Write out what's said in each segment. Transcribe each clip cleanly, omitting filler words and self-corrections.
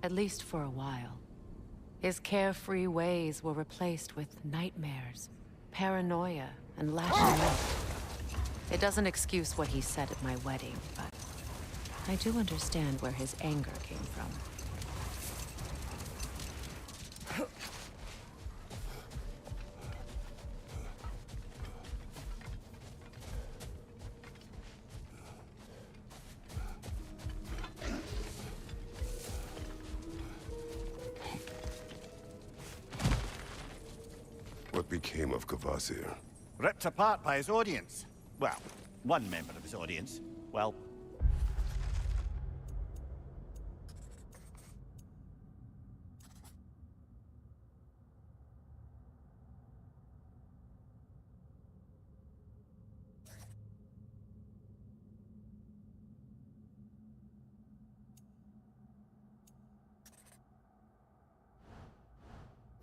At least for a while. His carefree ways were replaced with nightmares, paranoia, and lashing out. It doesn't excuse what he said at my wedding, but I do understand where his anger came from. What became of Kvasir? Ripped apart by his audience. Well, one member of his audience. Well...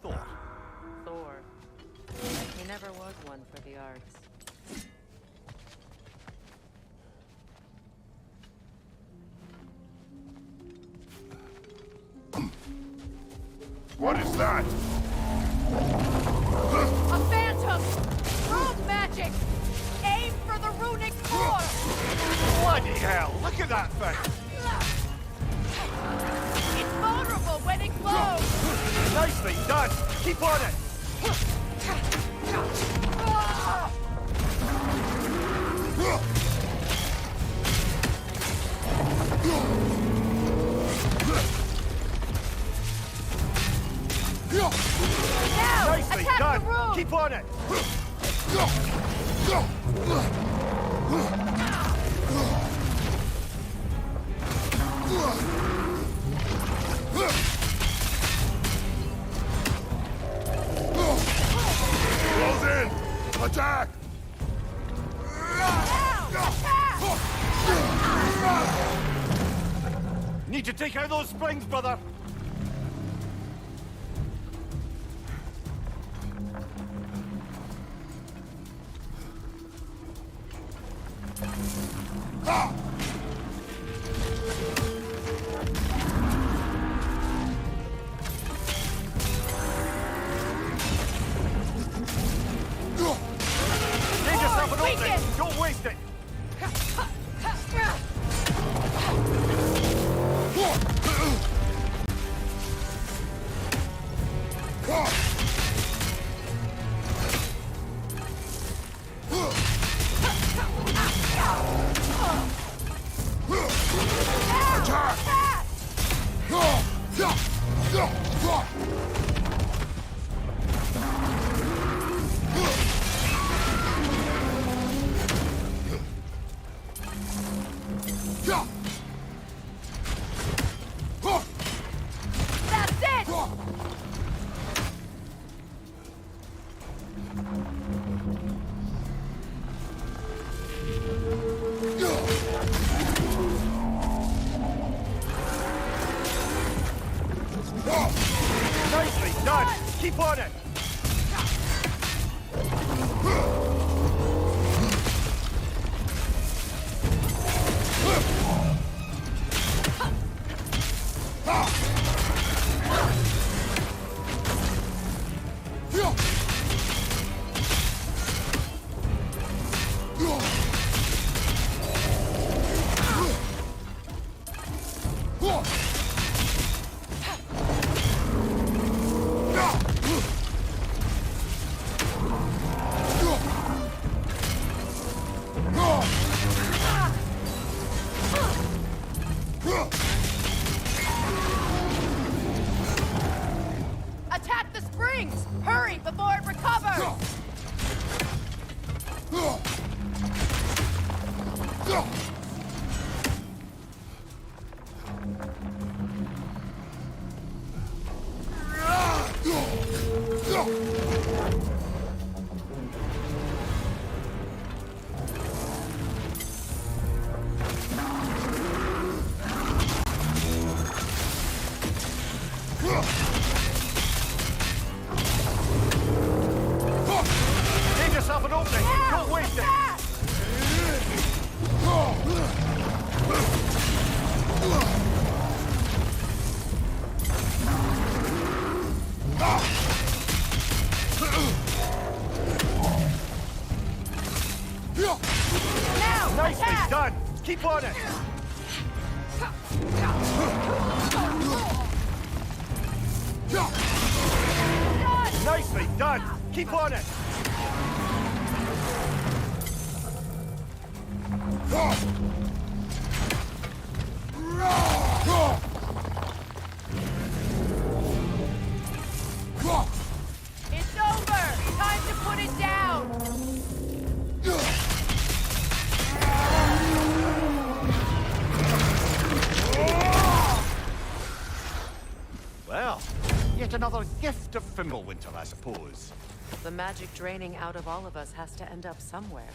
Thor. Thor. He never was one for the arts. What is that? A phantom! Rune magic! Aim for the runic core! Bloody hell! Look at that thing! It's vulnerable when it glows! Nicely done! Keep on it! Now! Nicely Attack done! the rune! Keep on it! Close in! Attack! Need to take out those springs, brother! Give yourself an opening! Don't waste it! That's it! Nicely done! Keep on it! Attack the springs! Hurry before it recovers! Give yourself an opening! Don't waste it! Now, Nicely attack! done! Keep on it! Nicely done! Keep on it! It's over! Time to put it down! Well, yet another gift of Fimbulwinter, I suppose. The magic draining out of all of us has to end up somewhere.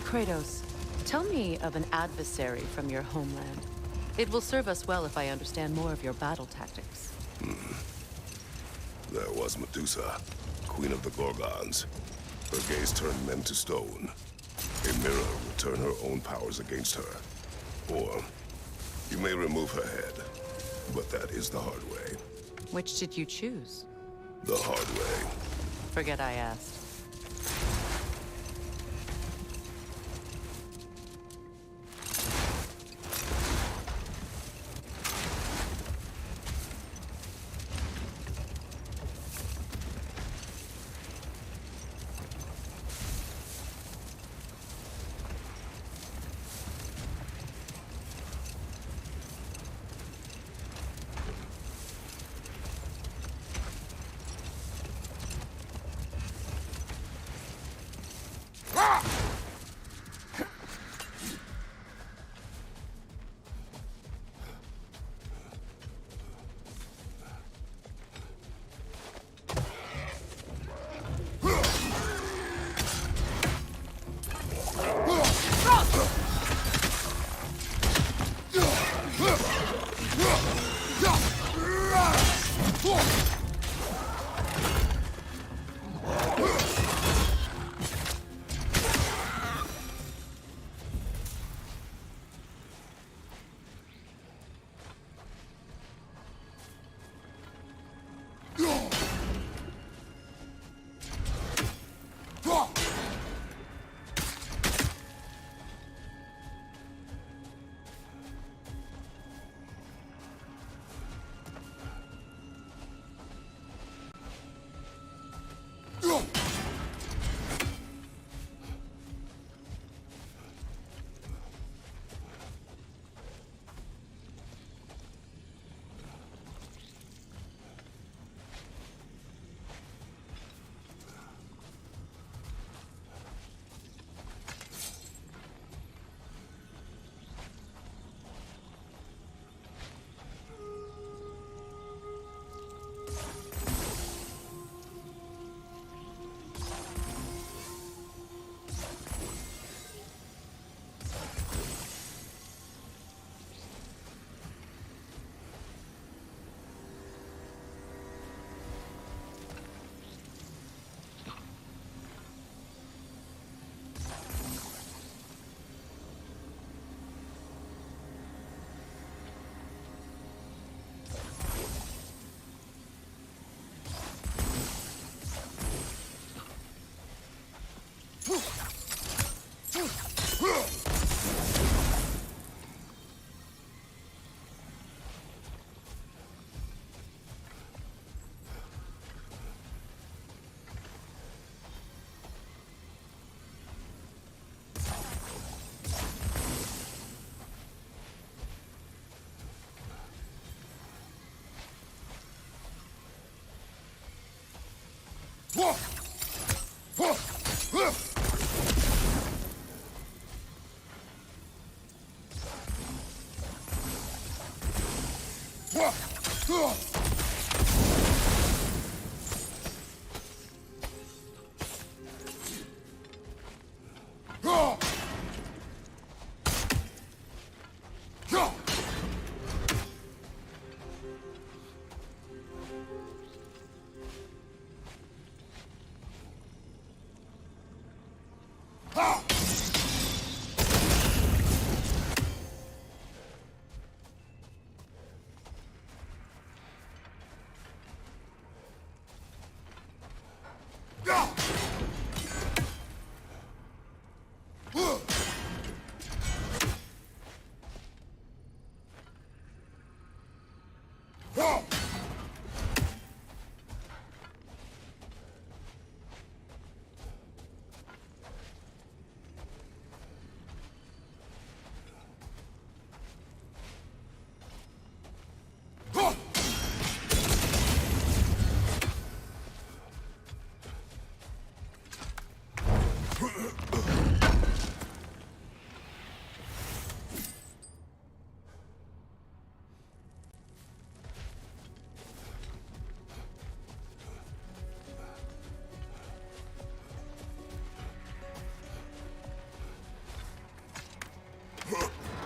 Kratos, tell me of an adversary from your homeland. It will serve us well if I understand more of your battle tactics. There was Medusa, queen of the Gorgons. Her gaze turned men to stone. A mirror would turn her own powers against her. Or you may remove her head. But that is the hard way. Which did you choose? The hard way. Forget I asked.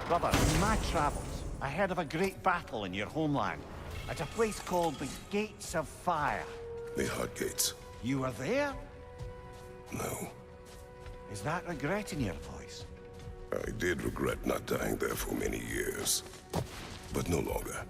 Brother, in my travels, I heard of a great battle in your homeland, at a place called the Gates of Fire. The Hot Gates. You were there? No. Is that regret in your voice? I did regret not dying there for many years, but no longer.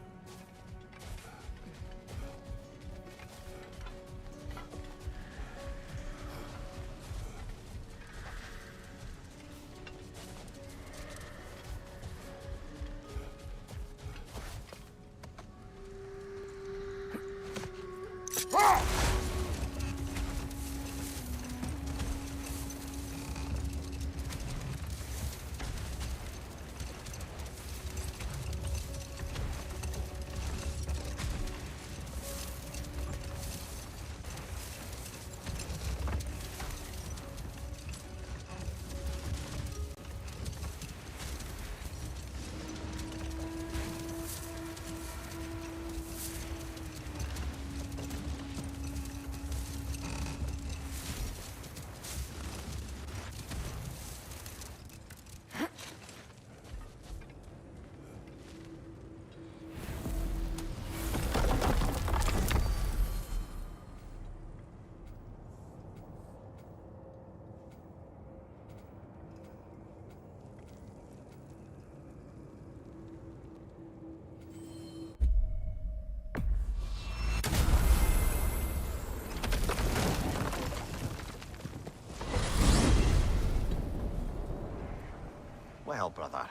Well, brother,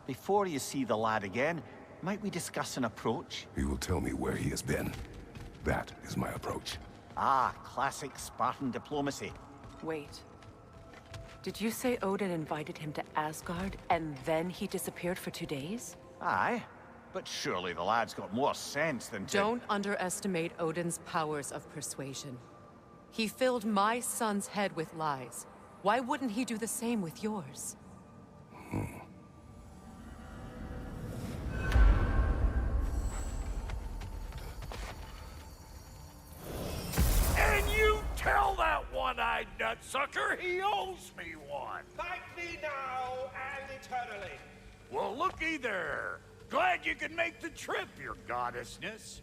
before you see the lad again, might we discuss an approach? He will tell me where he has been. That is my approach. Ah, classic Spartan diplomacy. Wait. Did you say Odin invited him to Asgard, and then he disappeared for 2 days? Aye, but surely the lad's got more sense than to... Don't underestimate Odin's powers of persuasion. He filled my son's head with lies. Why wouldn't he do the same with yours? And you tell that one-eyed nutsucker he owes me one. Thank me now and eternally. Well, looky there. Glad you could make the trip, your goddessness.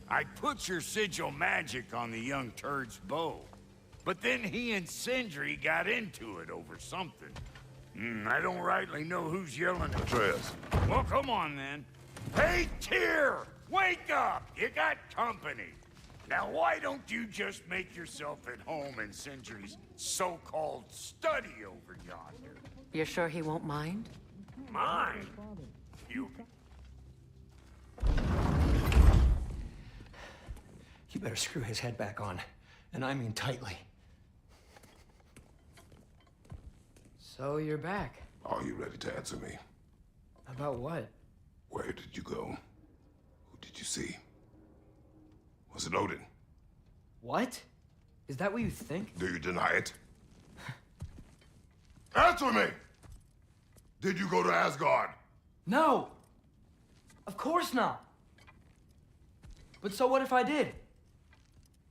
I put your sigil magic on the young turd's bow. But then he and Sindri got into it over something. I don't rightly know who's yelling at Atreus. Well, come on then. Hey, Tyr! Wake up! You got company. Now, why don't you just make yourself at home in Sindri's so-called study over yonder? You're sure he won't mind? Mine? You... You better screw his head back on. And I mean tightly. So you're back. Are you ready to answer me? About what? Where did you go? Who did you see? Was it Odin? What? Is that what you think? Do you deny it? Answer me! Did you go to Asgard? No! Of course not! But so what if I did?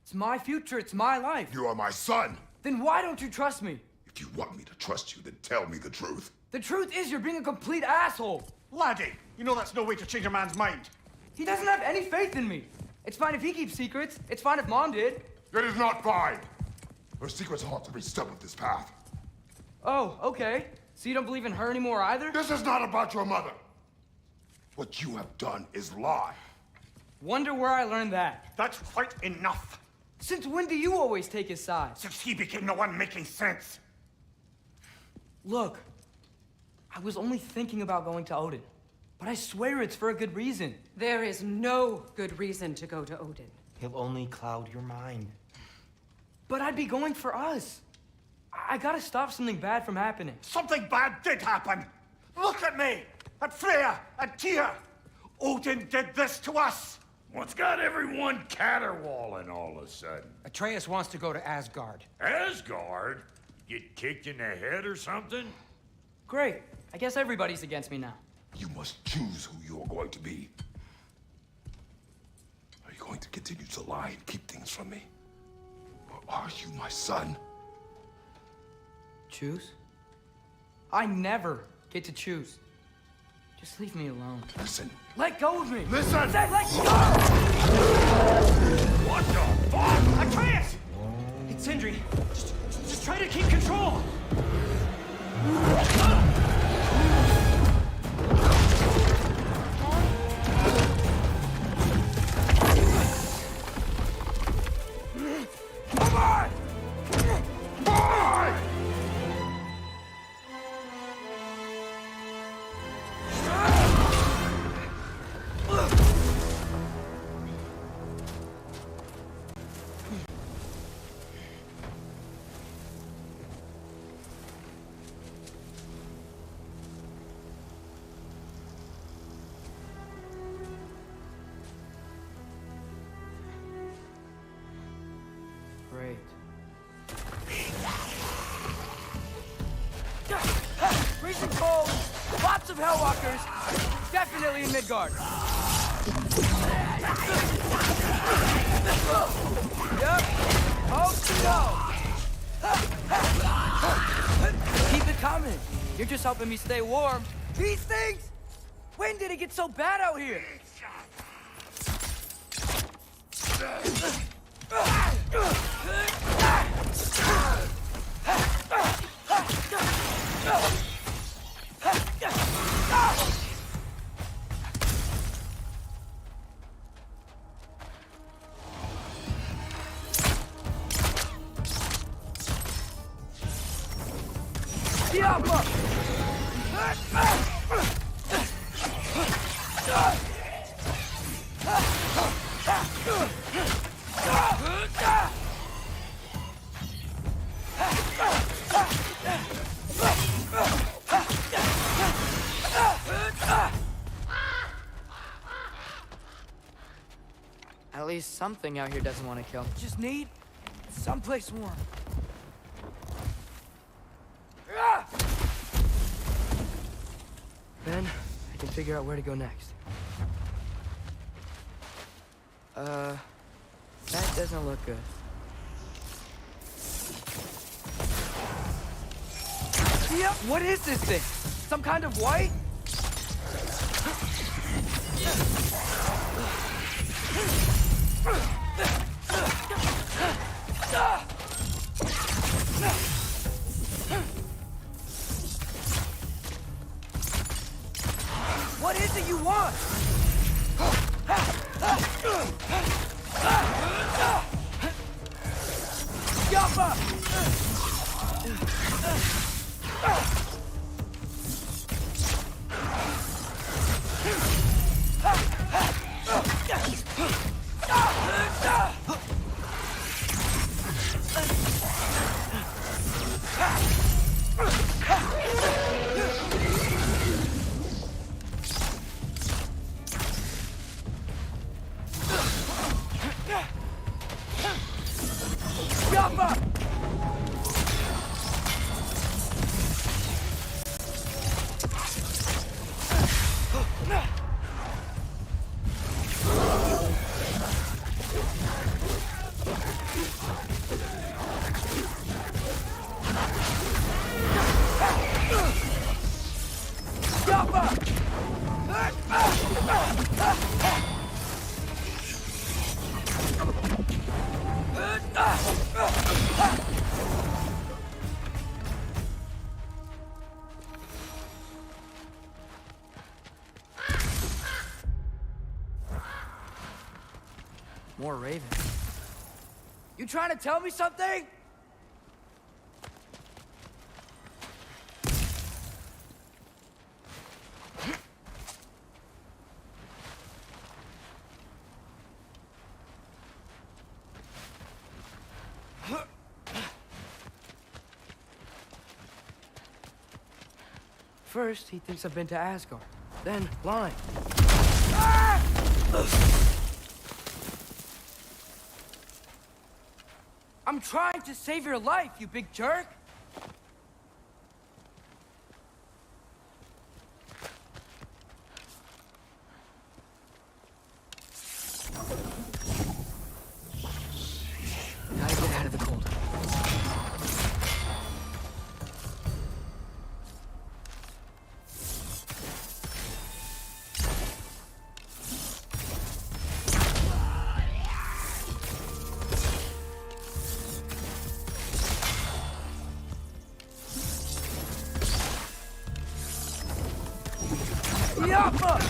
It's my future, it's my life. You are my son! Then why don't you trust me? If you want me to trust you, then tell me the truth. The truth is you're being a complete asshole! Laddie, you know that's no way to change a man's mind. He doesn't have any faith in me. It's fine if he keeps secrets. It's fine if Mom did. It is not fine! Her secrets haunt every step of this path. Oh, okay. So you don't believe in her anymore either? This is not about your mother! What you have done is lie. Wonder where I learned that. That's quite enough. Since when do you always take his side? Since he became the one making sense. Look, I was only thinking about going to Odin, but I swear it's for a good reason. There is no good reason to go to Odin. He'll only cloud your mind. But I'd be going for us. I gotta stop something bad from happening. Something bad did happen. Look at me, at Freya, at Tyr. Odin did this to us. What's got everyone caterwauling all of a sudden? Atreus wants to go to Asgard. Asgard? Get kicked in the head or something? Great. I guess everybody's against me now. You must choose who you are going to be. Are you going to continue to lie and keep things from me? Or are you my son? Choose? I never get to choose. Just leave me alone. Listen. Let go of me! Listen! I said let go! What the fuck? Atreus! It's Sindri. Just try to keep control! freezing cold, lots of Hellwalkers, definitely in Midgard. Yep. Oh, no. Keep it coming. You're just helping me stay warm. These things? When did it get so bad out here? At least something out here doesn't want to kill. Just need someplace warm. Then I can figure out where to go next. That doesn't look good. Yeah, what is this thing? Some kind of white? What is it you want? Yappa! More ravens. You trying to tell me something? First, he thinks I've been to Asgard. Then, lying. Ah! I'm trying to save your life, you big jerk! Gotta get out of the cold. Yappa!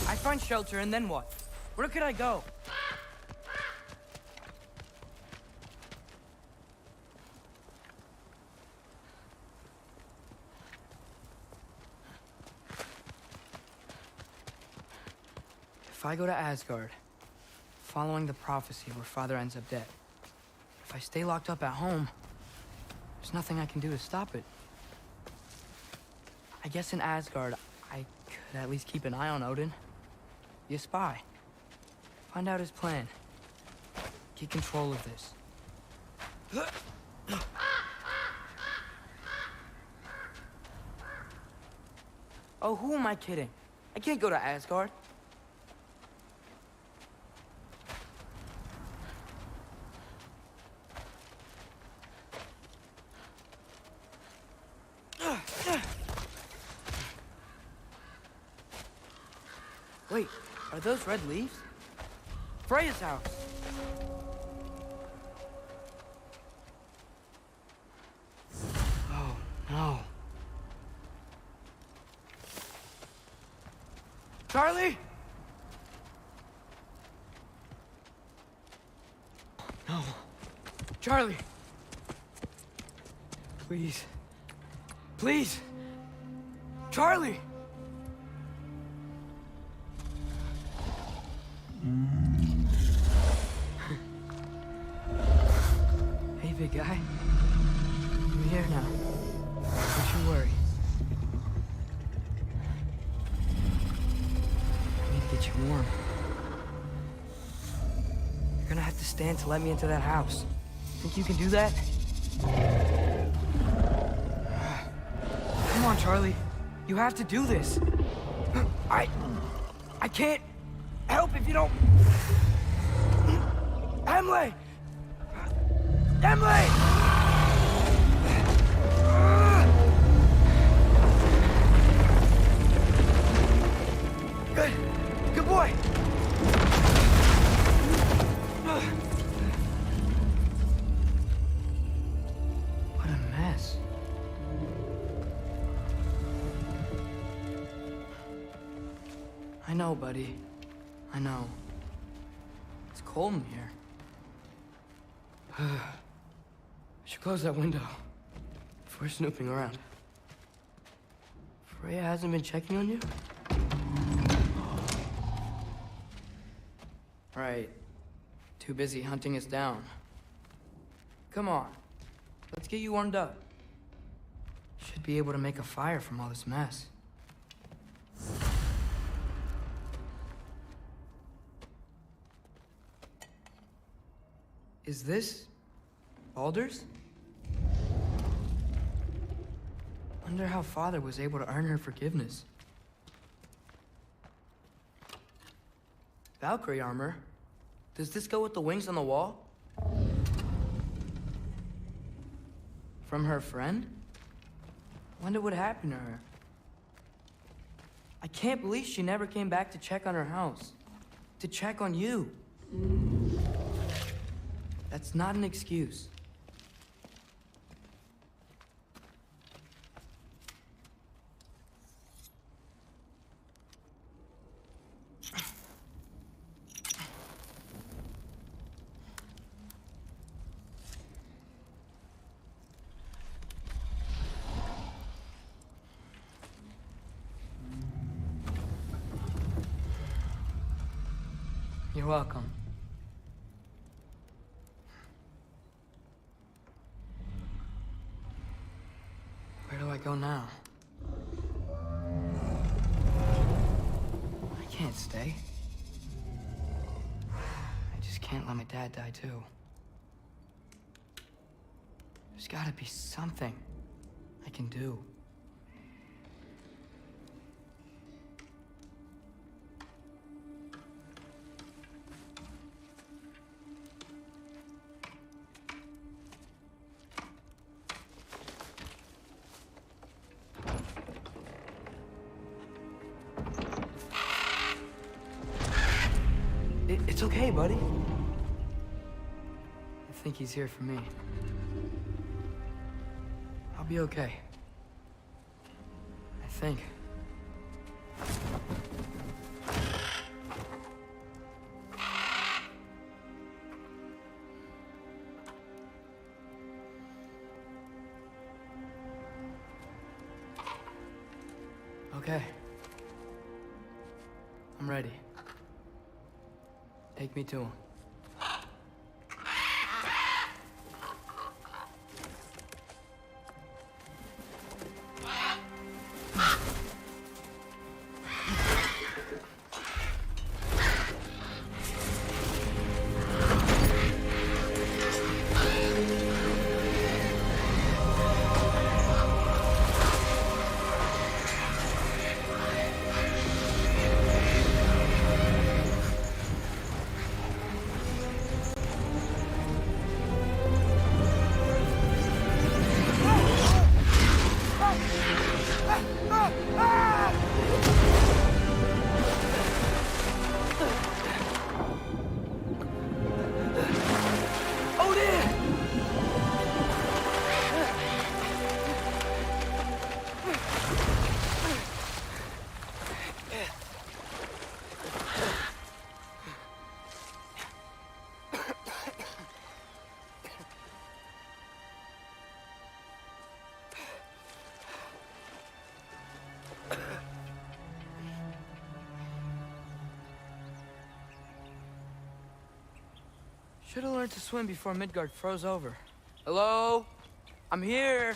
I find shelter, and then what? Where could I go? If I go to Asgard, following the prophecy where Father ends up dead, if I stay locked up at home, there's nothing I can do to stop it. I guess in Asgard, I could at least keep an eye on Odin. Be a spy. Find out his plan. Get control of this. Oh, who am I kidding? I can't go to Asgard. Wait, are those red leaves? Freya's house! Oh, no. Charlie? No. Charlie! Please. Please! Charlie! Hey, big guy. I'm here now. Don't you worry. I need to get you warm. You're gonna have to stand to let me into that house. Think you can do that? Come on, Charlie. You have to do this. I can't help if you don't... Emily! Emily! Good. Good boy. What a mess. I know, buddy. I know. It's cold in here. I should close that window before snooping around. Freya hasn't been checking on you? Right. Too busy hunting us down. Come on. Let's get you warmed up. Should be able to make a fire from all this mess. Is this Baldur's? Wonder how Father was able to earn her forgiveness. Valkyrie armor? Does this go with the wings on the wall? From her friend? Wonder what happened to her. I can't believe she never came back to check on her house. To check on you. That's not an excuse. You're welcome. Where do I go now? I can't stay. I just can't let my dad die too. There's gotta be something I can do. It's okay, buddy. I think he's here for me. I'll be okay. I think. Okay. I'm ready. Take me to him. Should have learned to swim before Midgard froze over. Hello? I'm here.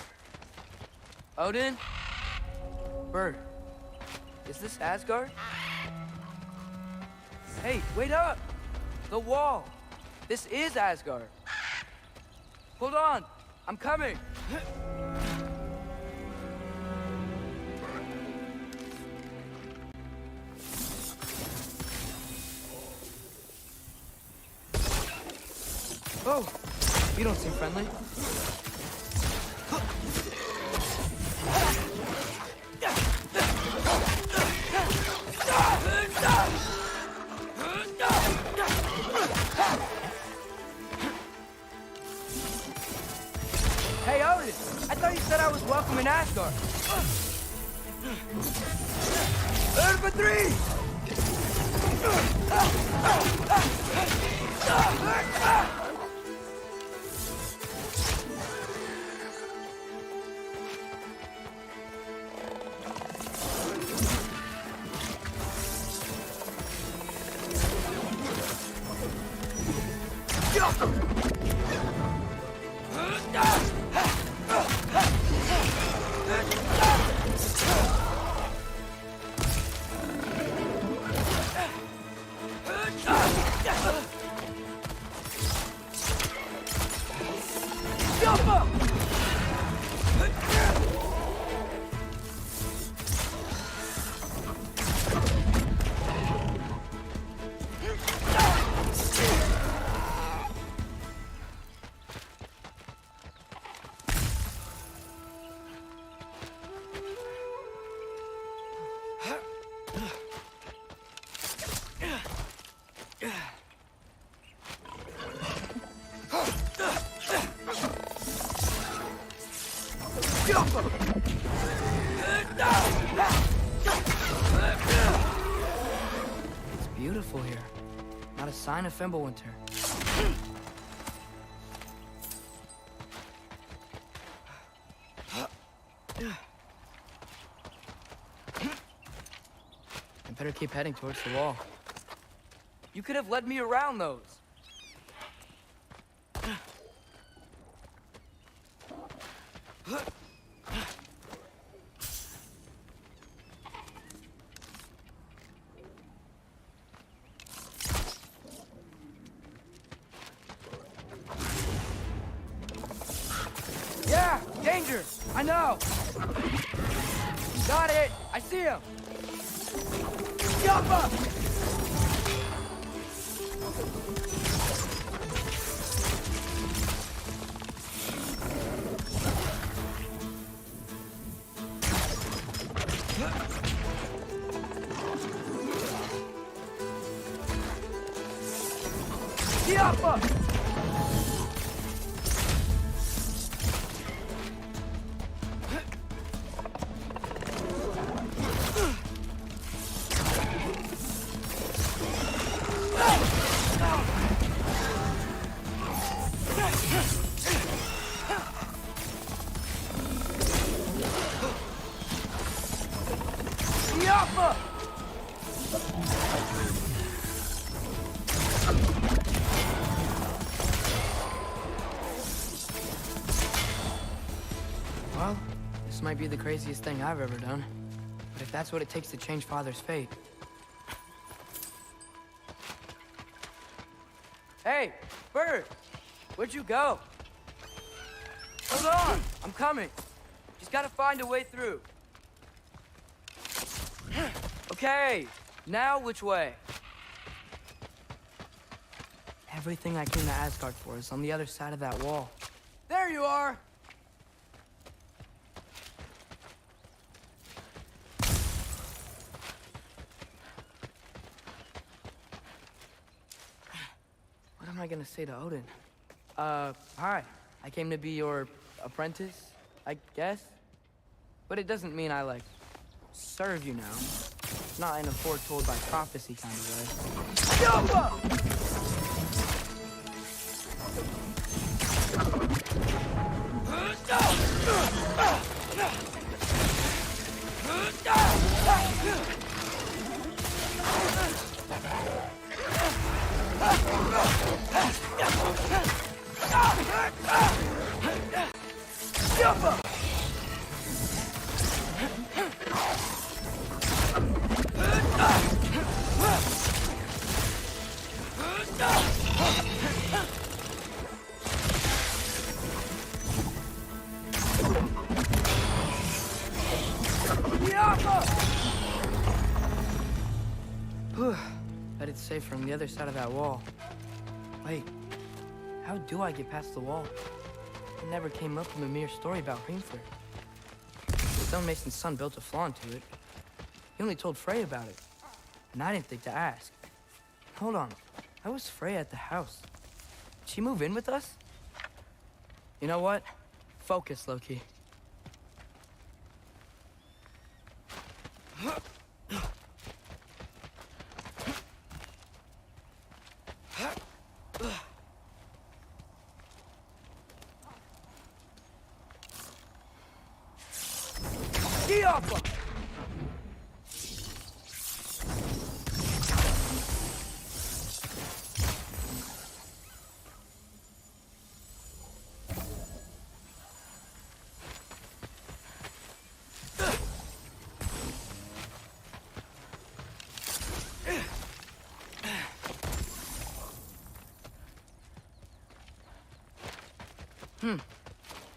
Odin? Bird. Is this Asgard? Hey, wait up! The wall! This is Asgard. Hold on! I'm coming! Oh! You don't seem friendly. Hey, Odin! I thought you said I was welcome in Asgard. Urban 3! It's beautiful here. Not a sign of Fimbulwinter. I better keep heading towards the wall. You could have led me around those. Yeah, danger! I know! Got it! I see him! Jump up! Well, this might be the craziest thing I've ever done. But if that's what it takes to change Father's fate... Hey, Bird! Where'd you go? Hold on! I'm coming! Just gotta find a way through. Okay, now which way? Everything I came to Asgard for is on the other side of that wall. There you are! What am I gonna say to Odin? Hi. I came to be your apprentice, I guess? But it doesn't mean I, like, serve you now. Not in a foretold by prophecy kind of way. Bet it's safe from the other side of that wall. Wait, how do I get past the wall? It never came up in Mimir's story about Hrimthur. The stonemason's son built a flaw into it. He only told Frey about it, and I didn't think to ask. Hold on, how was Frey at the house? Did she move in with us? You know what? Focus, Loki.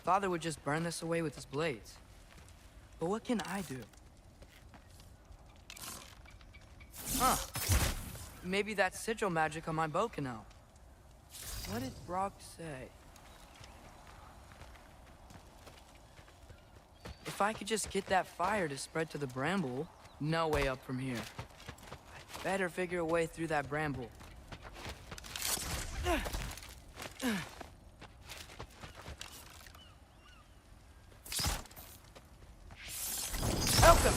Father would just burn this away with his blades. But what can I do? Huh. Maybe that sigil magic on my bow can help. What did Brock say? If I could just get that fire to spread to the bramble, no way up from here. I'd better figure a way through that bramble. Welcome!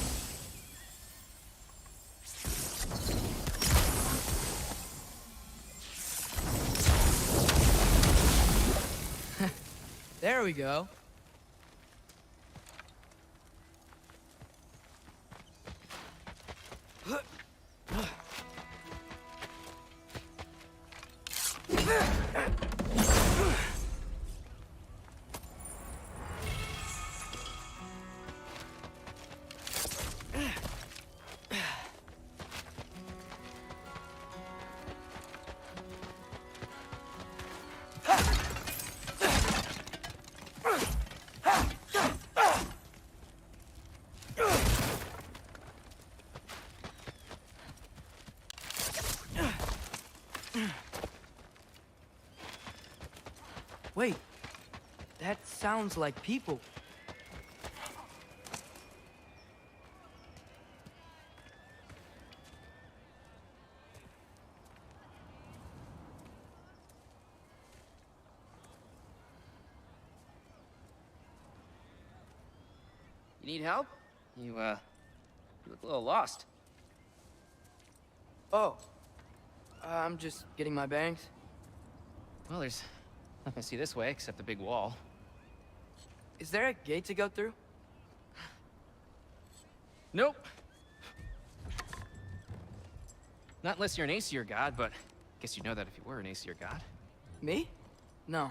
There we go. Wait, that sounds like people. You need help? You look a little lost. Oh. I'm just getting my bearings. Well, there's nothing to see this way except the big wall. Is there a gate to go through? Nope. Not unless you're an Aesir god, but I guess you'd know that if you were an Aesir god. Me? No.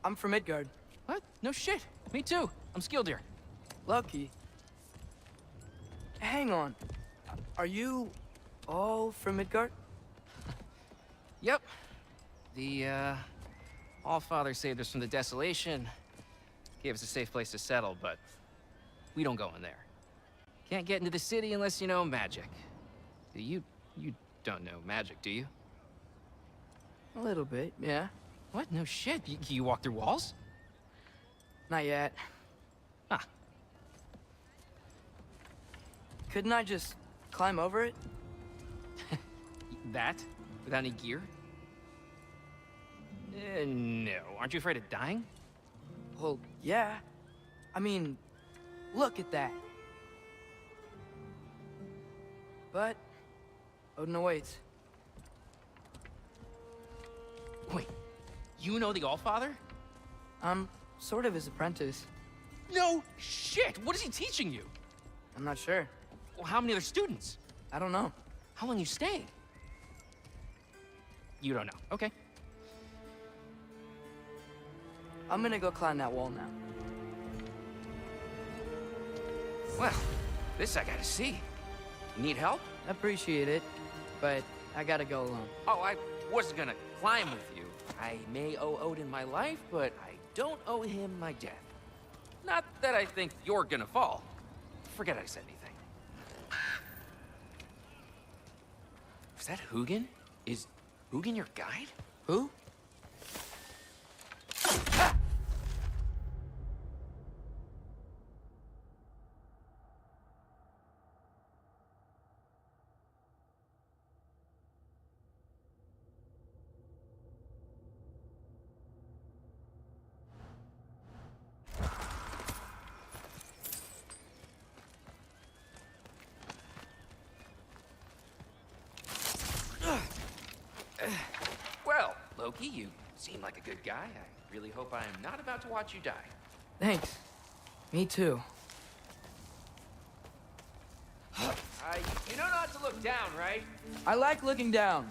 I'm from Midgard. What? No shit. Me too. I'm skilled here. Lucky. Hang on. Are you all from Midgard? Yep. The, Allfather saved us from the desolation. Gave us a safe place to settle, but we don't go in there. Can't get into the city unless you know magic. You don't know magic, do you? A little bit, yeah. What? No shit. You walk through walls? Not yet. Ah. Couldn't I just climb over it? That? Without any gear? No. Aren't you afraid of dying? Well, yeah. I mean, look at that. But Odin awaits. Wait, you know the Allfather? I'm sort of his apprentice. No shit! What is he teaching you? I'm not sure. Well, how many other students? I don't know. How long you stayed? You don't know. Okay. I'm gonna go climb that wall now. Well, this I gotta see. Need help? Appreciate it, but I gotta go alone. Oh, I wasn't gonna climb with you. I may owe Odin my life, but I don't owe him my death. Not that I think you're gonna fall. Forget I said anything. Is that Hugin? Is Hugin your guide? Who? Well, Loki, you seem like a good guy. I really hope I am not about to watch you die. Thanks. Me too. You know not to look down, right? I like looking down.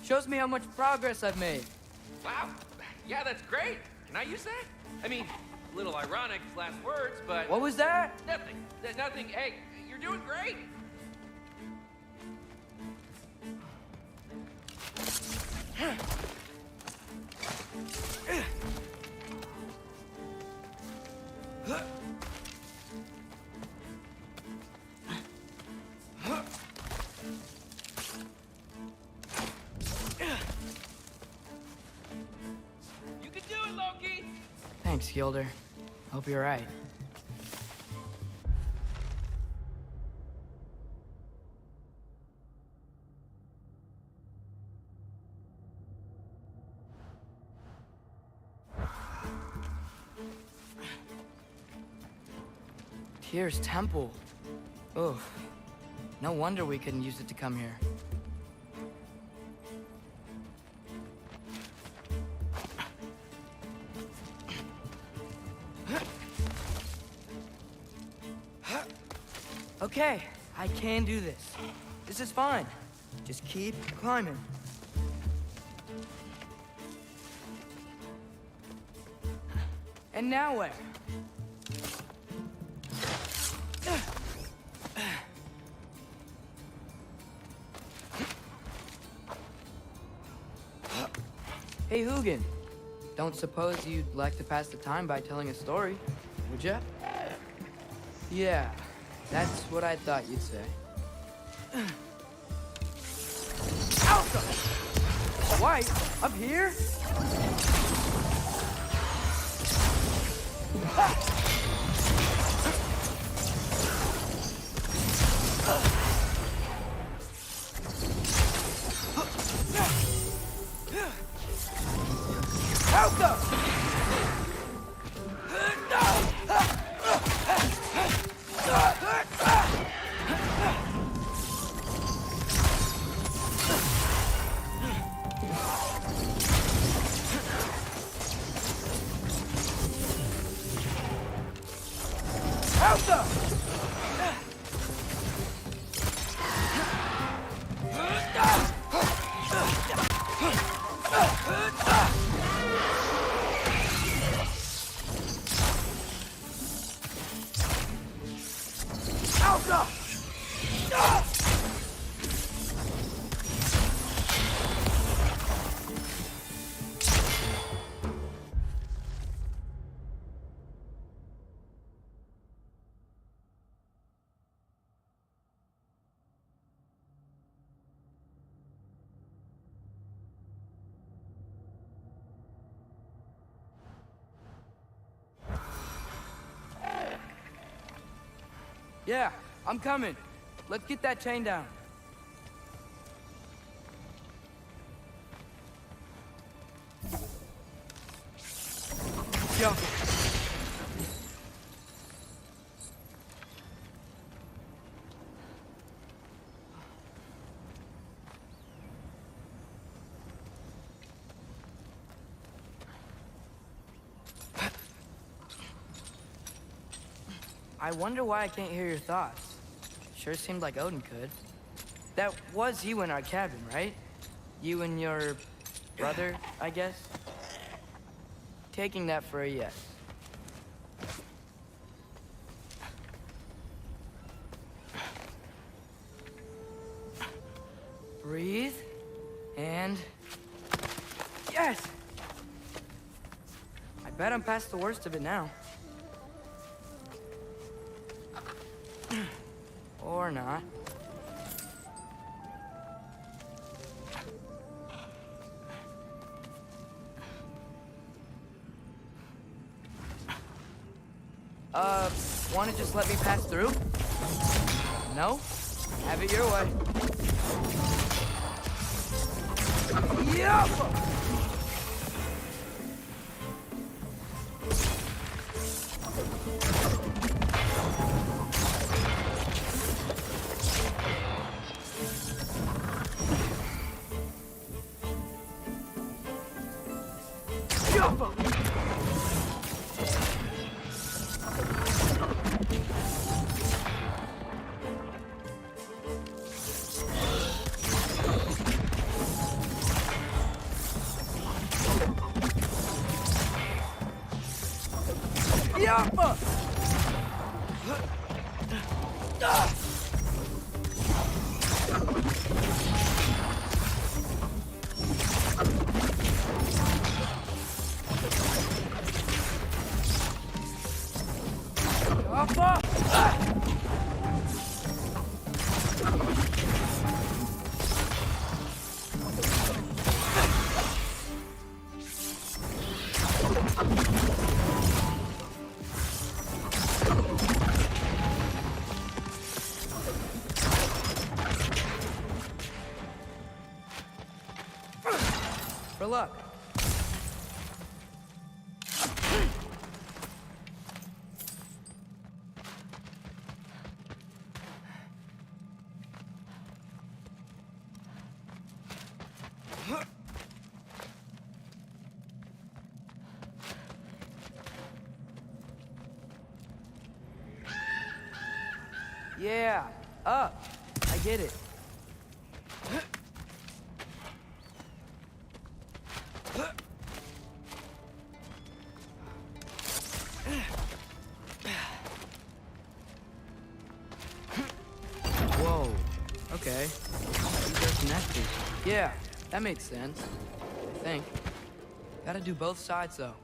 Shows me how much progress I've made. Wow. Yeah, that's great. Can I use that? I mean, a little ironic, his last words, but... What was that? Nothing. Nothing. Hey, you're doing great. You can do it, Loki! Thanks, Gilder. Hope you're right. Tyr's temple. Oh, no wonder we couldn't use it to come here. Okay, I can do this. This is fine. Just keep climbing. And now where? Hey, Hugin. Don't suppose you'd like to pass the time by telling a story, would ya? Yeah, that's what I thought you'd say. Alpha! White? Up here? Alpha! Yeah, I'm coming. Let's get that chain down. Yo. I wonder why I can't hear your thoughts. Sure seemed like Odin could. That was you in our cabin, right? You and your brother, I guess? Taking that for a yes. Breathe. And... yes! I bet I'm past the worst of it now. Or not. Wanna just let me pass through? No? Have it your way. Yup! For luck. Yeah, up. I get it. Whoa. Okay. Just connected. Yeah, that makes sense. I think. Gotta do both sides, though.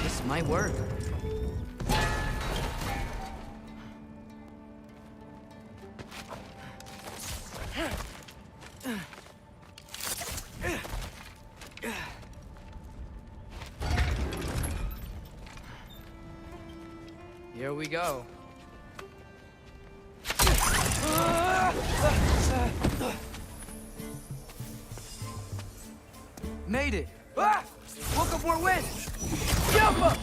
This might work. Here we go. Made it! Ah! Woke up more wind! Yappa!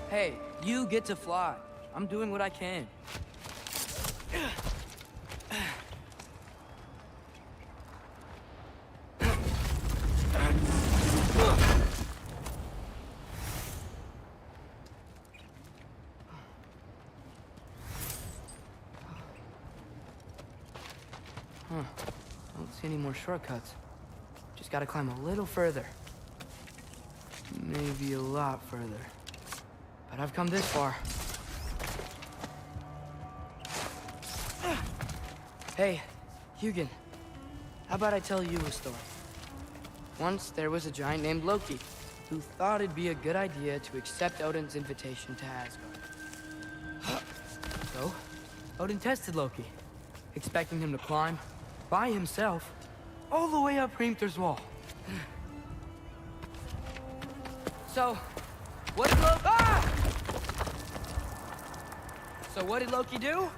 Hey, you get to fly. I'm doing what I can. Don't see any more shortcuts. Just gotta climb a little further. Maybe a lot further. But I've come this far. Hey, Hugin. How about I tell you a story? Once there was a giant named Loki who thought it'd be a good idea to accept Odin's invitation to Asgard. So, Odin tested Loki, expecting him to climb by himself all the way up Hrimthur's wall. So, what did Loki do?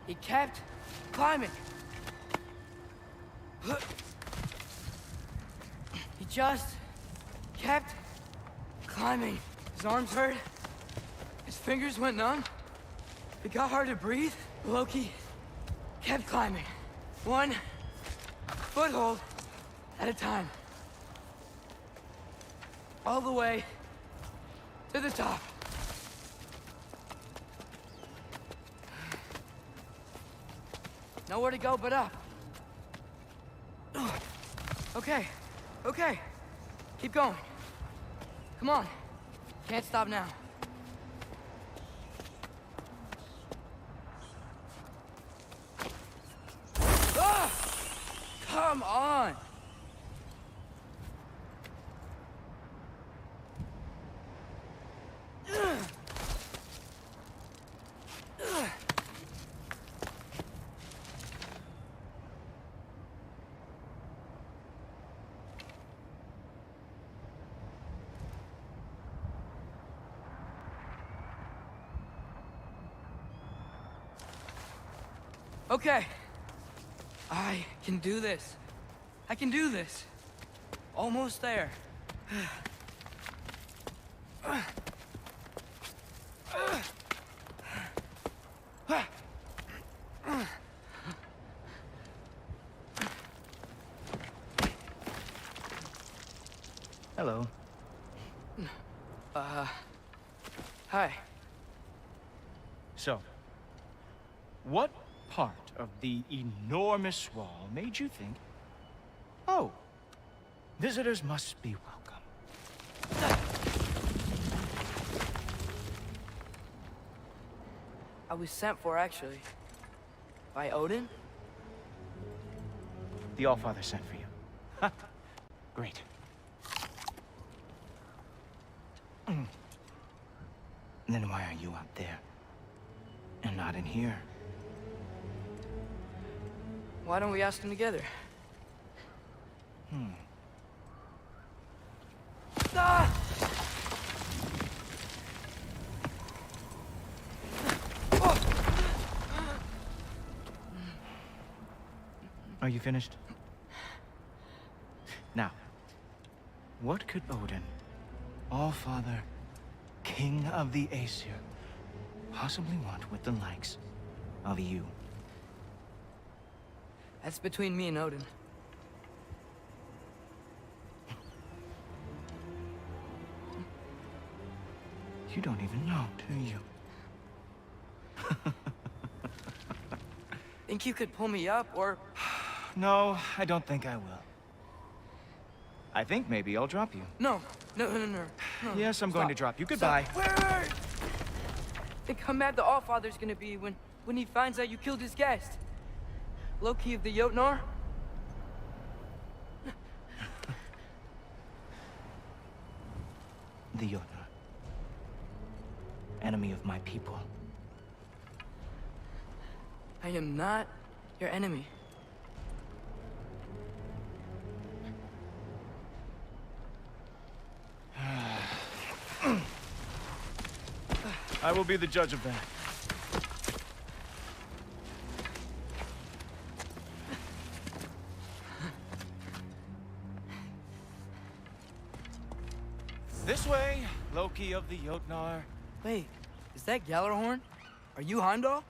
He kept climbing. He just kept climbing. His arms hurt. His fingers went numb. It got hard to breathe. Loki kept climbing. One foothold at a time. All the way to the top. Nowhere to go but up. Okay, okay. Keep going. Come on. Can't stop now. Ah! Come on! Okay. I can do this. I can do this. Almost there. Hello. Hi. So, what part of the enormous wall made you think, oh, visitors must be welcome? I was sent for, actually. By Odin? The Allfather sent for you. Ha! Great. Then why are you out there? And not in here? Why don't we ask them together? Ah! Are you finished? Now, what could Odin, Allfather, King of the Aesir, possibly want with the likes of you? That's between me and Odin. You don't even know, do you? Think you could pull me up, or... No, I don't think I will. I think maybe I'll drop you. No. Yes, I'm going to drop you. Goodbye. Wait! Think how mad the Allfather's gonna be when he finds out you killed his guest. Loki of the Jotnar? The Jotnar. Enemy of my people. I am not your enemy. I will be the judge of that. This way, Loki of the Jotnar. Wait, is that Gjallarhorn? Are you Heimdall?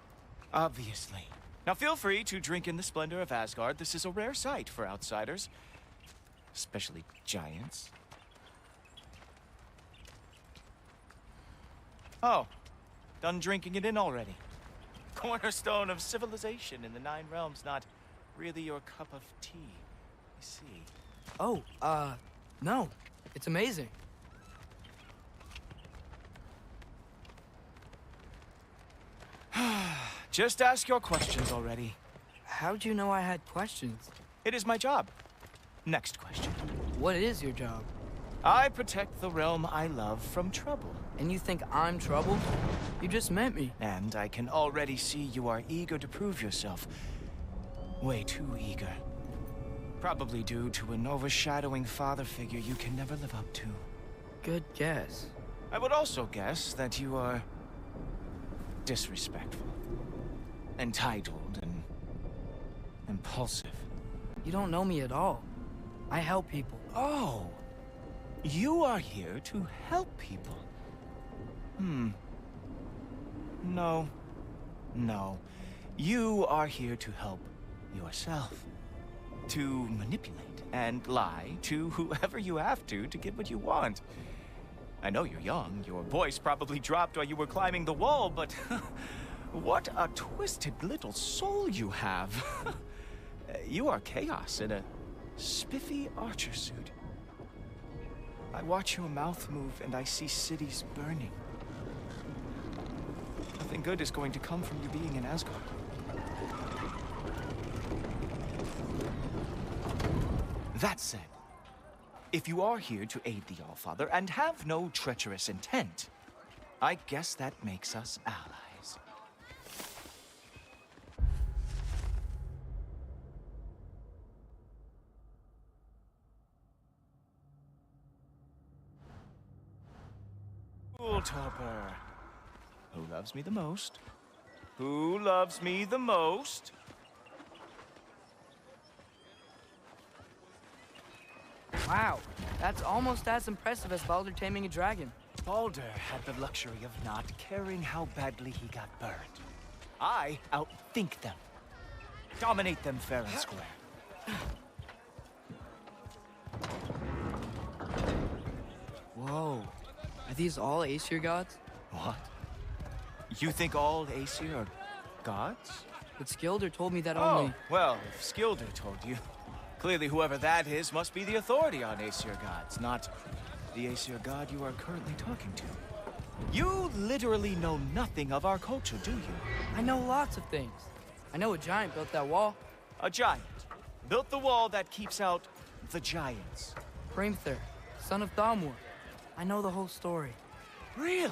Obviously. Now feel free to drink in the splendor of Asgard. This is a rare sight for outsiders. Especially giants. Oh, done drinking it in already. Cornerstone of civilization in the Nine Realms, not really your cup of tea. I see. Oh, no. It's amazing. Just ask your questions already. How'd you know I had questions? It is my job. Next question. What is your job? I protect the realm I love from trouble. And you think I'm trouble? You just met me. And I can already see you are eager to prove yourself. Way too eager. Probably due to an overshadowing father figure you can never live up to. Good guess. I would also guess that you are disrespectful, entitled, and impulsive. You don't know me at all. I help people. Oh, you are here to help people. No. You are here to help yourself. To manipulate and lie to whoever you have to get what you want. I know you're young. Your voice probably dropped while you were climbing the wall, but what a twisted little soul you have. You are chaos in a spiffy archer suit. I watch your mouth move and I see cities burning. Nothing good is going to come from you being in Asgard. That said, if you are here to aid the Allfather and have no treacherous intent, I guess that makes us allies. Fool Torpor. Who loves me the most? Who loves me the most? Wow, that's almost as impressive as Baldur taming a dragon. Baldur had the luxury of not caring how badly he got burned. I outthink them. Dominate them fair and square. Whoa. Are these all Aesir gods? What? You think all Aesir are gods? But Skilder told me that Oh, only... well, if Skilder told you. Clearly whoever that is must be the authority on Aesir gods, not the Aesir god you are currently talking to. You literally know nothing of our culture, do you? I know lots of things. I know a giant built that wall. A giant built the wall that keeps out the giants. Hrimthur, son of Thamur. I know the whole story. Really?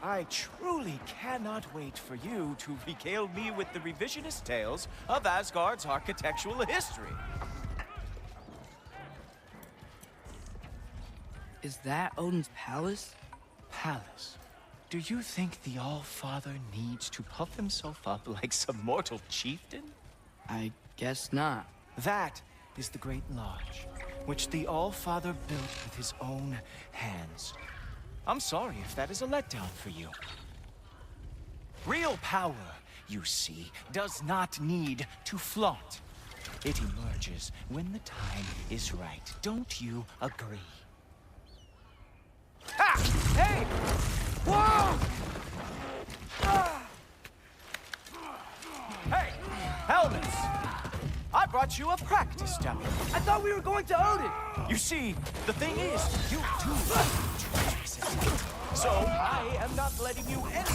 I truly cannot wait for you to regale me with the revisionist tales of Asgard's architectural history. Is that Odin's palace? Palace? Do you think the All-Father needs to puff himself up like some mortal chieftain? I guess not. That is the Great Lodge, which the All-Father built with his own hands. I'm sorry if that is a letdown for you. Real power, you see, does not need to flaunt. It emerges when the time is right. Don't you agree? Ha! Hey! Whoa! Hey! Helmets! I brought you a practice demo. I thought we were going to Odin! You see, the thing is, you too treacherous as hell. So I am not letting you enter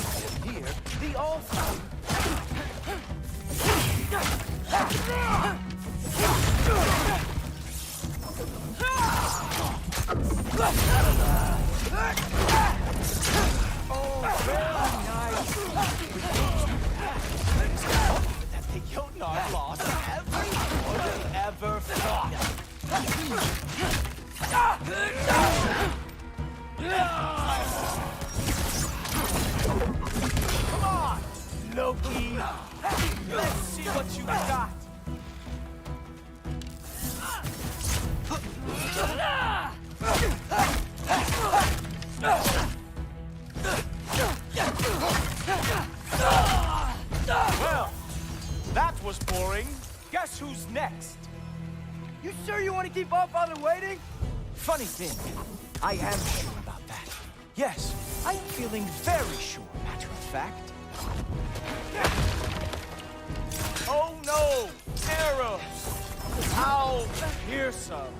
here. The All-Father. Oh, very nice. That the Jotnar lost every war they ever fought. Loki! Let's see what you got! Well, that was boring. Guess who's next? You sure you want to keep Allfather waiting? Funny thing, I am sure about that. Yes, I am feeling very sure, matter of fact. Oh no! Arrows! How fearsome!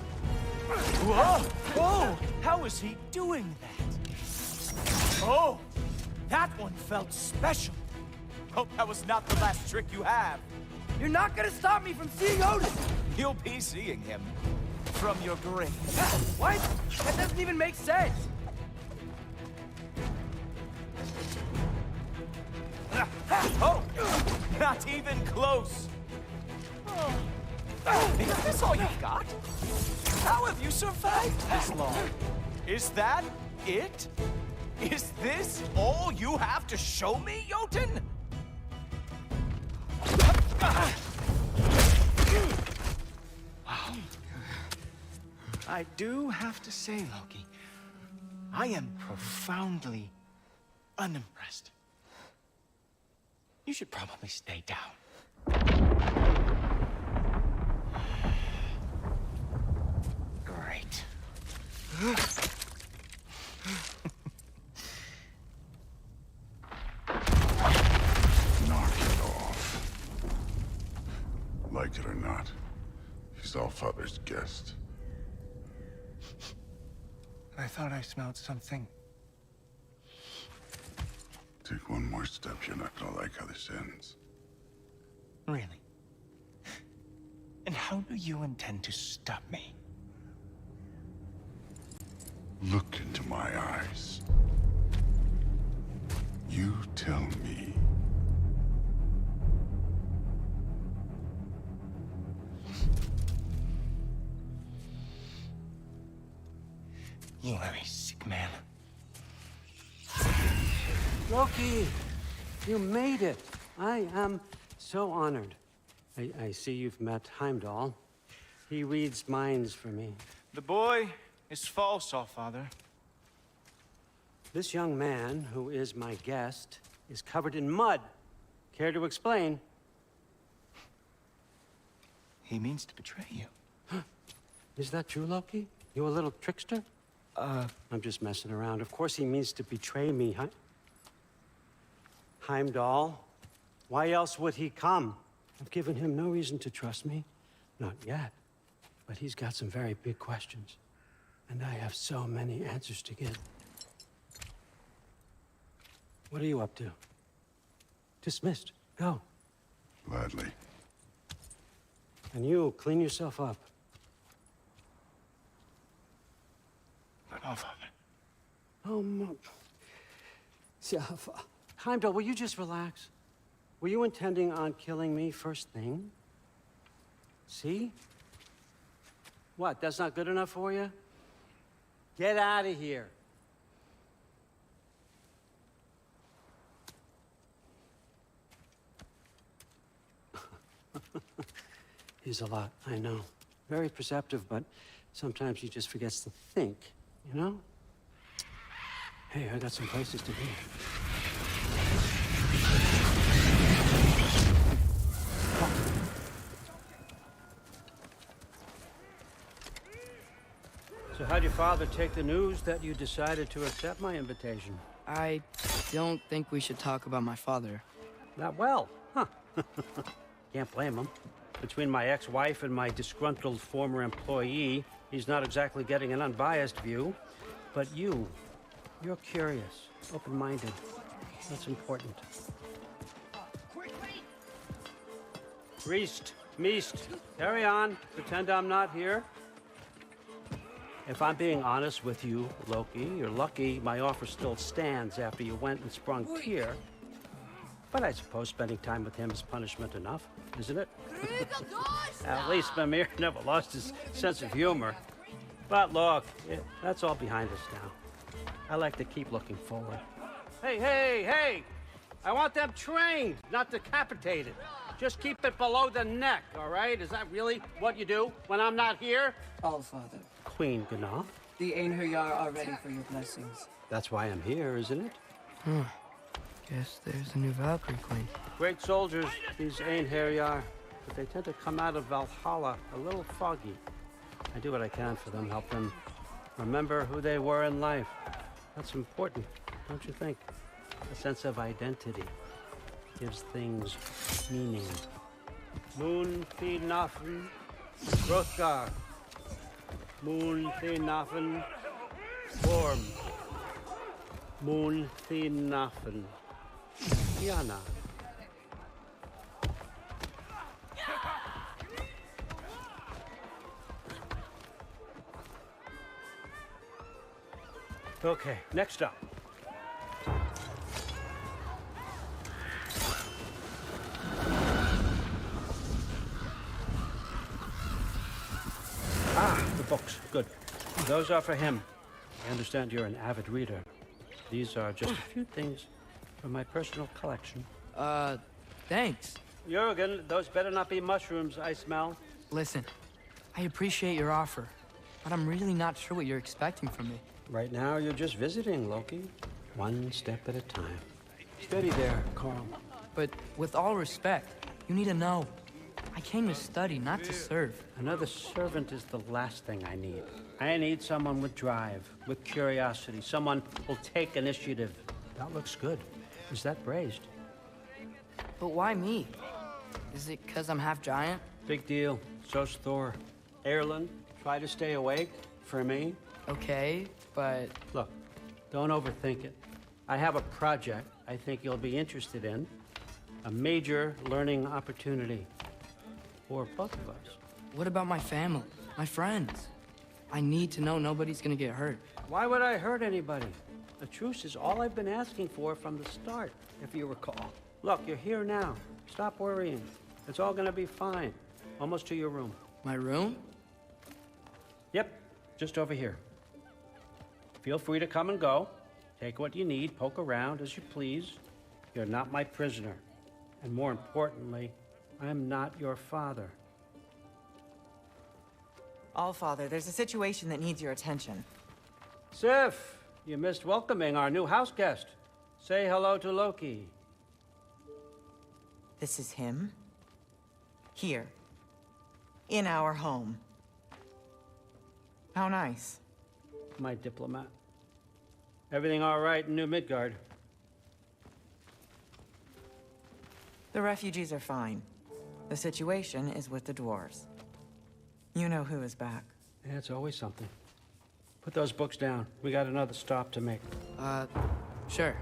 Whoa! Whoa! How is he doing that? Oh! That one felt special! Hope that was not the last trick you have. You're not gonna stop me from seeing Odin! You'll be seeing him from your grave. What? That doesn't even make sense! Oh! Not even close! Is this all you've got? How have you survived this long? Is that it? Is this all you have to show me, Jotun? Wow. I do have to say, Loki, I am profoundly unimpressed. You should probably stay down. Great. Knock it off. Like it or not, he's Allfather's guest. I thought I smelled something. Take one more step, you're not gonna like how this ends. Really? And how do you intend to stop me? Look into my eyes. You tell me. You are a sick man. Loki, you made it. I am so honored. I see you've met Heimdall. He reads minds for me. The boy is false, Allfather. This young man, who is my guest, is covered in mud. Care to explain? He means to betray you. Is that true, Loki? You a little trickster? I'm just messing around. Of course he means to betray me, huh? Heimdall, why else would he come? I've given him no reason to trust me. Not yet. But he's got some very big questions. And I have so many answers to give. What are you up to? Dismissed. Go. Gladly. And you, clean yourself up. But Allfather. Oh, Heimdall, will you just relax? Were you intending on killing me first thing? See? What, that's not good enough for you? Get out of here. He's a lot, I know. Very perceptive, but sometimes he just forgets to think, you know? Hey, I got some places to be. So how'd your father take the news that you decided to accept my invitation? I don't think we should talk about my father. Not well, huh? Can't blame him. Between my ex-wife and my disgruntled former employee, he's not exactly getting an unbiased view. But you're curious, open-minded. That's important. Priest, Meest, carry on. Pretend I'm not here. If I'm being honest with you, Loki, you're lucky my offer still stands after you went and sprung Tyr. But I suppose spending time with him is punishment enough, isn't it? At least Mimir never lost his sense of humor. But look, that's all behind us now. I like to keep looking forward. Hey! I want them trained, not decapitated. Just keep it below the neck, all right? Is that really what you do when I'm not here? All Father, Queen Gná. the Einherjar are ready for your blessings. That's why I'm here, isn't it? Guess there's a new Valkyrie Queen. Great soldiers, these Einherjar, but they tend to come out of Valhalla a little foggy. I do what I can for them, help them remember who they were in life. That's important, don't you think? A sense of identity gives things meaning. Moon fi nafen, Hrothgar. Moon fi nafen, Worm. Moon fi nafen, Diana. Okay, next up. The books. Good. Those are for him. I understand you're an avid reader. These are just a few things from my personal collection. Thanks. Jurgen, those better not be mushrooms I smell. Listen, I appreciate your offer, but I'm really not sure what you're expecting from me. Right now, you're just visiting, Loki. One step at a time. Steady there, Carl. But with all respect, you need to know. I came to study, not to serve. Another servant is the last thing I need. I need someone with drive, with curiosity, someone who'll take initiative. That looks good. Is that braised? But why me? Is it because I'm half giant? Big deal. So's Thor. Erlen, try to stay awake for me. Okay, but... Look, don't overthink it. I have a project I think you'll be interested in. A major learning opportunity. For both of us. What about my family? My friends? I need to know nobody's gonna get hurt. Why would I hurt anybody? A truce is all I've been asking for from the start, if you recall. Look, you're here now. Stop worrying. It's all gonna be fine. Almost to your room. My room? Yep, just over here. Feel free to come and go. Take what you need, poke around as you please. You're not my prisoner. And more importantly, I'm not your father. All Father, there's a situation that needs your attention. Sif, you missed welcoming our new house guest. Say hello to Loki. This is him? Here. In our home. How nice. My diplomat. Everything all right in New Midgard? The refugees are fine. The situation is with the dwarves. You know who is back. Yeah, it's always something. Put those books down. We got another stop to make. Sure.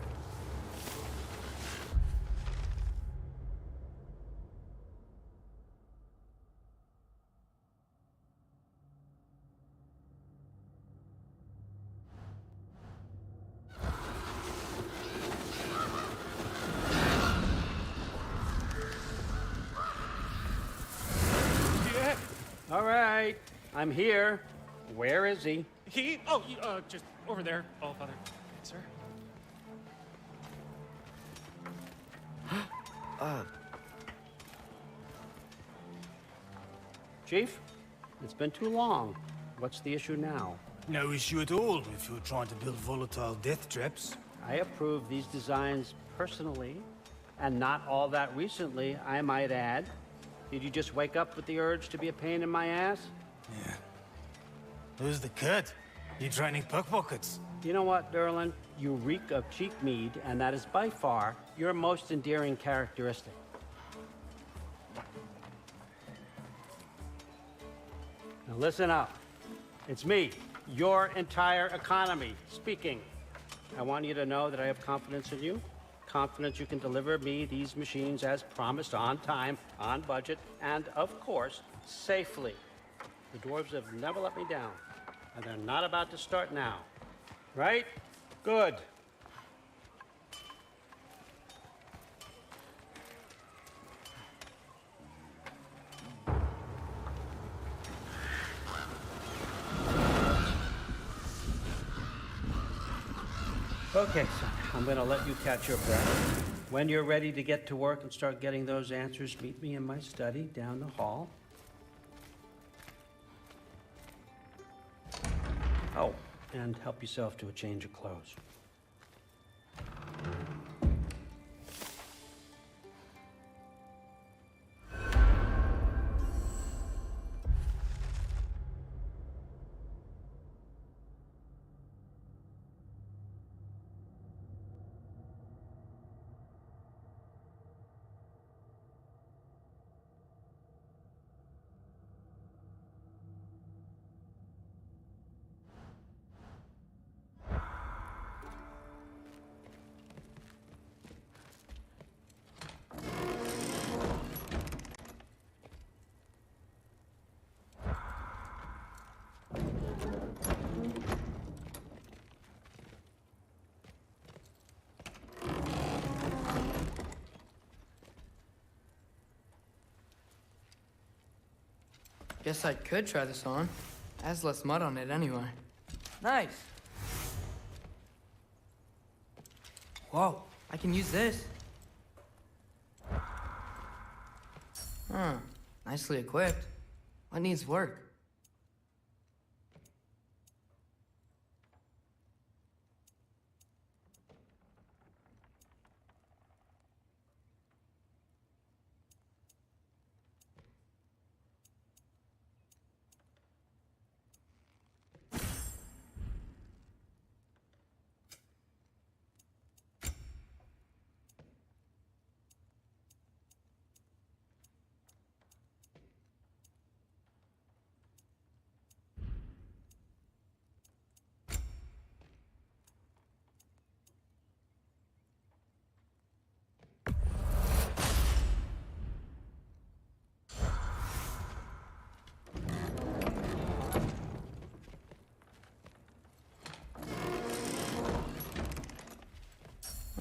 All right, I'm here. Where is he? Just over there, All Father. Sir? Chief, it's been too long. What's the issue now? No issue at all if you're trying to build volatile death traps. I approve these designs personally, and not all that recently, I might add. Did you just wake up with the urge to be a pain in my ass? Yeah. Who's the cut? You training pickpockets? You know what, Derlin? You reek of cheap mead, and that is by far your most endearing characteristic. Now listen up. It's me, your entire economy, speaking. I want you to know that I have confidence in you. Confidence you can deliver me these machines as promised, on time, on budget, and of course, safely. The dwarves have never let me down, and they're not about to start now. Right? Good. Okay, son, I'm gonna let you catch your breath. When you're ready to get to work and start getting those answers, meet me in my study down the hall. Oh, and help yourself to a change of clothes. Guess I could try this on. Has less mud on it anyway. Nice. Whoa, I can use this. Huh, nicely equipped. What needs work?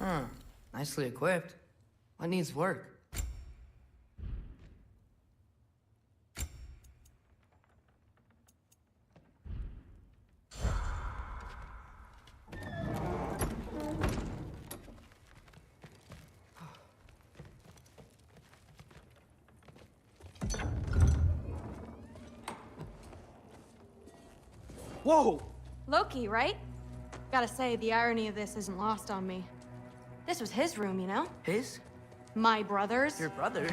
Huh, nicely equipped. What needs work? Whoa! Loki, right? Gotta say, the irony of this isn't lost on me. This was his room, you know? His? My brother's. Your brother?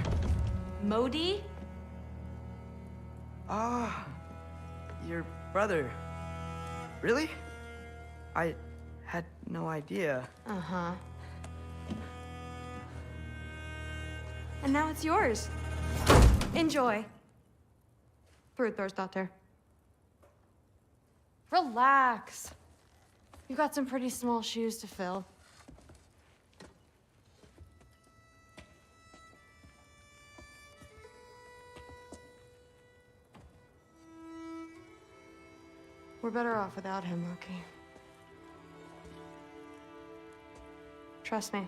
Modi? Ah, your brother. Really? I had no idea. Uh-huh. And now it's yours. Enjoy. Daughter. Relax. You got some pretty small shoes to fill. We're better off without him, Loki. Trust me.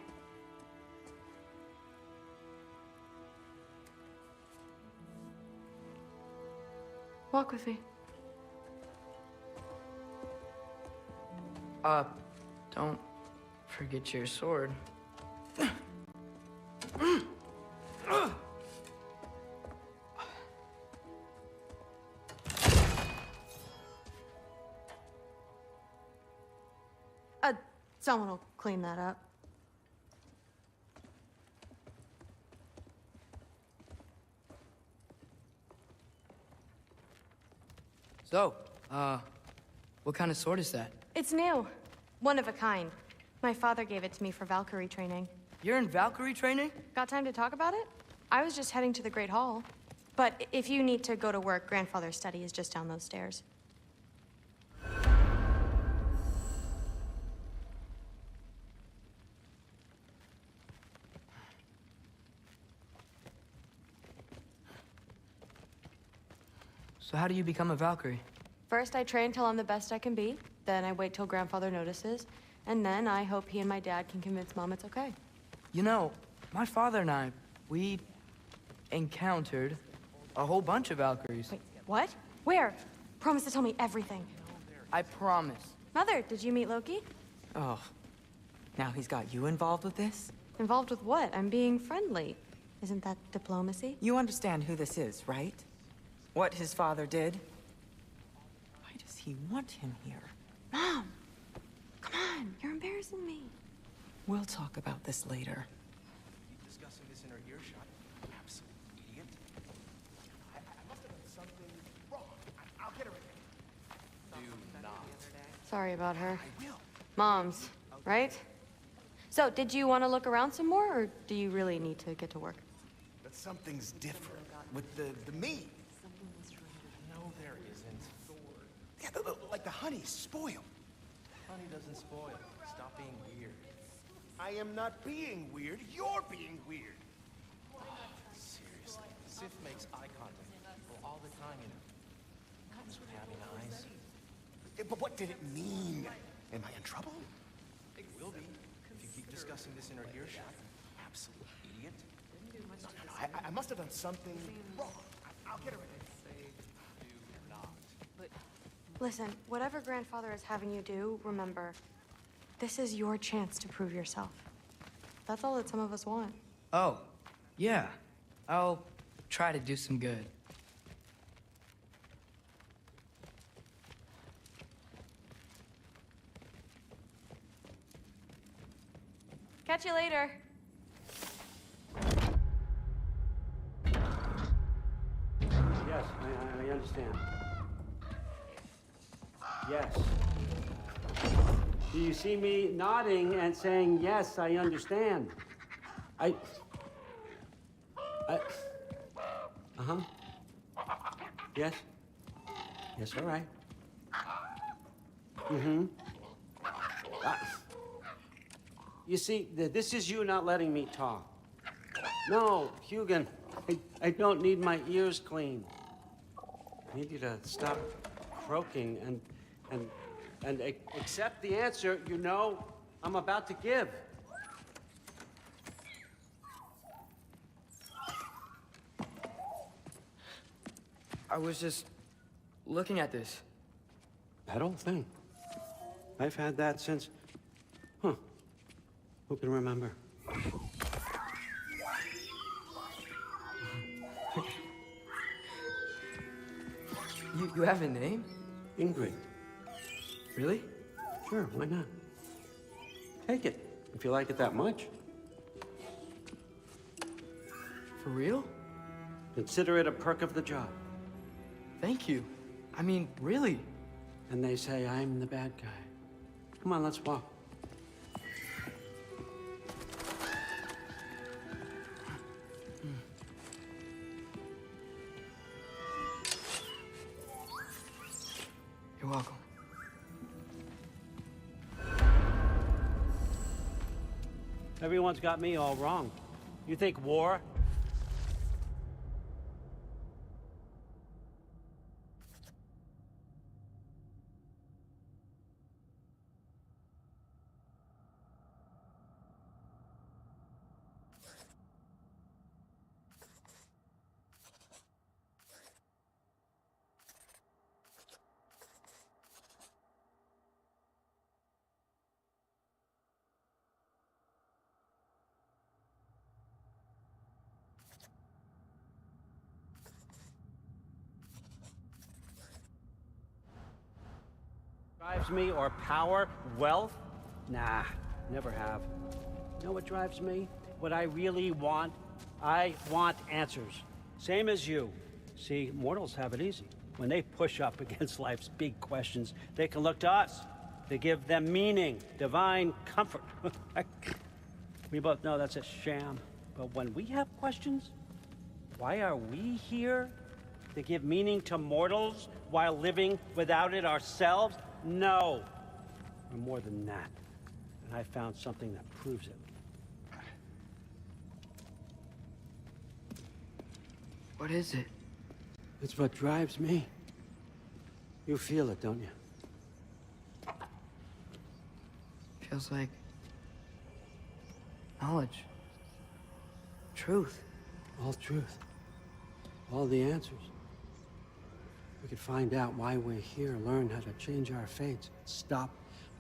Walk with me. Don't forget your sword. Someone will clean that up. So, what kind of sword is that? It's new. One of a kind. My father gave it to me for Valkyrie training. You're in Valkyrie training? Got time to talk about it? I was just heading to the Great Hall. But if you need to go to work, Grandfather's study is just down those stairs. So how do you become a Valkyrie? First, I train till I'm the best I can be. Then I wait till Grandfather notices. And then I hope he and my dad can convince Mom it's okay. You know, my father and I, we encountered a whole bunch of Valkyries. Wait, what? Where? Promise to tell me everything. I promise. Mother, did you meet Loki? Oh, now he's got you involved with this? Involved with what? I'm being friendly. Isn't that diplomacy? You understand who this is, right? What his father did? Why does he want him here? Mom! Come on, you're embarrassing me. We'll talk about this later. Keep discussing this in her earshot. Absolute idiot. I must have done something wrong. I'll get her in. Do not. Sorry about her. I will. Mom's, right? So, did you want to look around some more, or do you really need to get to work? But something's different with the meat. No, there isn't. Yeah, like the honey's spoiled. Honey doesn't spoil. Stop being weird. I am not being weird. You're being weird. Seriously, Sif makes eye contact with people all the time, you know. Comes with having eyes. But what did it mean? Am I in trouble? It will be if you keep discussing this in her earshot. Absolute idiot. No, I must have done something wrong. I'll get her in. Do not. Listen, whatever grandfather is having you do, remember, this is your chance to prove yourself. That's all that some of us want. Oh, yeah. I'll try to do some good. Catch you later. Yes, I understand. Yes. Do you see me nodding and saying, yes, I understand? Uh-huh. Yes? Yes, all right. Mm-hmm. You see, this is you not letting me talk. No, Hugin, I don't need my ears cleaned. I need you to stop croaking and accept the answer you know I'm about to give. I was just looking at this. That old thing. I've had that since... Huh. Who can remember? You have a name? Ingrid. Really? Sure, why not? Take it, if you like it that much. For real? Consider it a perk of the job. Thank you. I mean, really. And they say I'm the bad guy. Come on, let's walk. You're welcome. Everyone's got me all wrong. You think war? Drives me, or power, wealth? Nah, never have. You know what drives me? What I really want? I want answers. Same as you. See, mortals have it easy. When they push up against life's big questions, they can look to us. They give them meaning, divine comfort. We both know that's a sham. But when we have questions, why are we here? To give meaning to mortals while living without it ourselves? No. We're more than that. And I found something that proves it. What is it? It's what drives me. You feel it, don't you? Feels like knowledge. Truth. All truth. All the answers. We could find out why we're here, learn how to change our fates, stop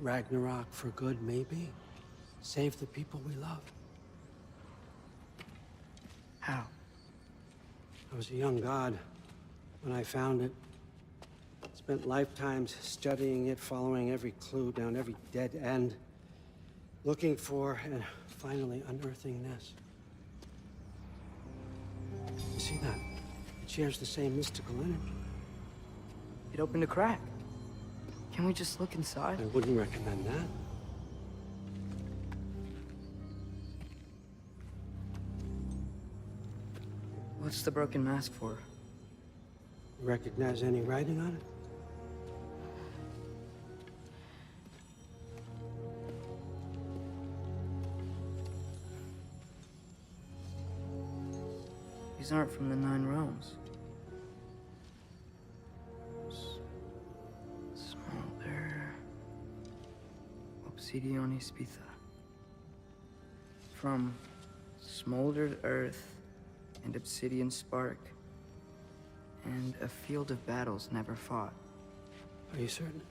Ragnarok for good, maybe. Save the people we love. How? I was a young god when I found it. Spent lifetimes studying it, following every clue down every dead end, looking for and finally unearthing this. You see that? It shares the same mystical energy. It opened a crack. Can we just look inside? I wouldn't recommend that. What's the broken mask for? You recognize any writing on it? These aren't from the Nine Realms. Smolder. Obsidione Spitha. From smoldered earth and obsidian spark, and a field of battles never fought. Are you certain?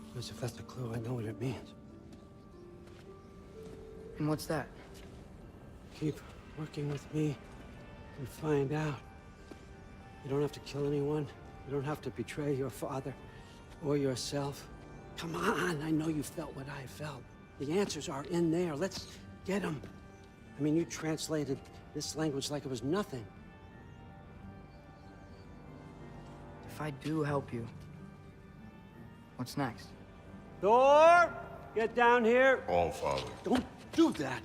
Because if that's a clue, I know what it means. And what's that? Keep working with me and find out. You don't have to kill anyone. You don't have to betray your father or yourself. Come on, I know you felt what I felt. The answers are in there. Let's get them. I mean, you translated this language like it was nothing. If I do help you, what's next? Thor! Get down here! All Father. Don't do that!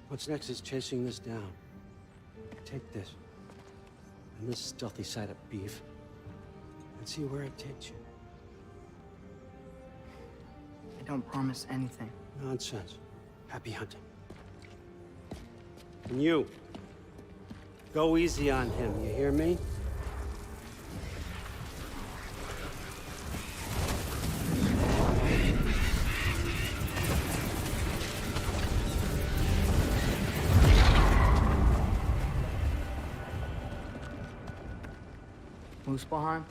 What's next is chasing this down. Take this, and this stealthy side of beef, and see where it takes you. I don't promise anything. Nonsense. Happy hunting. And you, go easy on him, you hear me? Muspelheim?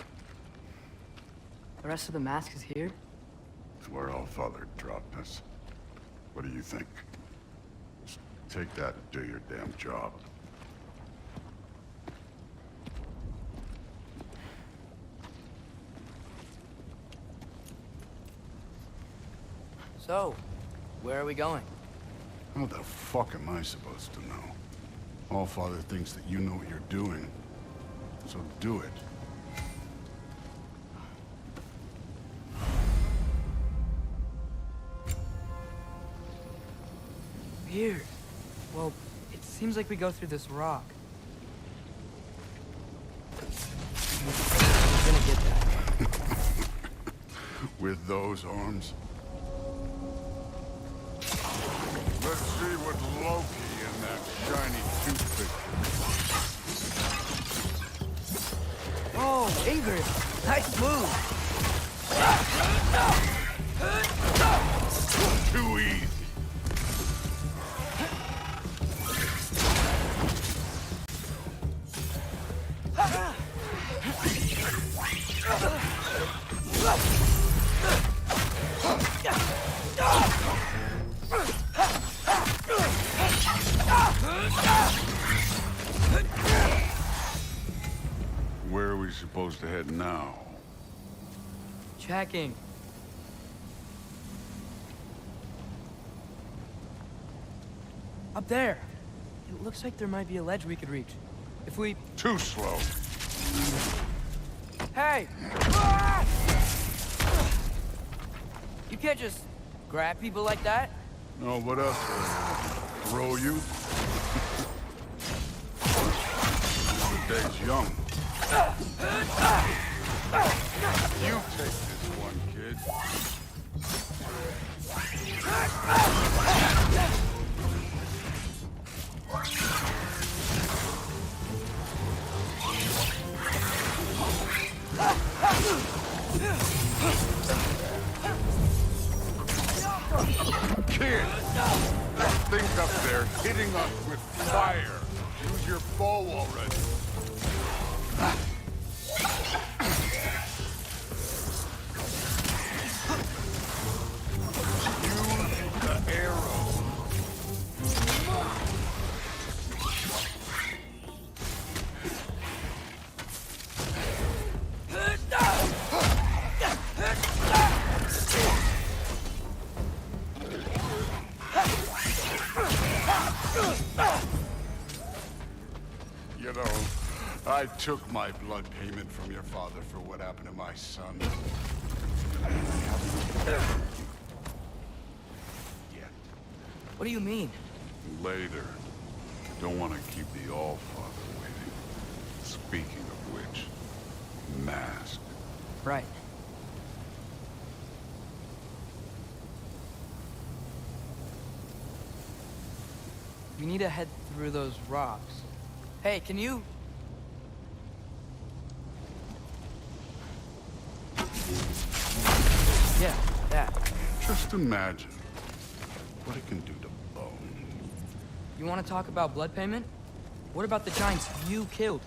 The rest of the mask is here? It's where All Father dropped us. What do you think? Just take that and do your damn job. So, where are we going? What the fuck am I supposed to know? All Father thinks that you know what you're doing. So do it. Weird. Well, it seems like we go through this rock. I'm gonna get that. With those arms? Let's see what Loki and that shiny toothpick. Oh, Ingrid! Nice move! Too easy. Where are we supposed to head now? Checking. Up there. It looks like there might be a ledge we could reach. If we... Too slow. Hey! You can't just grab people like that. No, what else? Throw you? The day's young. You take this one, kid. Kid, that thing up there hitting us with fire. Use your bow already. Use the arrow. I took my blood payment from your father for what happened to my son. What do you mean? Later. Don't want to keep the All-Father waiting. Speaking of which, mask. Right. We need to head through those rocks. Hey, can you... Yeah, that. Just imagine what it can do to bone. You want to talk about blood payment? What about the giants you killed?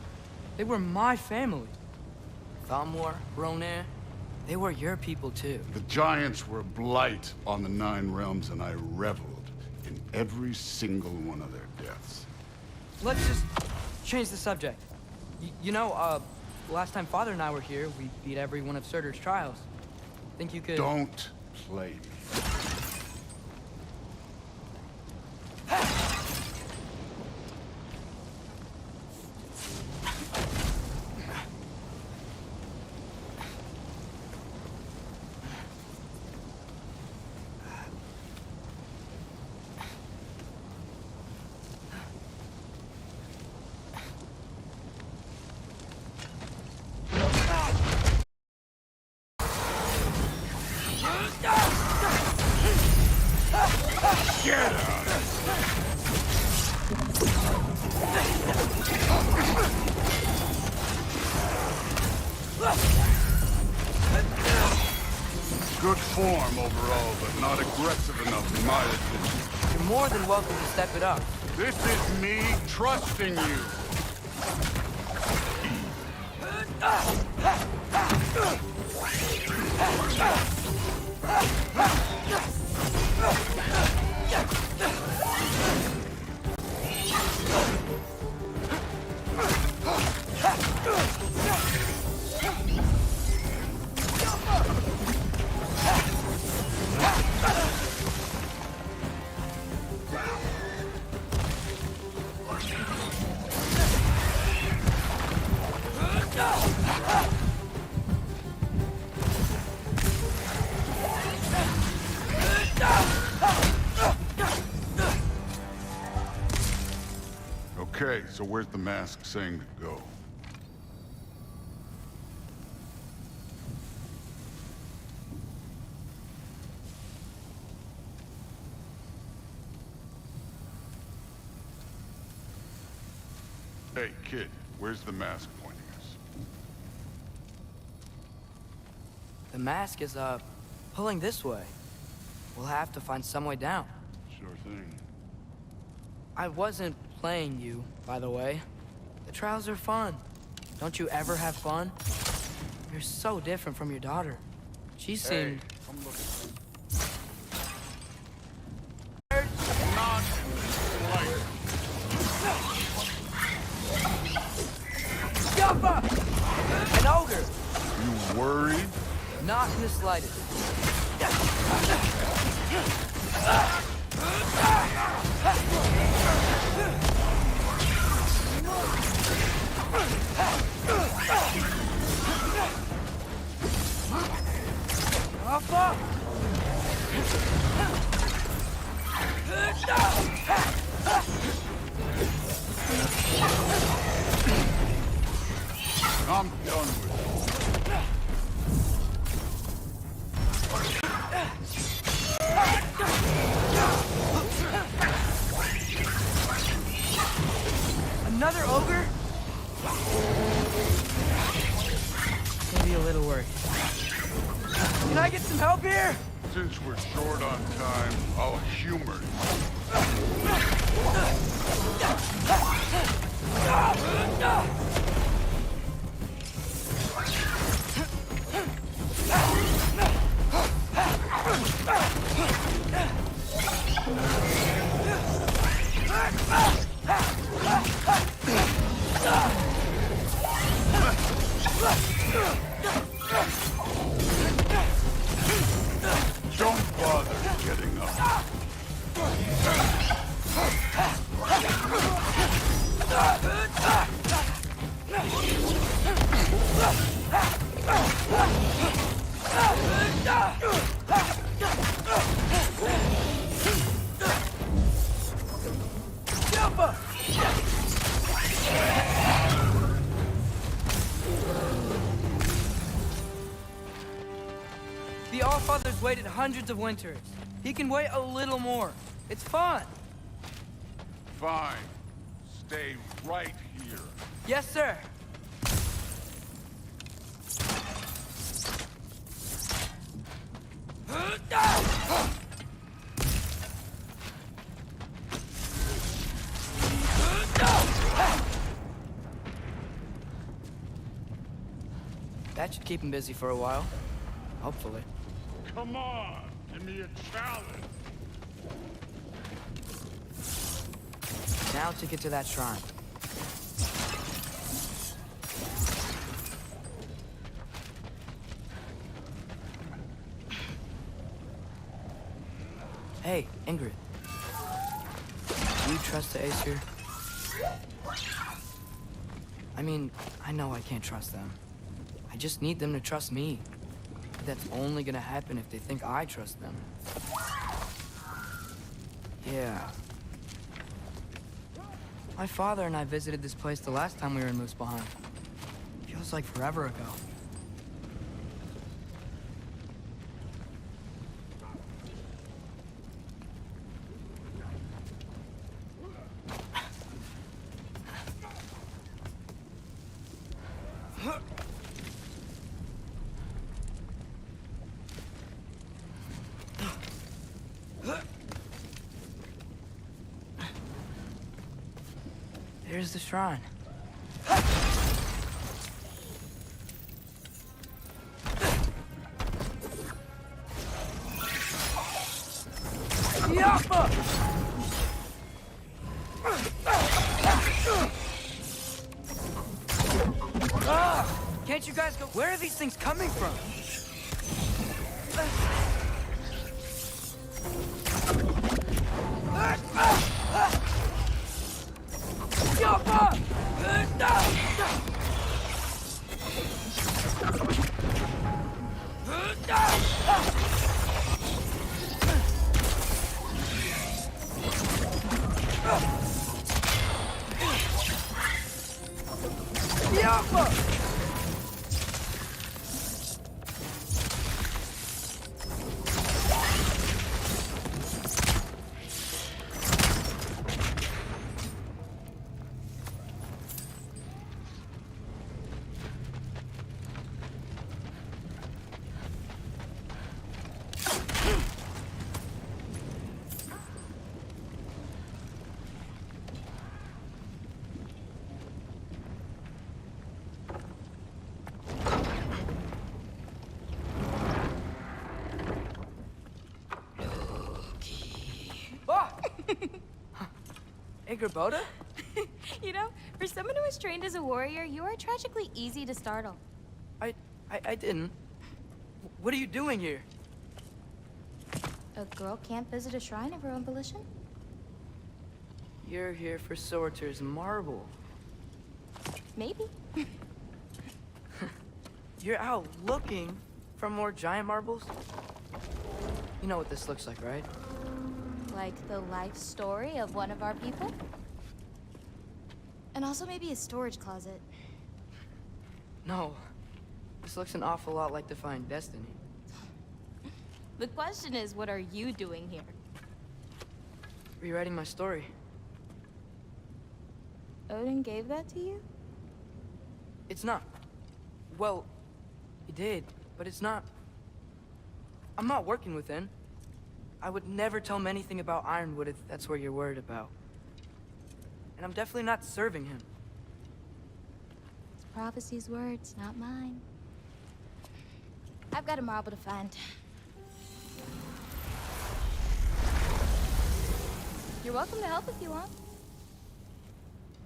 They were my family. Thamur, Ronair, they were your people too. The giants were a blight on the Nine Realms, and I reveled in every single one of their deaths. Let's just change the subject. You know, last time Father and I were here, we beat every one of Surtur's trials. Think you could... Don't play me. Good form overall, but not aggressive enough in my opinion. You're more than welcome to step it up. This is me trusting you. Okay, so where's the mask saying to go? Hey, kid, where's the mask pointing us? The mask is, pulling this way. We'll have to find some way down. Sure thing. I wasn't playing you, by the way. The trials are fun. Don't you ever have fun? You're so different from your daughter. She seemed... I'm looking. An ogre! You worried? Not in the slightest. I'm done with it. Another ogre? Maybe a little worried. Can I get some help here? Since we're short on time, I'll humor Don't bother getting up. The Allfather's waited hundreds of winters. He can wait a little more. It's fun. Fine. Stay right here. Yes, sir. That should keep him busy for a while. Hopefully. Come on, give me a challenge. Now to get to that shrine. Hey, Ingrid. Do you trust the Aesir? I mean, I know I can't trust them. I just need them to trust me. That's only gonna happen if they think I trust them. Yeah. My father and I visited this place the last time we were in Muspelheim. Feels like forever ago. There's the shrine. Yappa! Can't you guys go? Where are these things coming from? Boda? You know, for someone who was trained as a warrior, you are tragically easy to startle. I didn't. What are you doing here? A girl can't visit a shrine of her own volition? You're here for Sorter's marble. Maybe. You're out looking for more giant marbles? You know what this looks like, right? Like the life story of one of our people? And also maybe a storage closet. No. This looks an awful lot like Defying Destiny. The question is, what are you doing here? Rewriting my story. Odin gave that to you? It's not. Well, he did, but it's not. I'm not working with him. I would never tell him anything about Ironwood if that's what you're worried about. And I'm definitely not serving him. It's prophecy's words, not mine. I've got a marble to find. You're welcome to help if you want.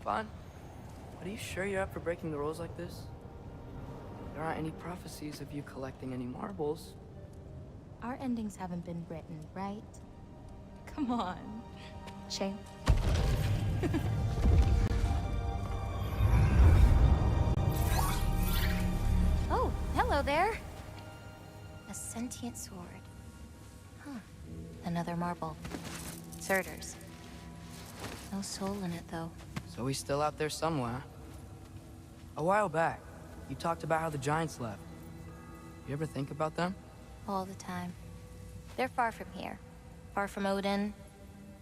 Fine. But are you sure you're up for breaking the rules like this? There aren't any prophecies of you collecting any marbles. Our endings haven't been written, right? Come on. Shame. Oh, hello there. A sentient sword. Huh. Another marble. Surtur's. No soul in it, though. So he's still out there somewhere. A while back, you talked about how the Giants left. You ever think about them? all the time. They're far from here. Far from Odin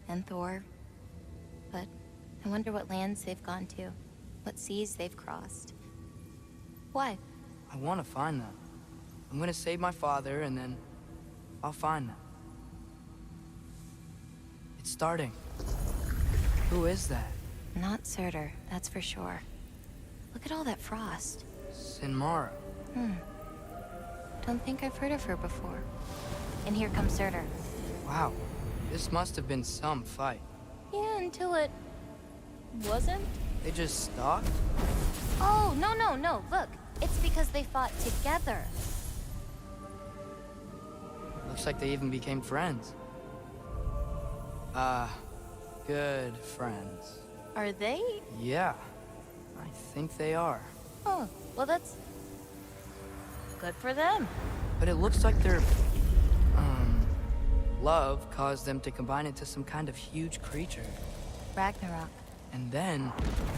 and Thor. But I wonder what lands they've gone to. What seas they've crossed. Why? I want to find them. I'm gonna save my father, and then I'll find them. It's starting. Who is that? Not Surtur, that's for sure. Look at all that frost. Sinmara. Don't think I've heard of her before. And here comes Surtur. Wow. This must have been some fight. Yeah, until it... wasn't? They just stopped? Oh, no. Look. It's because they fought together. Looks like they even became friends. Good friends. Are they? Yeah. I think they are. Oh, well that's... good for them. But it looks like their... love caused them to combine into some kind of huge creature. Ragnarok. And then...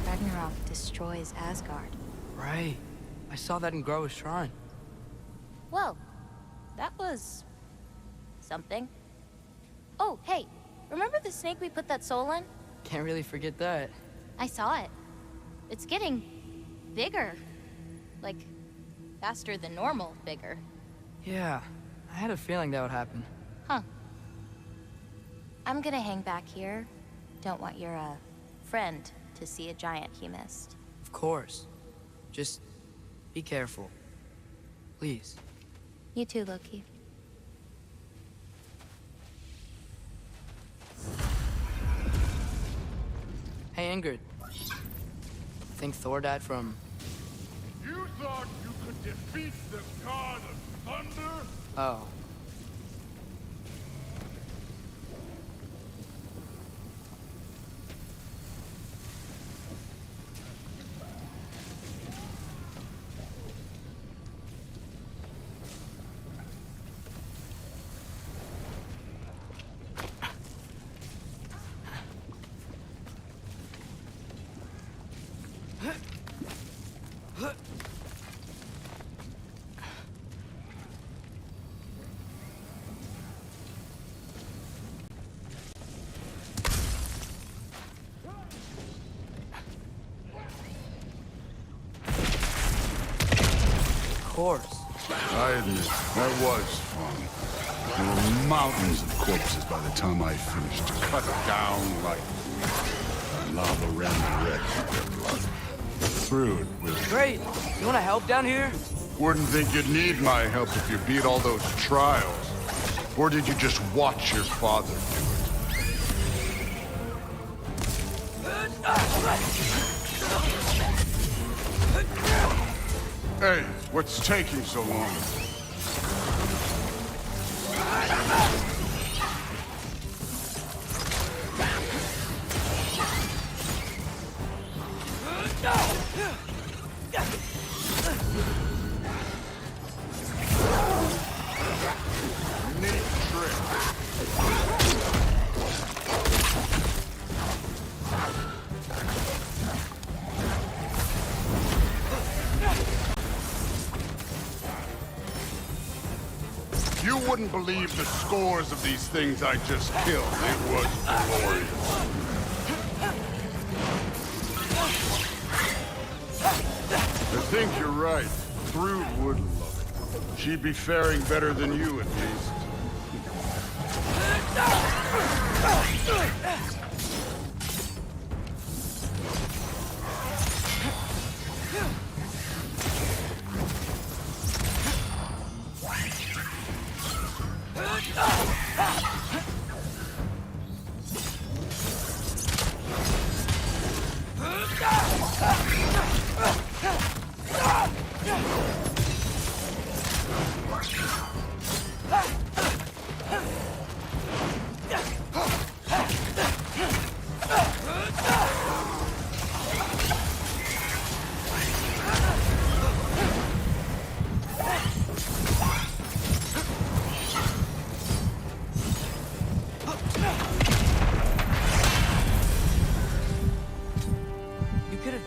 Ragnarok destroys Asgard. Right. I saw that in Groa's shrine. Well, that was... something. Oh, hey, remember the snake we put that soul in? Can't really forget that. I saw it. It's getting... bigger. Like, faster than normal bigger. Yeah, I had a feeling that would happen. Huh. I'm gonna hang back here. Don't want your, friend to see a giant he missed. Of course. Just be careful. Please. You too, Loki. Hey, Ingrid. Think Thor died from... You thought you could defeat the god of thunder? Oh. Of course. I admit, that was fun. There were mountains of corpses by the time I finished. Cut down like lava ran the wreck of their blood. Through it with... Great! You wanna help down here? Wouldn't think you'd need my help if you beat all those trials. Or did you just watch your father do it? Hey, what's taking so long? Neat trick. You wouldn't believe the scores of these things I just killed. It was glorious. I think you're right. Thrud would love it. She'd be faring better than you, at least.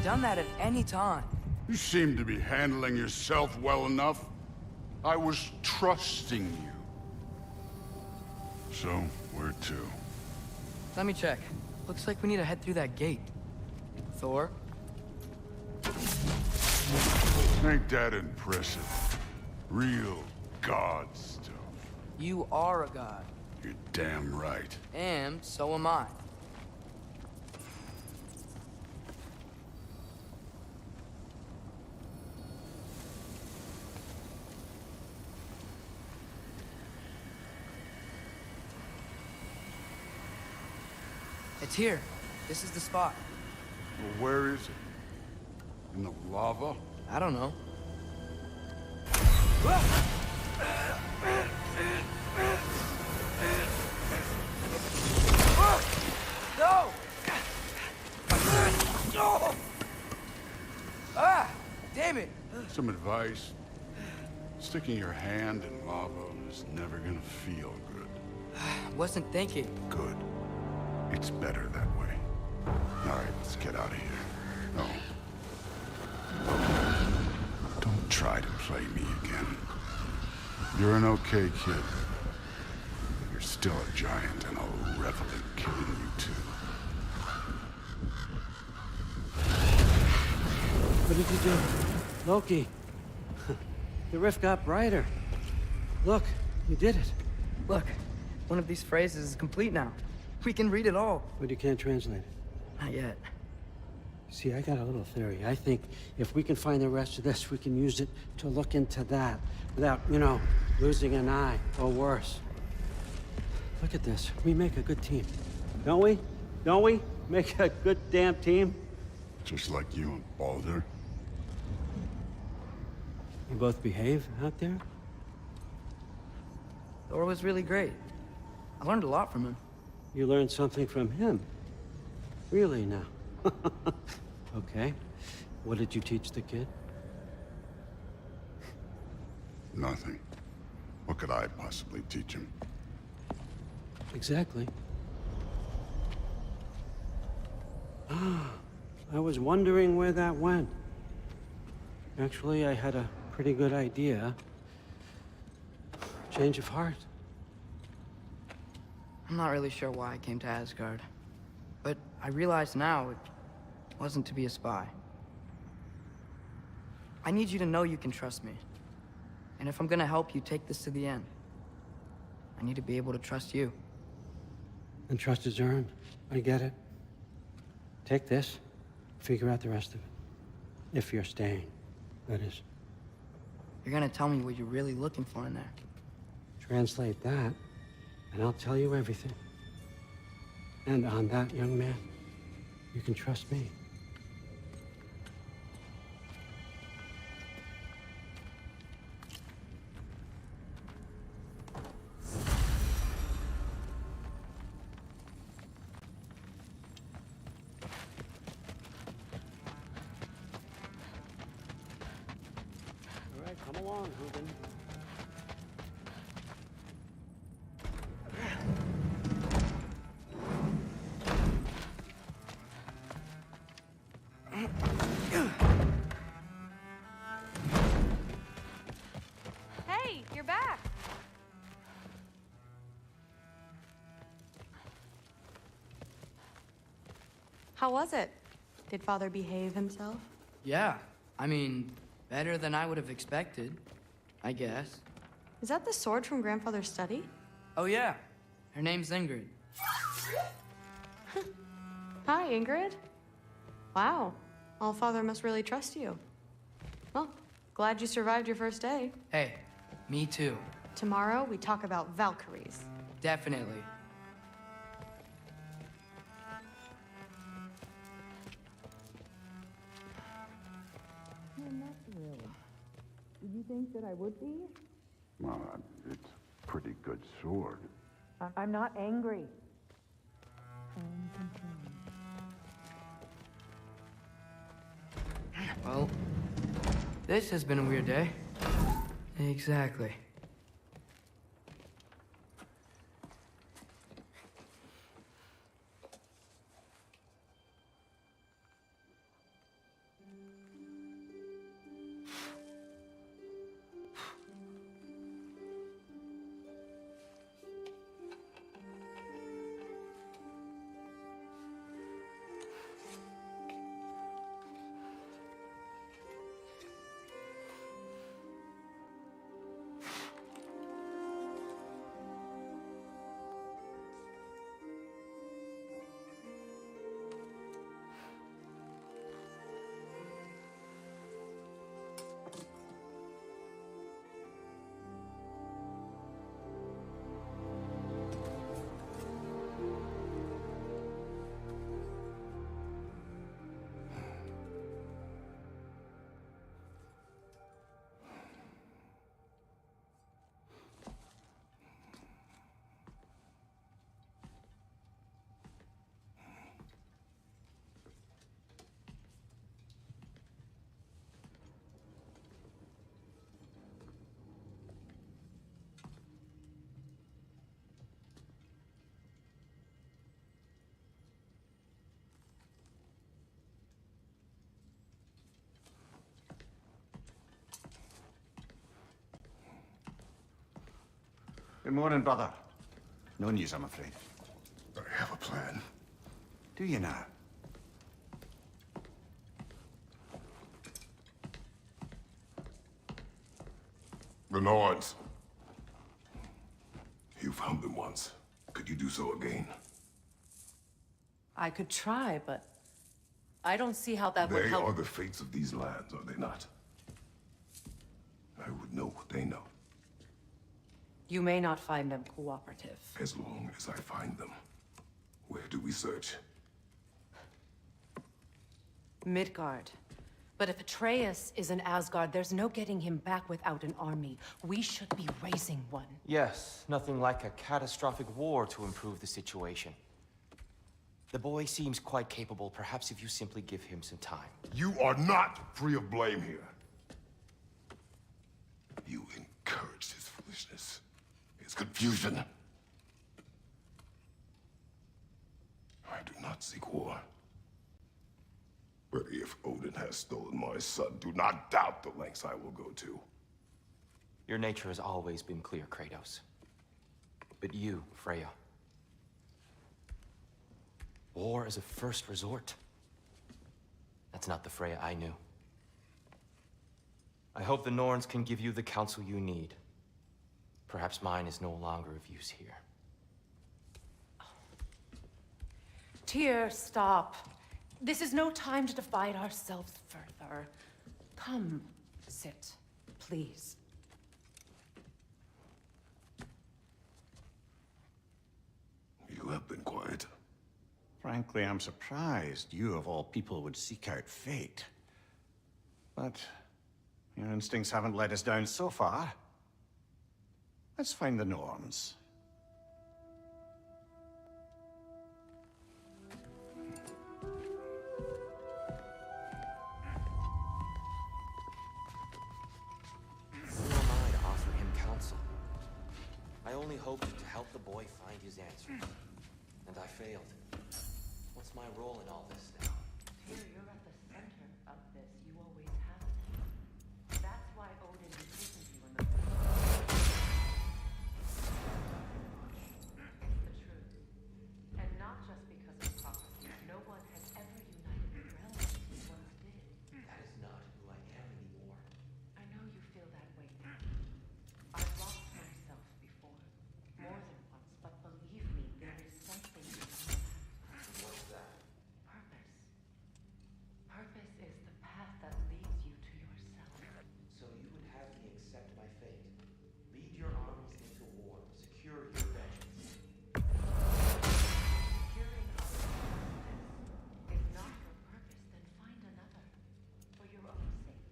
Done that at any time. You seem to be handling yourself well enough. I was trusting you. So, where to? Let me check. Looks like we need to head through that gate. Thor? Ain't that impressive? Real god stuff. You are a god. You're damn right. And so am I. It's here. This is the spot. Well, where is it? In the lava? I don't know. No! Ah! Damn it! Some advice. Sticking your hand in lava is never gonna feel good. Wasn't thinking. Good. It's better that way. All right, let's get out of here. No. Don't try to play me again. You're an okay kid. You're still a giant, and I'll revel in killing you too. What did you do? Loki. The rift got brighter. Look, you did it. Look, one of these phrases is complete now. We can read it all. But you can't translate it. Not yet. See, I got a little theory. I think if we can find the rest of this, we can use it to look into that without, you know, losing an eye or worse. Look at this. We make a good team. Don't we? Don't we? Make a good damn team? Just like you and Baldur. You both behave out there? Thor was really great. I learned a lot from him. You learned something from him? Really now? Okay. What did you teach the kid? Nothing. What could I possibly teach him? Exactly. I was wondering where that went. Actually, I had a pretty good idea. Change of heart. I'm not really sure why I came to Asgard. But I realize now it wasn't to be a spy. I need you to know you can trust me. And if I'm gonna help you take this to the end, I need to be able to trust you. And trust is earned. I get it. Take this, figure out the rest of it. If you're staying, that is. You're gonna tell me what you're really looking for in there. Translate that, and I'll tell you everything. And on that, young man, you can trust me. All right, come along, Ruben. Hey, you're back. How was it? Did Father behave himself? Yeah, I mean, better than I would have expected, I guess. Is that the sword from Grandfather's study? Oh yeah, her name's Ingrid. Hi, Ingrid. Wow, Allfather must really trust you. Well, glad you survived your first day. Hey, me too. Tomorrow, we talk about Valkyries. Definitely. I'm not thrilled. Did you think that I would be? Well, it's a pretty good sword. I'm not angry. I'm concerned. Well, this has been a weird day. Exactly. Good morning, brother. No news, I'm afraid. I have a plan. Do you now? The Norns. You found them once. Could you do so again? I could try, but I don't see how that would They help. are the fates of these lands, are they not? I would know what they know. You may not find them cooperative. As long as I find them. Where do we search? Midgard. But if Atreus is in Asgard, there's no getting him back without an army. We should be raising one. Yes, nothing like a catastrophic war to improve the situation. The boy seems quite capable. Perhaps if you simply give him some time. You are not free of blame here. You encouraged his foolishness, his confusion. I do not seek war. But if Odin has stolen my son, do not doubt the lengths I will go to. Your nature has always been clear, Kratos. But you, Freya. War is a first resort. That's not the Freya I knew. I hope the Norns can give you the counsel you need. Perhaps mine is no longer of use here. Tyr, stop. This is no time to divide ourselves further. Come, sit, please. You have been quiet. Frankly, I'm surprised you, of all people, would seek out fate. But your instincts haven't let us down so far. Let's find the Norns. Who am I to offer him counsel? I only hoped to help the boy find his answers. And I failed. What's my role in all this now? Tyr, you're at the center of this. You always have been. That's why Odin imprisoned you in the It's the truth. And not just because of prophecy. No one has ever united the realms as you once did. That is not who I am anymore. I know you feel that way now. I've lost myself before. More than once, but believe me, there is something beyond that. What's that? Purpose. Purpose is the path that leads you to yourself. So you would have me accept my fate. Lead your armies into war. Secure your vengeance. Securing others' is not your purpose, then find another. For your own sake.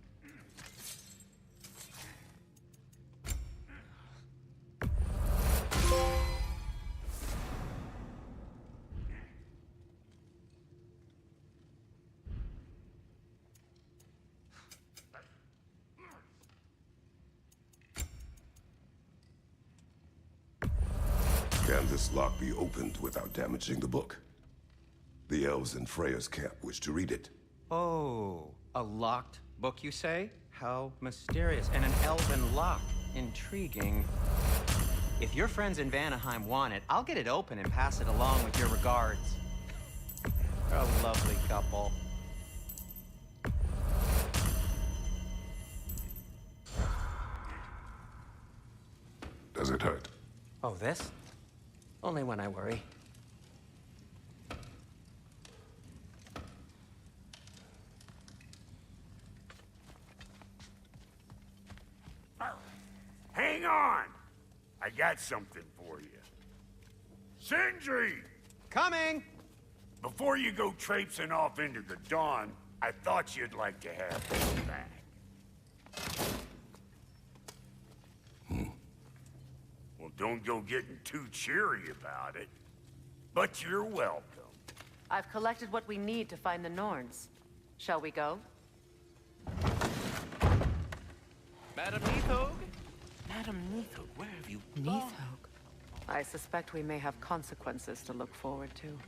Can this lock be opened without damaging the book? The elves in Freya's camp wish to read it. Oh, a locked book, you say? How mysterious. And an elven lock. Intriguing. If your friends in Vanaheim want it, I'll get it open and pass it along with your regards. They're a lovely couple. Does it hurt? Oh, this? Only when I worry. Hang on! I got something for you. Sindri! Coming! Before you go traipsing off into the dawn, I thought you'd like to have this back. Well, don't go getting too cheery about it. But you're welcome. I've collected what we need to find the Norns. Shall we go? Madam Neathog? Madam Neathog, where have you Neathog. I suspect we may have consequences to look forward to.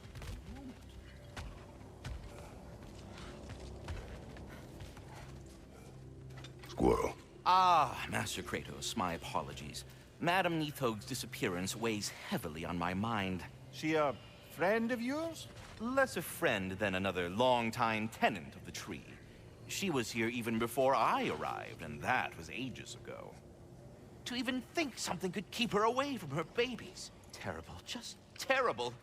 Squirrel. Ah, Master Kratos, my apologies. Madame Neathog's disappearance weighs heavily on my mind. She a friend of yours? Less a friend than another longtime tenant of the tree. She was here even before I arrived, and that was ages ago. To even think something could keep her away from her babies. Terrible, just terrible.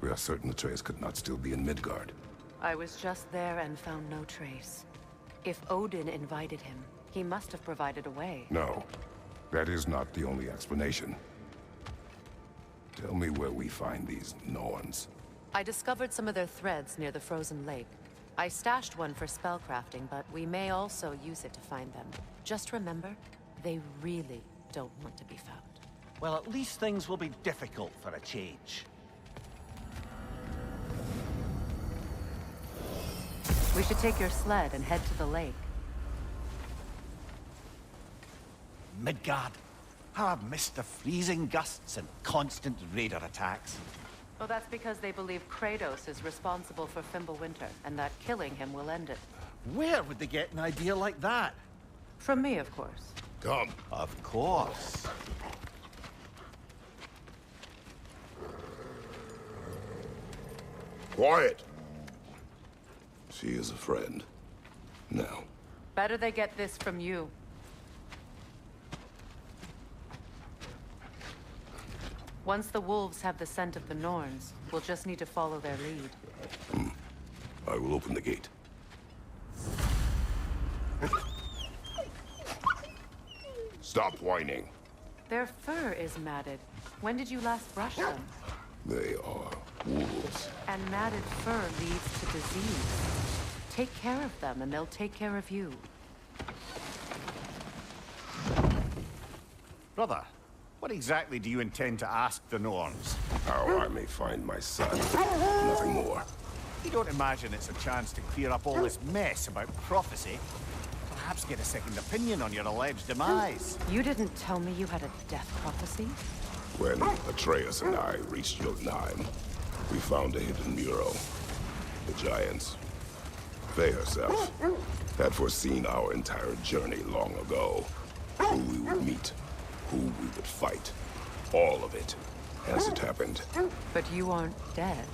We are certain Atreus could not still be in Midgard. I was just there and found no trace. If Odin invited him, he must have provided a way. No, that is not the only explanation. Tell me where we find these Norns. I discovered some of their threads near the frozen lake. I stashed one for spellcrafting, but we may also use it to find them. Just remember, they really don't want to be found. Well, at least things will be difficult for a change. We should take your sled and head to the lake. Midgard. How I've missed the freezing gusts and constant raider attacks. Well, that's because they believe Kratos is responsible for Fimbulwinter, and that killing him will end it. Where would they get an idea like that? From me, of course. Come. Of course. Quiet! She is a friend. Now. Better they get this from you. Once the wolves have the scent of the Norns, we'll just need to follow their lead. I will open the gate. Stop whining. Their fur is matted. When did you last brush them? They are wolves. And matted fur leads to disease. Take care of them, and they'll take care of you. Brother, what exactly do you intend to ask the Norns? How I may find my son. Nothing more. You don't imagine it's a chance to clear up all this mess about prophecy? Perhaps get a second opinion on your alleged demise. You didn't tell me you had a death prophecy? When Atreus and I reached Jotunheim, we found a hidden mural. The giants, they herself, had foreseen our entire journey long ago. Who we would meet, who we would fight. All of it, as it happened. But you aren't dead.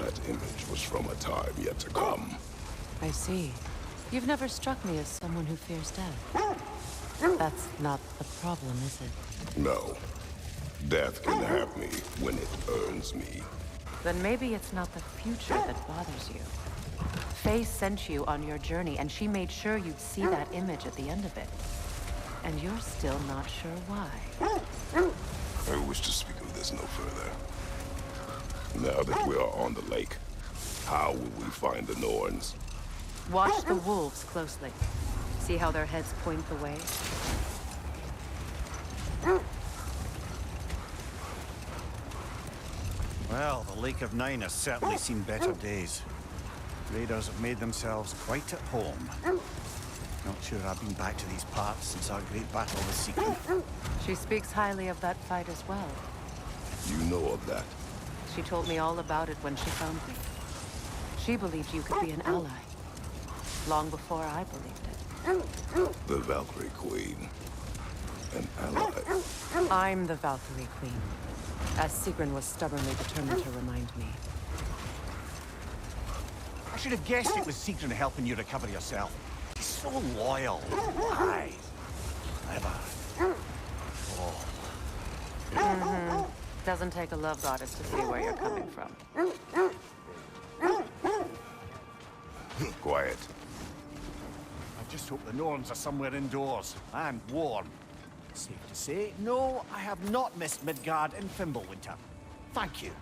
That image was from a time yet to come. I see. You've never struck me as someone who fears death. That's not the problem, is it? No. Death can have me when it earns me. Then maybe it's not the future that bothers you. Faye sent you on your journey, and she made sure you'd see that image at the end of it. And you're still not sure why. I wish to speak of this no further. Now that we are on the lake, how will we find the Norns? Watch the wolves closely. See how their heads point the way? Well, the Lake of Nine has certainly seen better days. Raiders have made themselves quite at home. Not sure I've been back to these parts since our great battle with Secret. She speaks highly of that fight as well. You know of that? She told me all about it when she found me. She believed you could be an ally. Long before I believed it. The Valkyrie Queen. An ally. I'm the Valkyrie Queen. As Sigrun was stubbornly determined to remind me. I should have guessed it was Sigrun helping you recover yourself. He's so loyal. Why? Clever. Oh. Doesn't take a love goddess to see where you're coming from. Quiet. just hope the Norns are somewhere indoors and warm. Safe to say, no, I have not missed Midgard in Fimbulwinter. Thank you.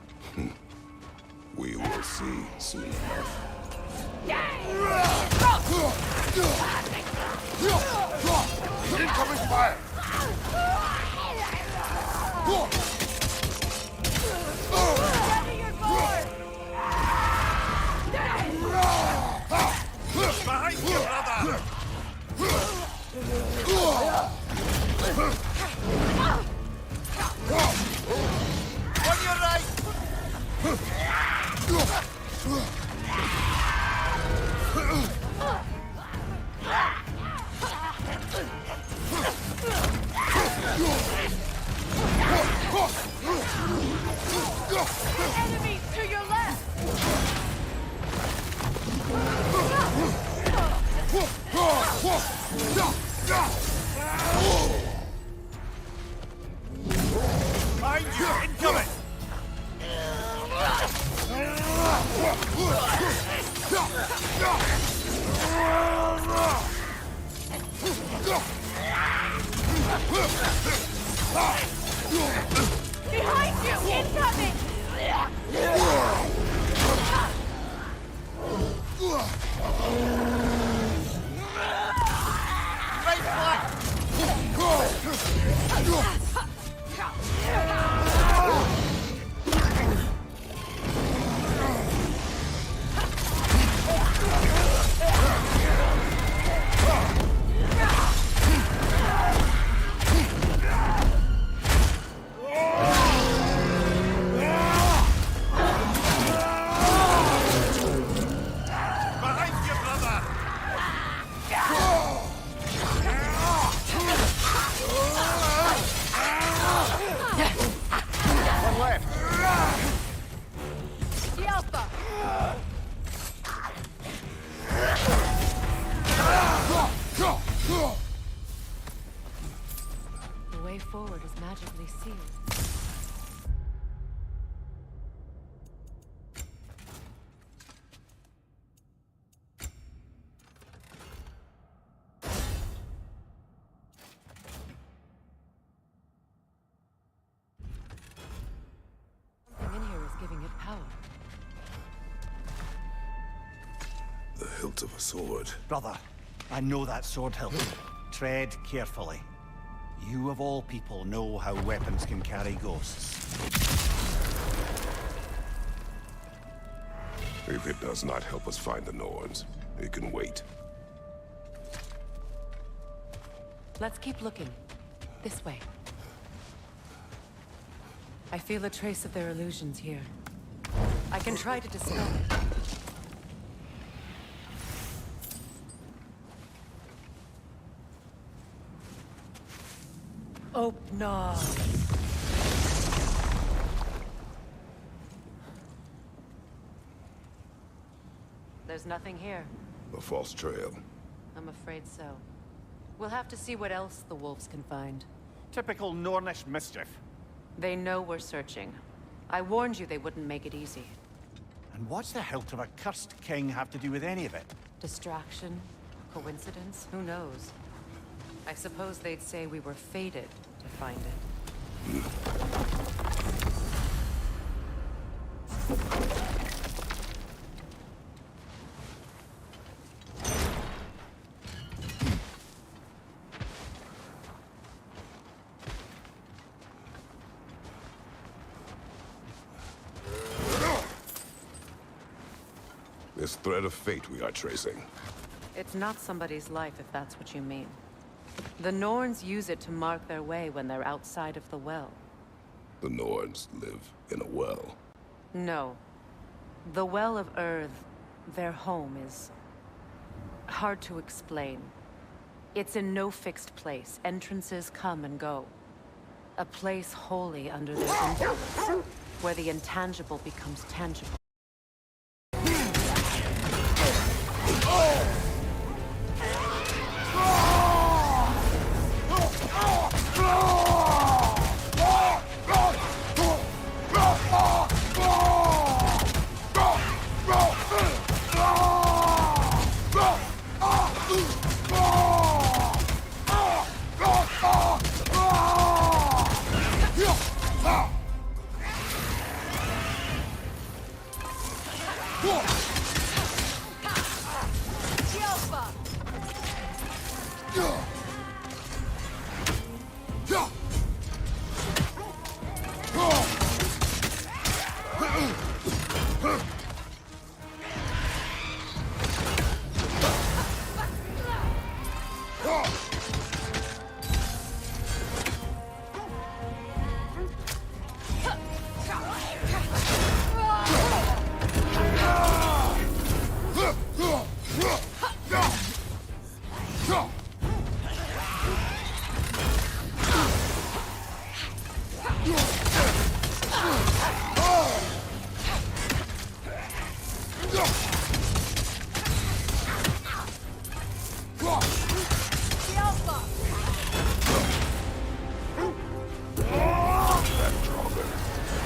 We will see soon enough. Incoming fire! Ready your board! Behind you, brother! On your right! Enemies to your left! Behind you, incoming! Behind you! Incoming! Right flank! Behind you, brother! One left. The Alpha! The way forward is magically sealed. Something in here is giving it power. The hilt of a sword. Brother, I know that sword hilt. Tread carefully. You of all people know how weapons can carry ghosts. If it does not help us find the Norns, it can wait. Let's keep looking. This way. I feel a trace of their illusions here. I can try to dispel it. Open. There's nothing here. A false trail. I'm afraid so. We'll have to see what else the wolves can find. Typical Nornish mischief. They know we're searching. I warned you they wouldn't make it easy. And what's the hilt of a cursed king have to do with any of it? Distraction? Coincidence? Who knows? I suppose they'd say we were fated to find it. This thread of fate we are tracing. It's not somebody's life, if that's what you mean. The Norns use it to mark their way when they're outside of the well. The Norns live in a well. No. The Well of Earth, their home, is hard to explain. It's in no fixed place. Entrances come and go. A place wholly under their influence, where the intangible becomes tangible.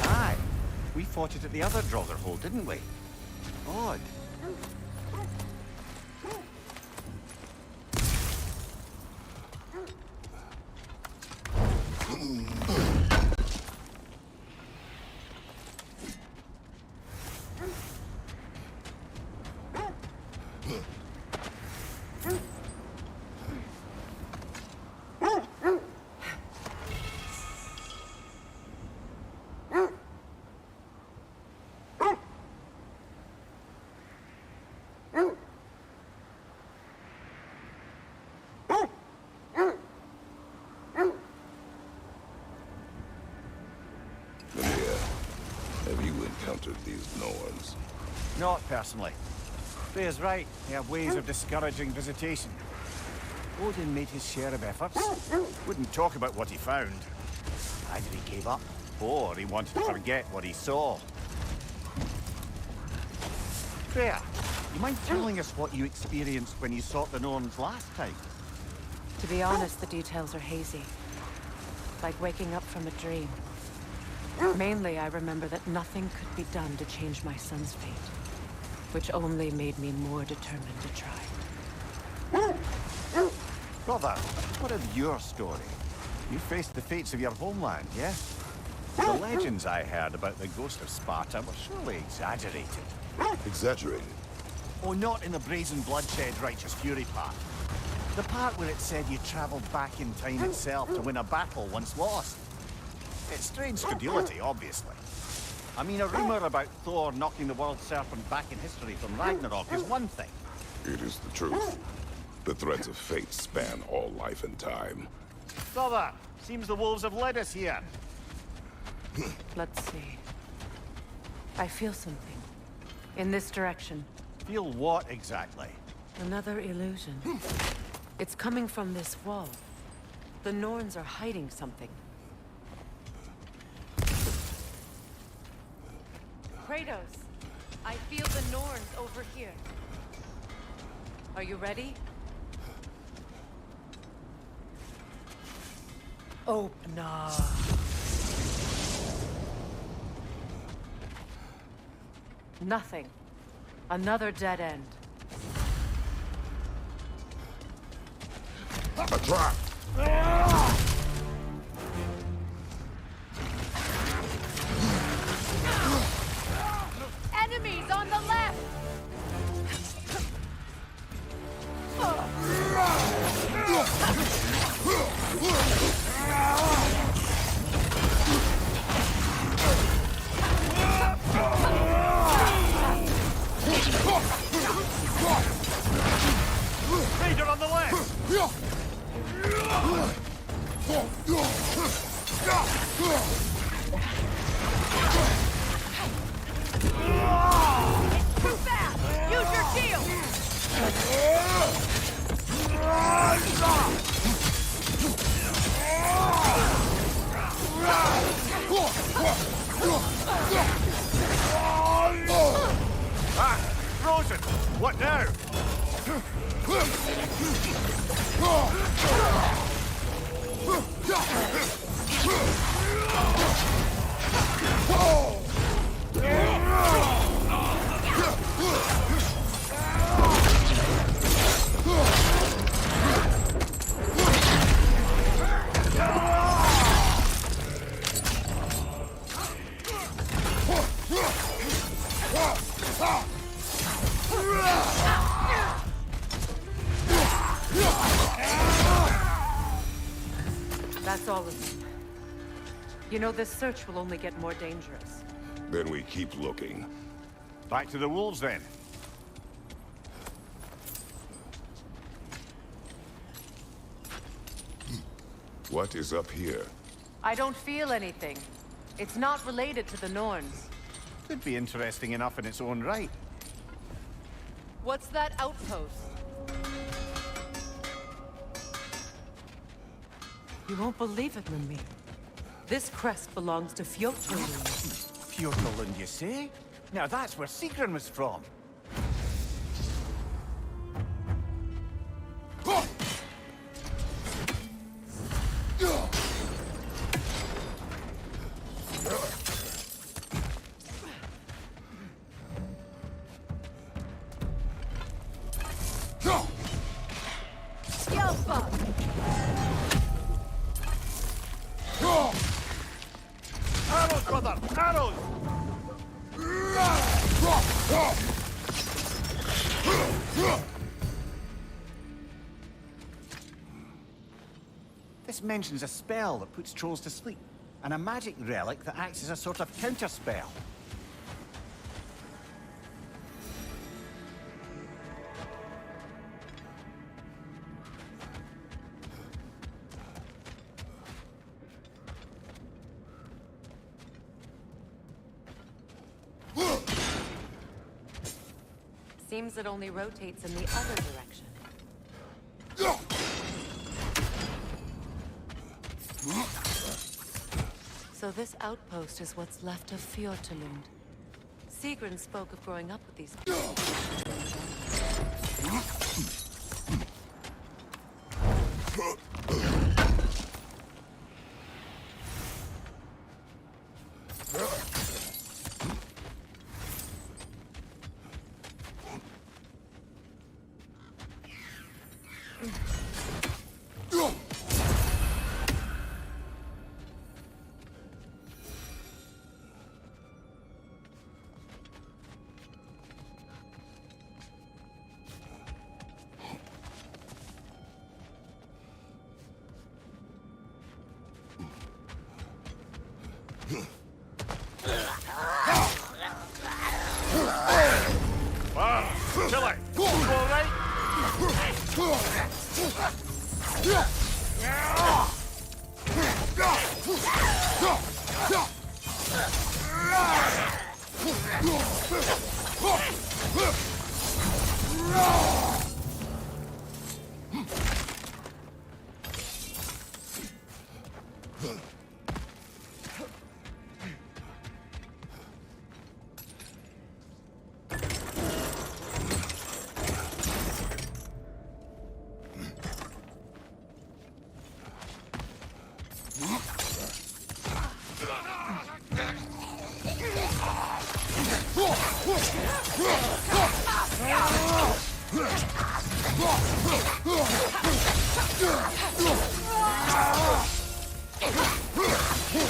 Aye. We fought it at the other Draugr hole, didn't we? Odd. Have you encountered these Norns? Not personally. Freya's right. They have ways of discouraging visitation. Odin made his share of efforts. Wouldn't talk about what he found. Either he gave up, or he wanted to forget what he saw. Freya, you mind telling us what you experienced when you sought the Norns last time? To be honest, the details are hazy. Like waking up from a dream. Mainly, I remember that nothing could be done to change my son's fate, which only made me more determined to try. Brother, what of your story? You faced the fates of your homeland, yeah? The legends I heard about the ghost of Sparta were surely exaggerated. Exaggerated? Oh, not in the brazen bloodshed righteous fury part. The part where it said you traveled back in time itself to win a battle once lost. It's strange credulity, obviously. I mean, a rumor about Thor knocking the world serpent back in history from Ragnarok is one thing. It is the truth. The threads of fate span all life and time. Brother, seems the wolves have led us here. Let's see. I feel something. In this direction. Feel what exactly? Another illusion. It's coming from this wall. The Norns are hiding something. Kratos, I feel the Norns over here. Are you ready? Open up. Nothing. Another dead end. A trap! Enemies on the left! Raider on the left! Too fast! Use your shield! Ah! Frozen! What now? That's all of them. You know, this search will only get more dangerous. Then we keep looking. Back to the wolves, then. What is up here? I don't feel anything. It's not related to the Norns. Could be interesting enough in its own right. What's that outpost? You won't believe it, Mimir. This crest belongs to Fjotolund. Fjotolund, you say? Now that's where Sigrun was from. Arrows, brother! Arrows! This mentions a spell that puts trolls to sleep, and a magic relic that acts as a sort of counterspell. Seems it only rotates in the other direction. So this outpost is what's left of Fjotolund. Sigrun spoke of growing up with these people. Wow, Chile, you all right?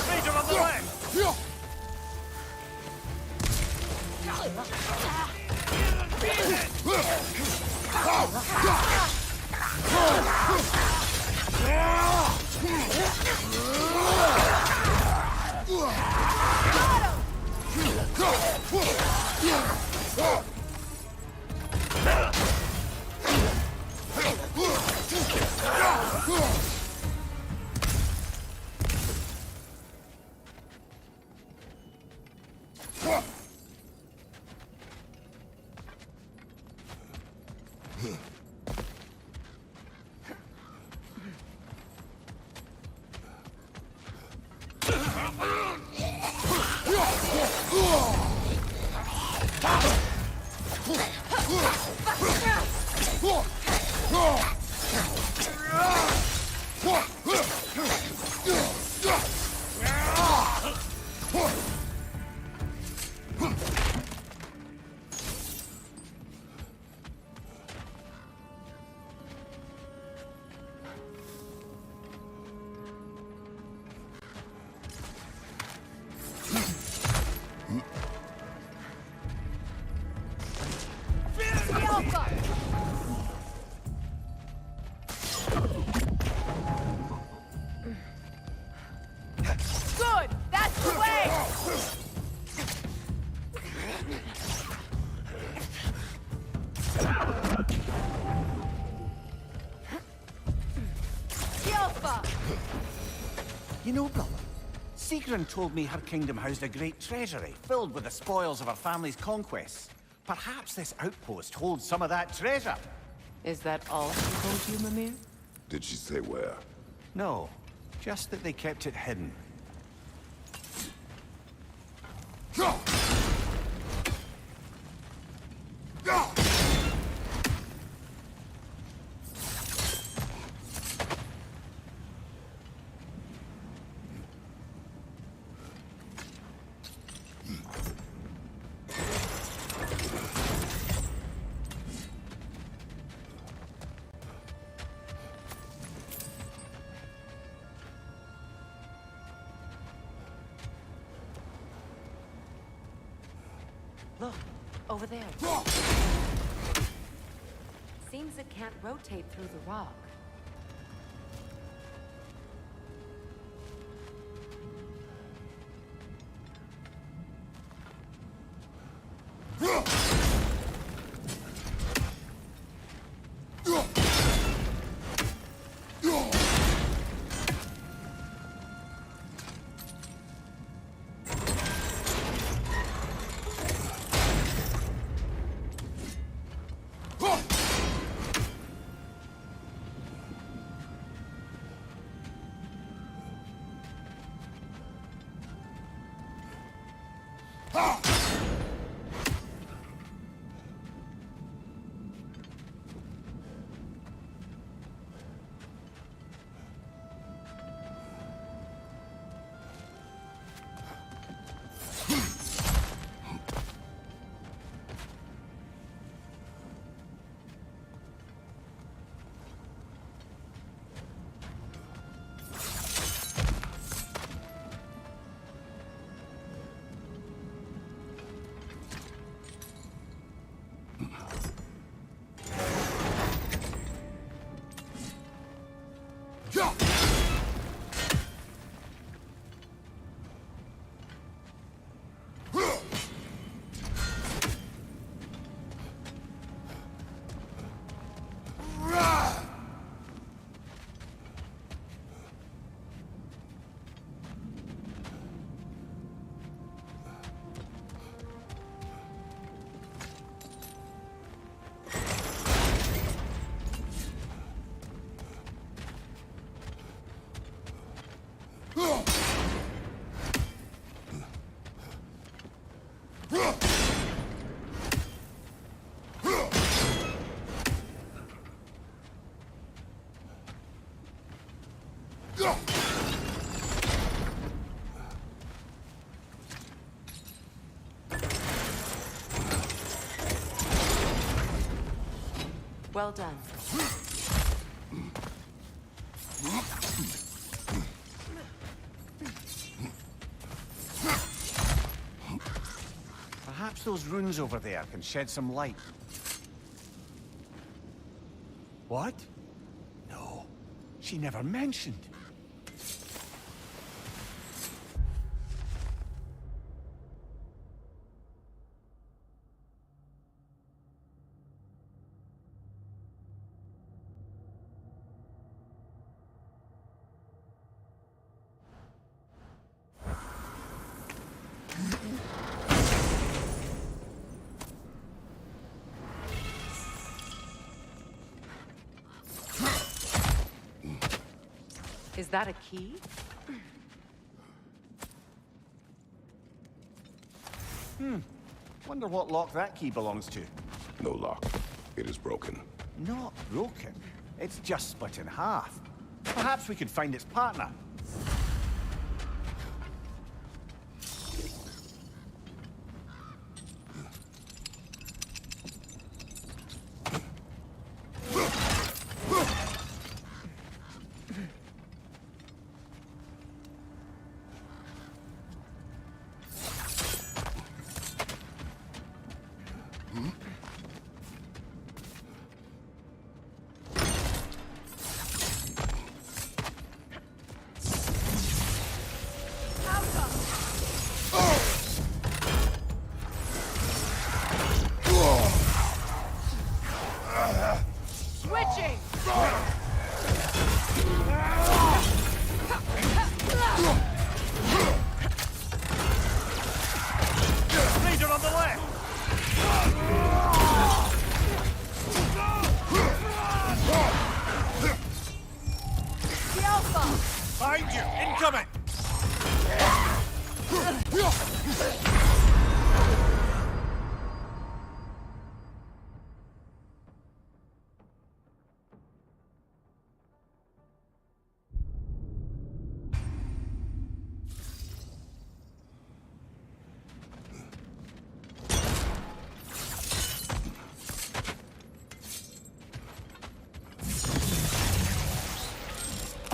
Major on the left! Good! That's the way! You know, brother, Sigrun told me her kingdom housed a great treasury filled with the spoils of her family's conquests. Perhaps this outpost holds some of that treasure. Is that all she told you, Mimir? Did she say where? No, just that they kept it hidden. Look, over there. Seems it can't rotate through the rock. Well done. Perhaps those runes over there can shed some light. What? No, she never mentioned. Is that a key? Wonder what lock that key belongs to. No lock. It is broken. Not broken. It's just split in half. Perhaps we could find its partner. Switching! Leader on the left! Behind you! Incoming!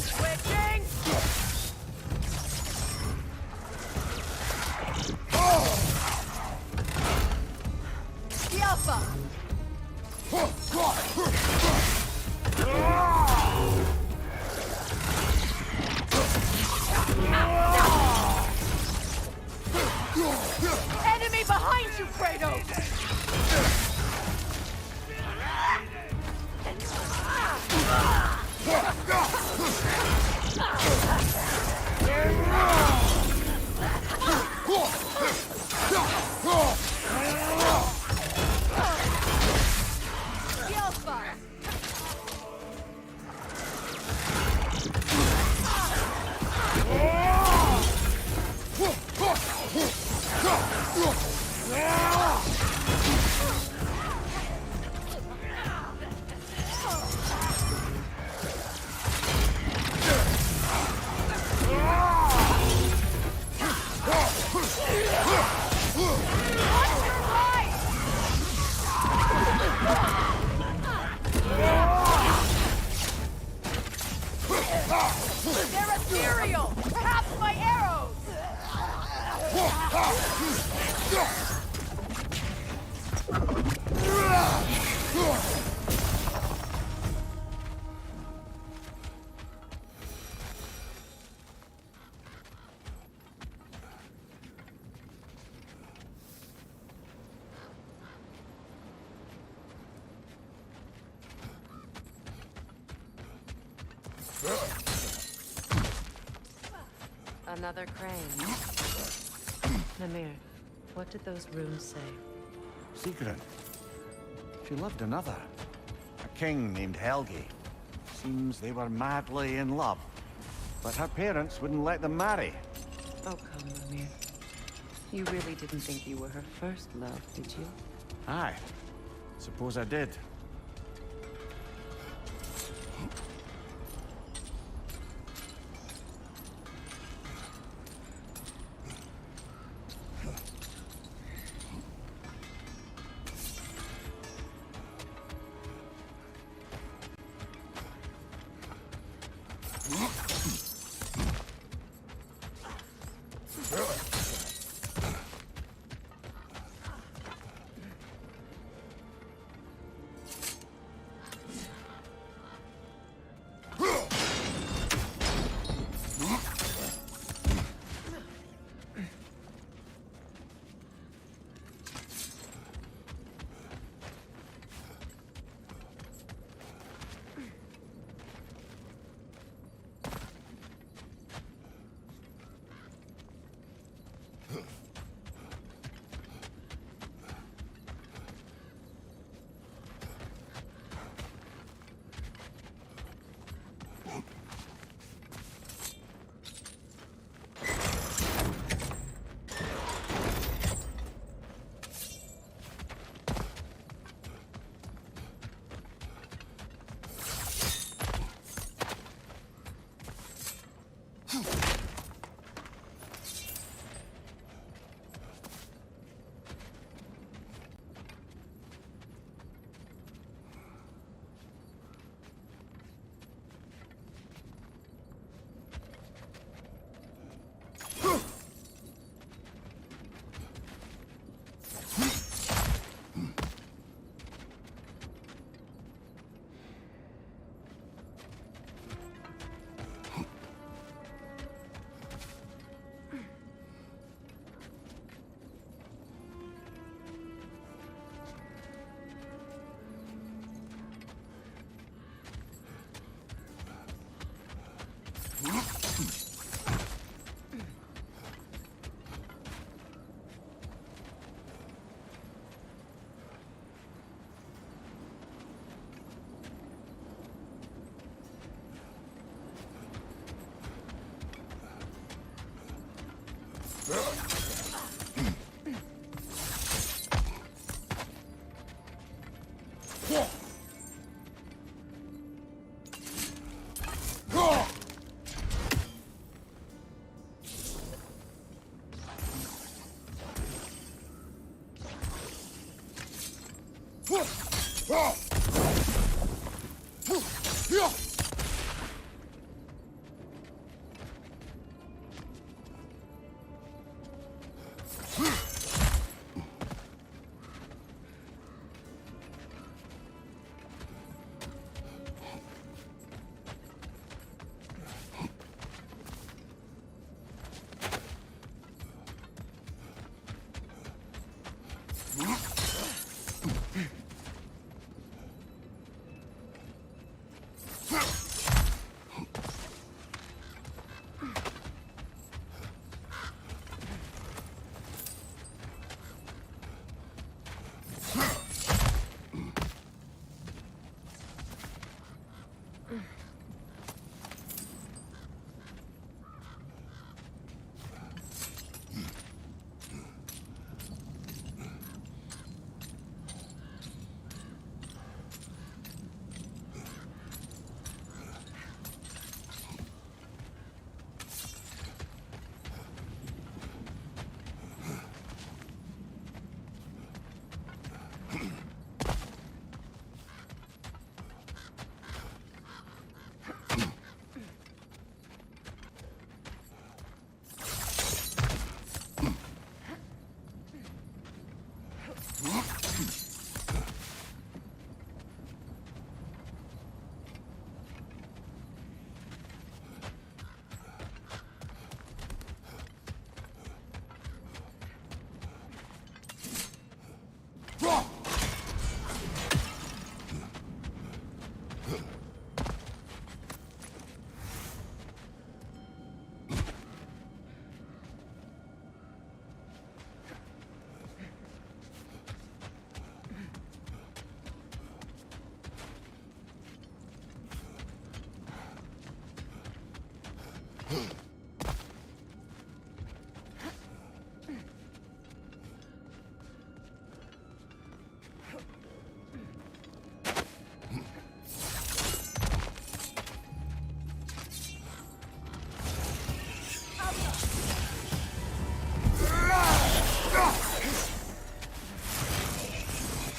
Switching! The Alpha! Enemy behind you, Kratos! The Alpha! They're ethereal! Perhaps my arrows! Another crane. Mimir, what did those runes say? Sigrun. She loved another. A king named Helgi. Seems they were madly in love. But her parents wouldn't let them marry. Oh, come, Mimir. You really didn't think you were her first love, did you? Aye. Suppose I did.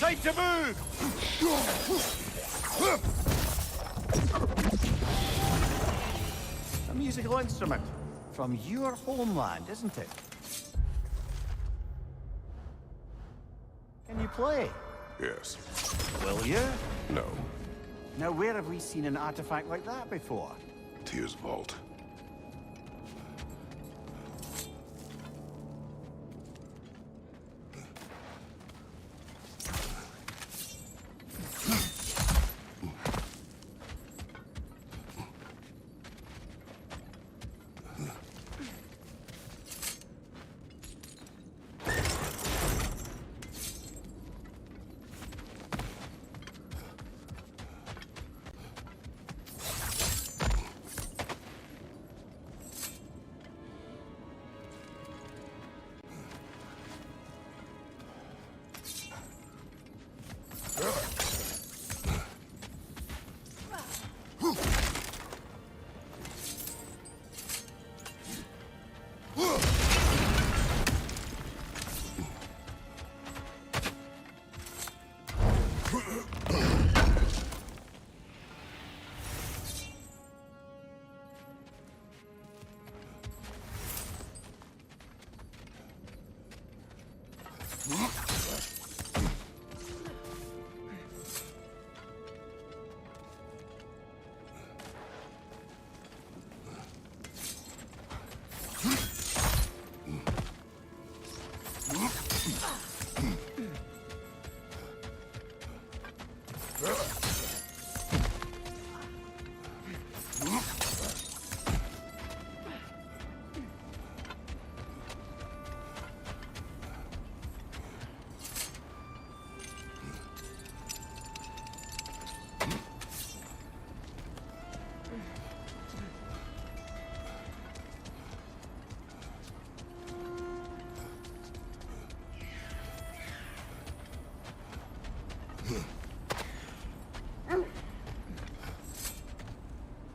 Time to move! A musical instrument from your homeland, isn't it? Can you play? Yes. Will you? No. Now, where have we seen an artifact like that before? Tyr's vault.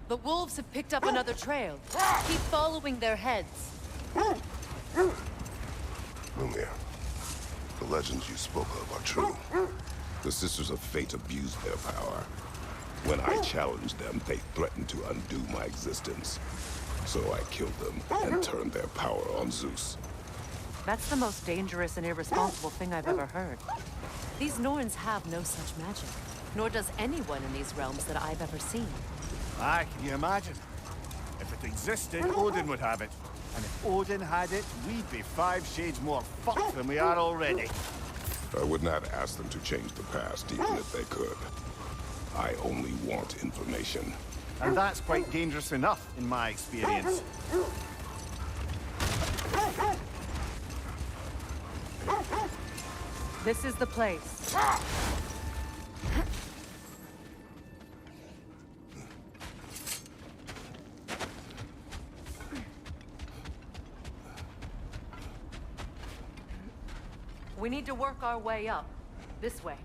The wolves have picked up another trail. Keep following their heads. Lumir, the legends you spoke of are true. The Sisters of Fate abused their power. When I challenged them, they threatened to undo my existence. So I killed them and turned their power on Zeus. That's the most dangerous and irresponsible thing I've ever heard. These Norns have no such magic, nor does anyone in these realms that I've ever seen. Aye, can you imagine? If it existed, Odin would have it. And if Odin had it, we'd be 5 shades more fucked than we are already. I would not ask them to change the past, even if they could. I only want information. And that's quite dangerous enough, in my experience. This is the place. We need to work our way up. This way.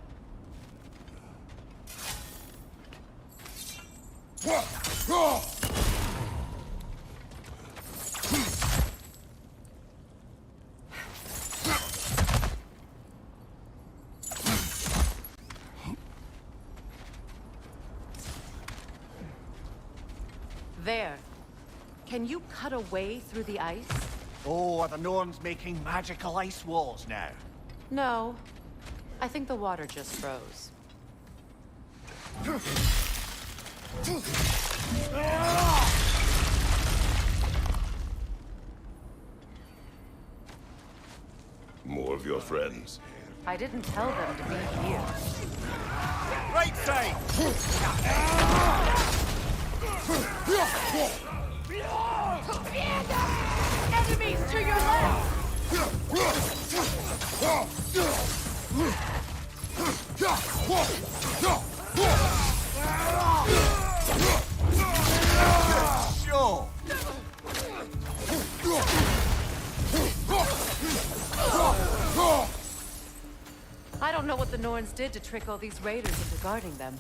There. Can you cut a way through the ice? Oh, are the Norns making magical ice walls now? No. I think the water just froze. More of your friends. I didn't tell them to be here. Right side! Enemies to your left! Sure! I don't know what the Norns did to trick all these raiders into guarding them.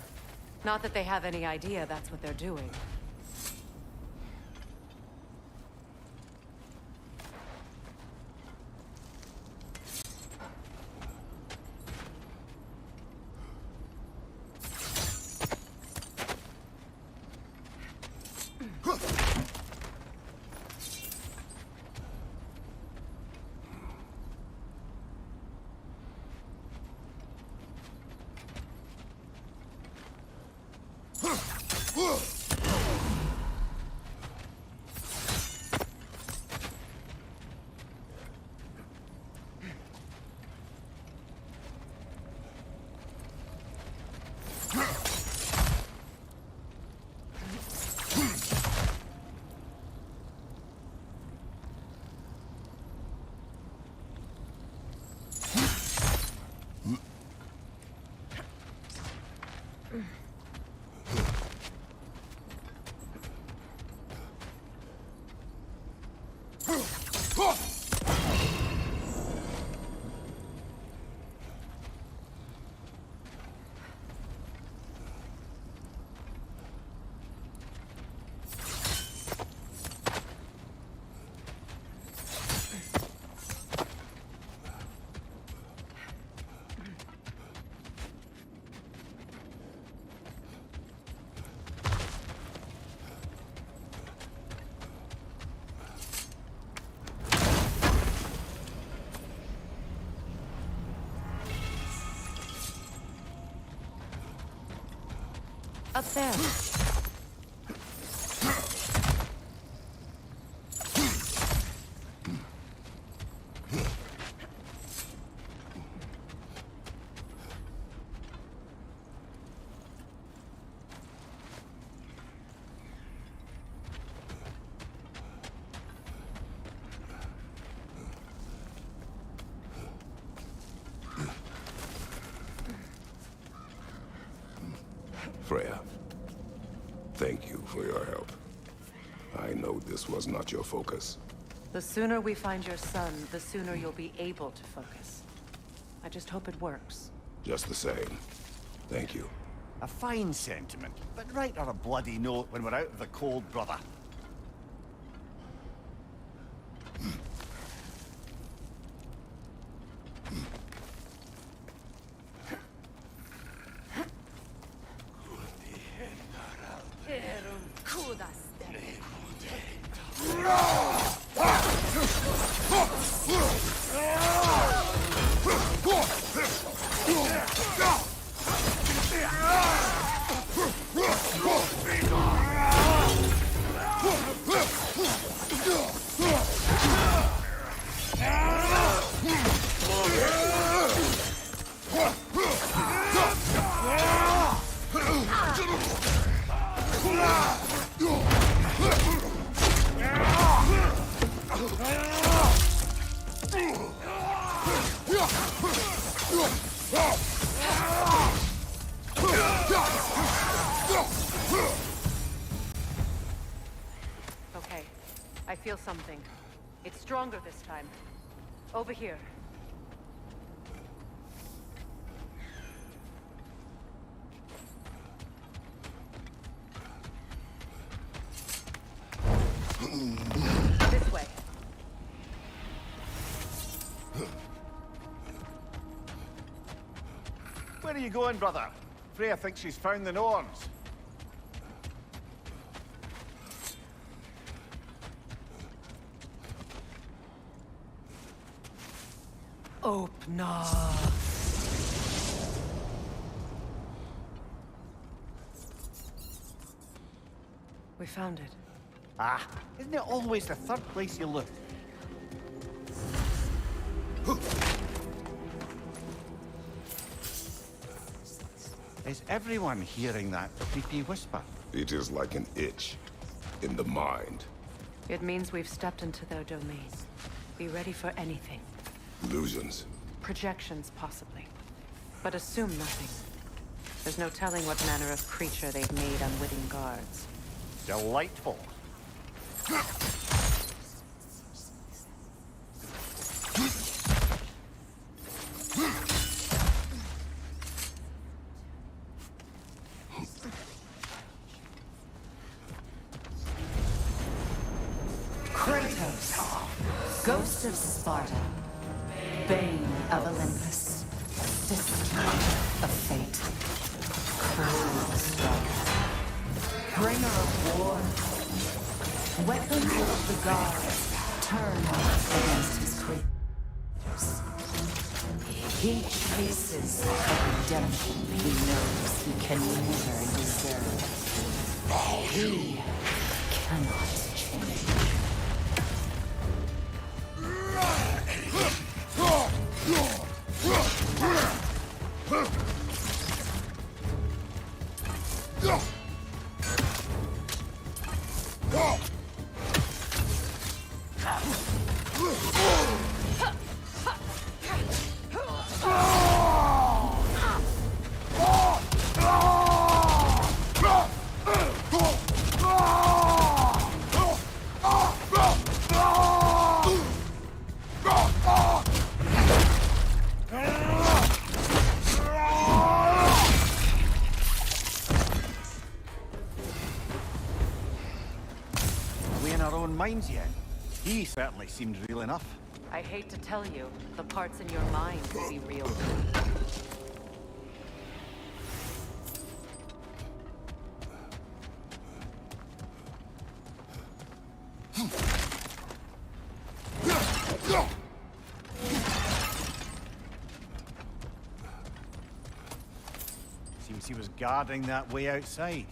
Not that they have any idea that's what they're doing. Up there. Freya, thank you for your help. I know this was not your focus. The sooner we find your son, the sooner you'll be able to focus. I just hope it works. Just the same. Thank you. A fine sentiment, but write her a bloody note when we're out of the cold, brother. Okay, I feel something. It's stronger this time. Over here. This way. Where are you going, brother? Freya thinks she's found the Norns. Opener. We found it. Ah, isn't it always the third place you look? Is everyone hearing that creepy whisper? It is like an itch in the mind. It means we've stepped into their domain. Be ready for anything. Illusions. Projections, possibly. But assume nothing. There's no telling what manner of creature they've made unwitting guards. Delightful. Kratos, Ghost of Sparta, Bane of Olympus, Destroyer of Fate, Cruel Striker, Bringer of War, weapons of the gods turned against his creatures. He chases a redemption he knows he can never deserve. He cannot change. Minds yet? He certainly seemed real enough. I hate to tell you, the parts in your mind will be real. Seems he was guarding that way outside.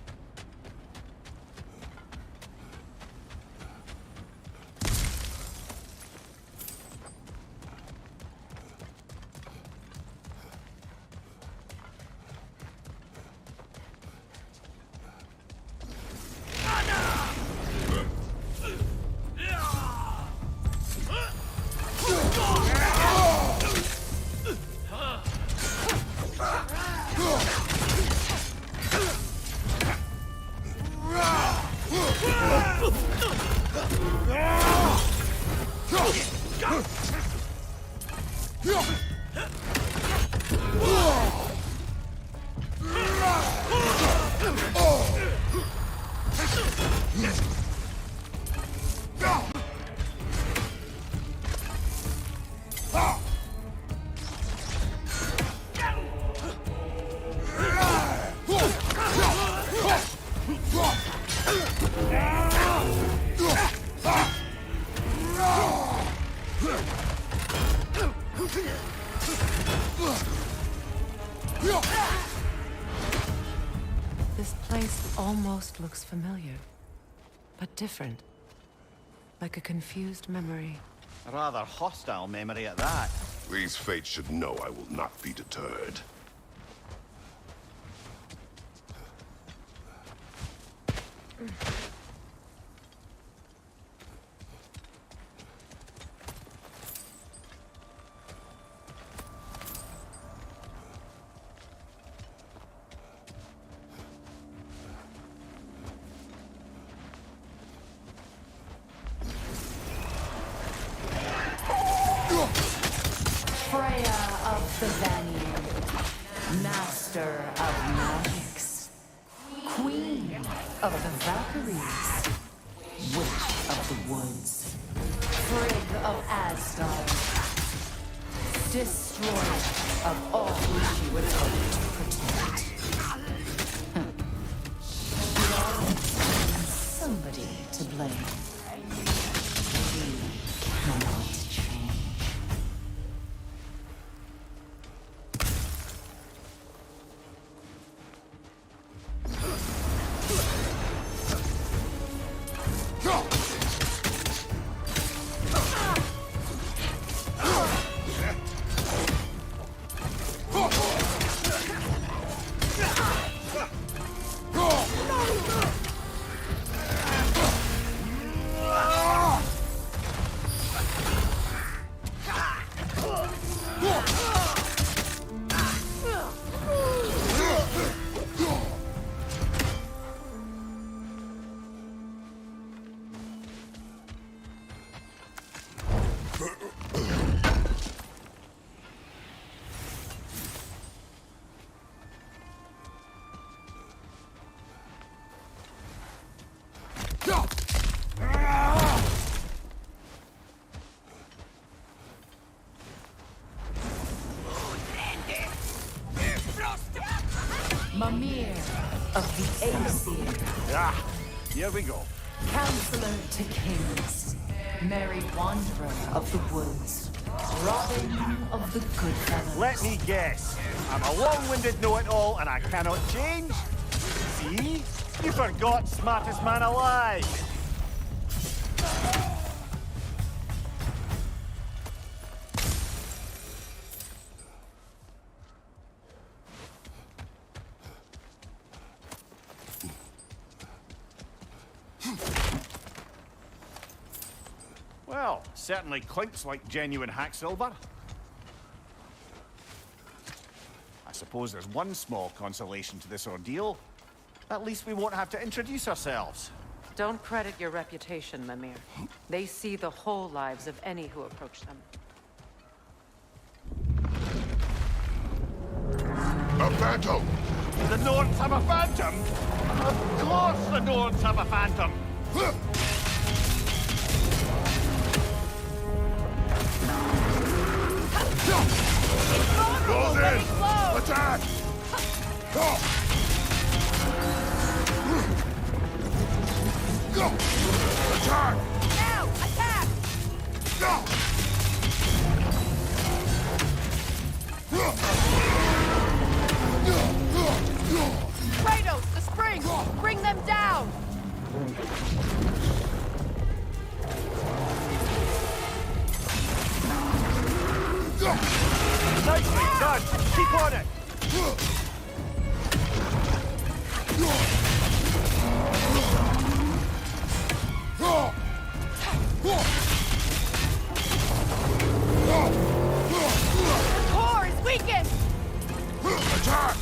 This place almost looks familiar, but different. Like a confused memory. A rather hostile memory at that. These fates should know I will not be deterred. Freya of the Vanir, master of magics, queen of the Valkyries, witch of the woods, Frigg of Asgard, destroyer of all who she would hope to protect. We always find somebody to blame. We cannot change. Mimir of the Aesir. Ah, here we go. Counselor to kings, merry wanderer of the woods, Robin of the Goodfellows. Let me guess. I'm a long-winded know-it-all and I cannot change? See? You forgot smartest man alive. Well, certainly clinks like genuine hack silver. I suppose there's one small consolation to this ordeal. At least we won't have to introduce ourselves. Don't credit your reputation, Mimir. They see the whole lives of any who approach them. A phantom! The Nords have a phantom? Of course the Nords have a phantom! Close in! Attack! Go! Attack! Now! Attack! Go! Kratos, the spring! Bring them down! Nicely done! Keep on it! The core is weakened! Attack!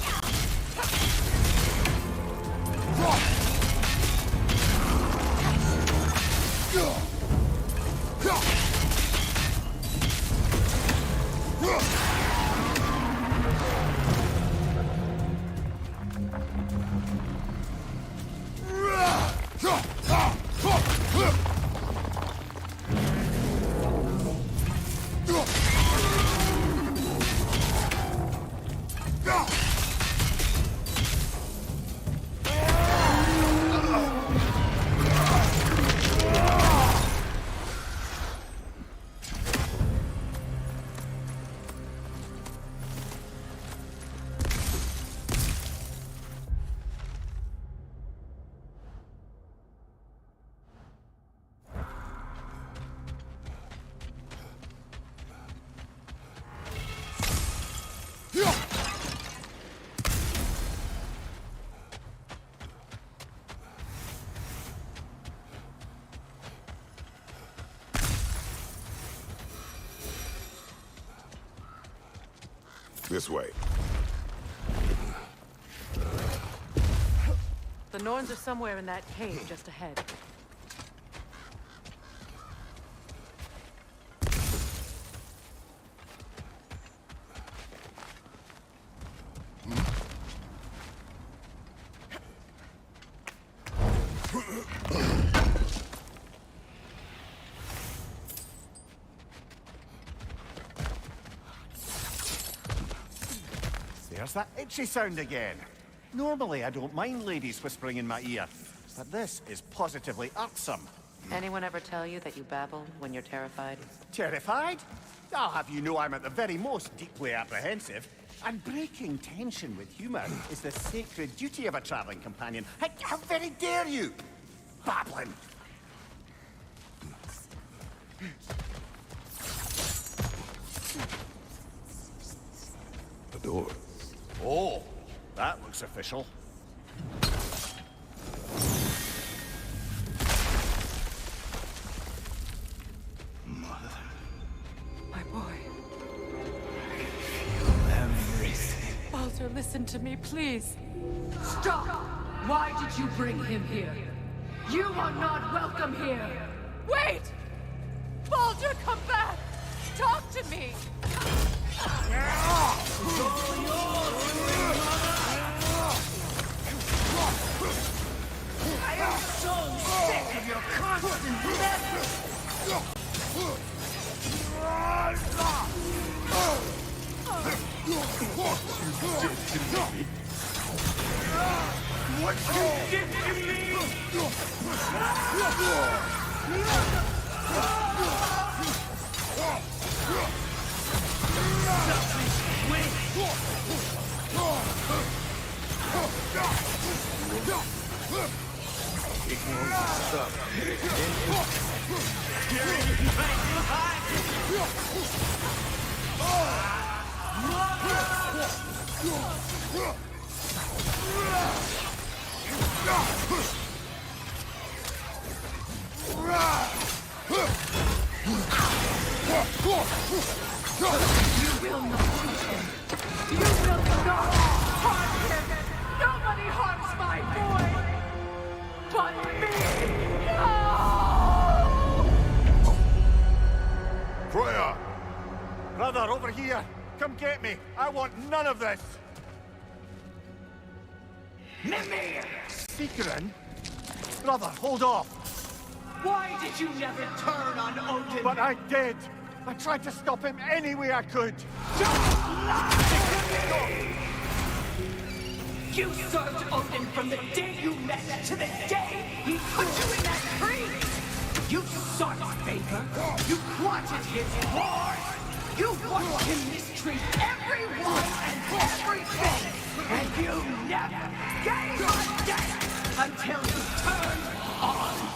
This way. The Norns are somewhere in that cave just ahead. There's that itchy sound again. Normally, I don't mind ladies whispering in my ear, but this is positively irksome. Anyone ever tell you that you babble when you're terrified? Terrified? I'll have you know I'm at the very most deeply apprehensive. And breaking tension with humor is the sacred duty of a traveling companion. How very dare you! Babbling! The door. Oh, that looks official. My boy. Everything. Baldur, listen to me, please. Stop! Why did you bring him here? You are not welcome here! Wait! Baldur, come back! Talk to me! I am so sick of your constant mess! What you did to me! You will not teach him. You will not harm him. Nobody harms my boy but me. No! Freya! Brother, over here! Come get me! I want none of this! Mimir! Seekerin? Brother, hold off! Why did you never turn on Odin? But I did! I tried to stop him any way I could! Don't lie to me! You served Odin from the day you met to the day he put you in that tree! You sought his favor, you wanted his wars, you watched him mistreat everyone and everything, and you never gave a damn until you turned on you!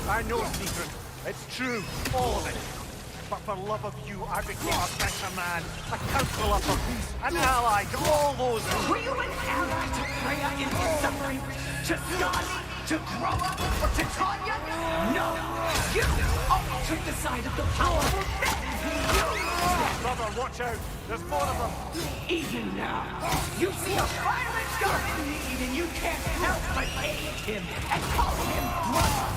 I know, Seekerin. It's true, all of it. But for love of you, I became a better man, a counselor for peace, an ally to all those who... Were you an ally to Freya in his suffering? To Skadi? To Groa? Or to Tanya? No! You always took the side of the powerful men who used Brother, watch out! There's more of them! Even now, you see a violent god in need and you can't help but aid him and call him brother!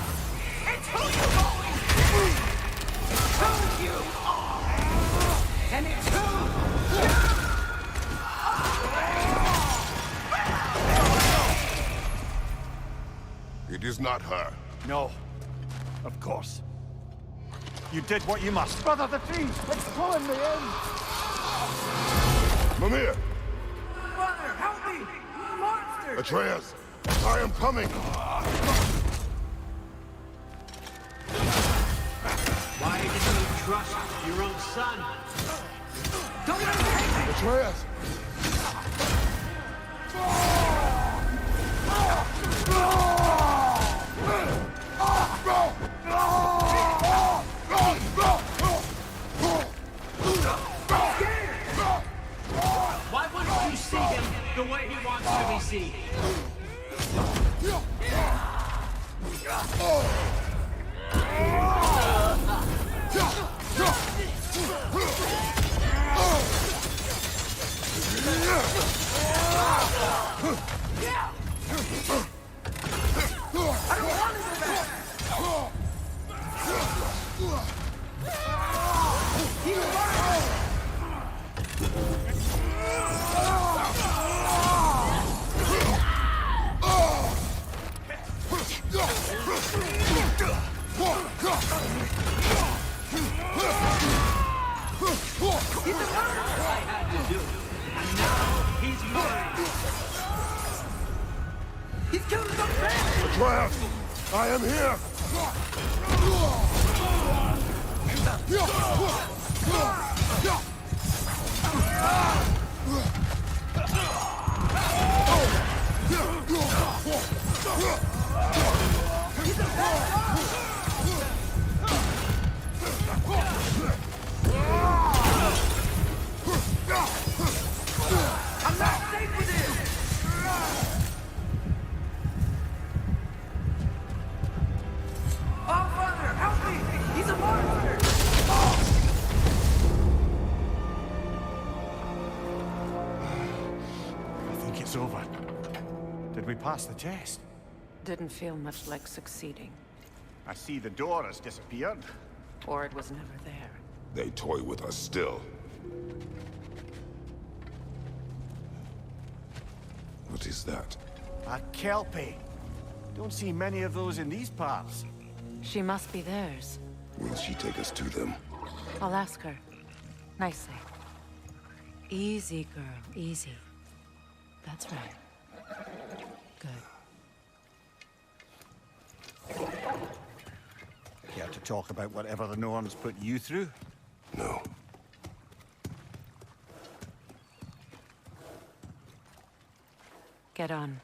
It's who you've always been! It's who you are! And it's who you It is not her. No. Of course. You did what you must. Brother, the trees! It's pulling me in! Mimir! Brother, help me! Monster! Atreus! I am coming! Why did you trust your own son? Don't let him take me! Atreus! Why wouldn't you see him the way he wants to be seen? I had to do it. And now he's mine. He's killed his own family! Atreus! I am here! I'm not safe with him! Oh, Father, help me! He's a monster! I think it's over. Did we pass the test? Didn't feel much like succeeding. I see the door has disappeared. Or it was never there. They toy with us still. What is that? A Kelpie. Don't see many of those in these parts. She must be theirs. Will she take us to them? I'll ask her. Nicely. Easy, girl. Easy. That's right. Good. Care to talk about whatever the Norns put you through? No. Get on.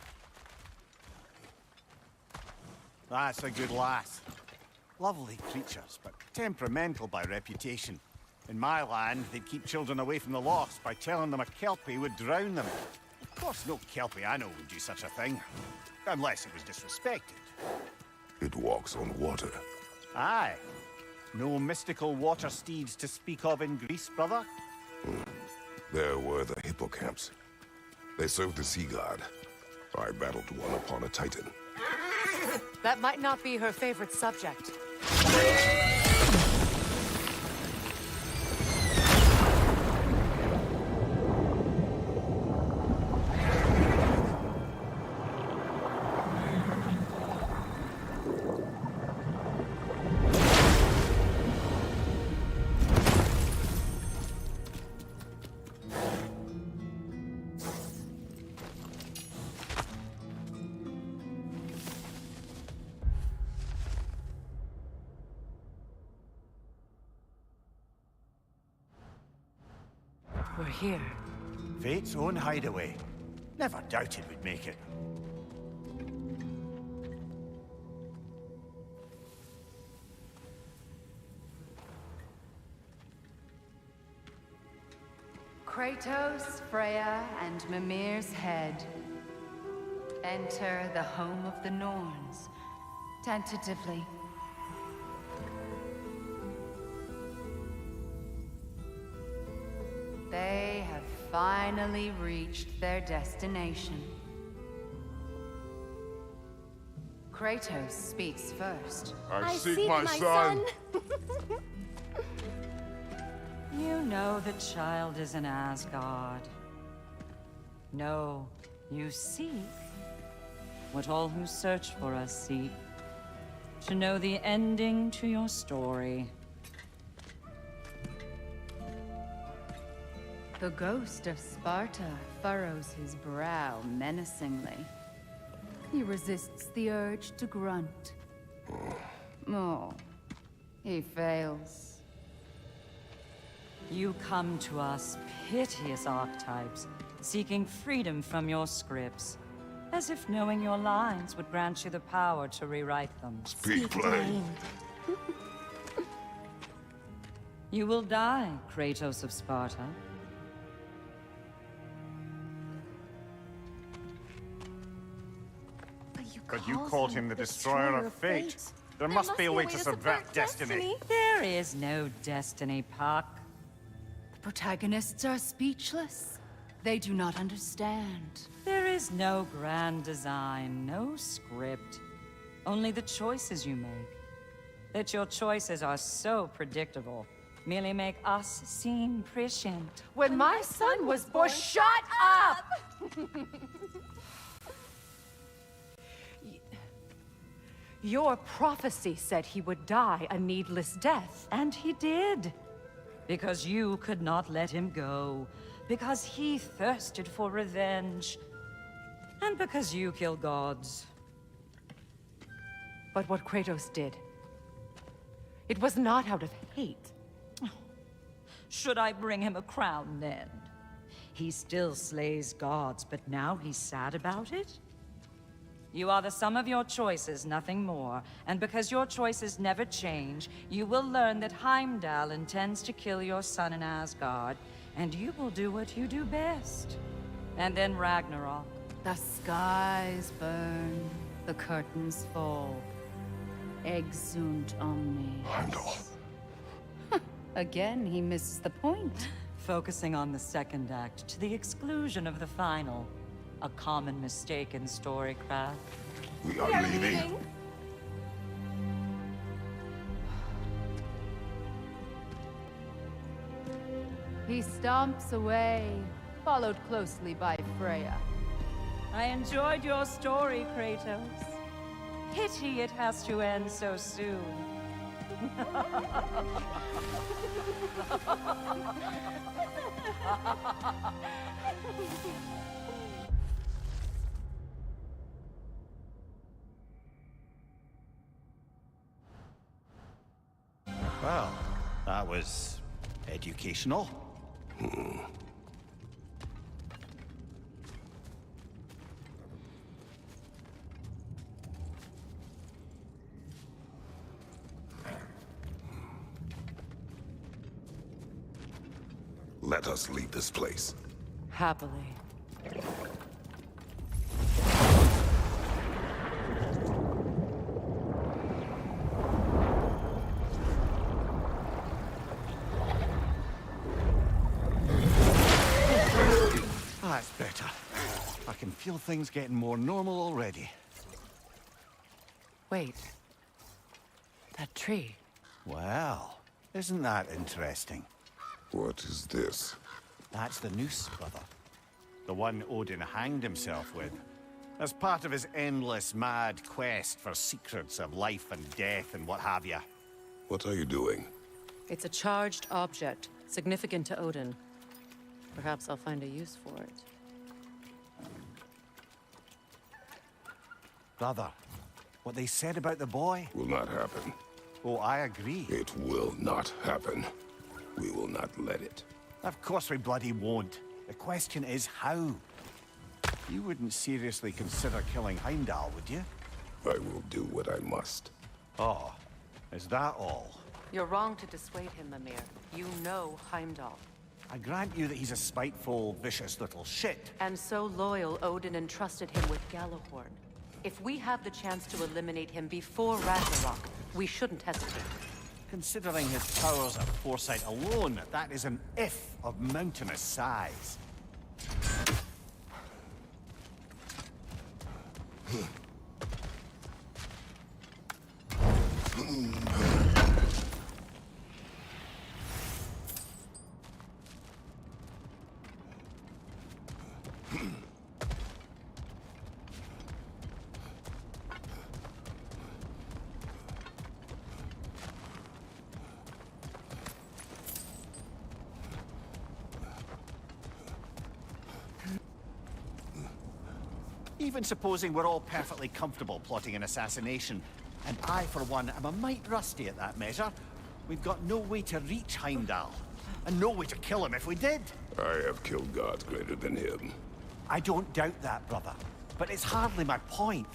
That's a good lass. Lovely creatures, but temperamental by reputation. In my land, they'd keep children away from the lost by telling them a Kelpie would drown them. Of course, no Kelpie I know would do such a thing. Unless it was disrespected. It walks on water. Aye. No mystical water steeds to speak of in Greece, brother? There were the hippocamps. They served the sea god. I battled one upon a titan. That might not be her favorite subject. We're here. Fate's own hideaway. Never doubted we'd make it. Kratos, Freya, and Mimir's head. Enter the home of the Norns, tentatively. They have finally reached their destination. Kratos speaks first. I seek my son. You know the child is in Asgard. No, you seek what all who search for us seek. To know the ending to your story. The ghost of Sparta furrows his brow menacingly. He resists the urge to grunt. Oh, he fails. You come to us, piteous archetypes, seeking freedom from your scripts. As if knowing your lines would grant you the power to rewrite them. Speak plain. You will die, Kratos of Sparta. But you called him the Destroyer of Fate. There must be a way to subvert destiny. There is no destiny, Puck. The protagonists are speechless. They do not understand. There is no grand design, no script. Only the choices you make. That your choices are so predictable, merely make us seem prescient. When my son was born, shut up! Your prophecy said he would die a needless death. And he did. Because you could not let him go. Because he thirsted for revenge. And because you kill gods. But what Kratos did, it was not out of hate. Should I bring him a crown then? He still slays gods, but now he's sad about it? You are the sum of your choices, nothing more. And because your choices never change, you will learn that Heimdall intends to kill your son in Asgard, and you will do what you do best. And then Ragnarok. The skies burn, the curtains fall. Exunt omnes. Heimdall. Again, he misses the point. Focusing on the second act to the exclusion of the final. A common mistake in storycraft. We are leaving. He stomps away, followed closely by Freya. I enjoyed your story, Kratos. Pity it has to end so soon. Well, that was educational. Let us leave this place. Happily. That's better. I can feel things getting more normal already. Wait. That tree. Well, isn't that interesting? What is this? That's the noose, brother. The one Odin hanged himself with. As part of his endless, mad quest for secrets of life and death and what have you. What are you doing? It's a charged object, significant to Odin. Perhaps I'll find a use for it. Brother, what they said about the boy? Will not happen. Oh, I agree. It will not happen. We will not let it. Of course we bloody won't. The question is how. You wouldn't seriously consider killing Heimdall, would you? I will do what I must. Oh, is that all? You're wrong to dissuade him, Mimir. You know Heimdall. I grant you that he's a spiteful, vicious little shit. And so loyal, Odin entrusted him with Gjallarhorn. If we have the chance to eliminate him before Ragnarok, we shouldn't hesitate. Considering his powers of foresight alone, that is an if of mountainous size. Even supposing we're all perfectly comfortable plotting an assassination, and I, for one, am a mite rusty at that measure, we've got no way to reach Heimdall, and no way to kill him if we did. I have killed gods greater than him. I don't doubt that, brother, but it's hardly my point.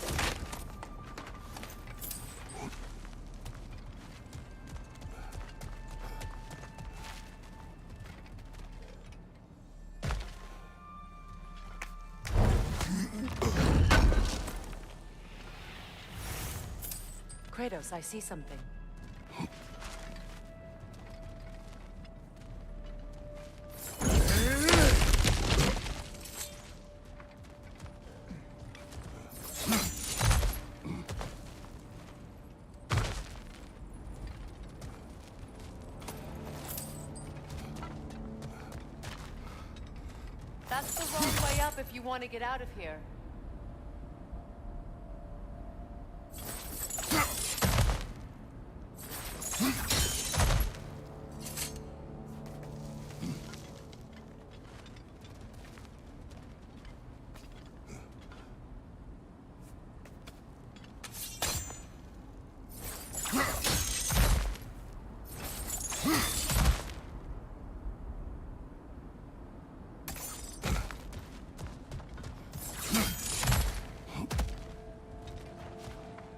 Kratos, I see something. That's the wrong way up if you want to get out of here.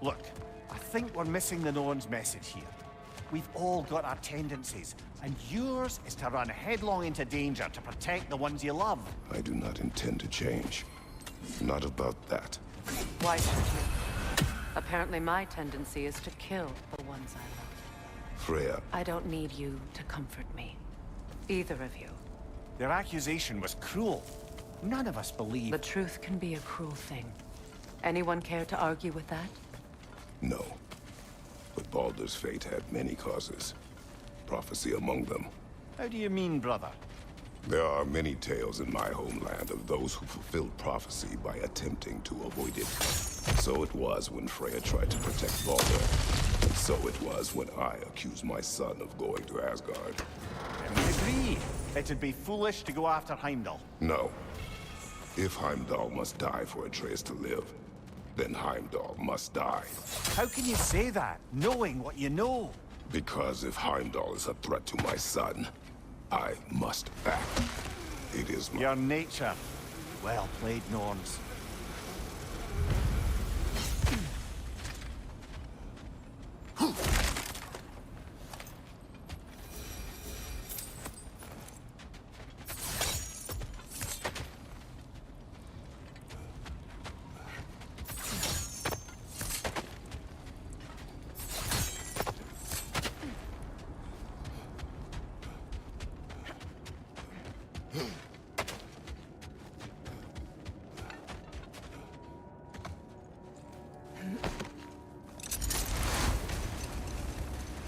Look, I think we're missing the Norn's message here. We've all got our tendencies, and yours is to run headlong into danger to protect the ones you love. I do not intend to change. Not about that. Why should you? Apparently my tendency is to kill the ones I love. Freya. I don't need you to comfort me. Either of you. Their accusation was cruel. None of us believe... The truth can be a cruel thing. Anyone care to argue with that? No. But Baldur's fate had many causes. Prophecy among them. How do you mean, brother? There are many tales in my homeland of those who fulfilled prophecy by attempting to avoid it. So it was when Freya tried to protect Baldur. And so it was when I accused my son of going to Asgard. And we agree. It'd be foolish to go after Heimdall. No. If Heimdall must die for Atreus to live, then Heimdall must die. How can you say that, knowing what you know? Because if Heimdall is a threat to my son, I must act. It is your nature. Well played, Norns.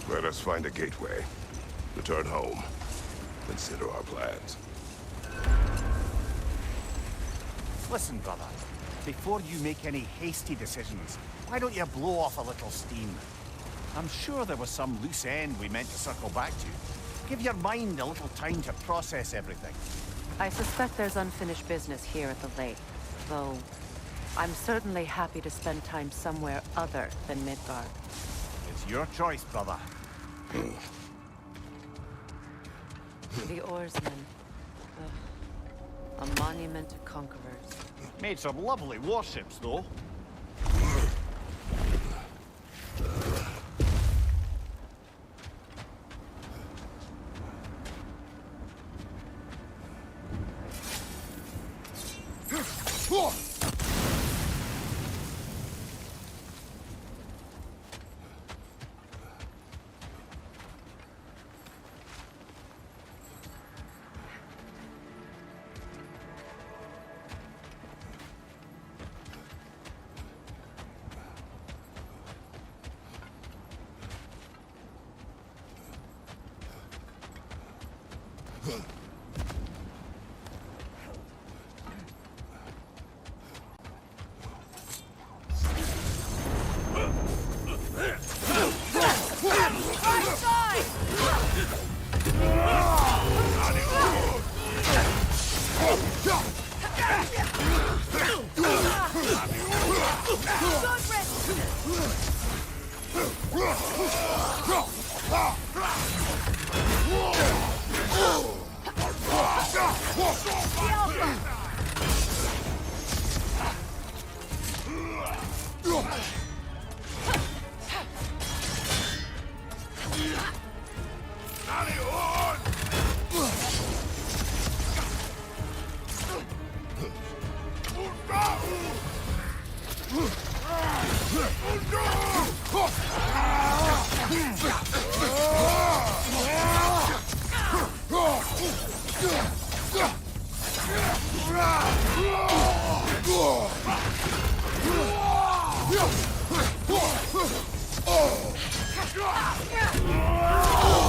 Let us find a gateway. Return home. Consider our plans. Listen, brother. Before you make any hasty decisions, why don't you blow off a little steam? I'm sure there was some loose end we meant to circle back to. Give your mind a little time to process everything. I suspect there's unfinished business here at the lake, though I'm certainly happy to spend time somewhere other than Midgard. It's your choice, brother. The oarsmen. A monument to conquerors. Made some lovely warships, though.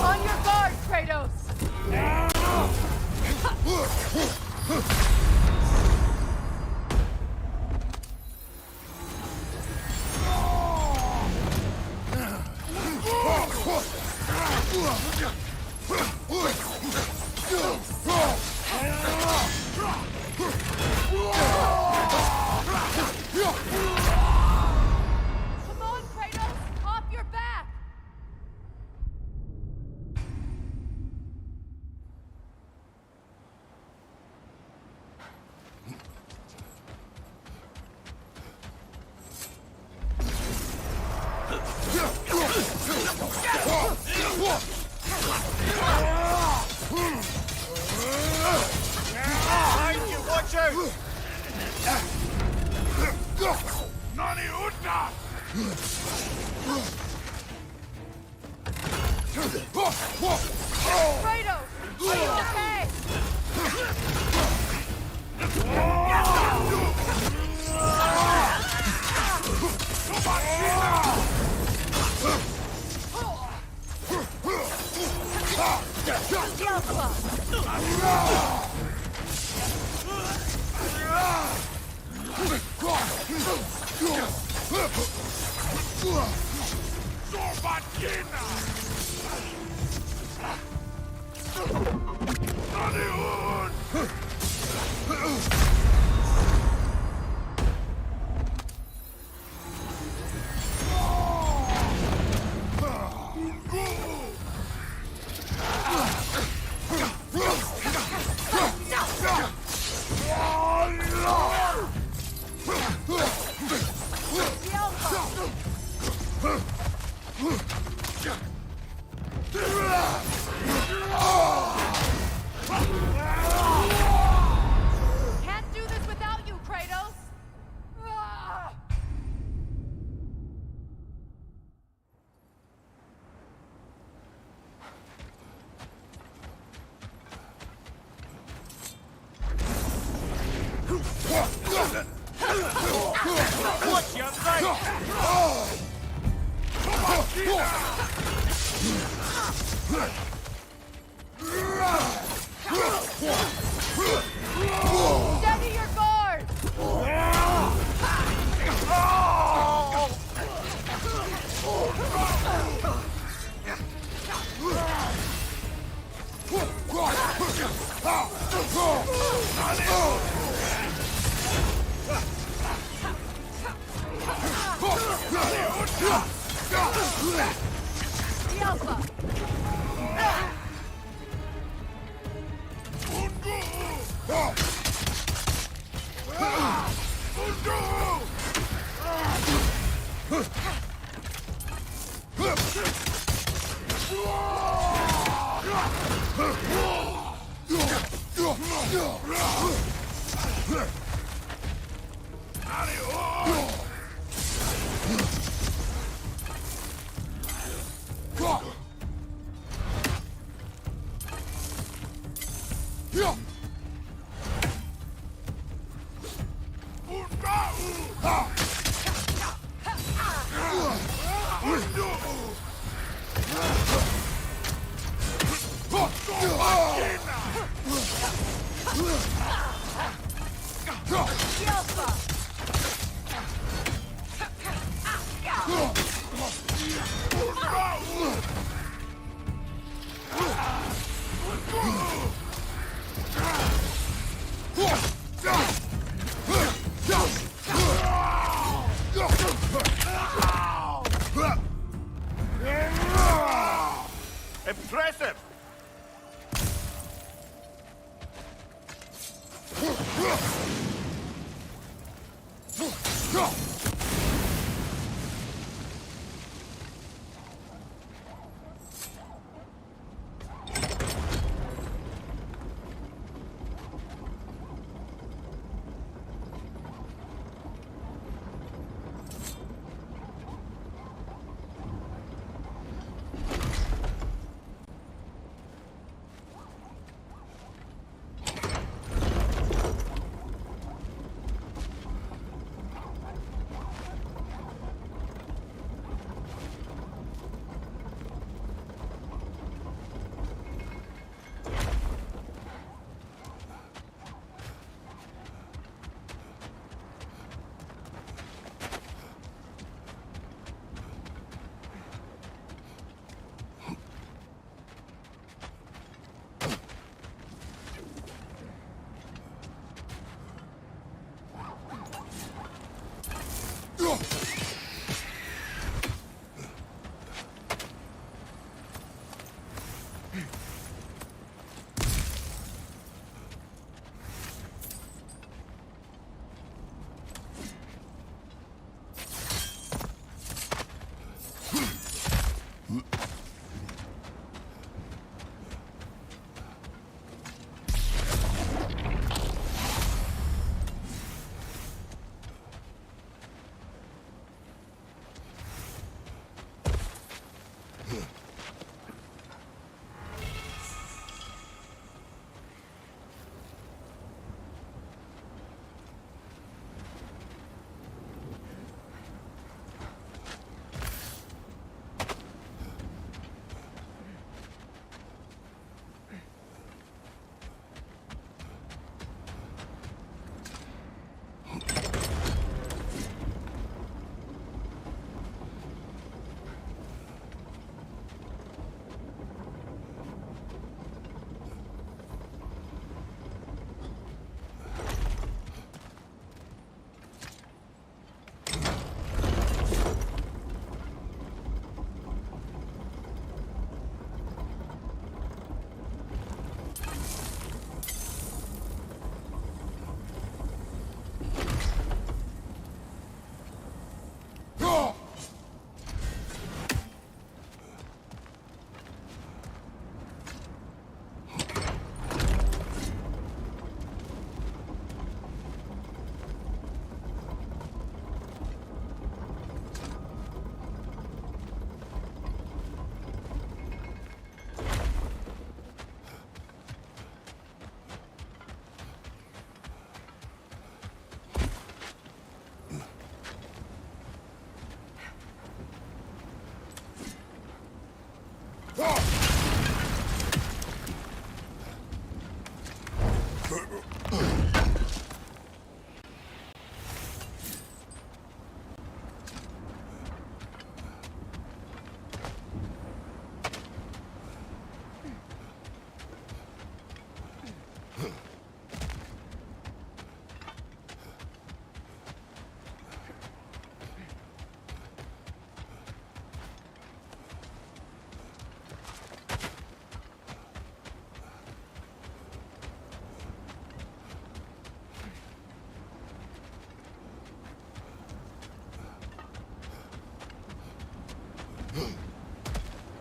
On your guard, Kratos! Come on, Kratos! Off your back! Nani Uta! Kratos! Are you okay? Can't do this without you, Kratos! What's your name? Steady your guard! The Alpha! Impressive!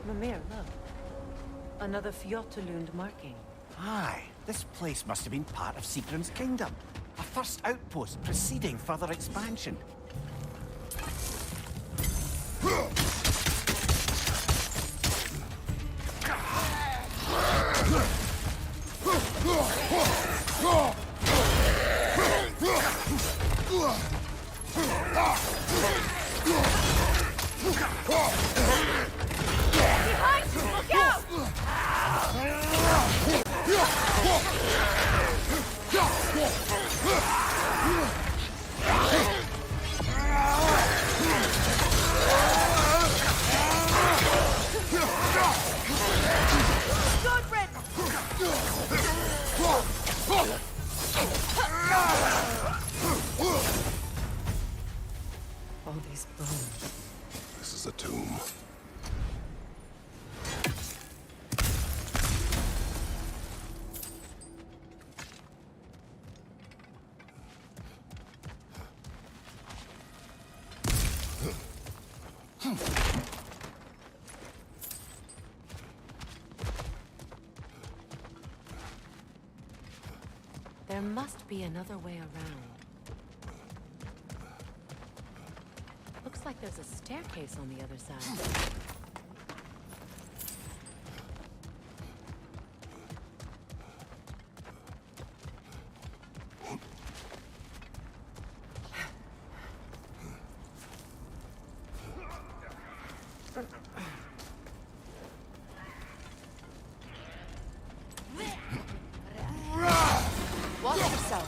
Mimir, look. Another Fjotalund marking. Aye, this place must have been part of Sigrun's kingdom. A first outpost preceding further expansion. Look out! All these bones. This is a tomb. There must be another way around. Looks like there's a staircase on the other side. Watch yourself.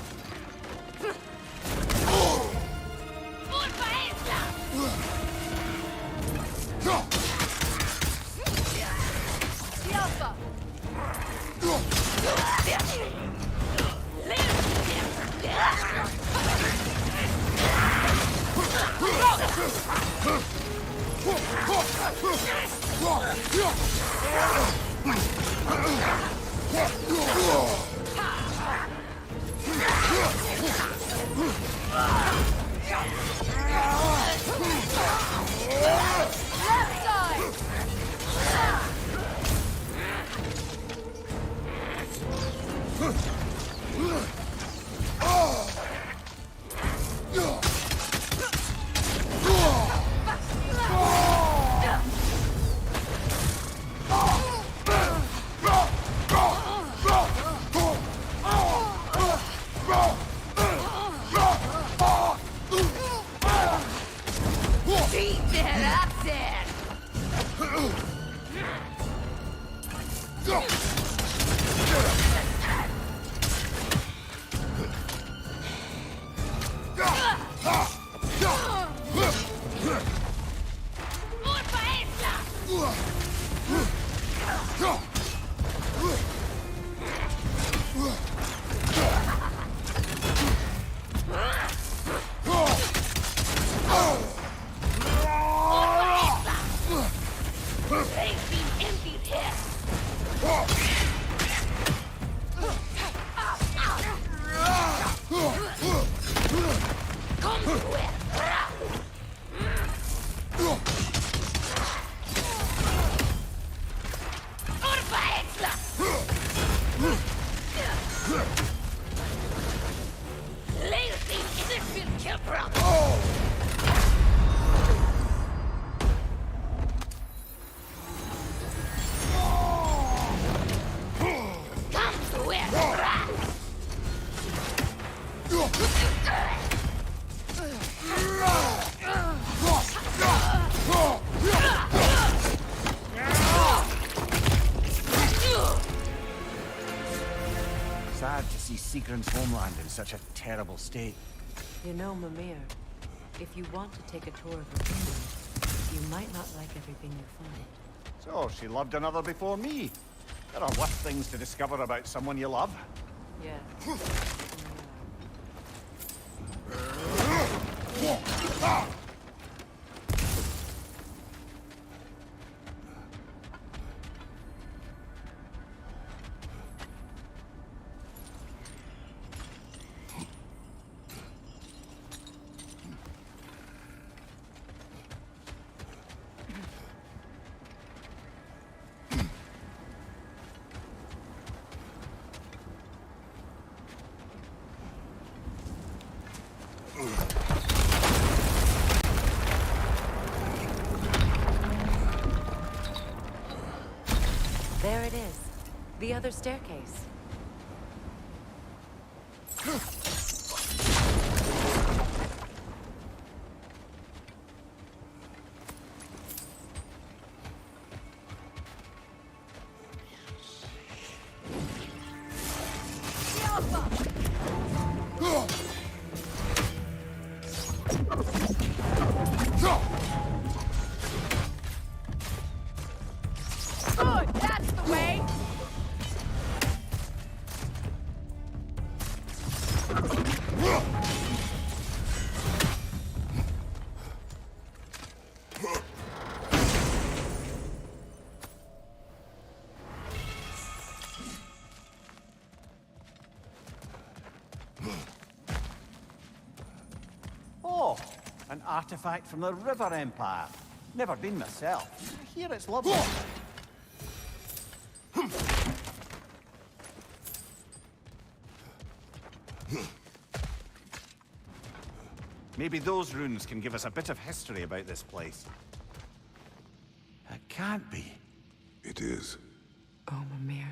see Sigrun's homeland in such a terrible state. You know, Mimir, if you want to take a tour of her kingdom, you might not like everything you find. So, she loved another before me. There are worse things to discover about someone you love. Yeah. There it is. The other staircase. Good, that's the way! Oh, an artifact from the River Empire. Never been myself. I hear it's lovely. Maybe those runes can give us a bit of history about this place. It can't be. It is. Oh, Mimir.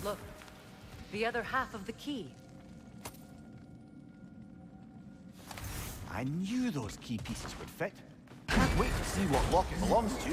Look, the other half of the key. I knew those key pieces would fit. Can't wait to see what lock it belongs to.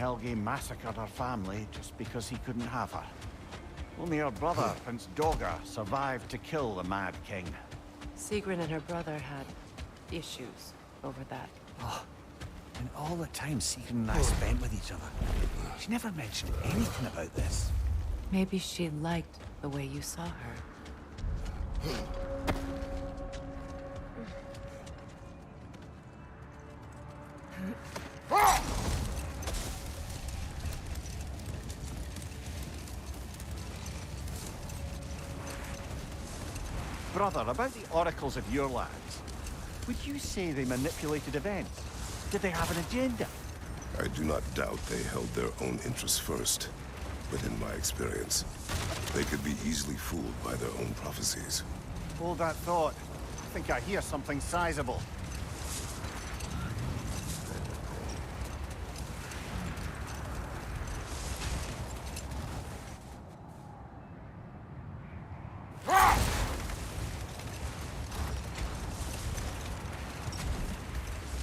Helge massacred her family just because he couldn't have her. Only her brother, Prince Dogger, survived to kill the Mad King. Sigrun and her brother had issues over that. Oh, and all the time Sigrun and I spent with each other, she never mentioned anything about this. Maybe she liked the way you saw her. Brother, about the oracles of your lands, would you say they manipulated events? Did they have an agenda? I do not doubt they held their own interests first. But in my experience, they could be easily fooled by their own prophecies. Hold that thought. I think I hear something sizable.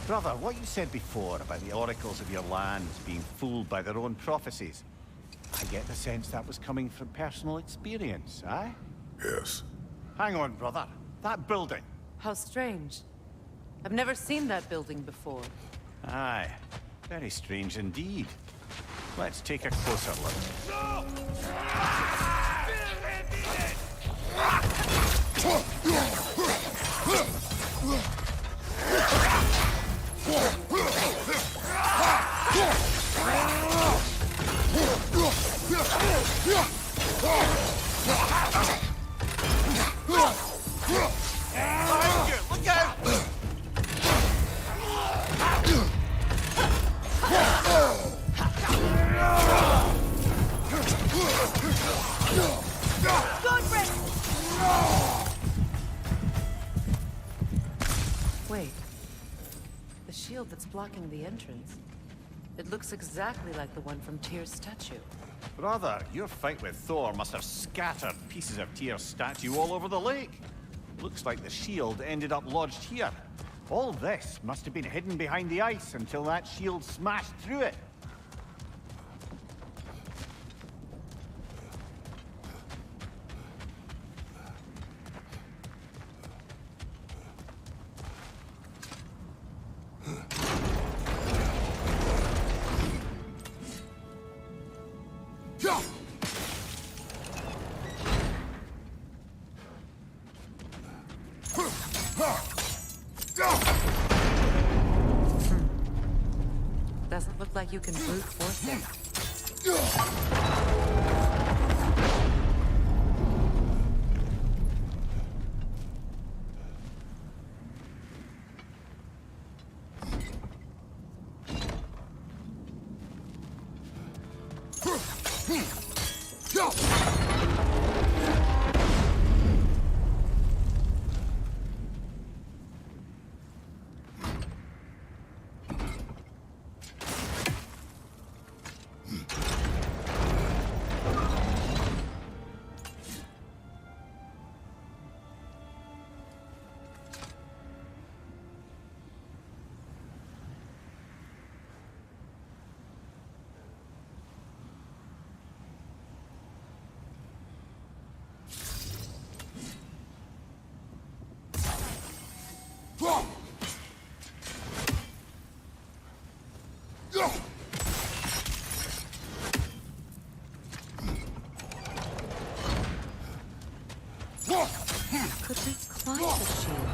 Brother, what you said before about the oracles of your lands being fooled by their own prophecies, I get the sense that was coming from personal experience, aye? Yes. Hang on, brother. That building. How strange. I've never seen that building before. Aye. Very strange indeed. Let's take a closer look. Look out! Wait. The shield that's blocking the entrance. It looks exactly like the one from Tyr's statue. Brother, your fight with Thor must have scattered pieces of Tyr's statue all over the lake. Looks like the shield ended up lodged here. All this must have been hidden behind the ice until that shield smashed through it. Doesn't look like you can brute force it. Could we climb the shield?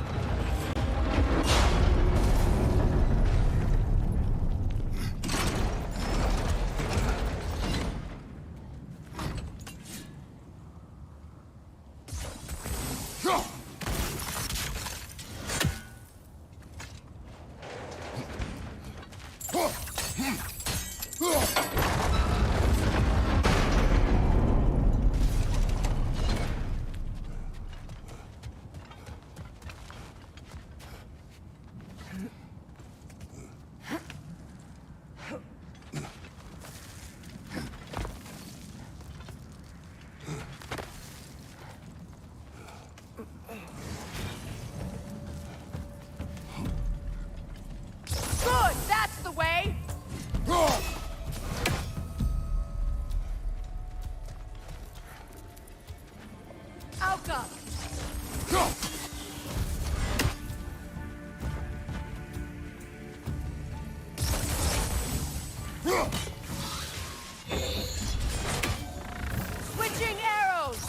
Back up! Switching arrows!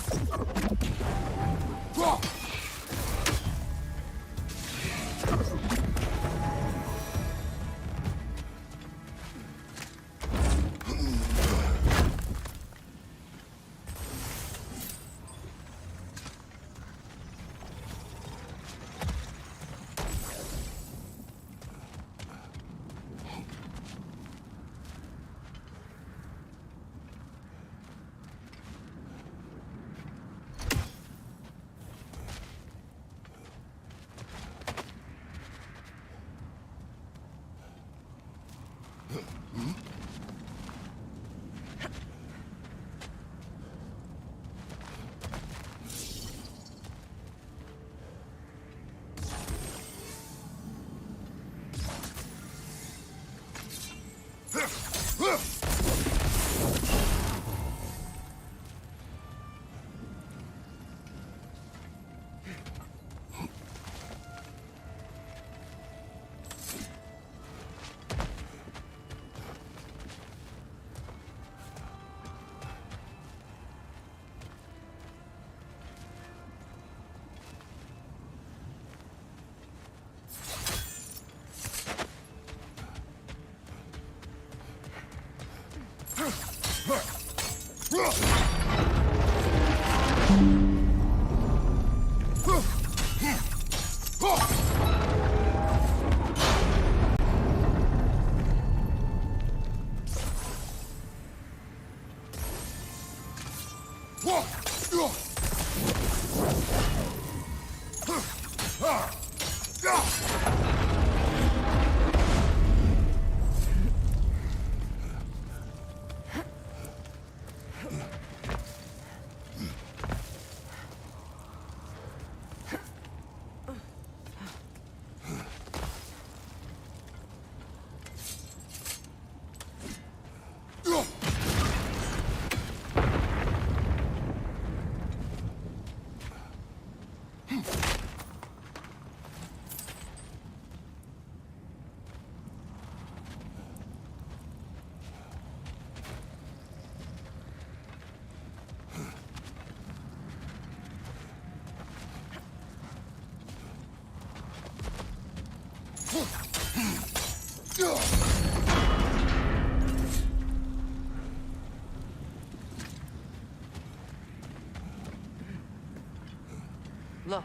Look,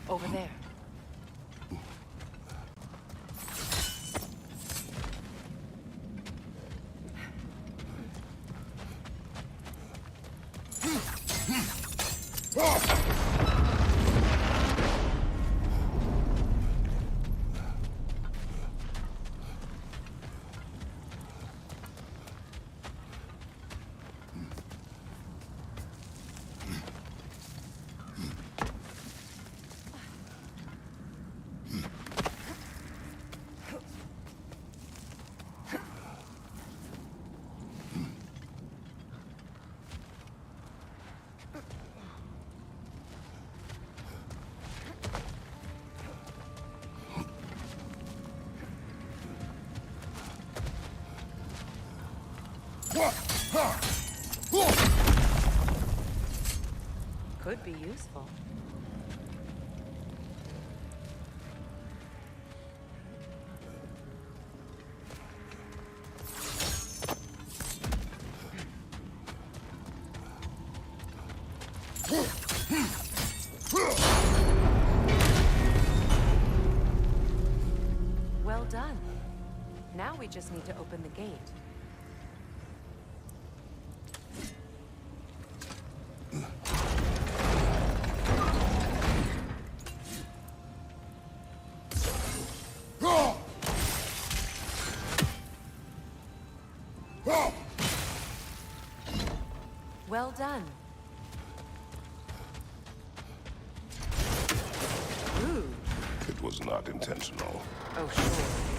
over there. Could be useful. Well done. Now we just need to open the gate. Well done. Rude. It was not intentional. Oh, sure.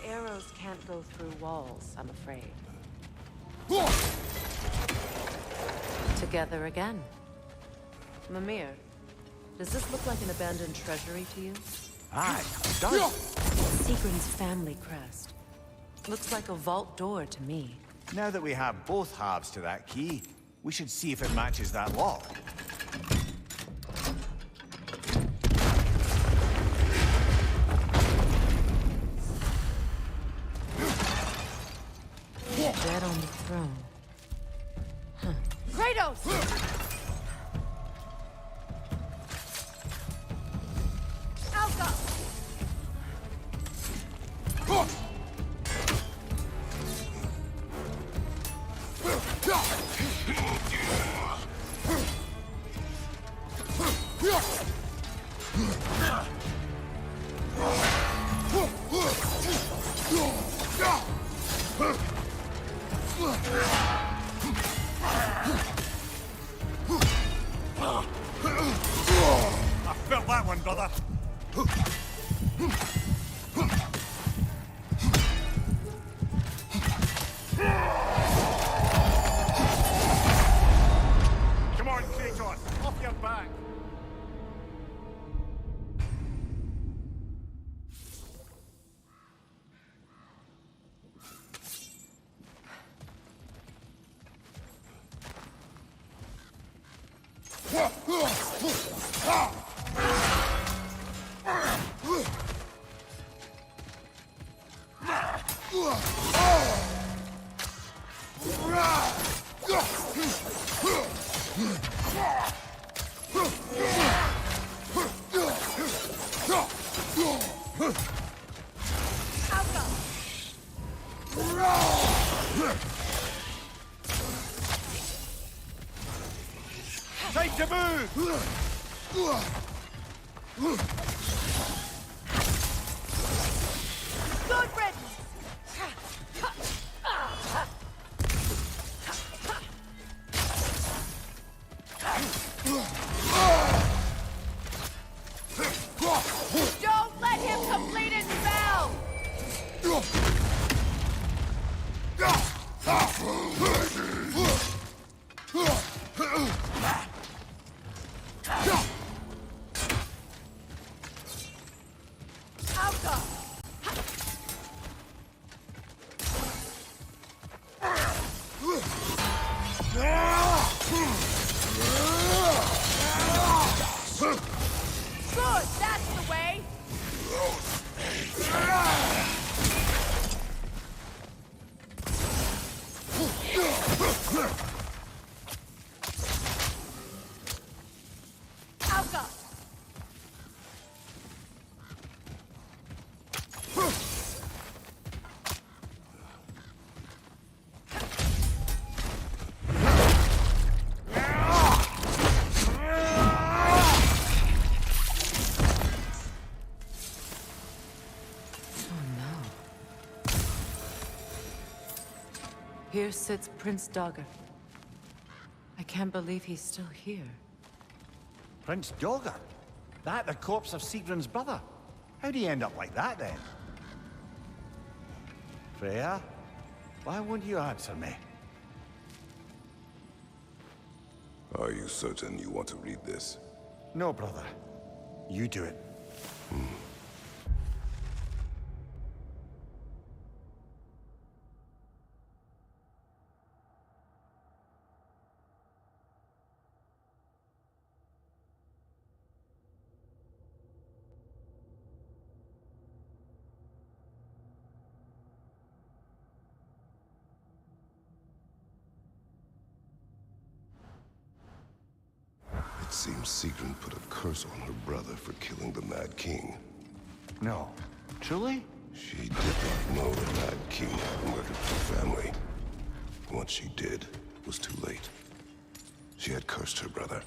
arrows can't go through walls, I'm afraid. Together again. Mimir, does this look like an abandoned treasury to you? Aye, it does. Sigrun's family crest. Looks like a vault door to me. Now that we have both halves to that key, we should see if it matches that lock. Dead on the throne. Huh. Kratos! Alka! I felt that one, brother. Come on, Kratos, off your back. Time to move! Good riddance! Don't let him complete his spell! Alka! Good, that's the way! Alka! Here sits Prince Dagger. I can't believe he's still here. Prince Dagger? That the corpse of Sigrun's brother? How'd he end up like that, then? Freya? Why won't you answer me? Are you certain you want to read this? No, brother. You do it. It seems Sigrun put a curse on her brother for killing the Mad King. No. Truly? She did not know the Mad King had murdered her family. Once she did, it was too late. She had cursed her brother.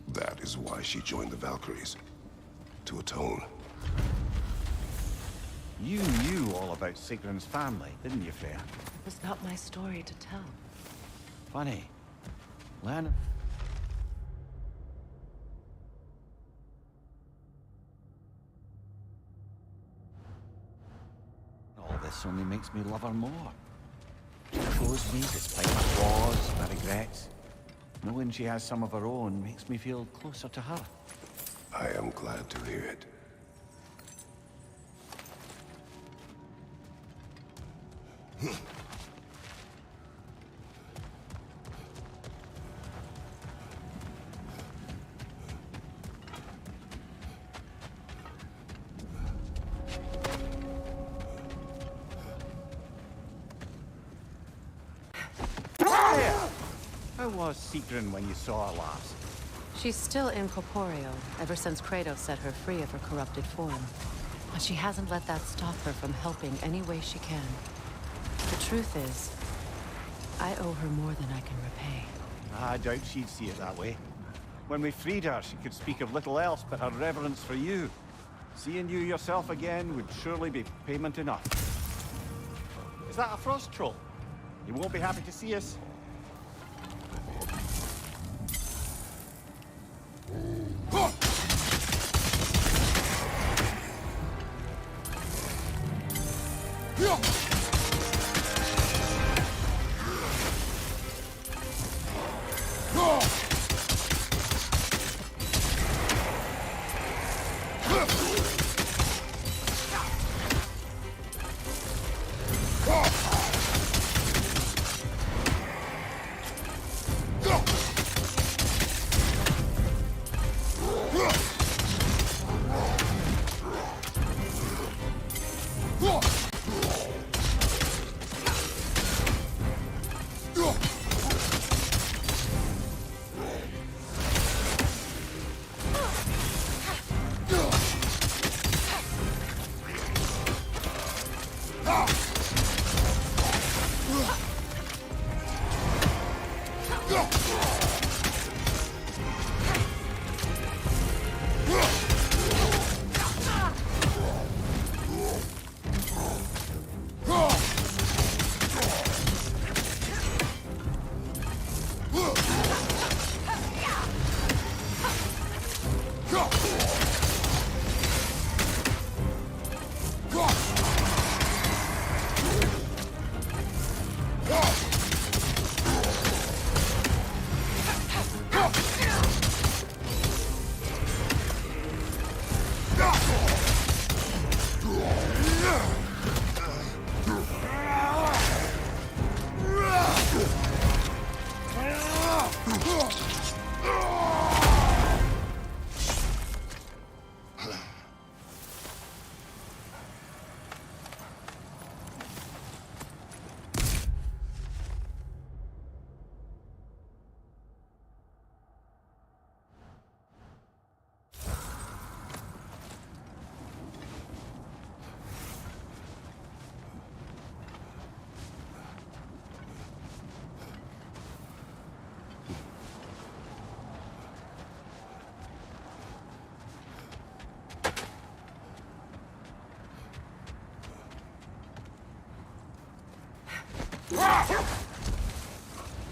That is why she joined the Valkyries. To atone. You knew all about Sigrun's family, didn't you, Freya? It was not my story to tell. Funny. Lan... else only makes me love her more. She shows me, despite my flaws, my regrets. Knowing she has some of her own makes me feel closer to her. I am glad to hear it. How was Sigrun when you saw her last? She's still incorporeal, ever since Kratos set her free of her corrupted form. But she hasn't let that stop her from helping any way she can. The truth is, I owe her more than I can repay. I doubt she'd see it that way. When we freed her, she could speak of little else but her reverence for you. Seeing you yourself again would surely be payment enough. Is that a frost troll? He won't be happy to see us.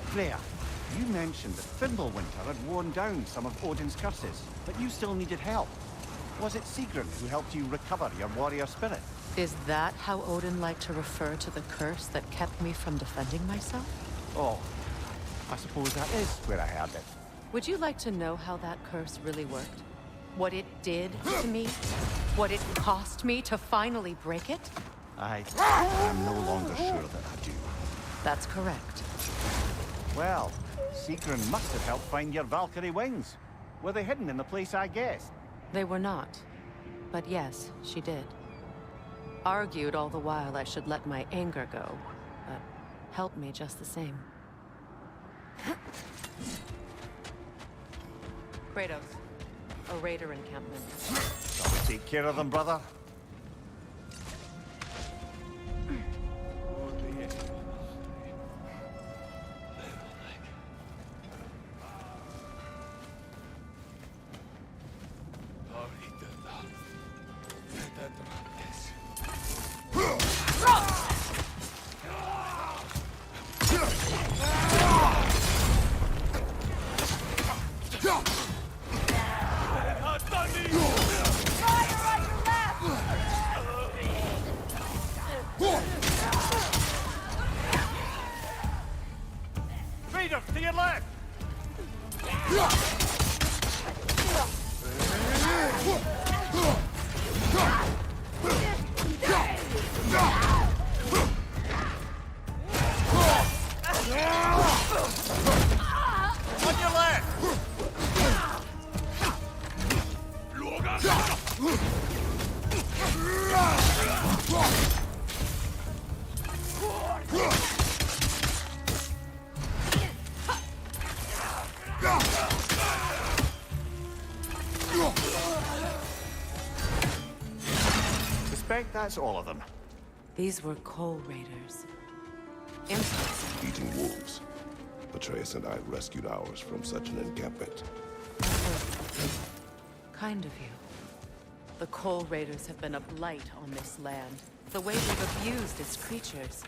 Freya, you mentioned that Fimbulwinter had worn down some of Odin's curses, but you still needed help. Was it Sigrun who helped you recover your warrior spirit? Is that how Odin liked to refer to the curse that kept me from defending myself? Oh, I suppose that is where I heard it. Would you like to know how that curse really worked? What it did to me? What it cost me to finally break it? I'm no longer sure that I do. That's correct. Well, Sigrun must have helped find your Valkyrie wings. Were they hidden in the place I guessed? They were not. But yes, she did. Argued all the while I should let my anger go, but helped me just the same. Kratos, a raider encampment. Shall we take care of them, brother? Fire on your left! Suspect that's all of them. These were coal raiders. Impressive. Eating wolves. Atreus and I rescued ours from such an encampment. Kind of you. The coal raiders have been a blight on this land. The way they've abused its creatures.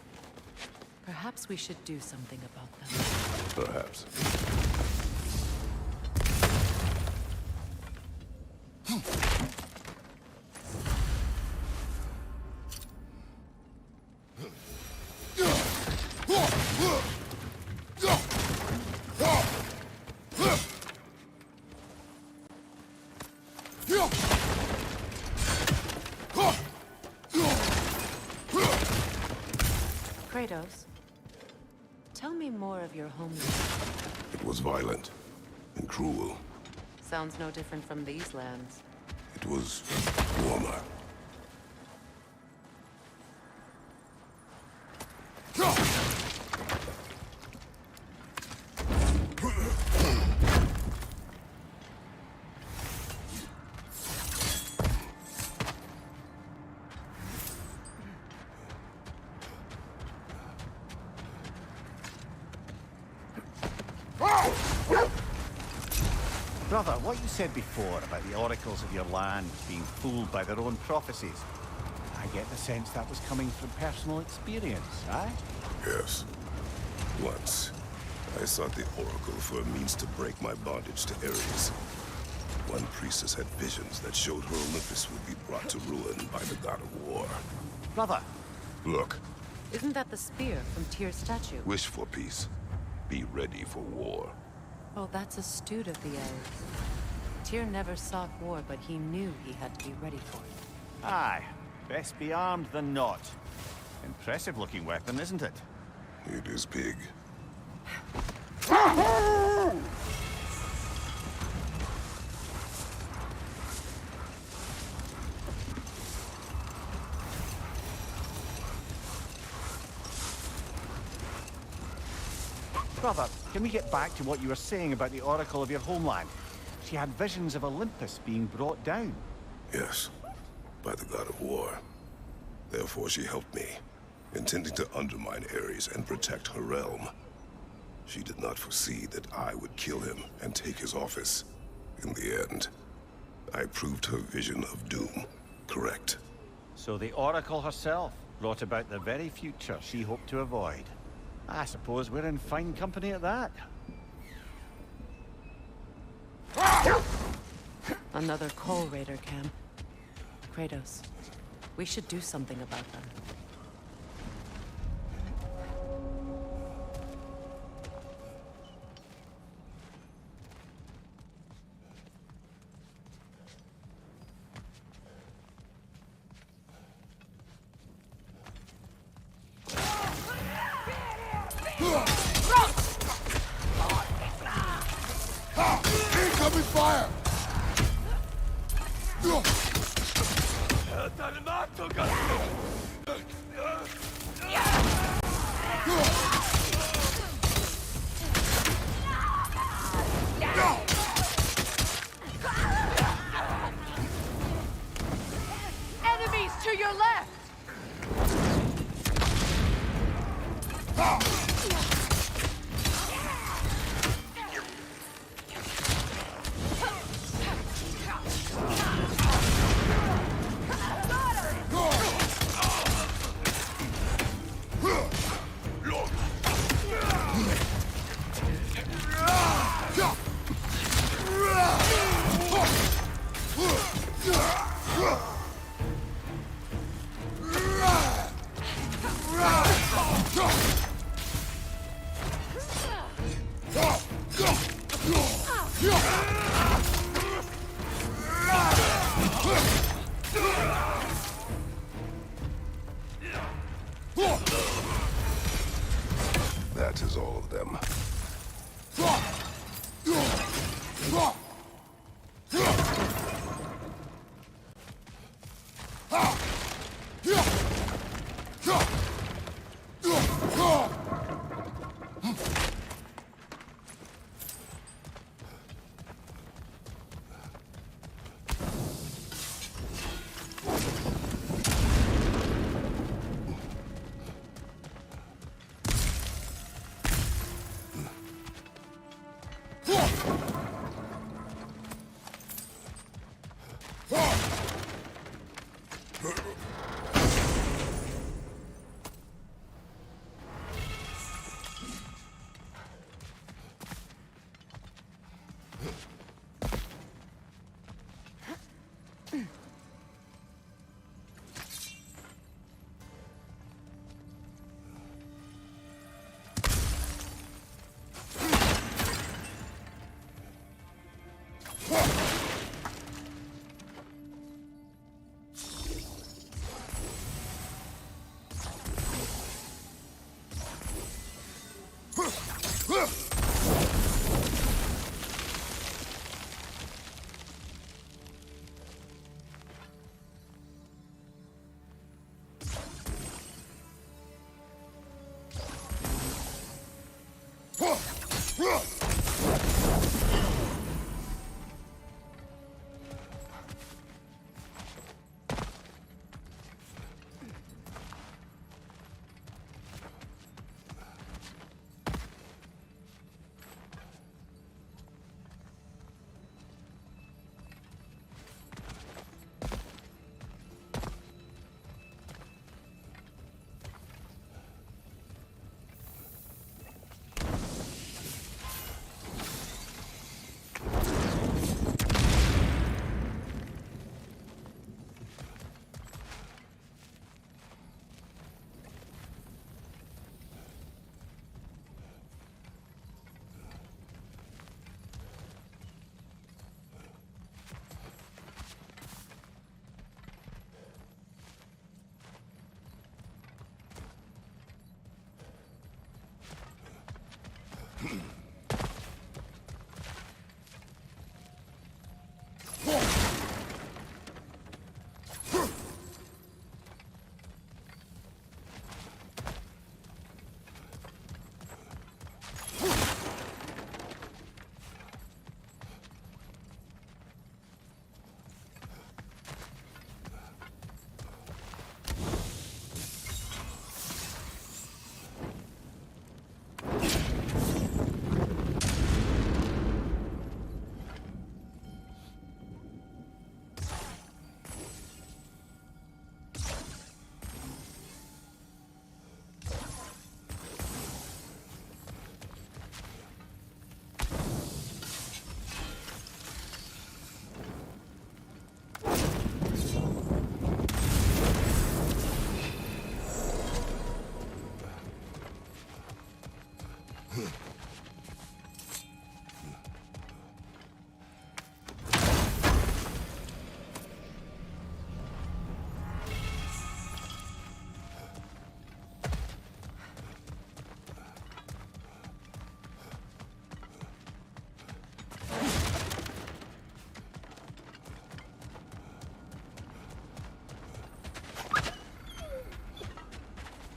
Perhaps we should do something about them. Perhaps. Kratos, tell me more of your homeland. It was violent and cruel. Sounds no different from these lands. It was warmer. Brother, what you said before about the oracles of your land being fooled by their own prophecies, I get the sense that was coming from personal experience, aye? Yes. Once, I sought the oracle for a means to break my bondage to Ares. One priestess had visions that showed her Olympus would be brought to ruin by the god of war. Brother! Look, Isn't that the spear from Tyr's statue? wish for peace. Be ready for war. Oh, that's astute of the elves. Tyr never sought war, but he knew he had to be ready for it. Aye. Best be armed than not. Impressive looking weapon, isn't it? It is big. Brother, can we get back to what you were saying about the oracle of your homeland? She had visions of Olympus being brought down. Yes, by the god of war. Therefore she helped me, intending to undermine Ares and protect her realm. She did not foresee that I would kill him and take his office. In the end, I proved her vision of doom correct. So the oracle herself brought about the very future she hoped to avoid. I suppose we're in fine company at that. Another coal raider camp. Kratos, we should do something about them. Incoming fire! Enemies to your left!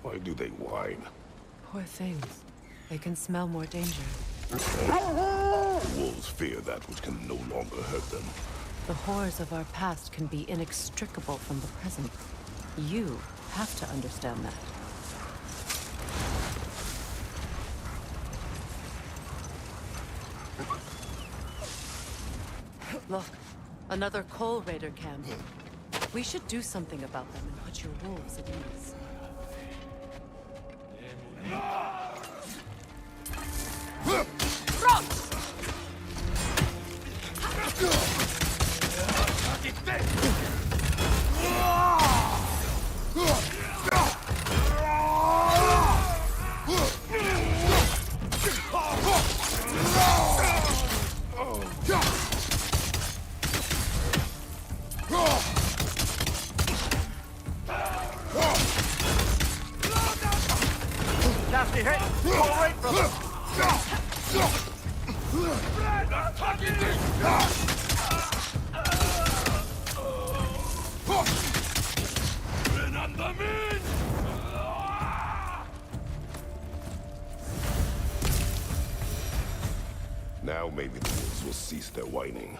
Why do they whine? Poor things. They can smell more danger. Wolves fear that which can no longer hurt them. The horrors of our past can be inextricable from the present. You have to understand that. Look, another Coal Raider camp. We should do something about them and put your wolves at ease. Nasty hit! Go right from him! Now maybe the wolves will cease their whining.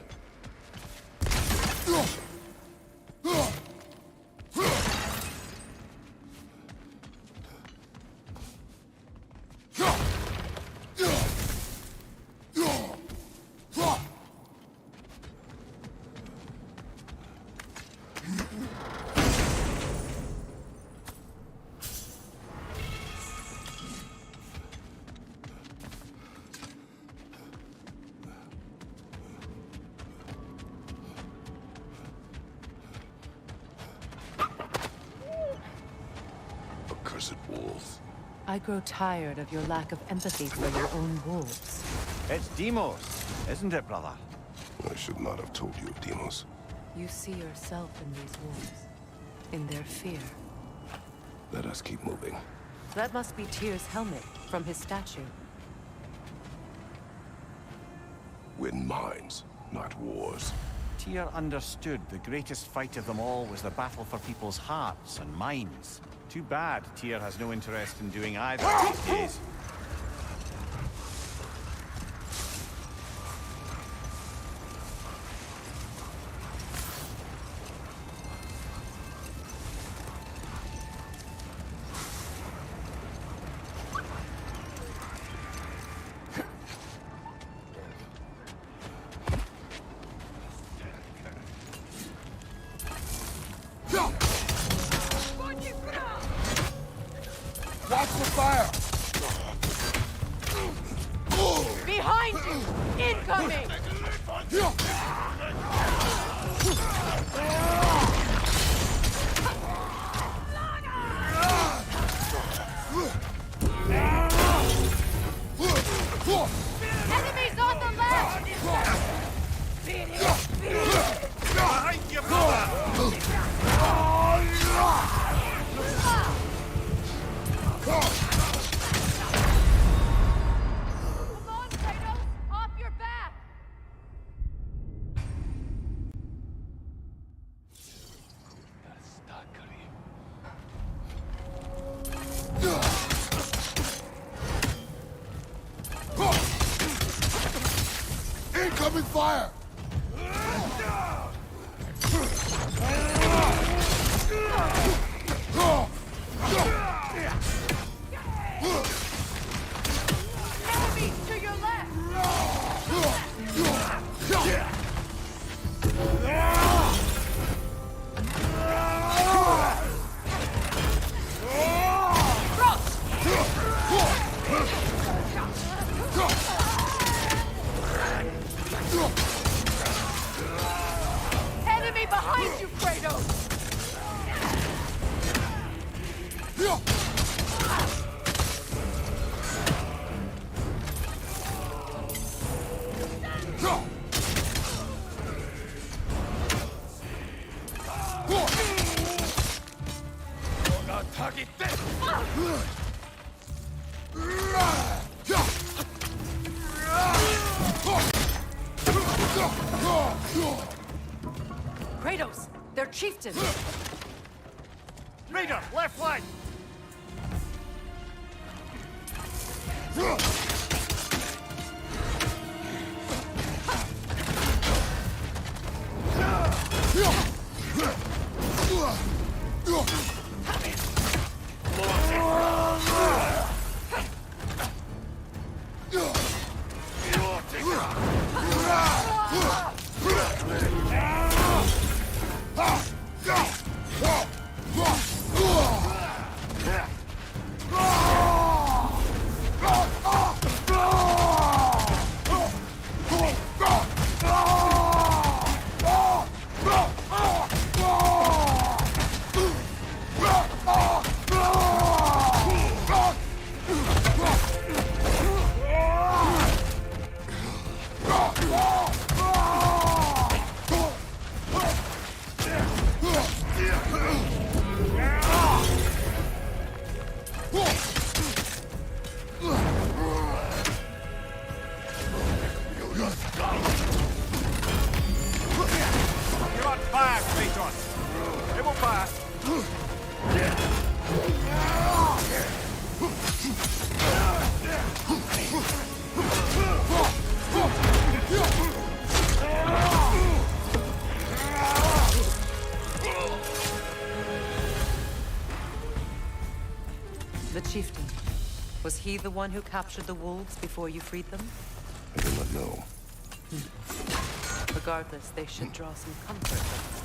I grow tired of your lack of empathy for your own wolves. It's Demos, isn't it, brother? I should not have told you of Demos. You see yourself in these wolves, in their fear. Let us keep moving. That must be Tyr's helmet from his statue. Win minds, not wars. Tyr understood the greatest fight of them all was the battle for people's hearts and minds. Too bad Tyr has no interest in doing either these days. Watch the fire! Behind you! Incoming! Enemies on the left! Behind you, brother! Come on, Kratos! Off your back! Incoming fire! Enemies to your left! Enemy behind you, Kratos! Kratos, they're chieftains. Rita, left flank! You're on fire, Kratos! It will pass! The chieftain. Was he the one who captured the wolves before you freed them? I do not know. Regardless, they should draw some comfort from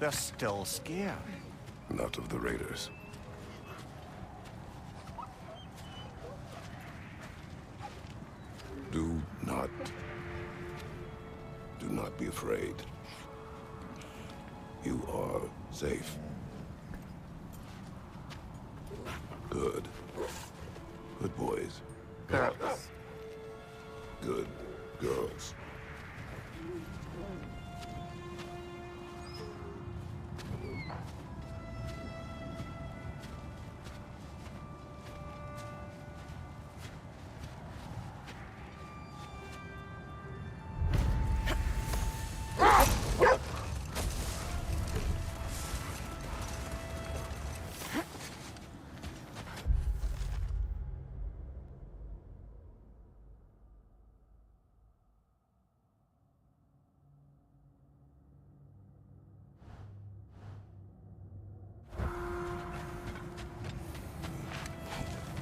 They're still scared. Not of the raiders. Do not be afraid. You are safe. Good. Good boys. Girls. Good girls.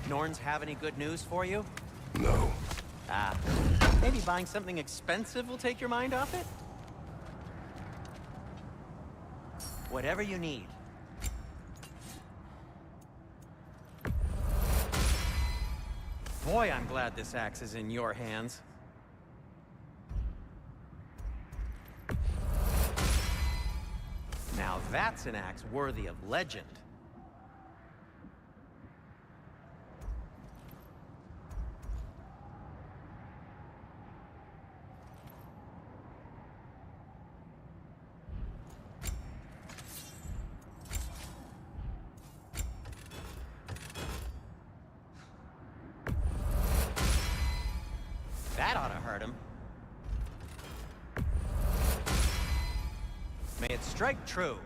Norns have any good news for you? No. Ah, maybe buying something expensive will take your mind off it? Whatever you need. Boy, I'm glad this axe is in your hands. Now that's an axe worthy of legend. That ought to hurt him. May it strike true.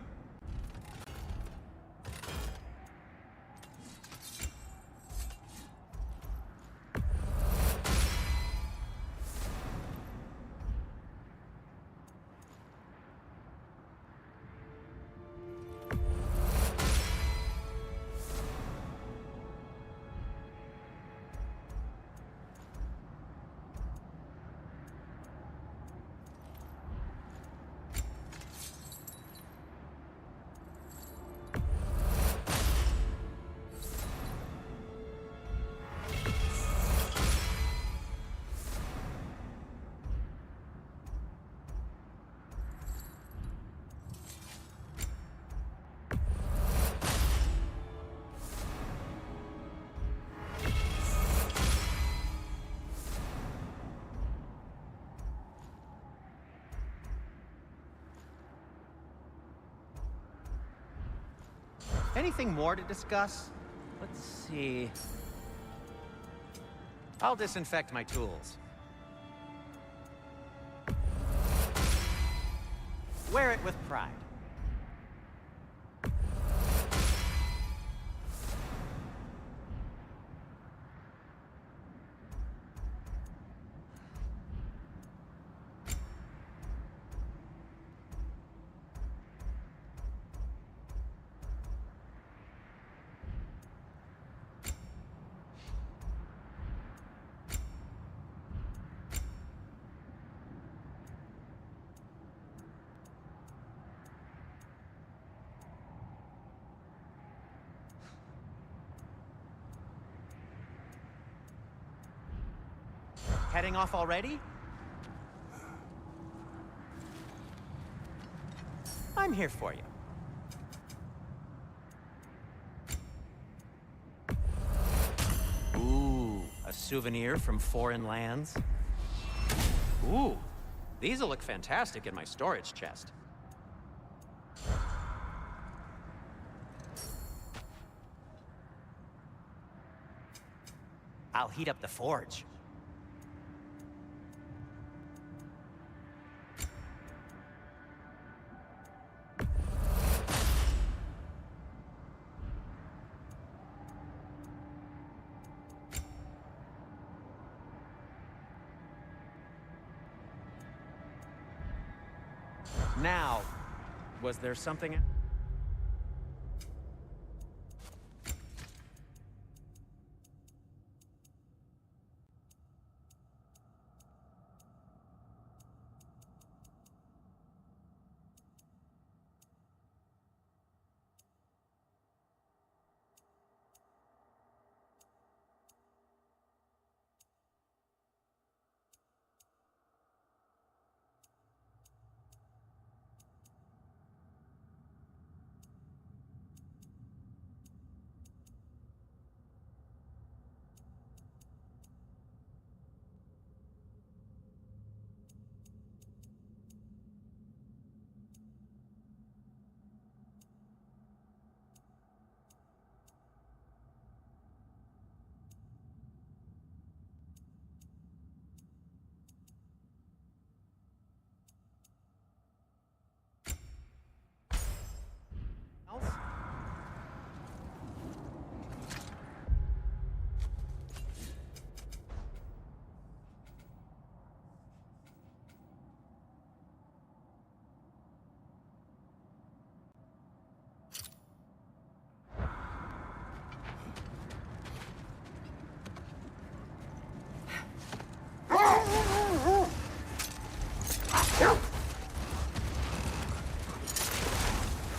Anything more to discuss? Let's see. I'll disinfect my tools. Wear it with pride. Heading off already? I'm here for you. Ooh, a souvenir from foreign lands. Ooh, these'll look fantastic in my storage chest. I'll heat up the forge. Now, was there something...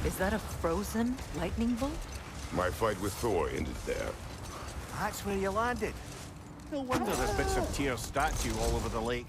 Is that a frozen lightning bolt? My fight with Thor ended there. That's where you landed. No wonder there's bits of Tyr's statue all over the lake.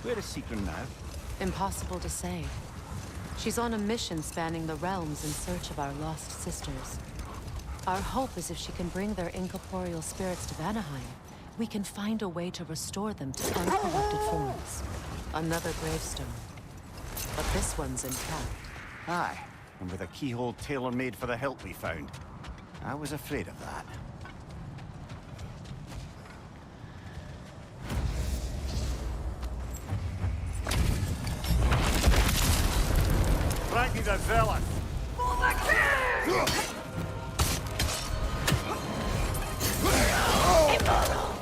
Where is Secret now? Impossible to say. She's on a mission spanning the realms in search of our lost sisters. Our hope is if she can bring their incorporeal spirits to Vanaheim, we can find a way to restore them to uncorrupted forms. Another gravestone. But this one's intact. Aye, and with a keyhole tailor-made for the hilt we found. I was afraid of that. Frankie the Zealot! For the king! Immortal!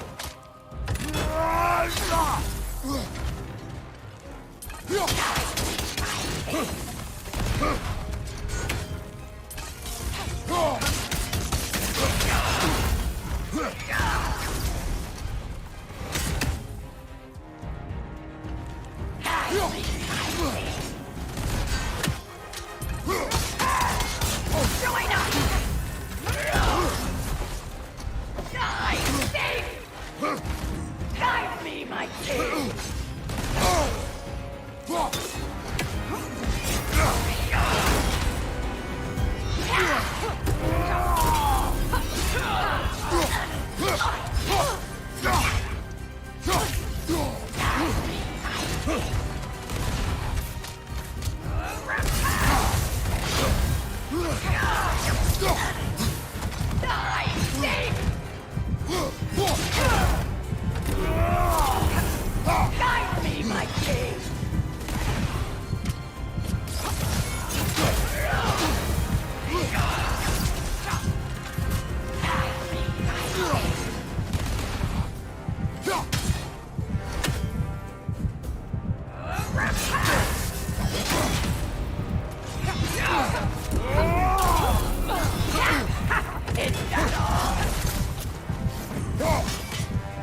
Guide me, my king! Guide me, my king!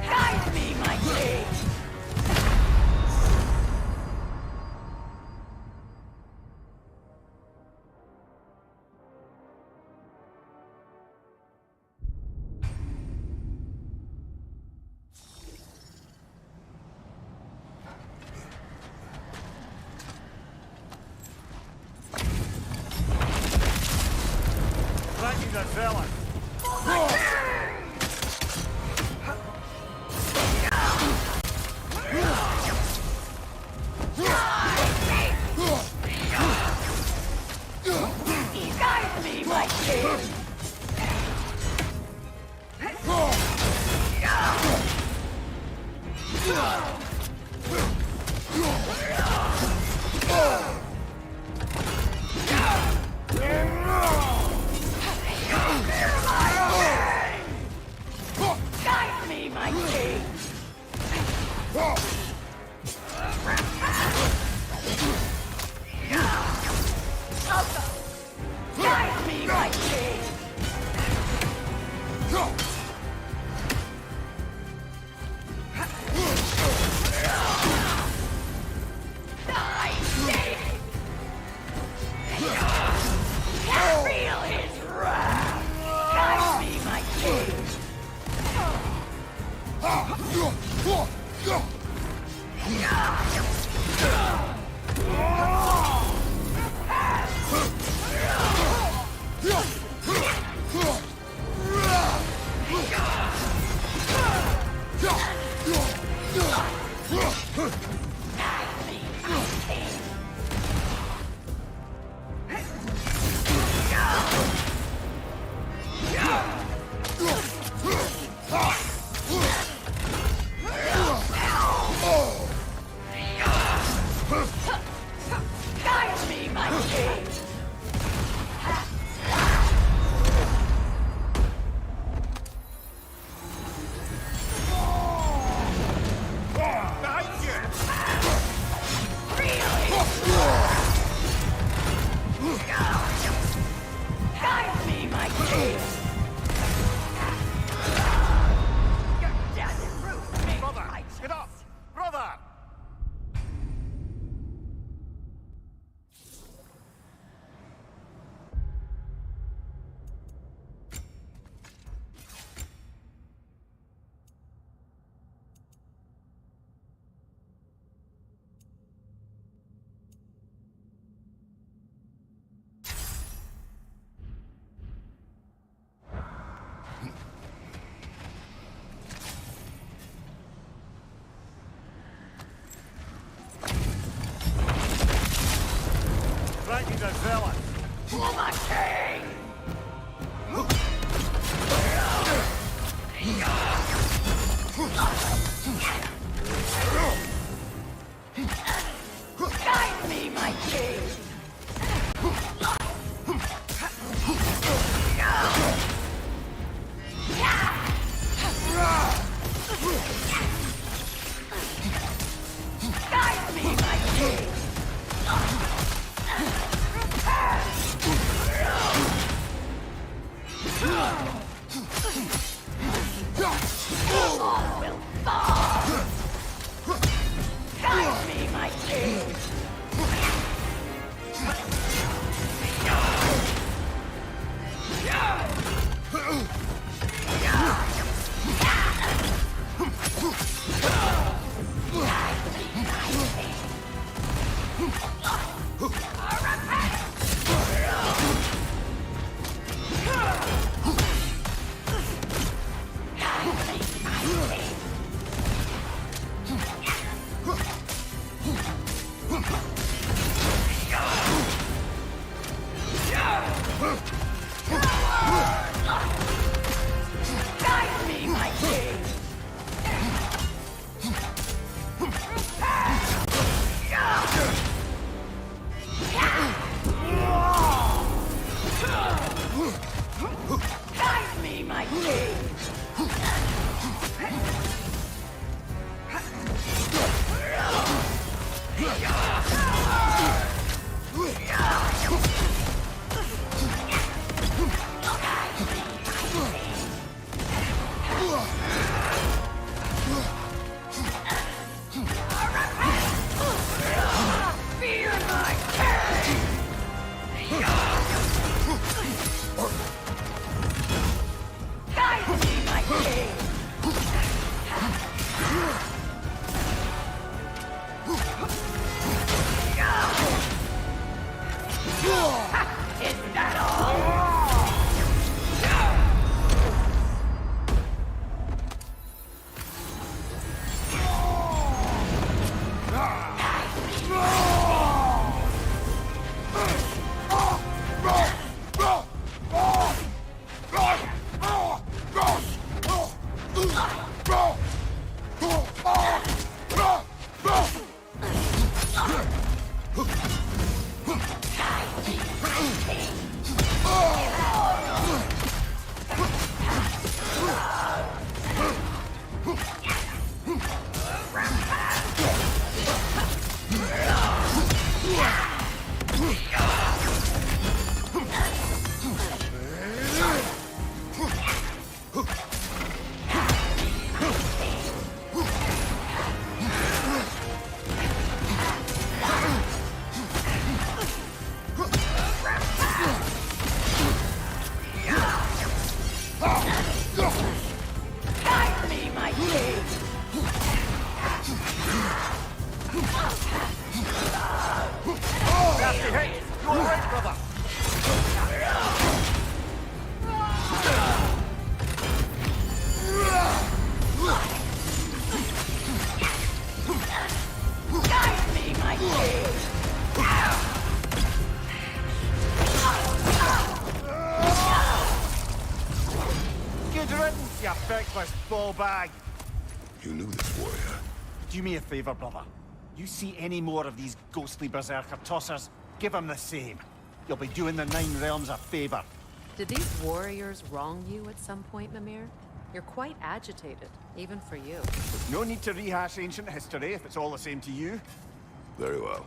Guide me, my king! Frankie the Zealot! Guide me, my king! Guide me, my king! Guide me, my king! Feel his wrath! Guide me, my king! Guide me, my king! Guide me, my king! Your death proves me right. Get up! Brother! Thank you, the zealot. For my king! Guide me, my king! Guide me, my king! All will fall! breakfast, ball bag! You knew this warrior. Do me a favor, brother. You see any more of these ghostly berserker tossers, give them the same. You'll be doing the Nine Realms a favor. Did these warriors wrong you at some point, Mimir? You're quite agitated, even for you. No need to rehash ancient history if it's all the same to you. Very well.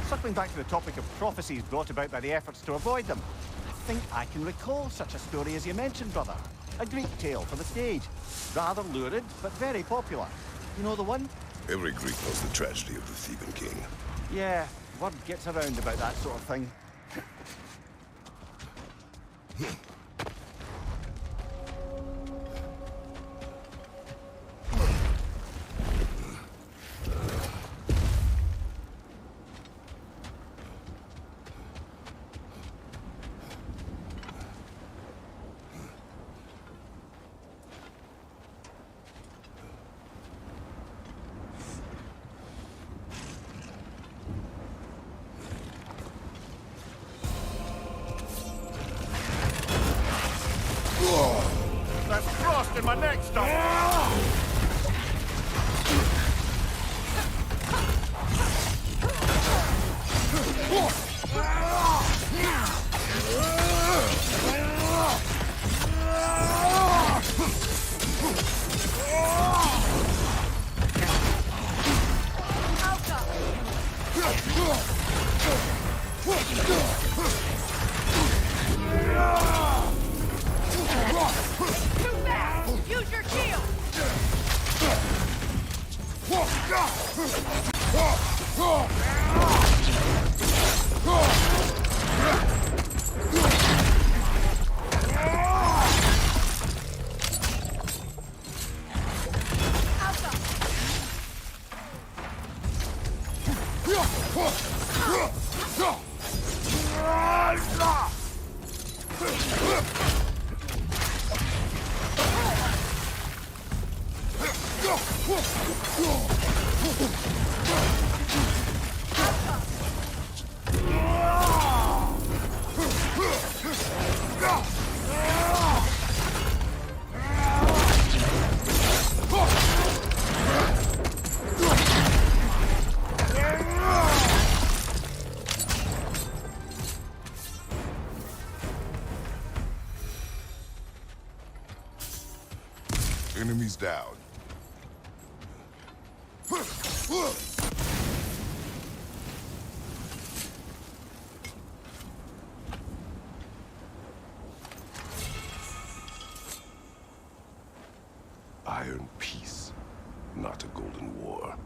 Circling back to the topic of prophecies brought about by the efforts to avoid them, I think I can recall such a story as you mentioned, brother. A Greek tale for the stage. Rather lurid, but very popular. You know the one? Every Greek knows the tragedy of the Theban king. Yeah, word gets around about that sort of thing. That's frost in my neck, stop! Too fast! Use your shield! Enemies down. Iron peace, not a golden war.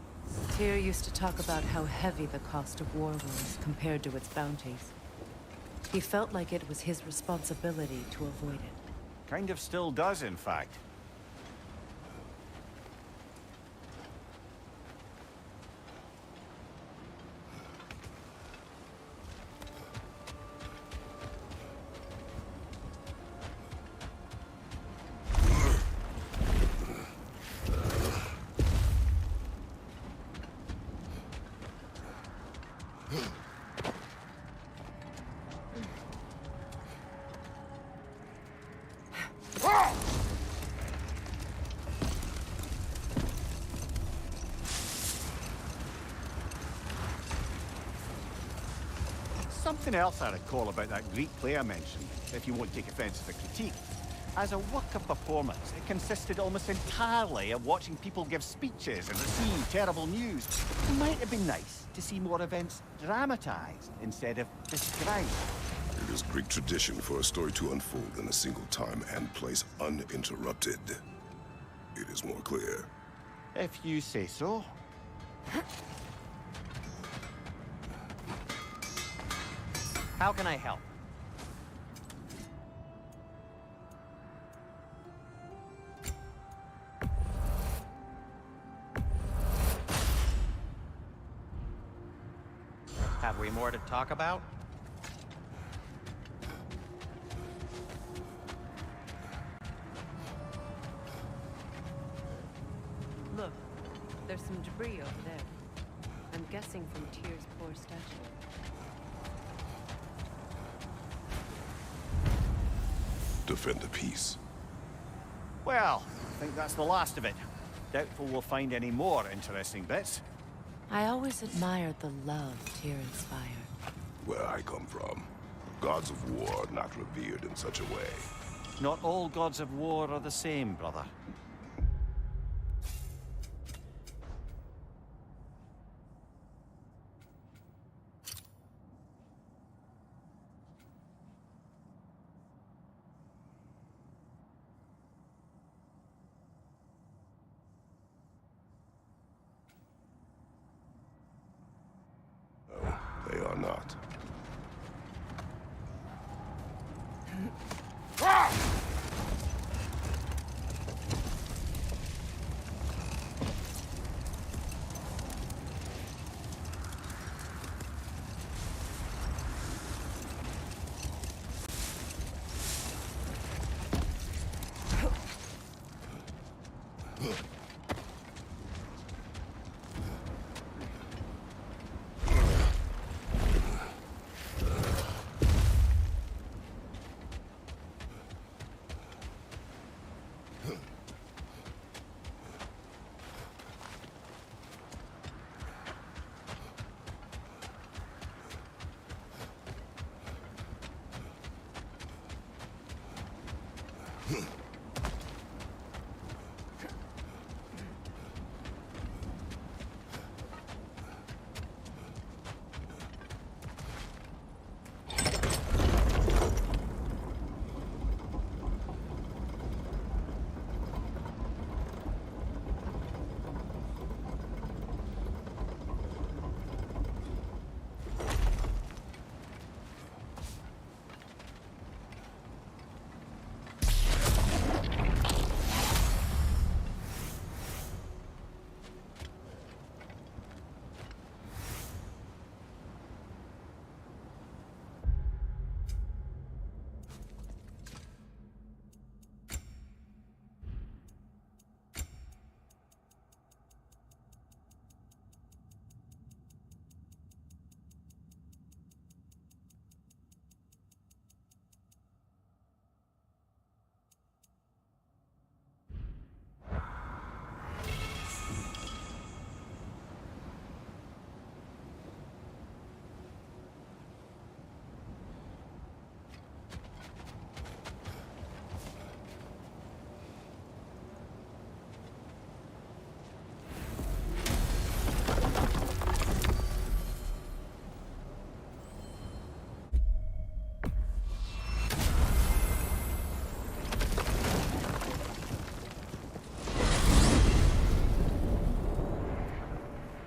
Tyr used to talk about how heavy the cost of war was compared to its bounties. He felt like it was his responsibility to avoid it. Kind of still does, in fact. Something else I recall about that Greek play I mentioned, if you won't take offense to the critique. As a work of performance, it consisted almost entirely of watching people give speeches and receive terrible news. It might have been nice to see more events dramatized instead of described. It is Greek tradition for a story to unfold in a single time and place uninterrupted. It is more clear. If you say so. How can I help? Have we more to talk about? There's some debris over there. I'm guessing from Tyr's poor statue. Defend the peace. Well, I think that's the last of it. Doubtful we'll find any more interesting bits. I always admired the love Tyr inspired. Where I come from, gods of war are not revered in such a way. Not all gods of war are the same, brother. No, they are not.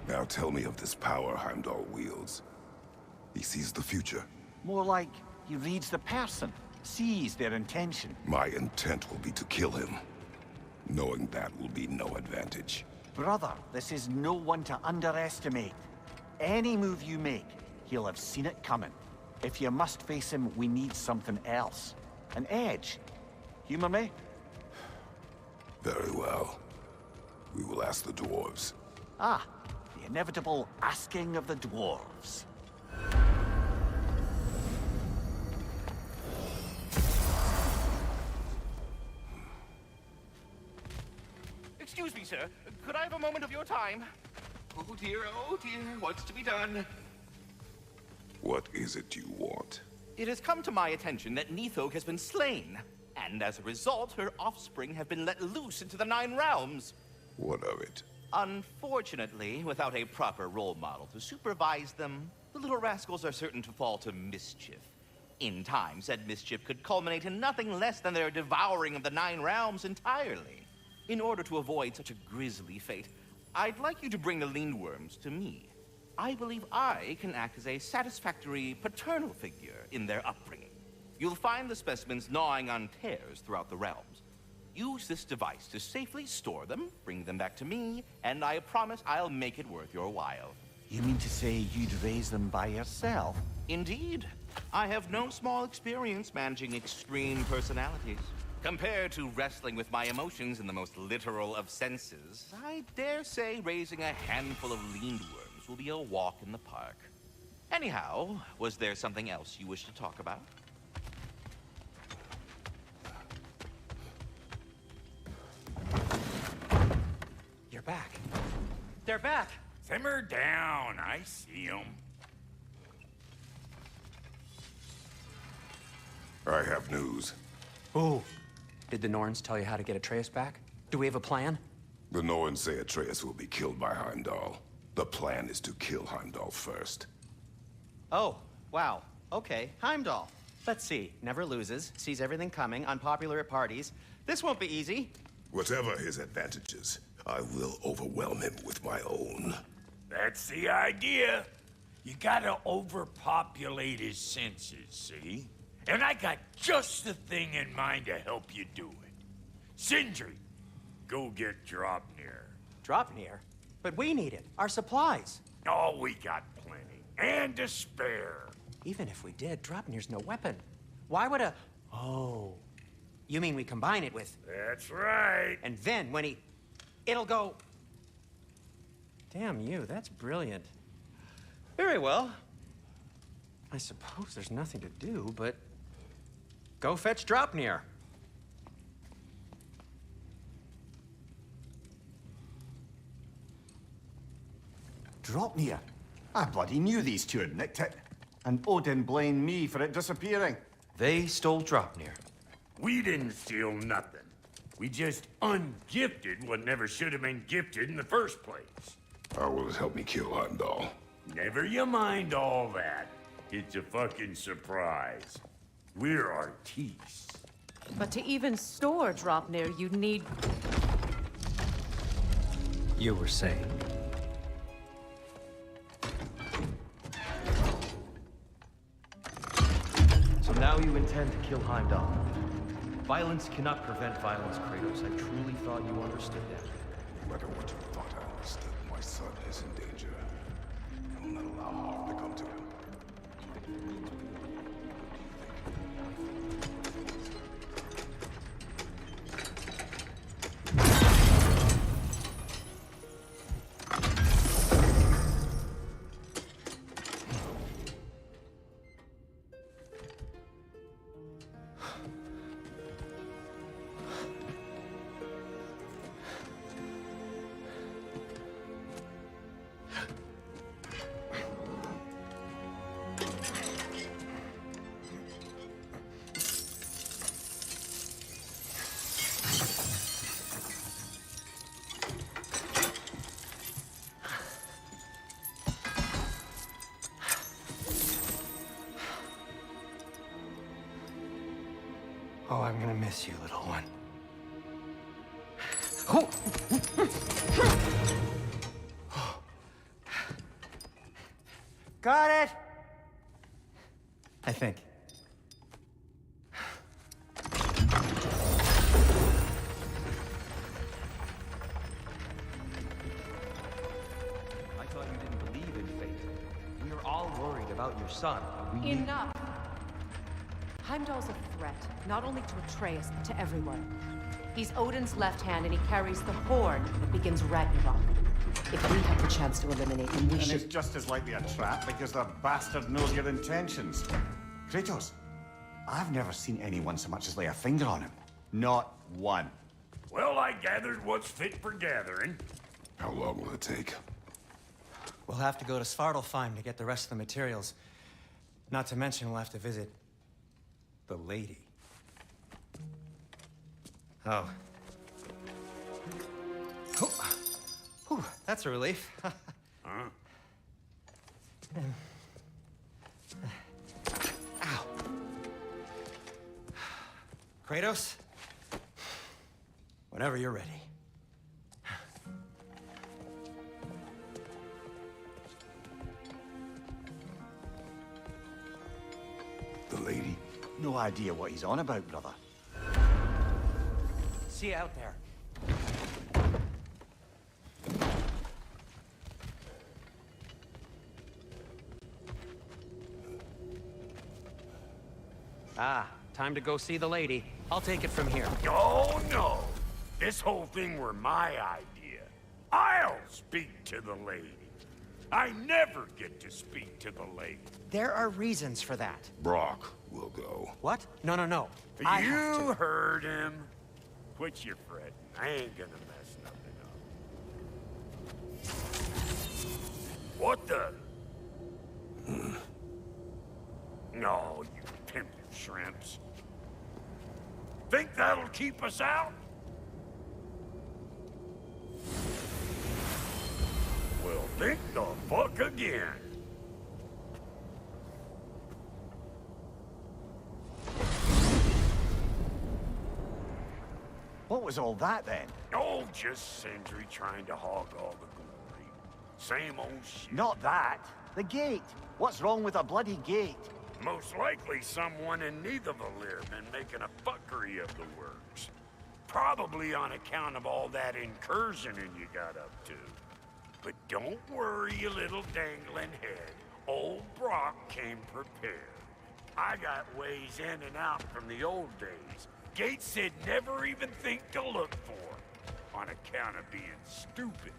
Now tell me of this power Heimdall wields. He sees the future. More like he reads the person, sees their intention. My intent will be to kill him. Knowing that will be no advantage. Brother, this is no one to underestimate. Any move you make, he'll have seen it coming. If you must face him, we need something else. An edge. Humor me? Very well. We will ask the dwarves. Ah, the inevitable asking of the dwarves. Excuse me, sir. Could I have a moment of your time? Oh dear, what's to be done? What is it you want? It has come to my attention that Nithog has been slain, and as a result, her offspring have been let loose into the Nine Realms. What of it? Unfortunately, without a proper role model to supervise them, the little rascals are certain to fall to mischief. In time, said mischief could culminate in nothing less than their devouring of the Nine Realms entirely. In order to avoid such a grisly fate, I'd like you to bring the Lindworms to me. I believe I can act as a satisfactory paternal figure in their upbringing. You'll find the specimens gnawing on tears throughout the realms. Use this device to safely store them, bring them back to me, and I promise I'll make it worth your while. You mean to say you'd raise them by yourself? Indeed. I have no small experience managing extreme personalities. Compared to wrestling with my emotions in the most literal of senses, I dare say raising a handful of lean worms will be a walk in the park. Anyhow, was there something else you wish to talk about? You're back. They're back. Simmer down. I see them. I have news. Oh. Did the Norns tell you how to get Atreus back? Do we have a plan? The Norns say Atreus will be killed by Heimdall. The plan is to kill Heimdall first. Oh, wow. Okay, Heimdall. Let's see. Never loses, sees everything coming, unpopular at parties. This won't be easy. Whatever his advantages, I will overwhelm him with my own. That's the idea. You gotta overpopulate his senses, see? And I got just the thing in mind to help you do it. Sindri, go get Draupnir. Draupnir? But we need it. Our supplies. Oh, we got plenty. And to spare. Even if we did, Draupnir's no weapon. Why would a... Oh. You mean we combine it with... That's right. And then when he... It'll go... Damn you, that's brilliant. Very well. I suppose there's nothing to do, but... Go fetch Draupnir. Draupnir? I bloody knew these two had nicked it. And Odin blamed me for it disappearing. They stole Draupnir. We didn't steal nothing. We just ungifted what never should have been gifted in the first place. How will it help me kill Heimdall? Never you mind all that. It's a fucking surprise. We're artistes. But to even store Draupnir, you'd need... You were saying? So now you intend to kill Heimdall. Violence cannot prevent violence, Kratos. I truly thought you understood that. No matter what you thought I understood, my son is in danger. I will not allow harm to come to him. Oh, I'm gonna miss you, little one. Got it! I think. I thought you didn't believe in fate. We are all worried about your son. We need... Enough! Heimdall's a threat, not only to Atreus, but to everyone. He's Odin's left hand, and he carries the horn that begins Ragnarok. If we have the chance to eliminate him, we should... And it's just as likely a trap because the bastard knows your intentions. Kratos, I've never seen anyone so much as lay a finger on him. Not one. Well, I gathered what's fit for gathering. How long will it take? We'll have to go to Svartalfheim to get the rest of the materials. Not to mention we'll have to visit... the lady. Oh. Whew, that's a relief. Huh? Ow. Kratos? Whenever you're ready. The lady? No idea what he's on about, brother. See you out there. Ah, time to go see the lady. I'll take it from here. Oh, no. This whole thing were my idea. I'll speak to the lady. I never get to speak to the lady. There are reasons for that. Brock will go. What? No. I have You to. heard him. Quit your fretting. I ain't gonna mess nothing up. What the? No, you pimp shrimps. Think that'll keep us out? Well, think the fuck again. What was all that then? Oh, just Sindri trying to hog all the glory. Same old shit. Not that. The gate. What's wrong with a bloody gate? Most likely someone in Nidavellir been making a fuckery of the works. Probably on account of all that incursioning you got up to. But don't worry, you little dangling head. Old Brock came prepared. I got ways in and out from the old days. Gates said never even think to look for, on account of being stupid.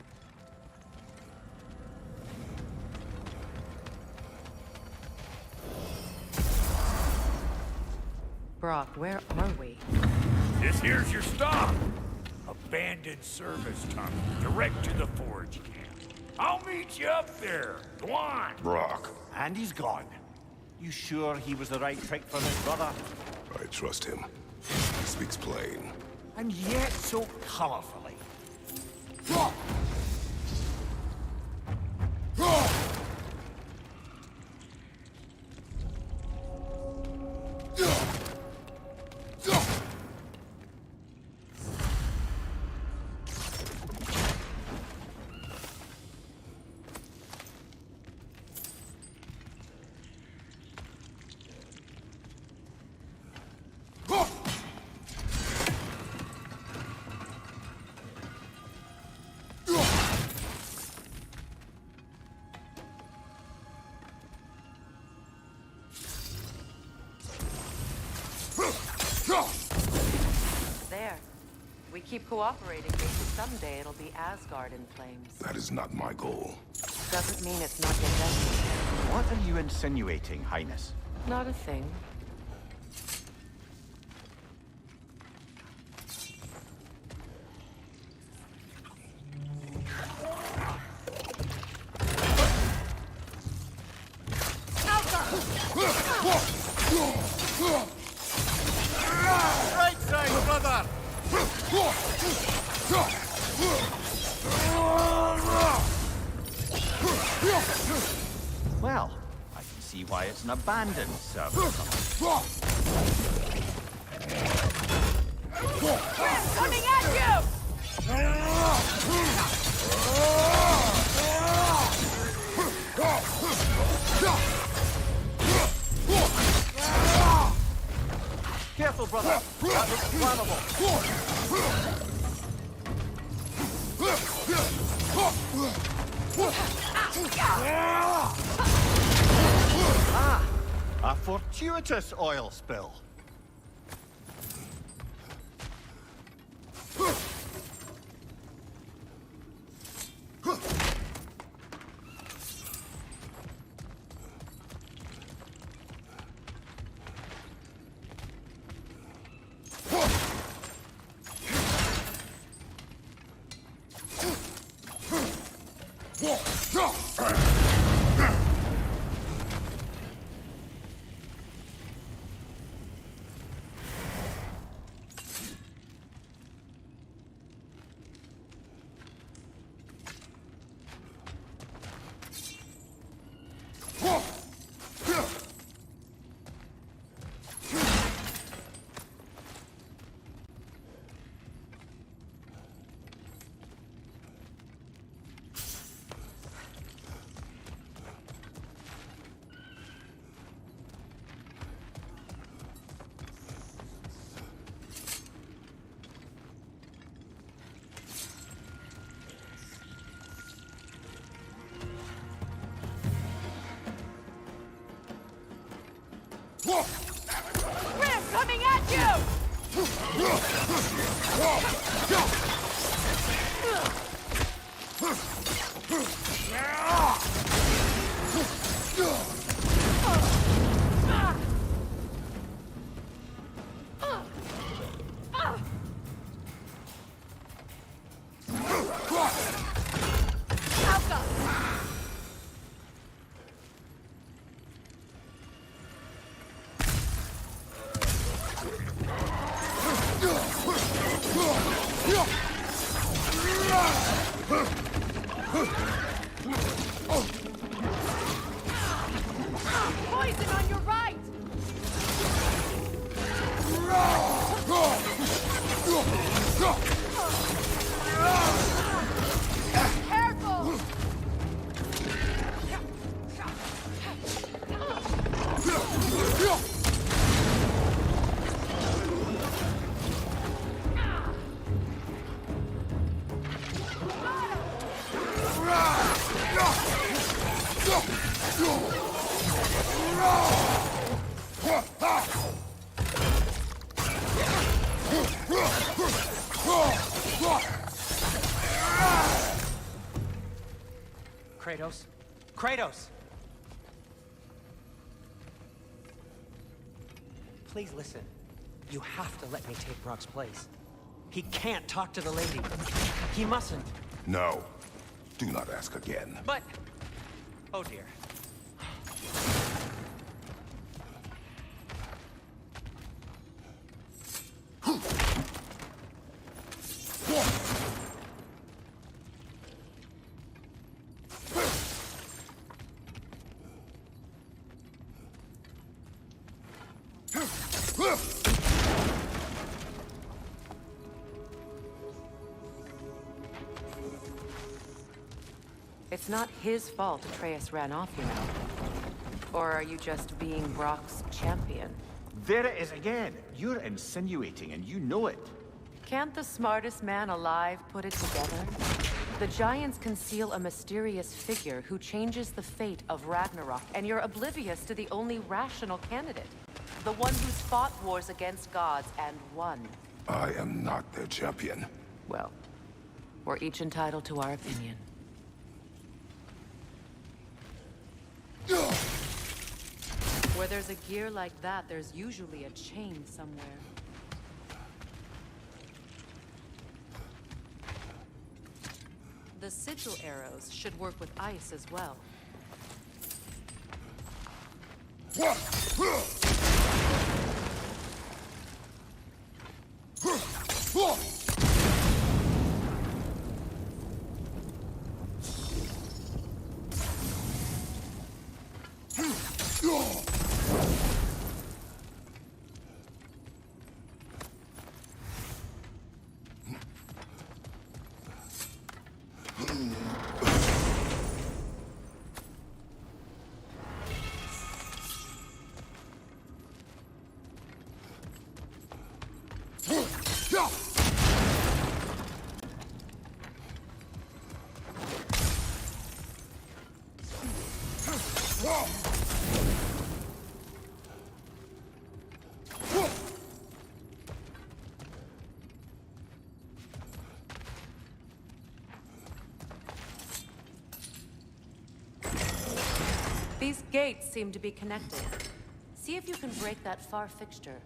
Brock, where are we? This here's your stop. Abandoned service tunnel, direct to the forge camp. I'll meet you up there. Go on. Brock. And he's gone. You sure he was the right pick for his brother? I trust him. He speaks plain. And yet so colorfully. There. We keep cooperating, maybe someday it'll be Asgard in flames. That is not my goal. Doesn't mean it's not your destiny. What are you insinuating, Highness? Not a thing. Right side, brother! Well, I can see why it's an abandoned service. Coming at you! Careful, brother. That looks flammable. Ah, a fortuitous oil spill. Poison on your right! Careful! Kratos? Kratos! Please listen. You have to let me take Brock's place. He can't talk to the lady. He mustn't. No. Do not ask again. But... Oh dear. It's not his fault Atreus ran off, you know. Or are you just being Brock's champion? There it is again. You're insinuating, and you know it. Can't the smartest man alive put it together? The Giants conceal a mysterious figure who changes the fate of Ragnarok, and you're oblivious to the only rational candidate. The one who's fought wars against gods and won. I am not their champion. Well, we're each entitled to our opinion. Where there's a gear like that, there's usually a chain somewhere. The sigil arrows should work with ice as well. These gates seem to be connected. See if you can break that far fixture.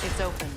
It's open.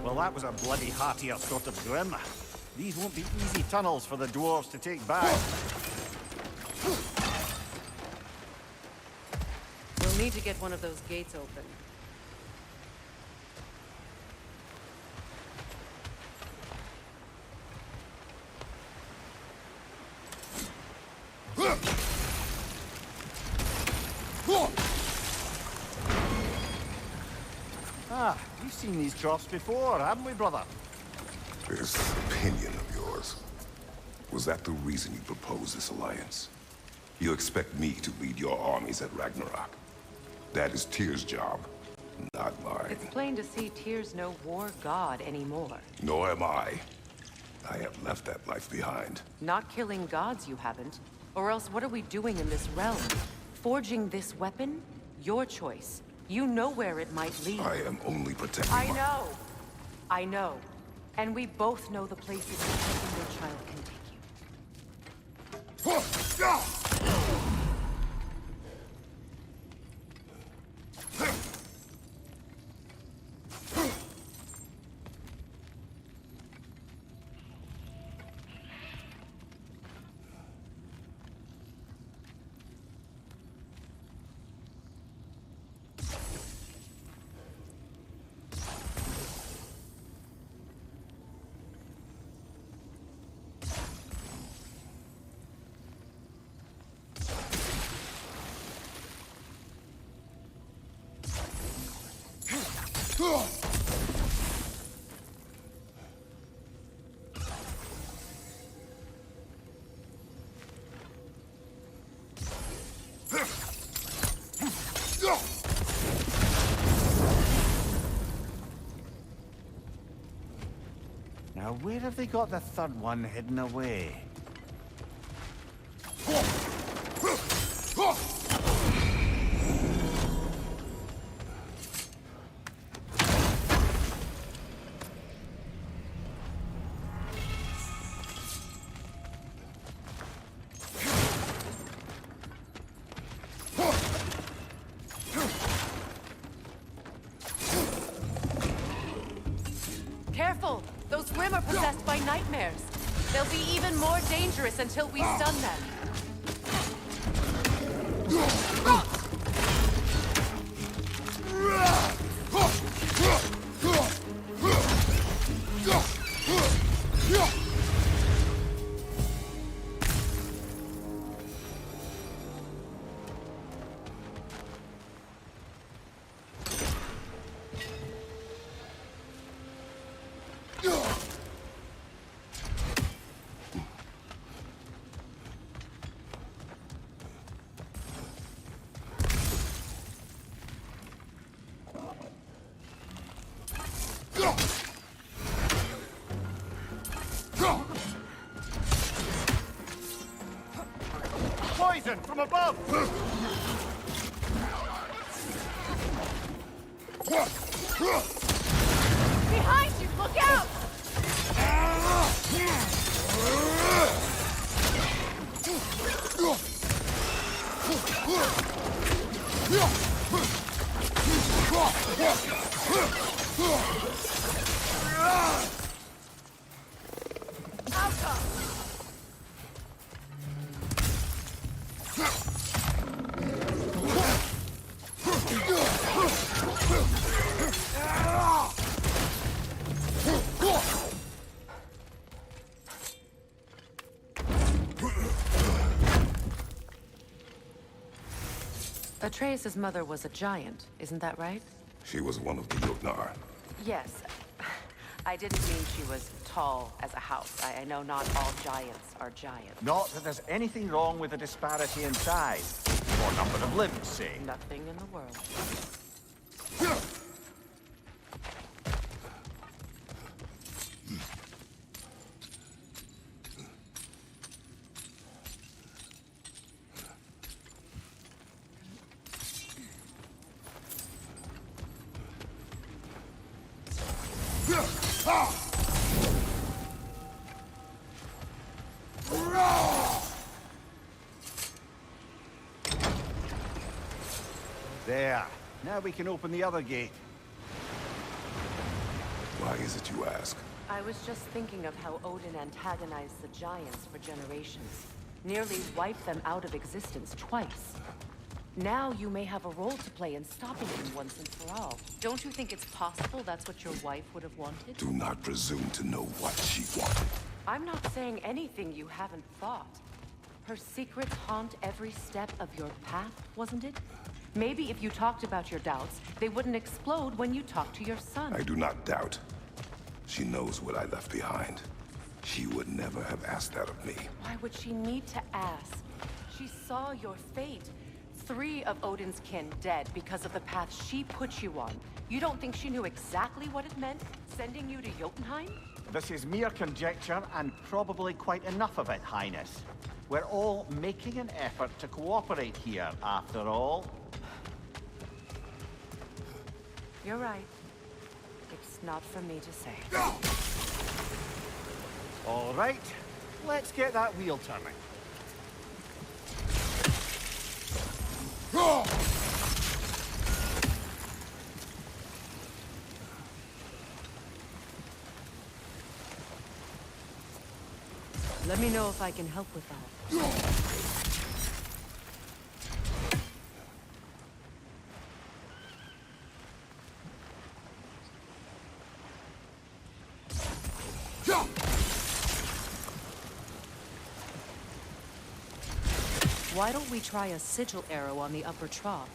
Well, that was a bloody heartier sort of grim. These won't be easy tunnels for the dwarves to take back. We'll need to get one of those gates open. Ah, we've seen these troughs before, haven't we, brother? This opinion of yours, was that the reason you proposed this alliance? You expect me to lead your armies at Ragnarok? That is Tyr's job, not mine. It's plain to see Tyr's no war god anymore. Nor am I. I have left that life behind. Not killing gods, you haven't. Or else what are we doing in this realm? Forging this weapon? Your choice. You know where it might lead. I am only protecting I know. I know. And we both know the places protecting your child can take you. Now, where have they got the third one hidden away? Careful! Those Grim are possessed by nightmares. They'll be even more dangerous until we stun them. poison from above! Behind you! Look out! Atreus' mother was a giant, isn't that right? She was one of the Jotnar. Yes. I didn't mean she was tall as a house. I know not all giants are giants. Not that there's anything wrong with the disparity in size. Or number of limbs, say. Nothing in the world. There. Now we can open the other gate. Why is it you ask? I was just thinking of how Odin antagonized the giants for generations. Nearly wiped them out of existence twice. Now you may have a role to play in stopping him once and for all. Don't you think it's possible that's what your wife would have wanted? Do not presume to know what she wanted. I'm not saying anything you haven't thought. Her secrets haunt every step of your path, wasn't it? Maybe if you talked about your doubts, they wouldn't explode when you talked to your son. I do not doubt. She knows what I left behind. She would never have asked that of me. Why would she need to ask? She saw your fate. 3 of Odin's kin dead because of the path she put you on. You don't think she knew exactly what it meant, sending you to Jotunheim? This is mere conjecture, and probably quite enough of it, Highness. We're all making an effort to cooperate here, after all. You're right. It's not for me to say. All right, let's get that wheel turning. Let me know if I can help with that. Why don't we try a sigil arrow on the upper trough?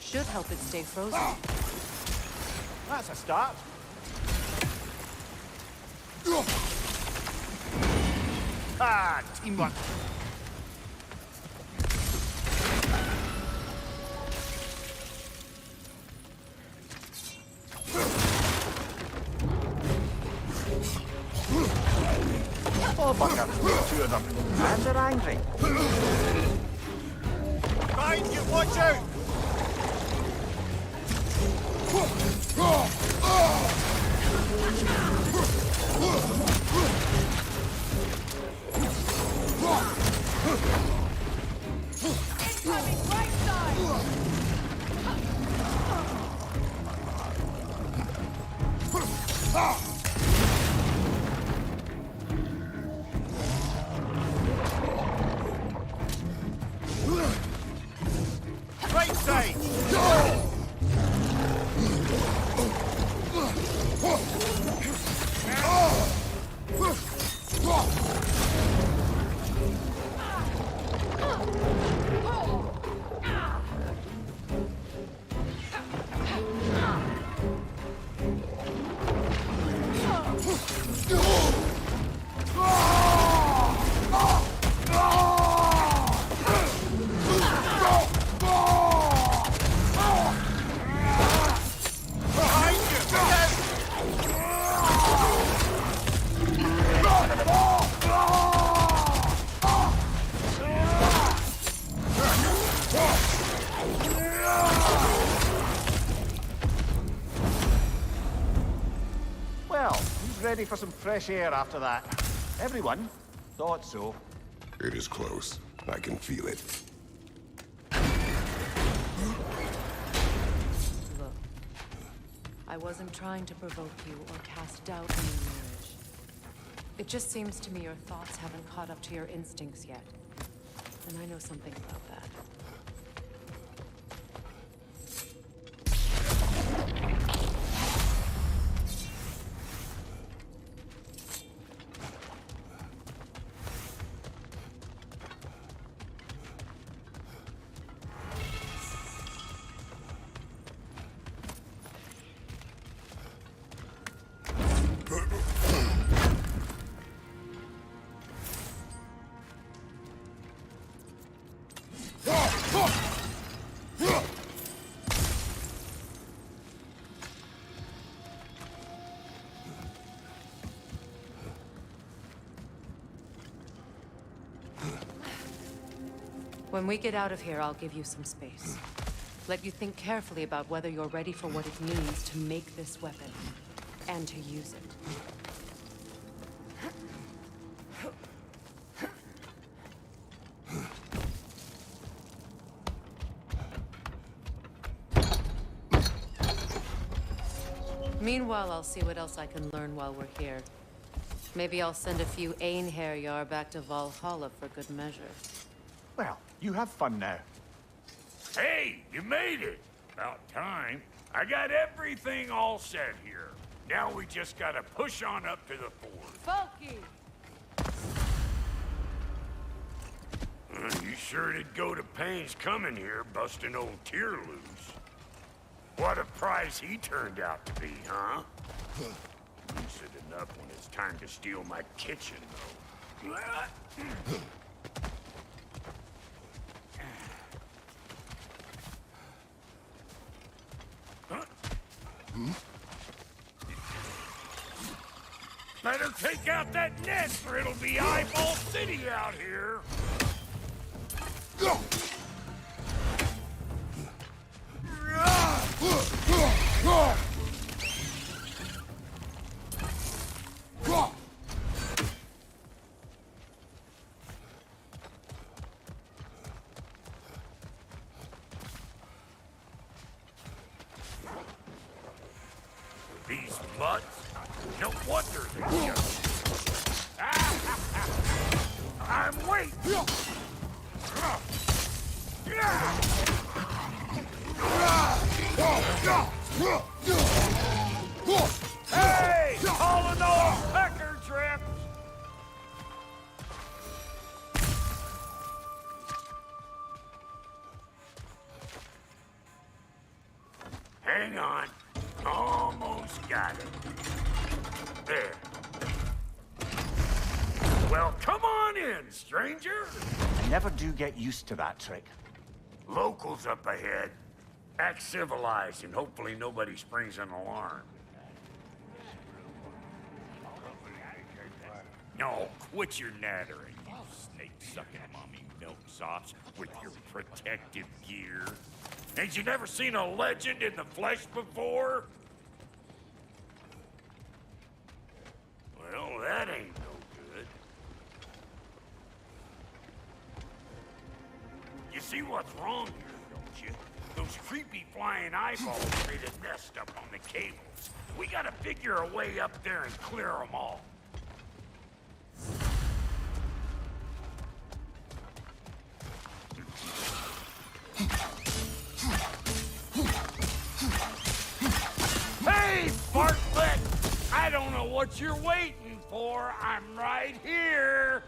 Should help it stay frozen. That's a start. Ah, teamwork. Oh, bugger. 2 of them. And they're angry. Right, you watch out! Incoming right side! Right side! ready for some fresh air after that. Everyone thought so. It is close. I can feel it. Look, I wasn't trying to provoke you or cast doubt on your marriage. It just seems to me your thoughts haven't caught up to your instincts yet. And I know something about that. When we get out of here, I'll give you some space. Let you think carefully about whether you're ready for what it means to make this weapon, and to use it. Meanwhile, I'll see what else I can learn while we're here. Maybe I'll send a few Einherjar back to Valhalla for good measure. Well, you have fun now. Hey, you made it! About time. I got everything all set here. Now we just gotta push on up to the fort. Funky! You sure did go to pains coming here, busting old Tyr loose. What a prize he turned out to be, huh? Lucid enough when it's time to steal my kitchen, though. Better take out that net, or it'll be Eyeball City out here. Go! These mutts? No wonder they're just... I'm waiting! Hey! Calling off pecker trips! Hang on. Almost got it. There. Well, come on in, stranger. I never do get used to that trick. Locals up ahead. Act civilized, and hopefully nobody springs an alarm. No, quit your nattering, you snake-sucking mommy milksops with your protective gear. Ain't you never seen a legend in the flesh before? Well, that ain't no good. You see what's wrong here, don't you? Those creepy flying eyeballs made a nest up on the cables. We gotta figure a way up there and clear them all. Hey, Bartlett! I don't know what you're waiting for. I'm right here.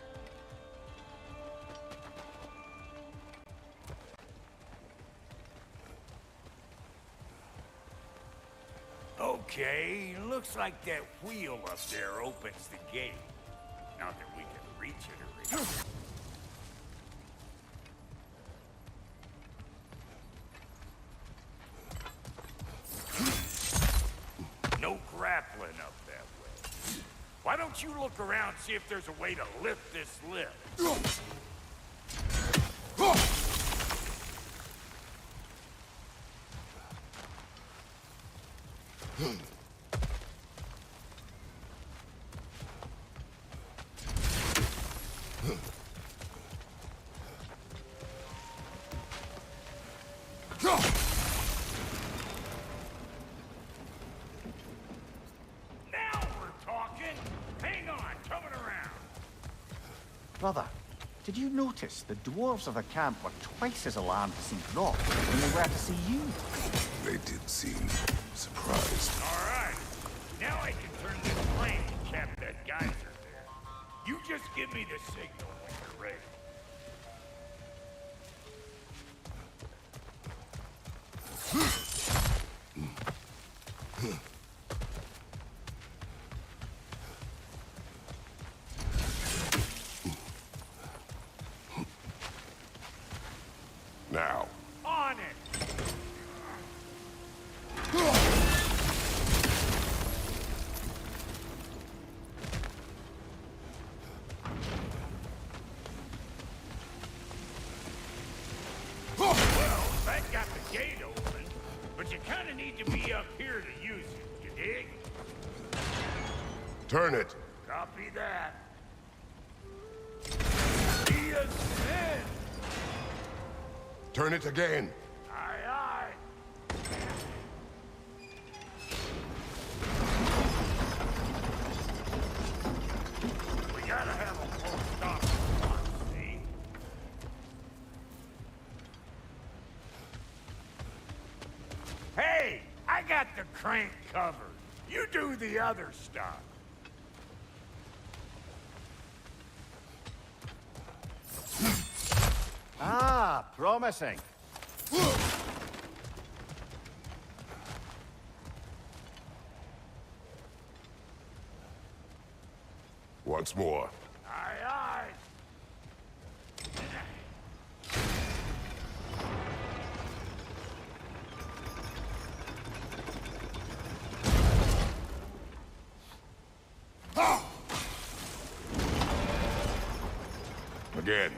Okay, looks like that wheel up there opens the gate. Not that we can reach it or anything. No grappling up that way. Why don't you look around and see if there's a way to lift this lid? Did you notice the dwarves of the camp were twice as alarmed to see Brock than they were to see you? They did seem surprised. All right. Now I can turn this flame and cap that geyser there. You just give me the signal when you're ready. Now. On it! Well, that got the gate open, but you kind of need to be up here to use it, you dig? Turn it. Copy that. Be a Smith! Turn it again. Aye, aye. We gotta have a full stop response, see? Hey, I got the crank covered. You do the other stuff. Ah, promising. Once more. Aye, aye. Again.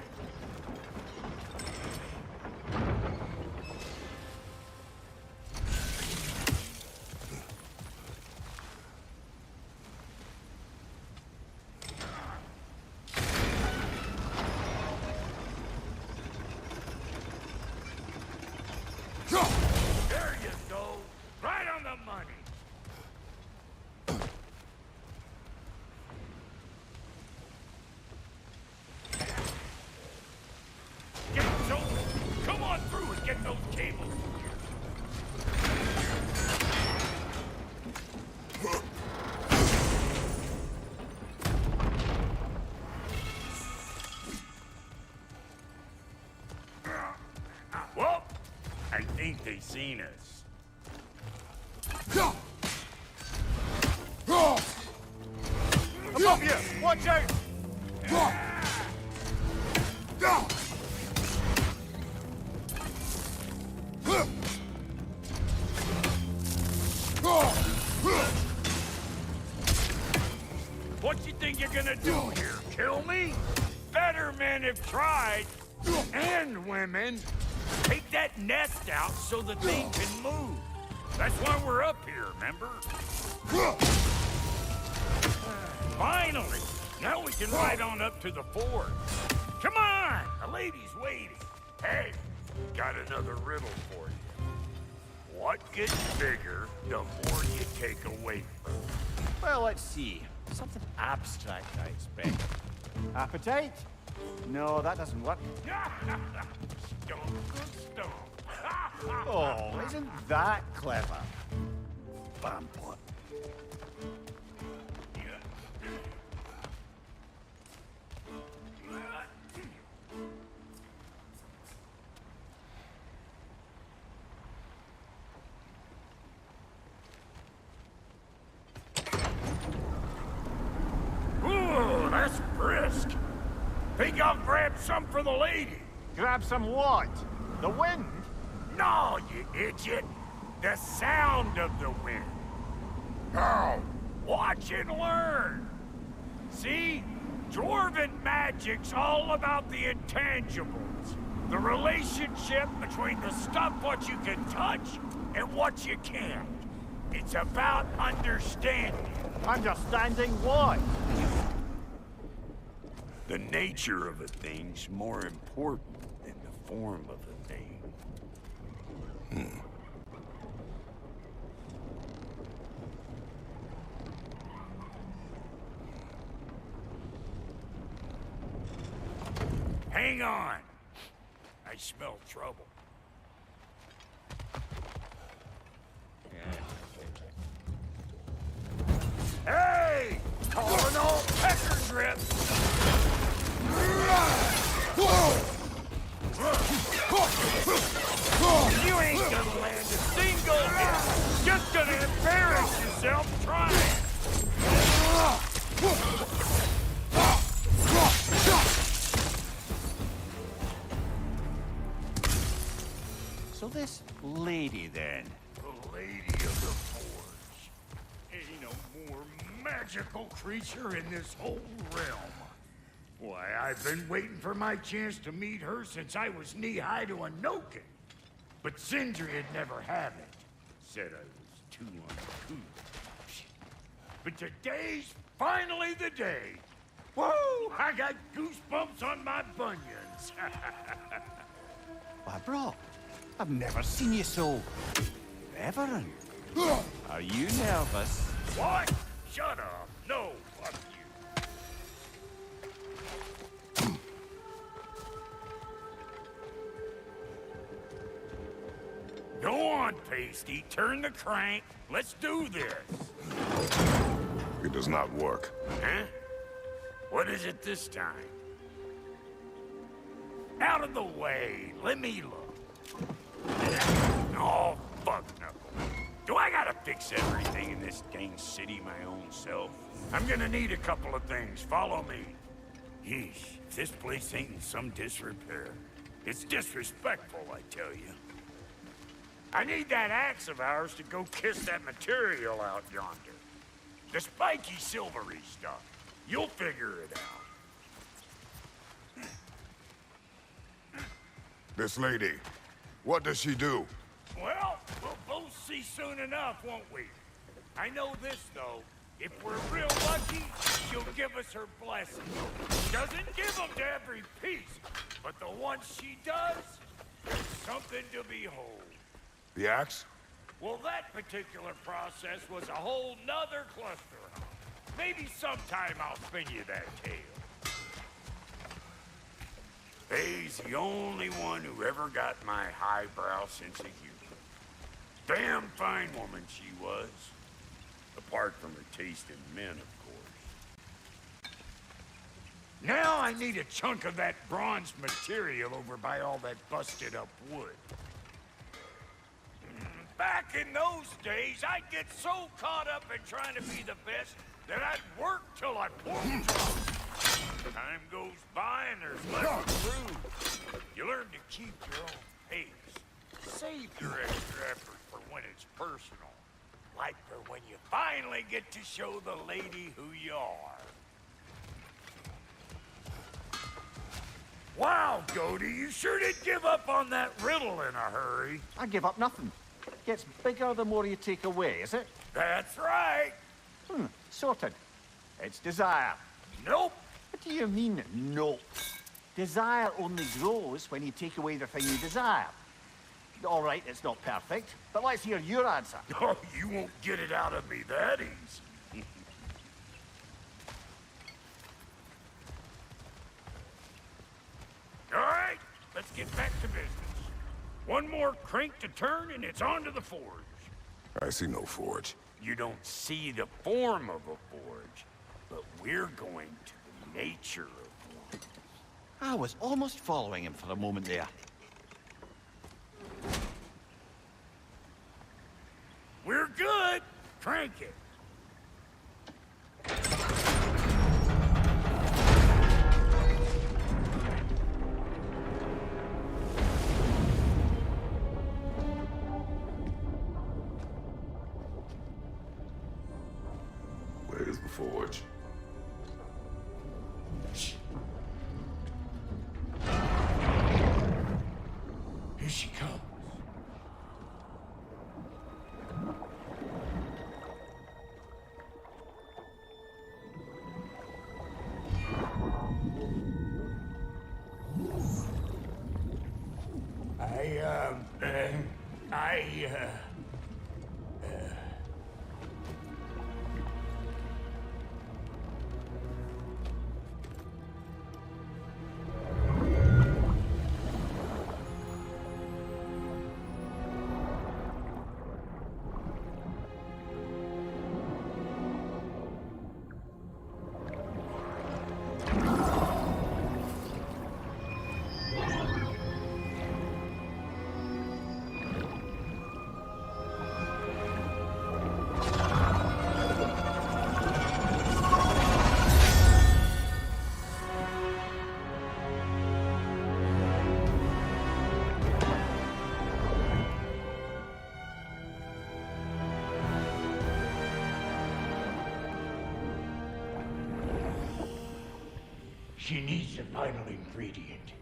There you go. Right on the money. Get those. Come on through and get those cables. Well, I think they seen us. Above you! Watch out! What you think you're gonna do here? Kill me? Better men have tried. And women. Take that nest out so the thing can move. That's why we're up here, remember? Finally! Now we can ride on up to the fort. Come on! The lady's waiting. Hey, got another riddle for you. What gets bigger the more you take away from it? Well, let's see. Something abstract, I expect. Appetite? No, that doesn't work. Stomp, good stomp. Oh, isn't that clever? Vampire. Ooh, that's brisk. Think I'll grab some for the lady? Grab some what? The wind? No, you idiot. The sound of the wind. How? Watch and learn. See? Dwarven magic's all about the intangibles. The relationship between the stuff what you can touch and what you can't. It's about understanding. Understanding what? The nature of a thing's more important than the form of a thing. Hang on. I smell trouble. Hey! Calling all pecker grip! You ain't gonna land a single hit! Just gonna embarrass yourself trying! So this lady, then? The Lady of the Forge. Ain't no more magical creature in this whole realm. Why, I've been waiting for my chance to meet her since I was knee-high to a Noken. But Sindri had never had it. Said I was too uncouth. But today's finally the day. Whoa! I got goosebumps on my bunions. Why, bro, I've never seen you so reverent. Are you nervous? What? Shut up. No, fuck you. Go on, Pasty. Turn the crank. Let's do this. It does not work. Huh? What is it this time? Out of the way. Let me look. Oh, fuck no. Do I gotta fix everything in this dang city my own self? I'm gonna need a couple of things. Follow me. Yeesh, if this place ain't in some disrepair. It's disrespectful, I tell you. I need that axe of ours to go kiss that material out yonder. The spiky silvery stuff. You'll figure it out. This lady, what does she do? Well, we'll both see soon enough, won't we? I know this, though. If we're real lucky, she'll give us her blessing. Doesn't give them to every piece, but the ones she does, there's something to behold. The axe? Well, that particular process was a whole nother cluster. Maybe sometime I'll spin you that tale. Faye's the only one who ever got my highbrow sense of humor. Damn fine woman she was. Apart from her taste in men, of course. Now I need a chunk of that bronze material over by all that busted up wood. Back in those days, I'd get so caught up in trying to be the best that I'd work till I pulled drunk. Time goes by and there's less to prove. You learn to keep your own pace. Save your extra effort for when it's personal. Like for when you finally get to show the lady who you are. Wow, Goaty, you sure did give up on that riddle in a hurry. I give up nothing. It gets bigger the more you take away, is it? That's right. Sorted. It's desire. Nope. What do you mean, nope? Desire only grows when you take away the thing you desire. All right, it's not perfect, but let's hear your answer. Oh, you won't get it out of me that easy. All right, let's get back to business. One more crank to turn and it's on to the forge. I see no forge. You don't see the form of a forge, but we're going to the nature of one. I was almost following him for a moment there. We're good. Crank it. Where's the forge? Here she comes. She needs the final ingredient.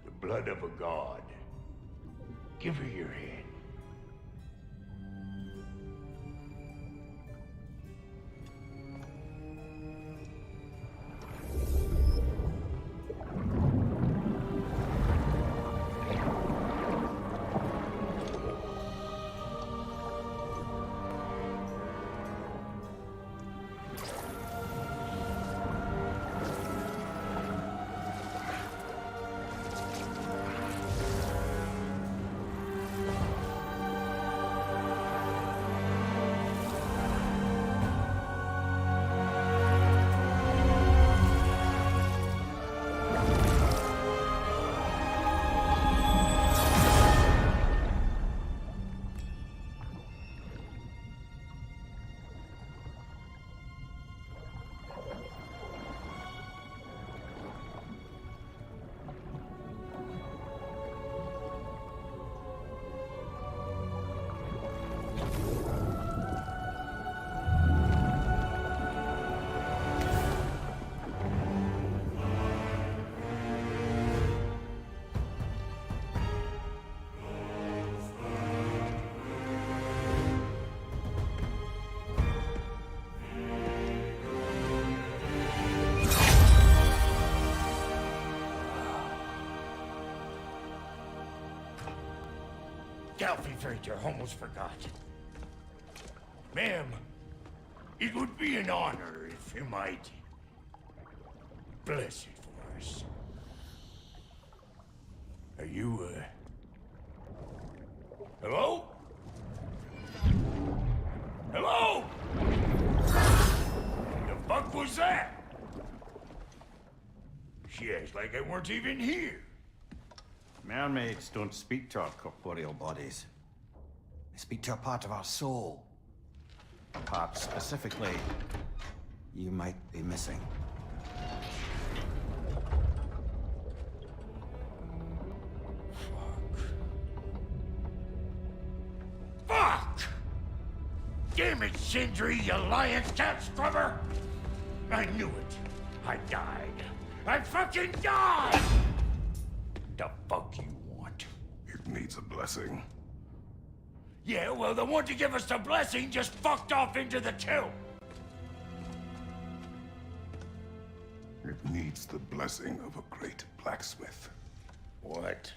The blood of a god. Give her your hand. Galfy Frater almost forgot. Ma'am, it would be an honor if you might bless it for us. Are you, hello? Hello? The fuck was that? She acts like I weren't even here. Mermaids don't speak to our corporeal bodies. They speak to a part of our soul. A part specifically you might be missing. Fuck! Damn it, Sindri, you lying cat scrubber! I knew it. I died. I fucking died! The fuck you want? It needs a blessing. Yeah, well, the one to give us the blessing just fucked off into the tomb. It needs the blessing of a great blacksmith. What?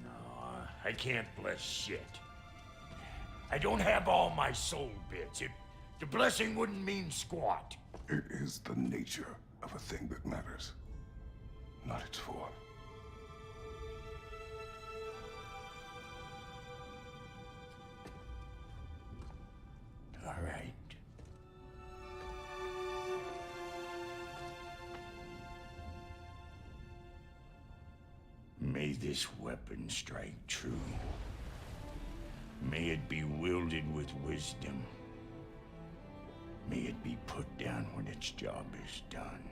No, I can't bless shit. I don't have all my soul bits. The blessing wouldn't mean squat. It is the nature of a thing that matters, not its form. All right. May this weapon strike true. May it be wielded with wisdom. May it be put down when its job is done.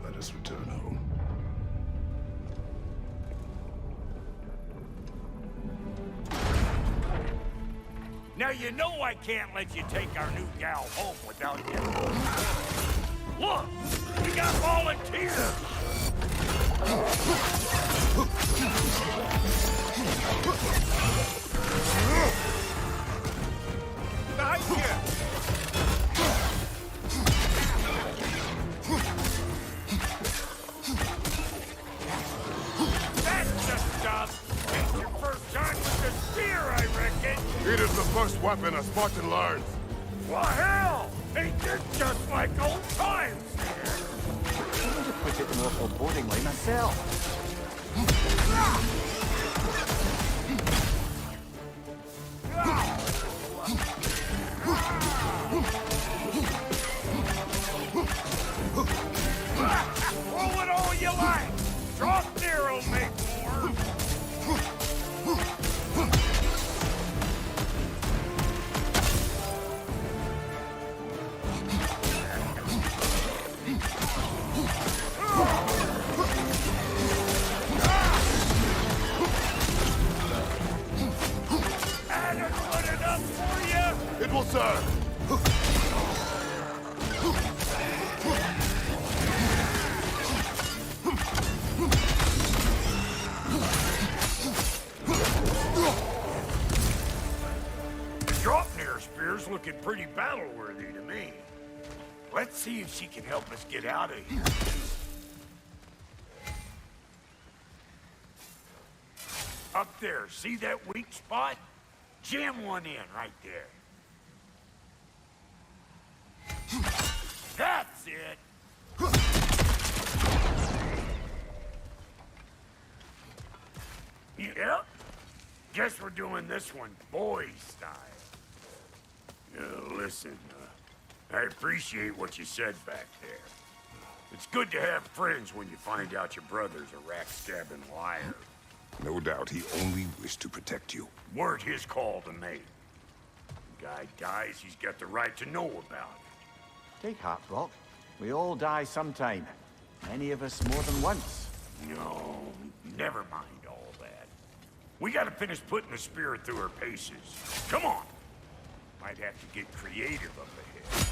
Let us return home. Now you know I can't let you take our new gal home without you. Look! We got volunteers! Behind you! That's the stuff! Ain't your first time with the spear, I reckon! It is the first weapon a Spartan learns. Well, hell! Ain't this just like old times I need to put it more forebodingly myself. Throw it all you like! Drop there will make more! looking pretty battle-worthy to me. Let's see if she can help us get out of here. Up there, see that weak spot? Jam one in right there. That's it! Yep. Guess we're doing this one boy style. Listen, I appreciate what you said back there. It's good to have friends when you find out your brother's a rack-stabbing liar. No doubt he only wished to protect you. Weren't his call to make. Guy dies, he's got the right to know about it. Take heart, Rock. We all die sometime. Many of us more than once. No, never mind all that. We gotta finish putting the spirit through her paces. Come on! Might have to get creative up ahead.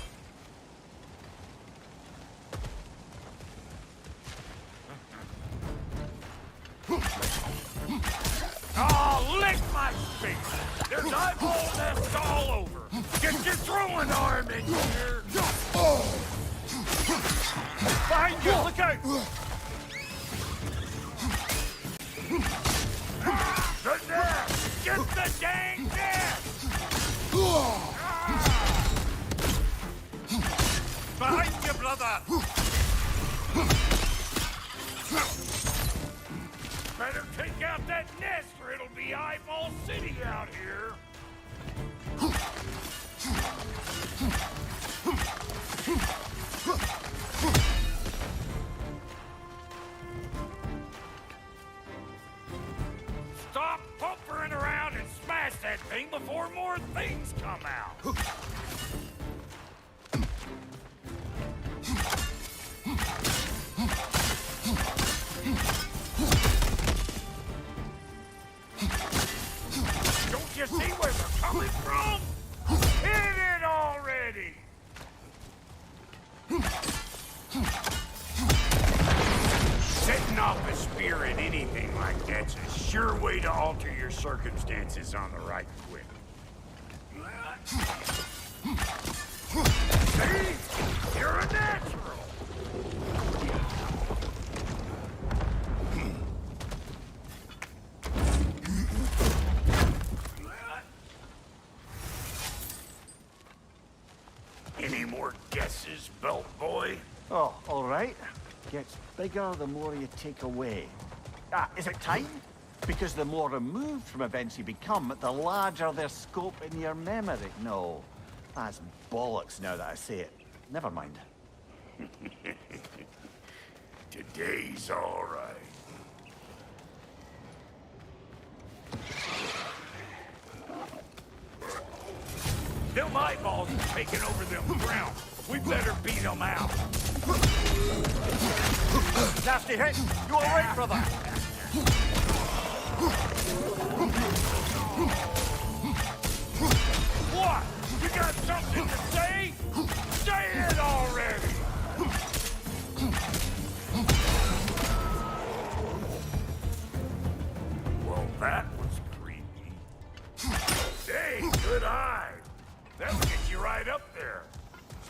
Oh, lick my face! There's eyeball nests all over! Get your throwing arm in here! Behind you! Look out! The nest! Get the dang nest! Behind you, brother! Better take out that nest or it'll be Eyeball City out here. Stop pumpering around and smash that thing before more things come out. Don't you see where they're coming from? Hit it already! Setting off a spear in anything like that's a sure way to alter your circumstances on the right quick. See? You're a natural! Any more guesses, Belt Boy? Oh, all right. Gets bigger the more you take away. Ah, is it time? Because the more removed from events you become, the larger their scope in your memory. No, that's bollocks now that I say it. Never mind. Today's all right. Them eyeballs are taking over them ground. We better beat them out. Nasty hit! You all right, brother? What? You got something to say? Say it already! Well, that was creepy. Hey, good eye. That'll get you right up there.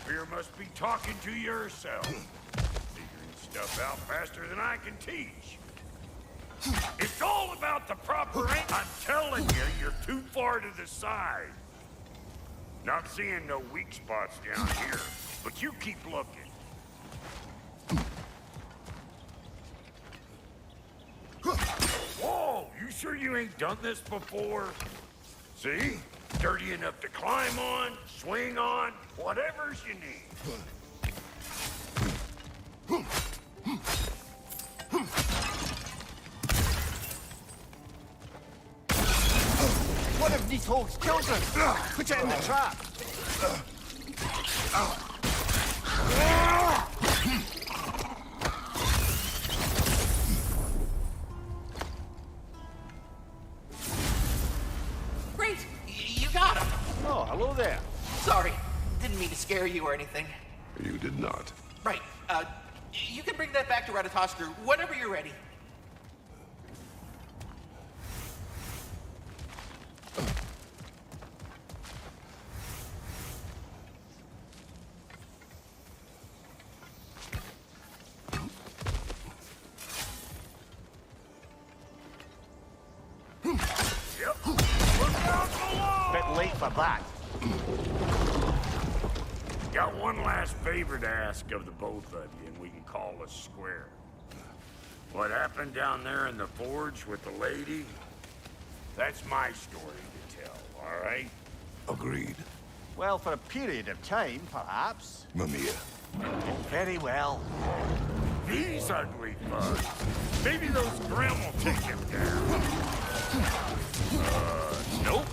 Spear must be talking to you herself. Figuring stuff out faster than I can teach. It's all about the proper aim. I'm telling you, you're too far to the side. Not seeing no weak spots down here, but you keep looking. Whoa, you sure you ain't done this before? See? Dirty enough to climb on, swing on, whatever's you need. One of these hogs kills us! Put it in the trap! Great! You got him! Oh, hello there. Sorry, didn't mean to scare you or anything. You did not. Right, you can bring that back to Ratatoskr whenever you're ready. Bit late for that. Got one last favor to ask of the both of you, and we can call us square. What happened down there in the forge with the lady? That's my story to tell, all right? Agreed. Well, for a period of time, perhaps. Mimir. Very well. These ugly bugs. Maybe those Grim will take him down. Nope.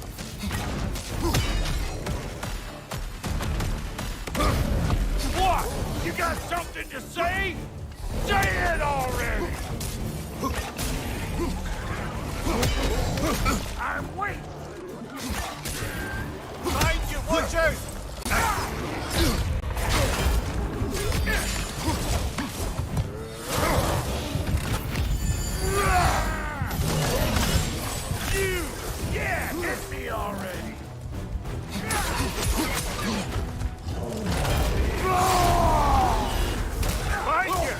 What? You got something to say? Say it already! I'm waiting. Behind you, watch out! You! Yeah, hit me already! Behind you!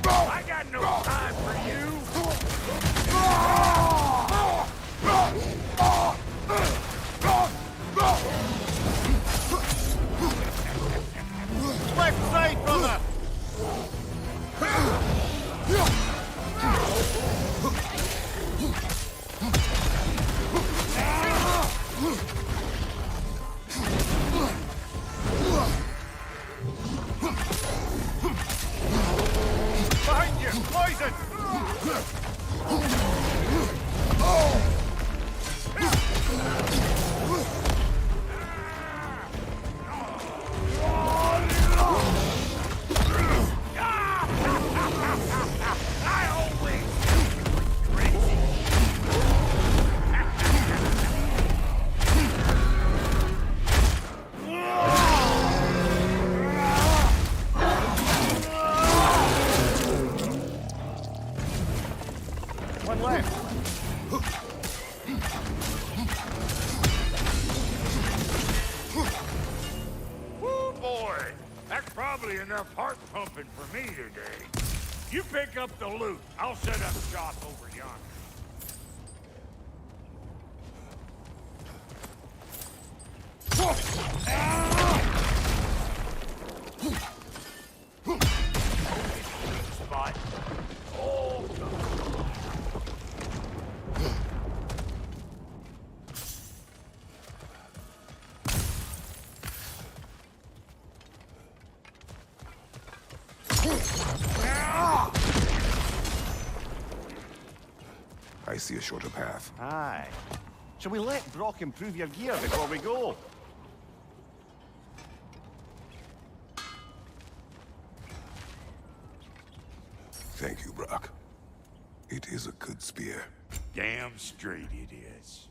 I got no time for you! Left side, brother! Behind you! Poison! I always knew you were crazy! One left. Woo, boy! That's probably enough heart pumping for me today. You pick up the loot. I'll set up shop over yonder. Spot. Oh, I see a shorter path. Aye. Shall we let Brock improve your gear before we go? Thank you, Brock. It is a good spear. damn straight it is.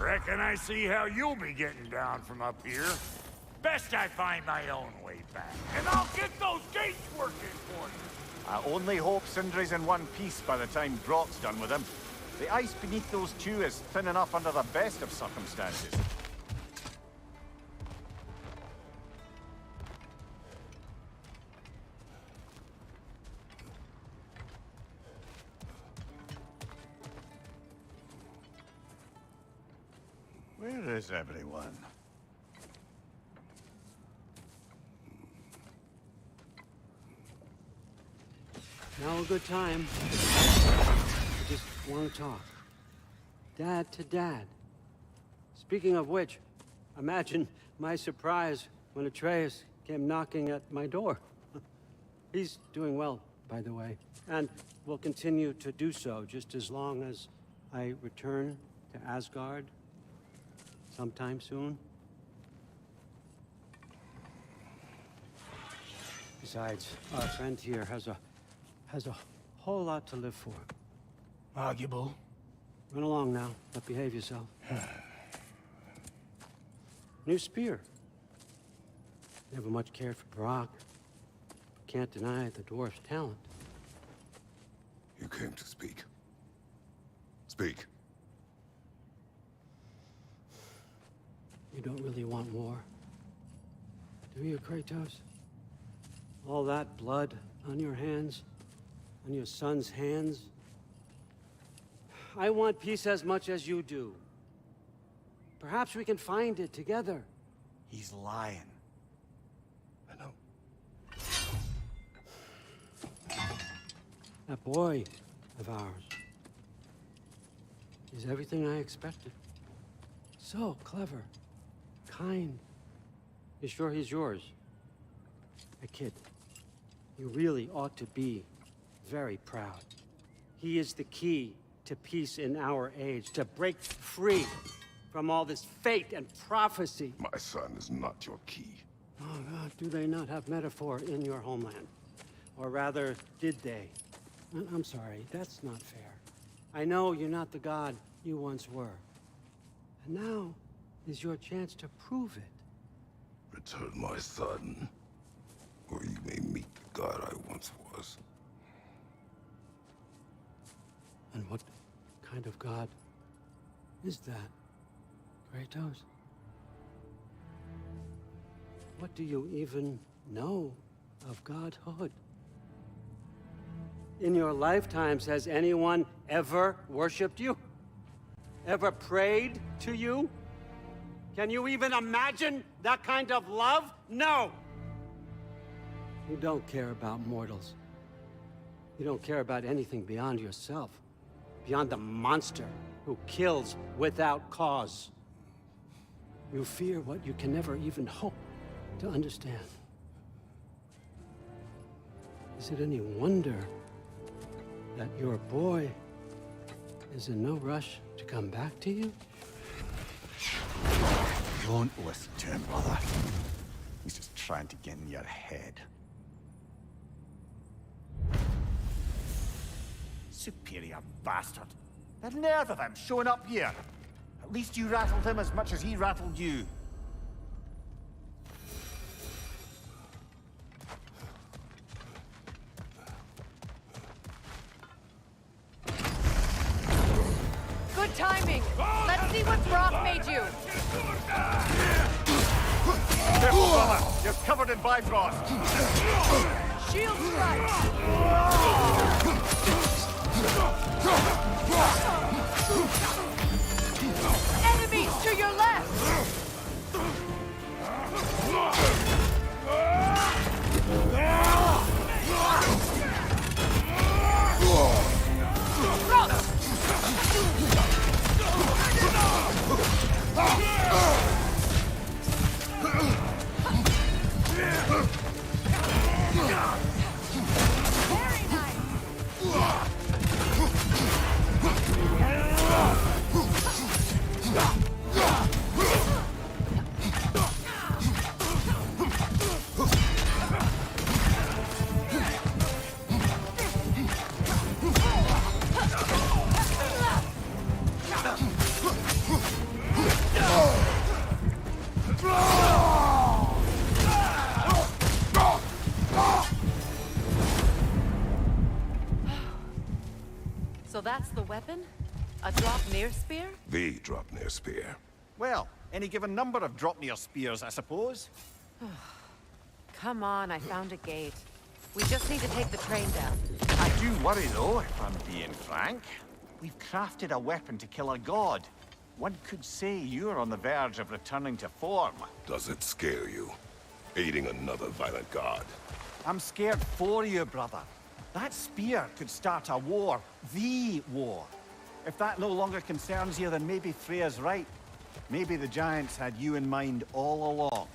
Reckon I see how you'll be getting down from up here. Best I find my own way back, and I'll get those gates working for you. I only hope Sindri's in one piece by the time Brock's done with him. The ice beneath those two is thin enough under the best of circumstances. Where is everyone? Now a good time. I just want to talk. Dad to Dad. Speaking of which, imagine my surprise when Atreus came knocking at my door. He's doing well, by the way, and will continue to do so just as long as I return to Asgard sometime soon. Besides, our friend here has a whole lot to live for. Arguable. Run along now, but behave yourself. New spear. Never much cared for Brock. Can't deny the dwarf's talent. You came to speak. Speak. You don't really want war, do you, Kratos? All that blood on your hands, on your son's hands. I want peace as much as you do. Perhaps we can find it together. He's lying. I know. That boy of ours is everything I expected. So clever, kind. You sure he's yours? A kid. You really ought to be very proud. He is the key to peace in our age, to break free from all this fate and prophecy. My son is not your key. Oh, God, do they not have metaphor in your homeland? Or rather, did they? I'm sorry, that's not fair. I know you're not the god you once were. And now is your chance to prove it. Return my son, or you may meet the god I once was. And what kind of god is that, Kratos? What do you even know of godhood? In your lifetimes, has anyone ever worshipped you? Ever prayed to you? Can you even imagine that kind of love? No! You don't care about mortals. You don't care about anything beyond yourself. Beyond the monster who kills without cause. You fear what you can never even hope to understand. Is it any wonder that your boy is in no rush to come back to you? Don't listen to him, brother. He's just trying to get in your head. Superior bastard. The nerve of him showing up here. At least you rattled him as much as he rattled you. Good timing. Let's see what Brock made you. Careful, brother. You're covered in Bifrost. Shield strike. Enemies to your left. Draupnir spear? The Draupnir spear. Well, any given number of Draupnir spears, I suppose. Come on, I found a gate. We just need to take the train down. I do worry, though, if I'm being frank. We've crafted a weapon to kill a god. One could say you're on the verge of returning to form. Does it scare you? Aiding another violent god? I'm scared for you, brother. That spear could start a war. The war. If that no longer concerns you, then maybe Freya's right. Maybe the Giants had you in mind all along.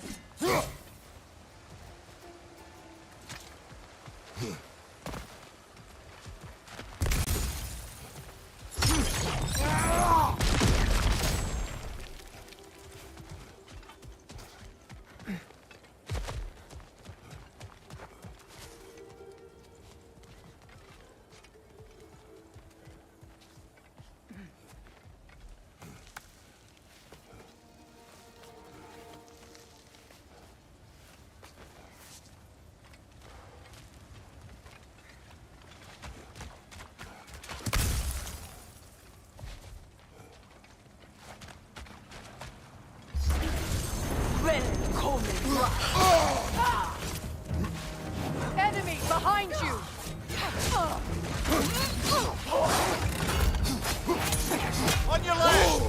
Enemy behind you! On your left!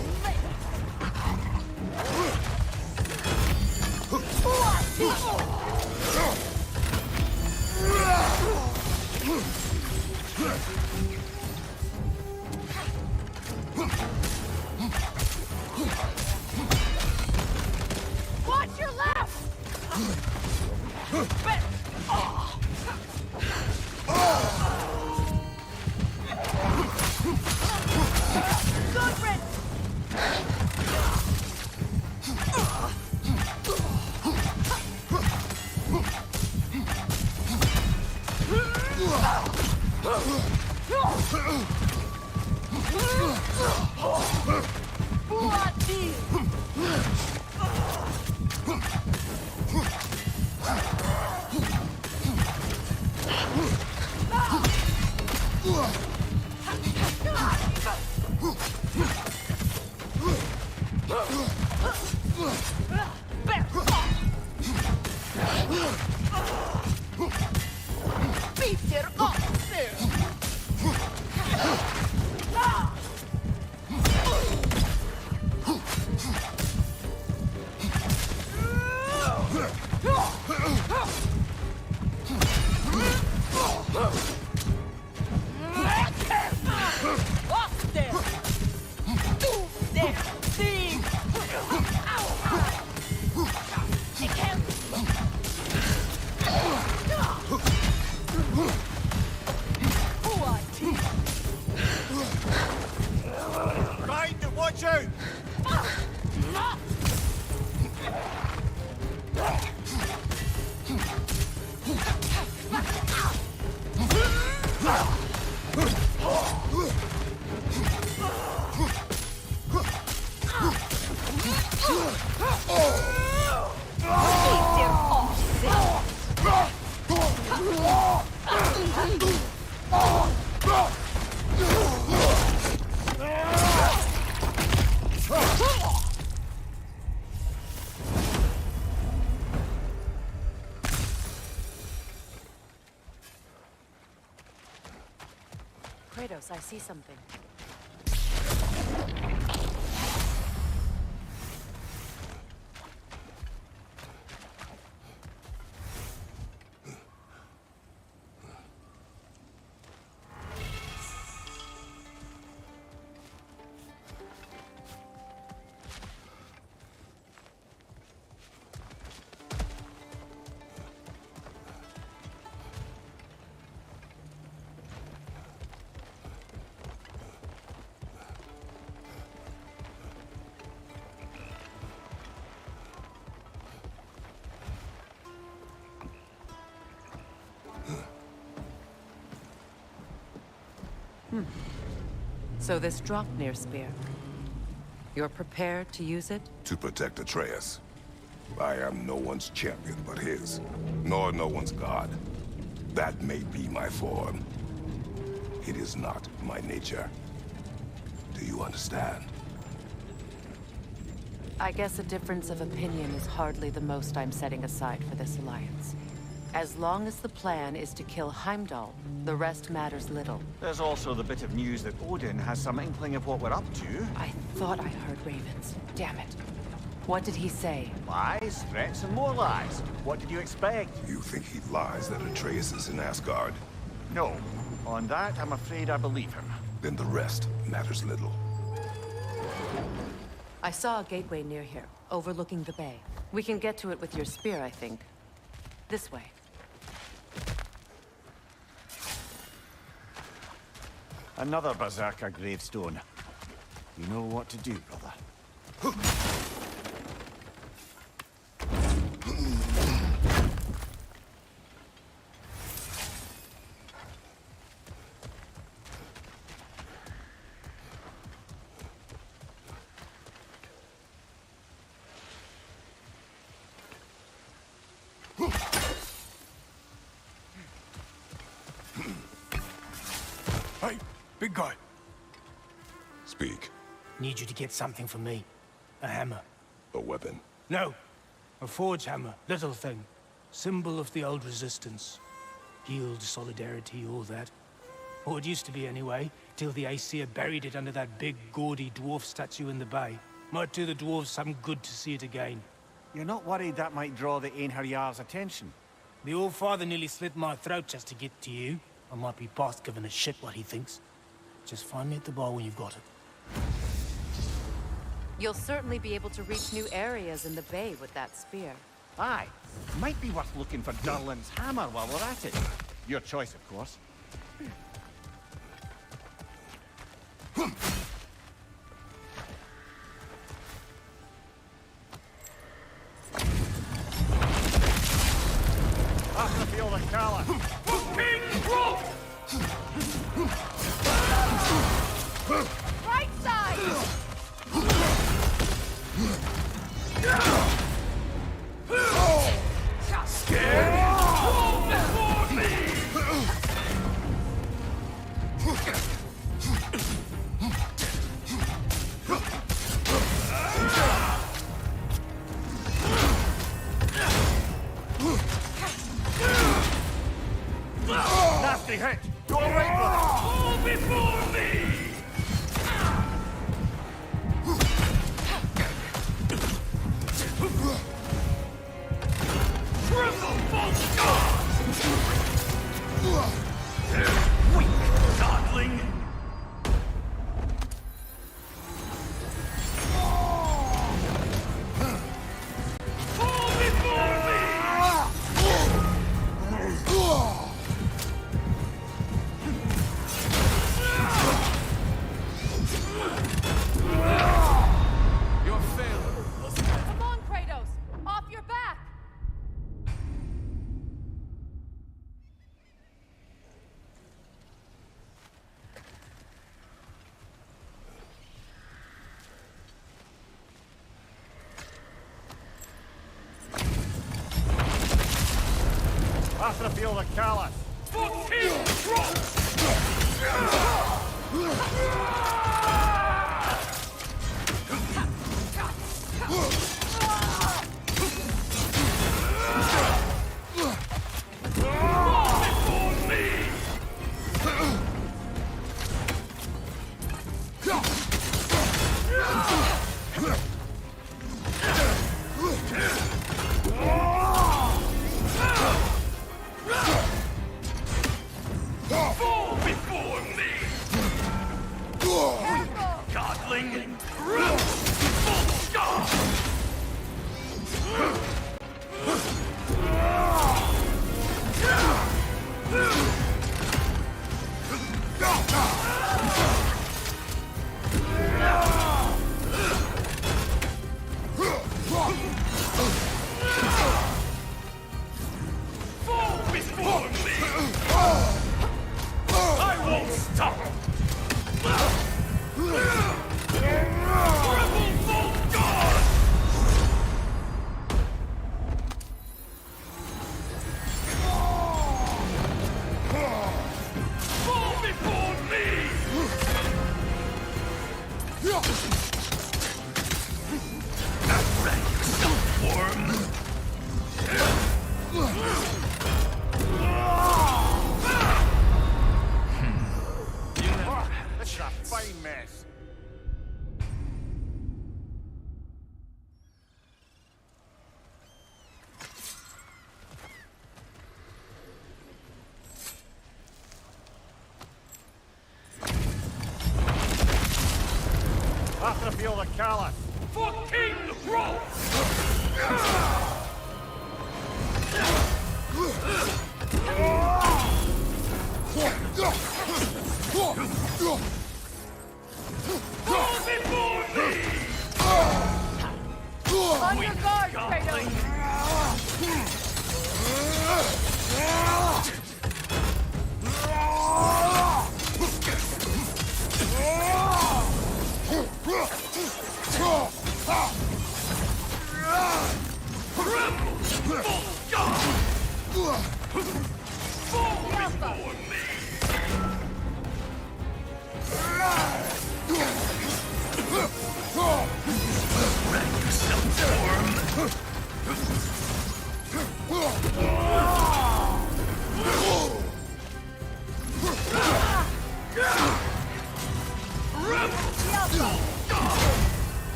Watch your left! Right, watch out! Kratos, I see something. So this Draupnir spear, you're prepared to use it? To protect Atreus. I am no one's champion but his, nor no one's god. That may be my form. It is not my nature. Do you understand? I guess a difference of opinion is hardly the most I'm setting aside for this alliance. As long as the plan is to kill Heimdall, the rest matters little. There's also the bit of news that Odin has some inkling of what we're up to. I thought I heard ravens. Damn it. What did he say? Lies, threats, and more lies. What did you expect? You think he lies that Atreus is in Asgard? No. On that, I'm afraid I believe him. Then the rest matters little. I saw a gateway near here, overlooking the bay. We can get to it with your spear, I think. This way. Another Berserker gravestone. You know what to do, brother. Hey, big guy. Speak. Need you to get something for me. A hammer. A weapon. No. A forge hammer. Little thing. Symbol of the old resistance. Healed, solidarity, all that. Or it used to be anyway, till the Aesir buried it under that big, gaudy dwarf statue in the bay. Might do the dwarves some good to see it again. You're not worried that might draw the Einherjar's attention? The old father nearly slit my throat just to get to you. I might be past giving a shit what he thinks. Just find me at the bar when you've got it. You'll certainly be able to reach new areas in the bay with that spear. Aye. Might be worth looking for Durlin's hammer while we're at it. Your choice, of course. After the field of Kala. Right side! Scared? Roll before me! Nasty hit! Go right, brother! Roll before me! Triple Vulcan! Weak godling! Fall before me! Your failure, wasn't it? Come on, Kratos! Off your back! After the field of Kala. Fucking drop! Fall before me! Godling! Full Fall before me! I won't stop! Triple Vulcan! the callous. For King Rolf! Go before me! On your guard, Kratos!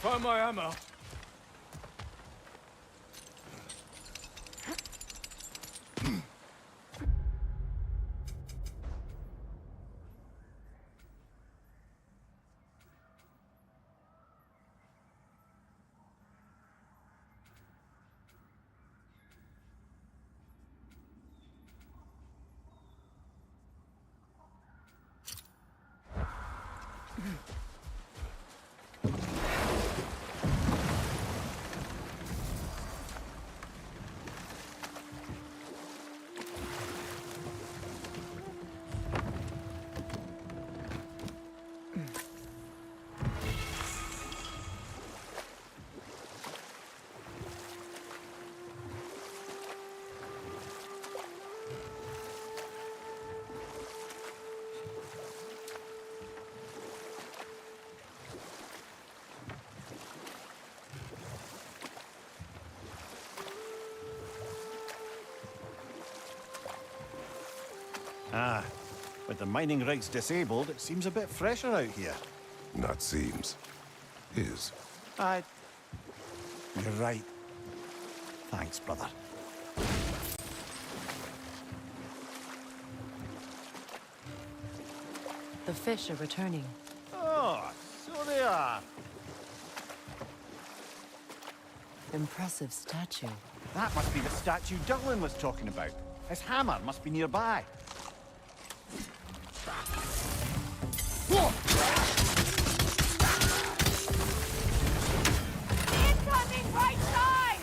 Find my ammo. Ah, with the mining rigs disabled, it seems a bit fresher out here. Not seems. Is. You're right. Thanks, brother. The fish are returning. Oh, so they are. Impressive statue. That must be the statue Dylan was talking about. His hammer must be nearby. Incoming right side!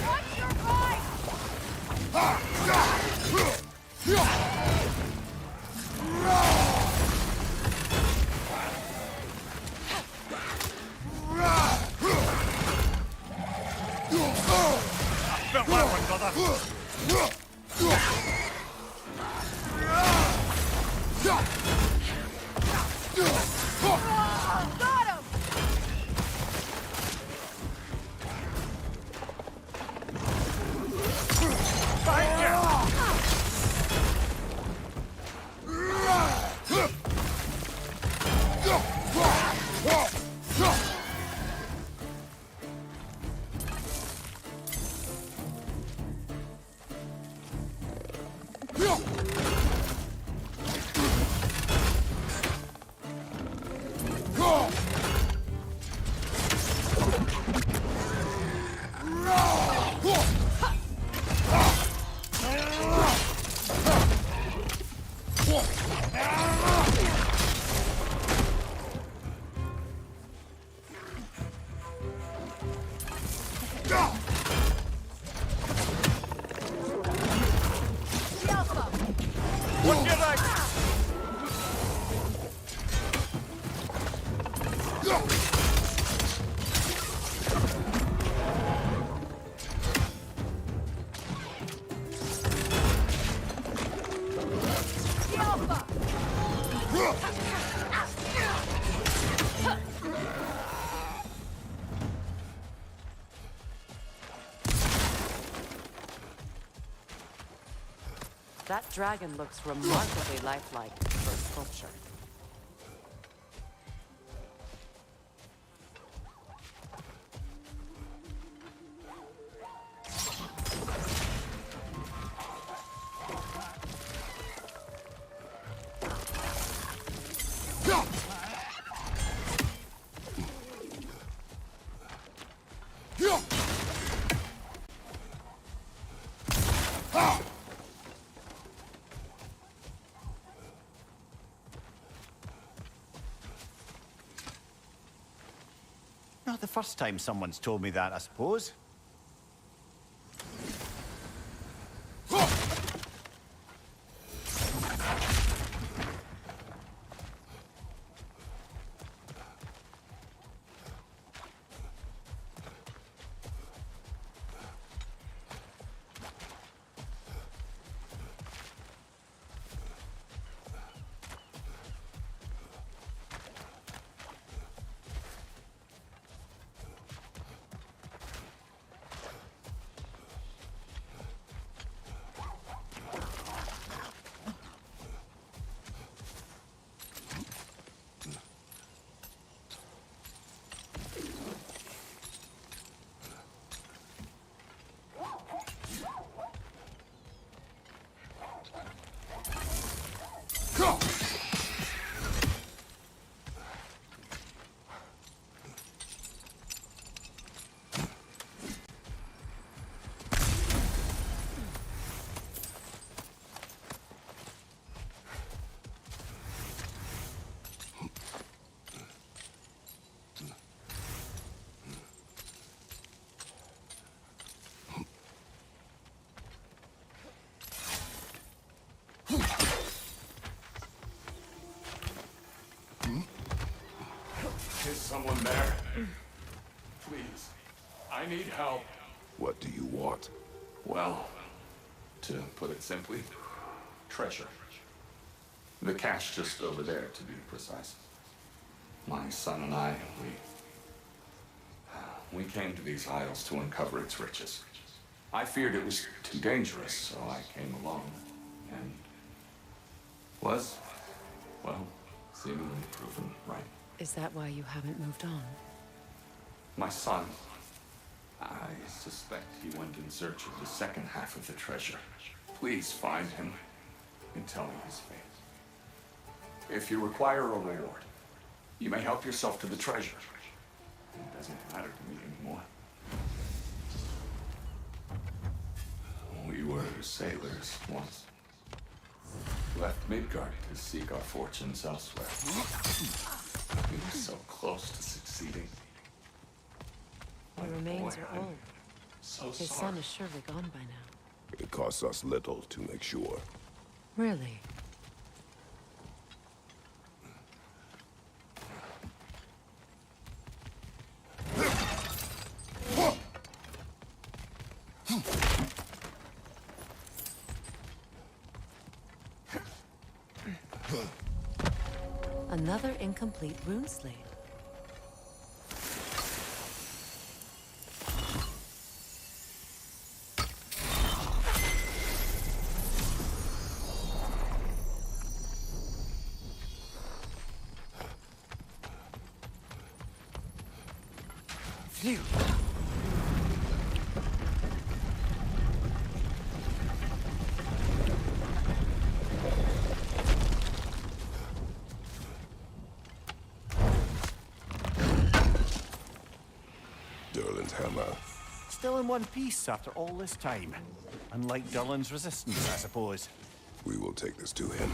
Watch your right! Felt that one, brother. Got him! On your right! That dragon looks remarkably lifelike for a sculpture. Not the first time someone's told me that, I suppose. Is someone there? Please. I need help. What do you want? Well, to put it simply, treasure. The cache just over there, to be precise. My son and I, we came to these isles to uncover its riches. I feared it was too dangerous, so I came along, and was, well, seemingly proven right. Is that why you haven't moved on? My son, I suspect he went in search of the second half of the treasure. Please find him and tell me his fate. If you require a reward, you may help yourself to the treasure. It doesn't matter to me anymore. We were sailors once. Left Midgard to seek our fortunes elsewhere. We were so close to succeeding. The remains are old. So His sorry. son is surely gone by now. It costs us little to make sure. Really? Another incomplete rune slate. Phew. Durlin's hammer. Still in one piece after all this time. Unlike Durlin's resistance, I suppose. We will take this to him.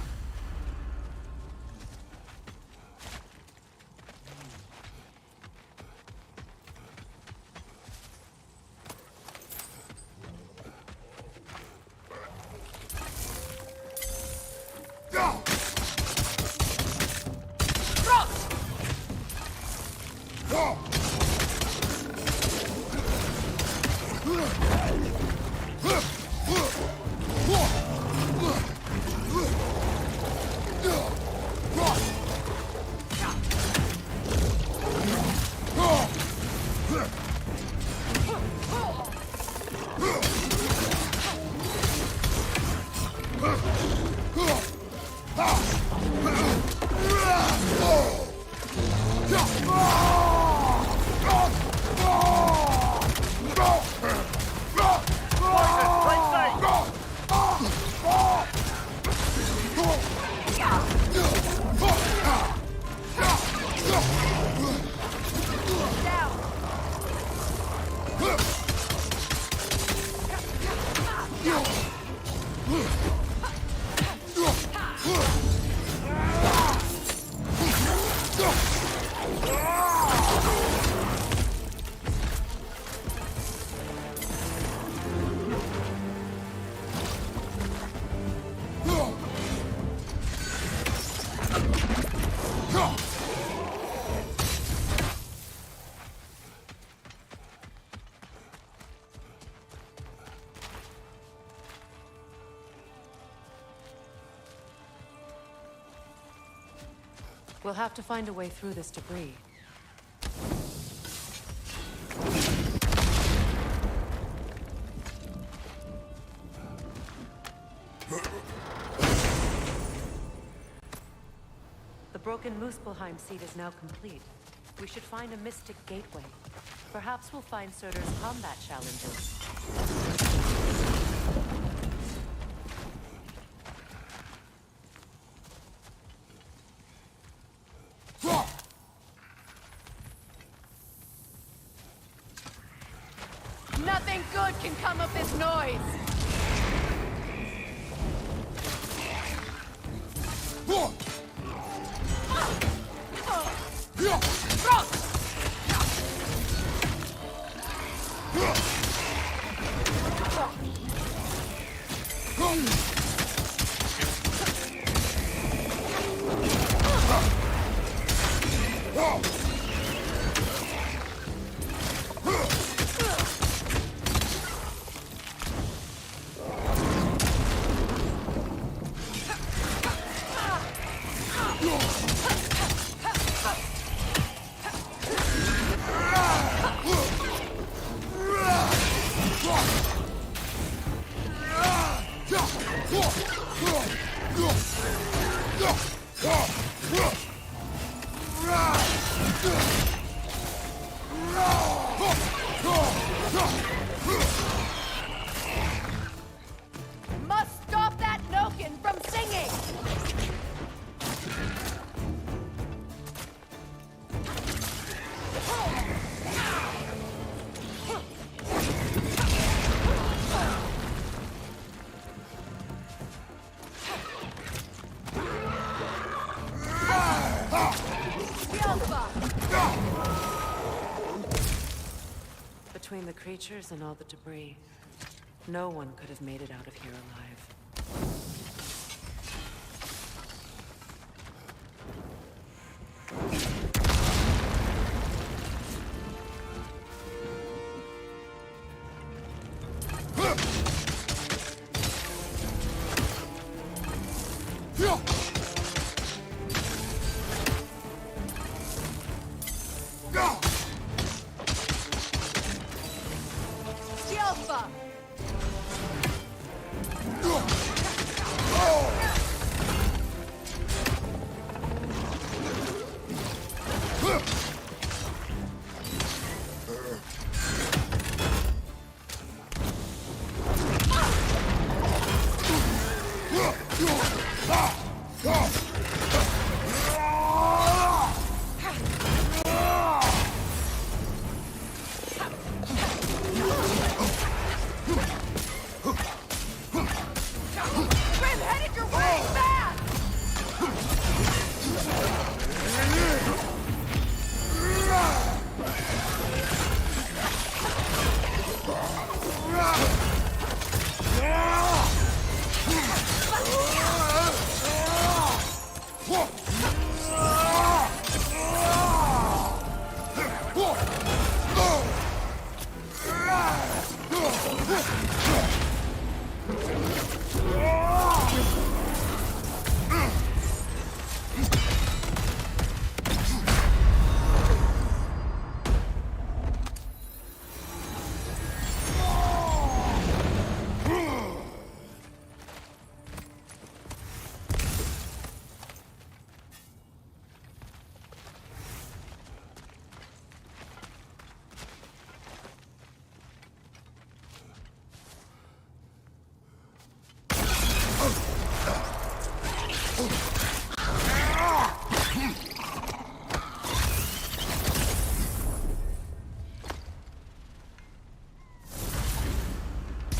We'll have to find a way through this debris. The broken Muspelheim seat is now complete. We should find a mystic gateway. Perhaps we'll find Surtur's combat challenges. Nothing good can come of this noise! Must stop that Noken from singing! Between the creatures and all the debris, no one could have made it out of here alive. Alpha!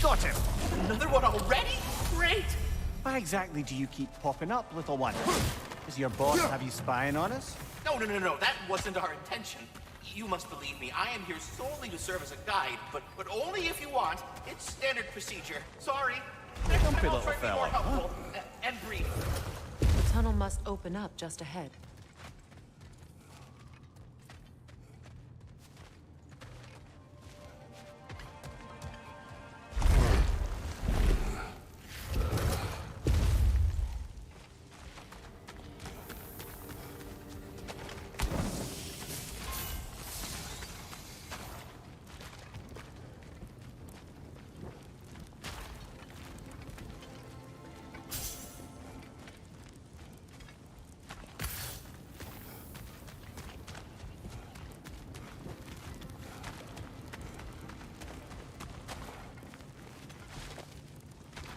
Got him! Another one already? Great! Why exactly do you keep popping up, little one? Does your boss have you spying on us? No, that wasn't our intention. You must believe me, I am here solely to serve as a guide, but only if you want. It's standard procedure. Sorry. Next time Grumpy I'll little try to be more fella, huh? helpful and brief. The tunnel must open up just ahead.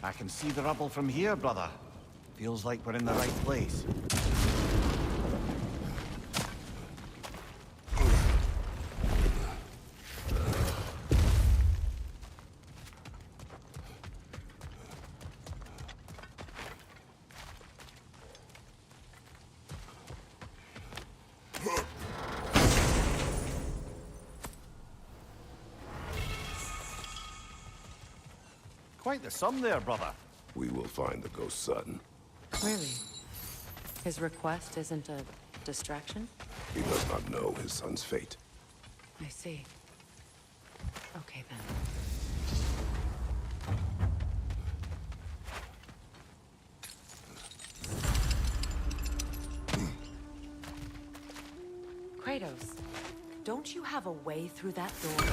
I can see the rubble from here, brother. Feels like we're in the right place. Quite the sum there, brother. We will find the ghost son. Really? His request isn't a distraction? He does not know his son's fate. I see. Okay, then. Kratos, don't you have a way through that door?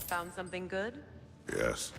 Found something good? Yes.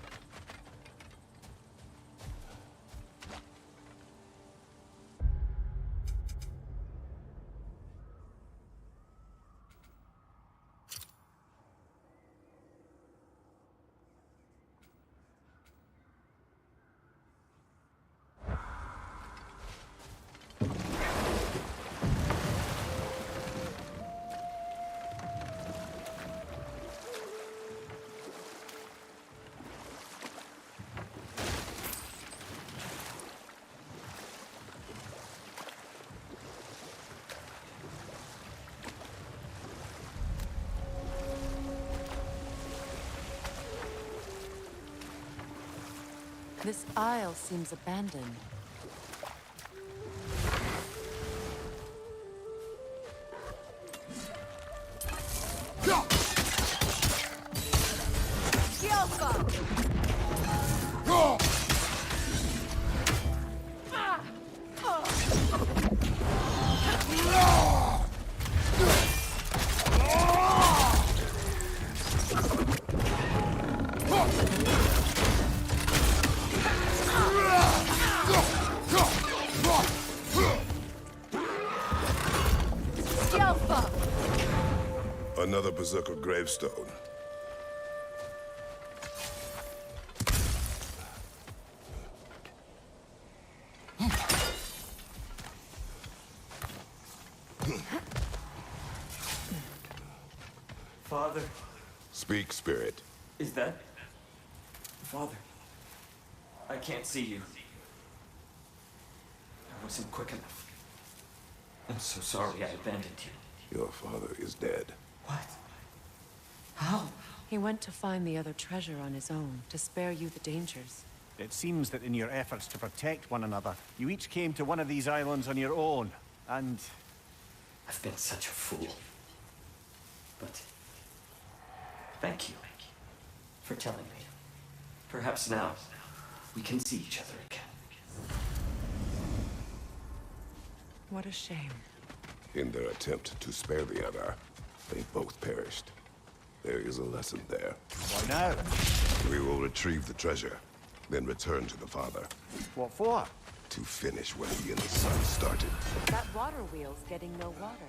This aisle seems abandoned. Another Berserker gravestone. Father. Speak, spirit. Is that... Father? I can't see you. I wasn't quick enough. I'm so sorry I abandoned you. Your father is dead. What? How? He went to find the other treasure on his own, to spare you the dangers. It seems that in your efforts to protect one another, you each came to one of these islands on your own, and... I've been such a fool. But... thank you for telling me. Perhaps now, we can see each other again. What a shame. In their attempt to spare the other, they both perished. There is a lesson there. Why now? We will retrieve the treasure, then return to the father. What for? To finish what he and his son started. That water wheel's getting no water.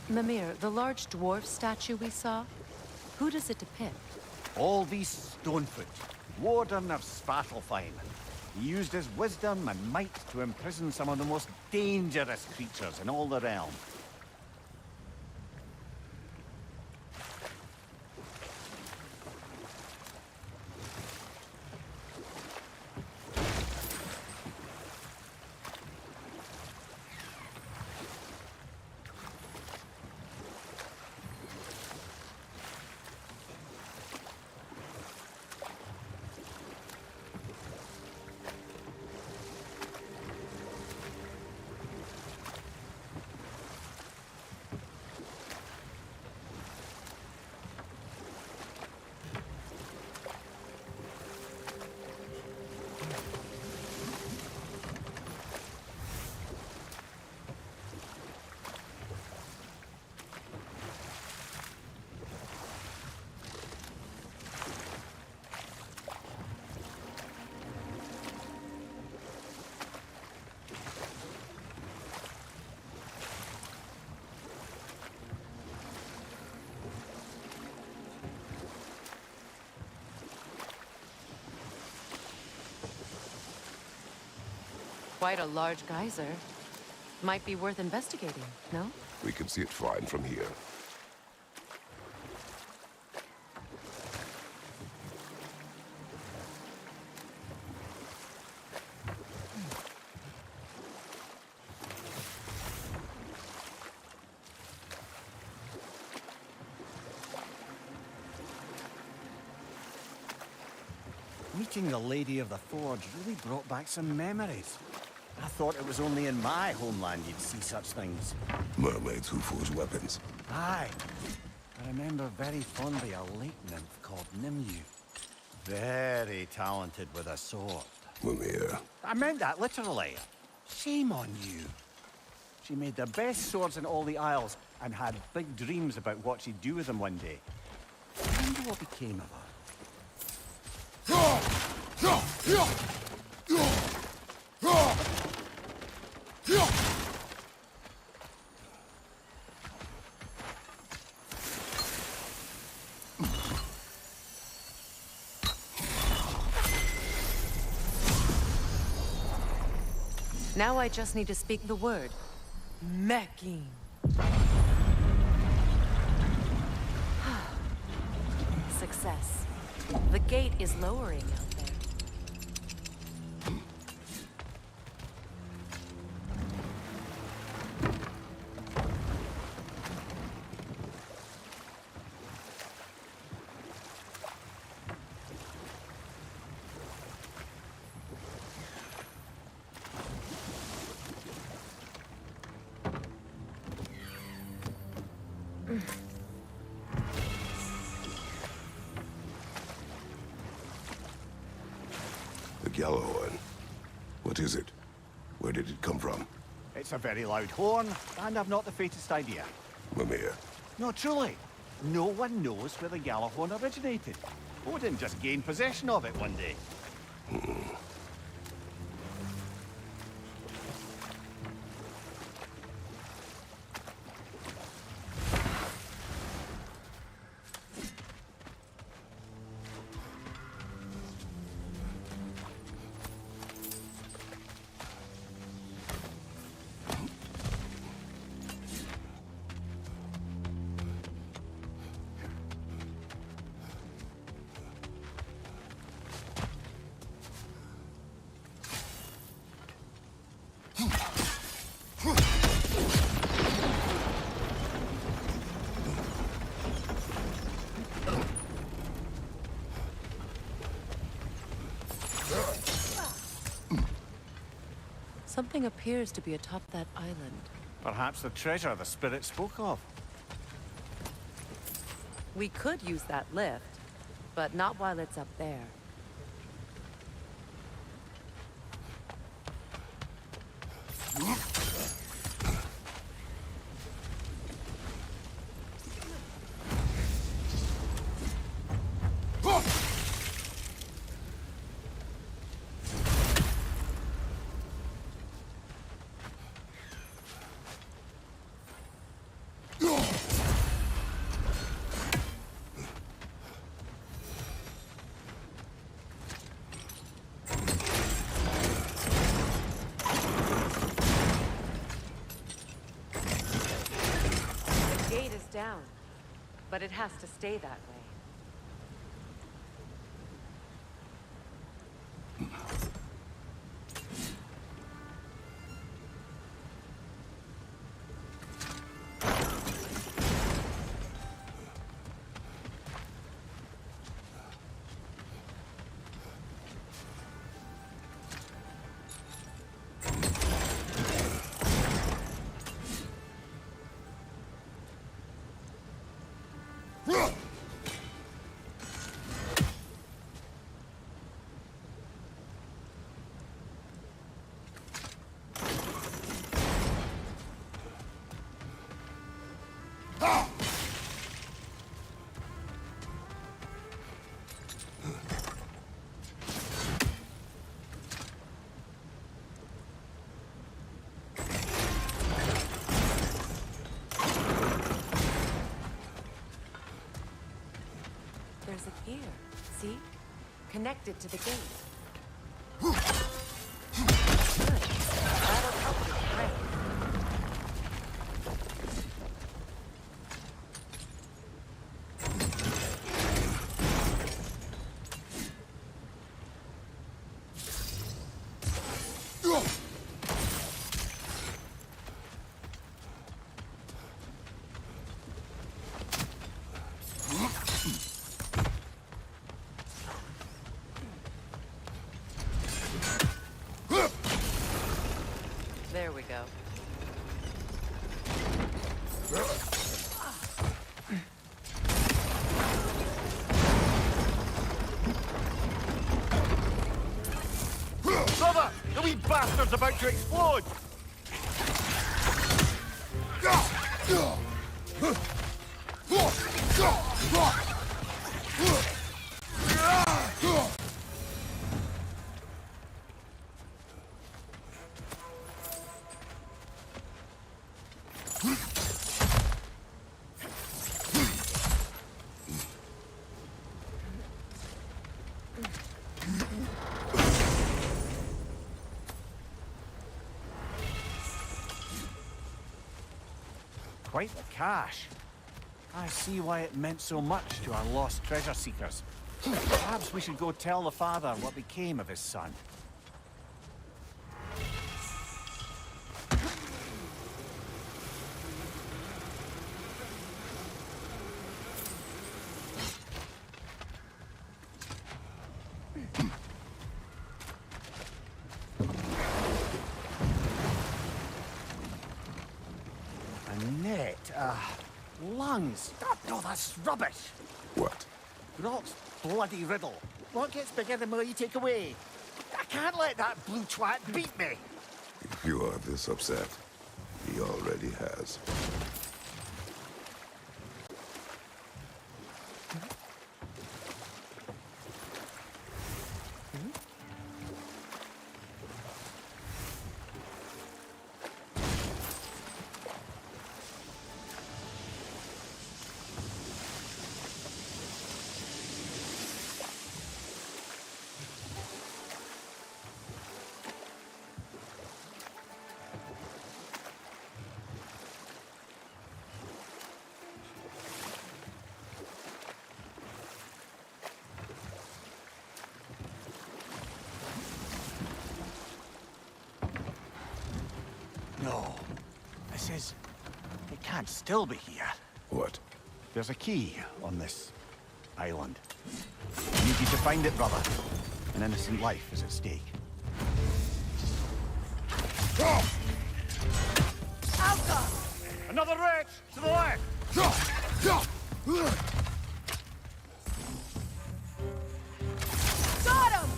Mimir, the large dwarf statue we saw, who does it depict? All these Stonefoot, warden of Svartalfheim. He used his wisdom and might to imprison some of the most dangerous creatures in all the realm. quite a large geyser. Might be worth investigating, no? We can see it fine from here. Meeting the Lady of the Forge really brought back some memories. I thought it was only in my homeland you'd see such things. Mermaids who forge weapons. Aye. I remember very fondly a lake nymph called Nimue. Very talented with a sword. Mimir. I meant that literally. Shame on you. She made the best swords in all the Isles and had big dreams about what she'd do with them one day. I wonder what became of her. Now I just need to speak the word. Mecking. Success. The gate is lowering out there. The Gjallarhorn. What is it? Where did it come from? It's a very loud horn, and I've not the faintest idea. Mimir. No, truly. No one knows where the Gjallarhorn originated. Odin just gained possession of it one day. Something appears to be atop that island. Perhaps the treasure the spirit spoke of. We could use that lift, but not while it's up there. Down, but it has to stay that way. There's a gear, see? Connected to the gate. Good. bastard's about to explode! Quite the cache. I see why it meant so much to our lost treasure seekers. Perhaps we should go tell the father what became of his son. Lungs. Oh, no, that's rubbish. What? Rot's bloody riddle. What gets bigger the more you take away? I can't let that blue twat beat me. If you are this upset, he already has. No. This is... It can't still be here. What? There's a key on this island. I need you to find it, brother. An innocent life is at stake. Alka! Another wretch! To the left! Got him!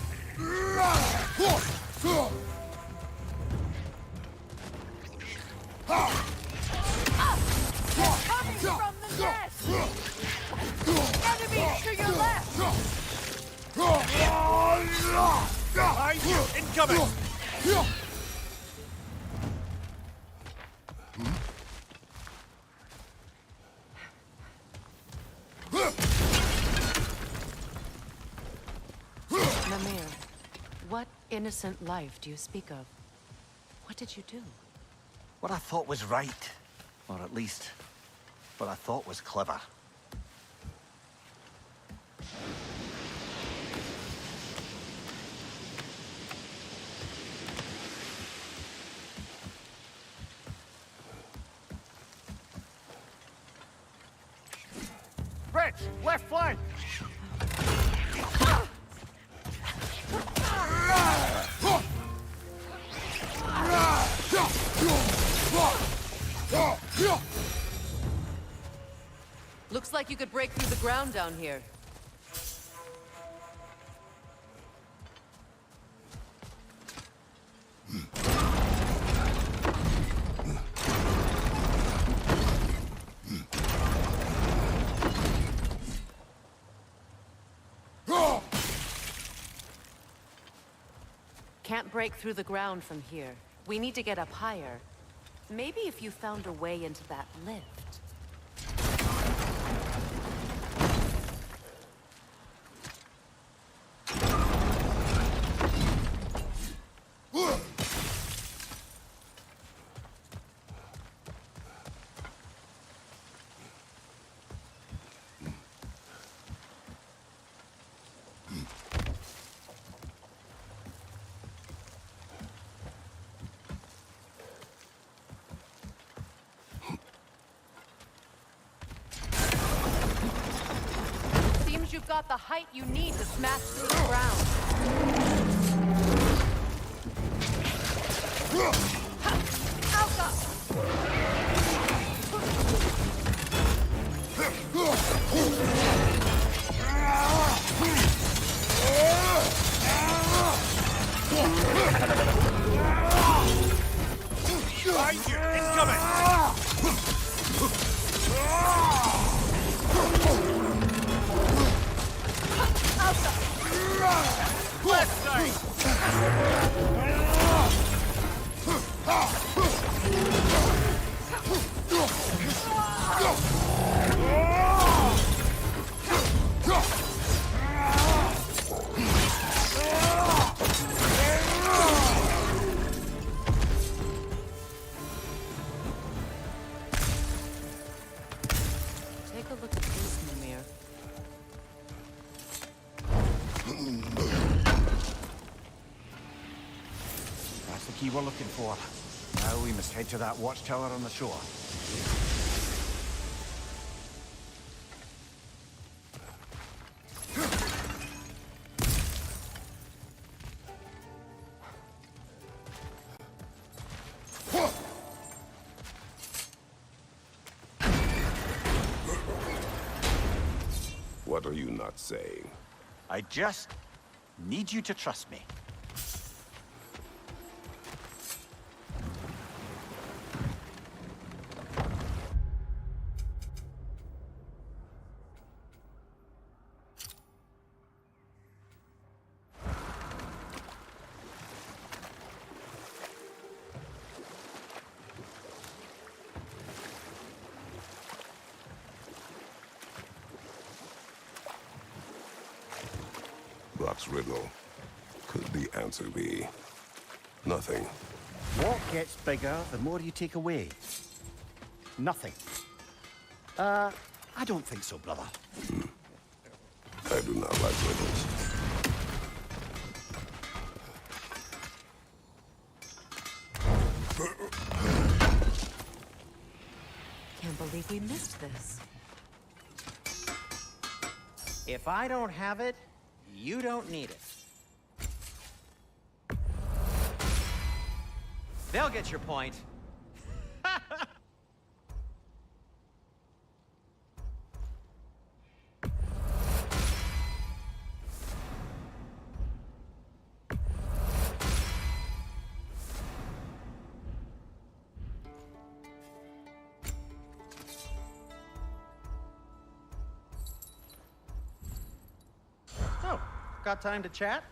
Coming from the nest! Enemies to your left! Incoming! Mimir, what innocent life do you speak of? What did you do? What I thought was right. Or at least, what I thought was clever. Rich, left flank! Looks like you could break through the ground down here. Can't break through the ground from here. We need to get up higher. Maybe if you found a way into that lift. You've got the height you need to smash through the ground. key we're looking for. Now we must head to that watchtower on the shore. What are you not saying? I just need you to trust me. Brock's riddle. Could the answer be nothing? What gets bigger the more you take away? Nothing. I don't think so, brother. I do not like riddles. Can't believe we missed this. If I don't have it, you don't need it. They'll get your point. Oh, got time to chat?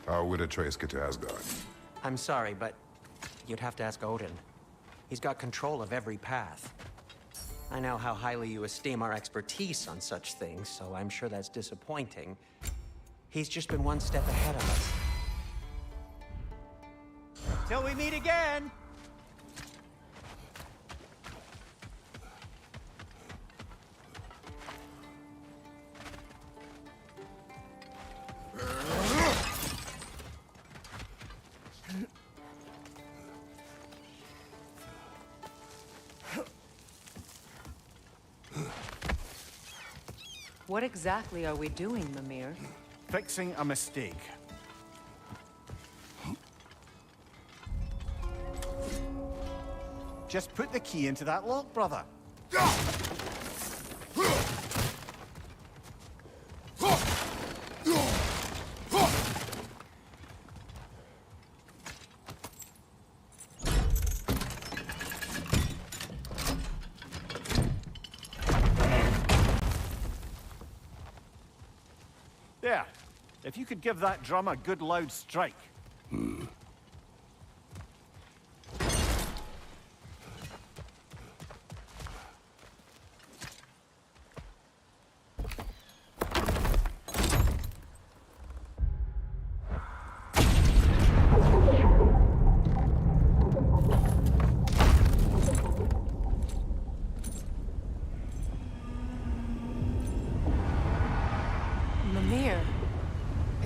How would Atreus get to Asgard? I'm sorry, but you'd have to ask Odin. He's got control of every path. I know how highly you esteem our expertise on such things, so I'm sure that's disappointing. He's just been one step ahead of us. Till we meet again! What exactly are we doing, Mimir? Fixing a mistake. Just put the key into that lock, brother. There. If you could give that drum a good loud strike. Mimir,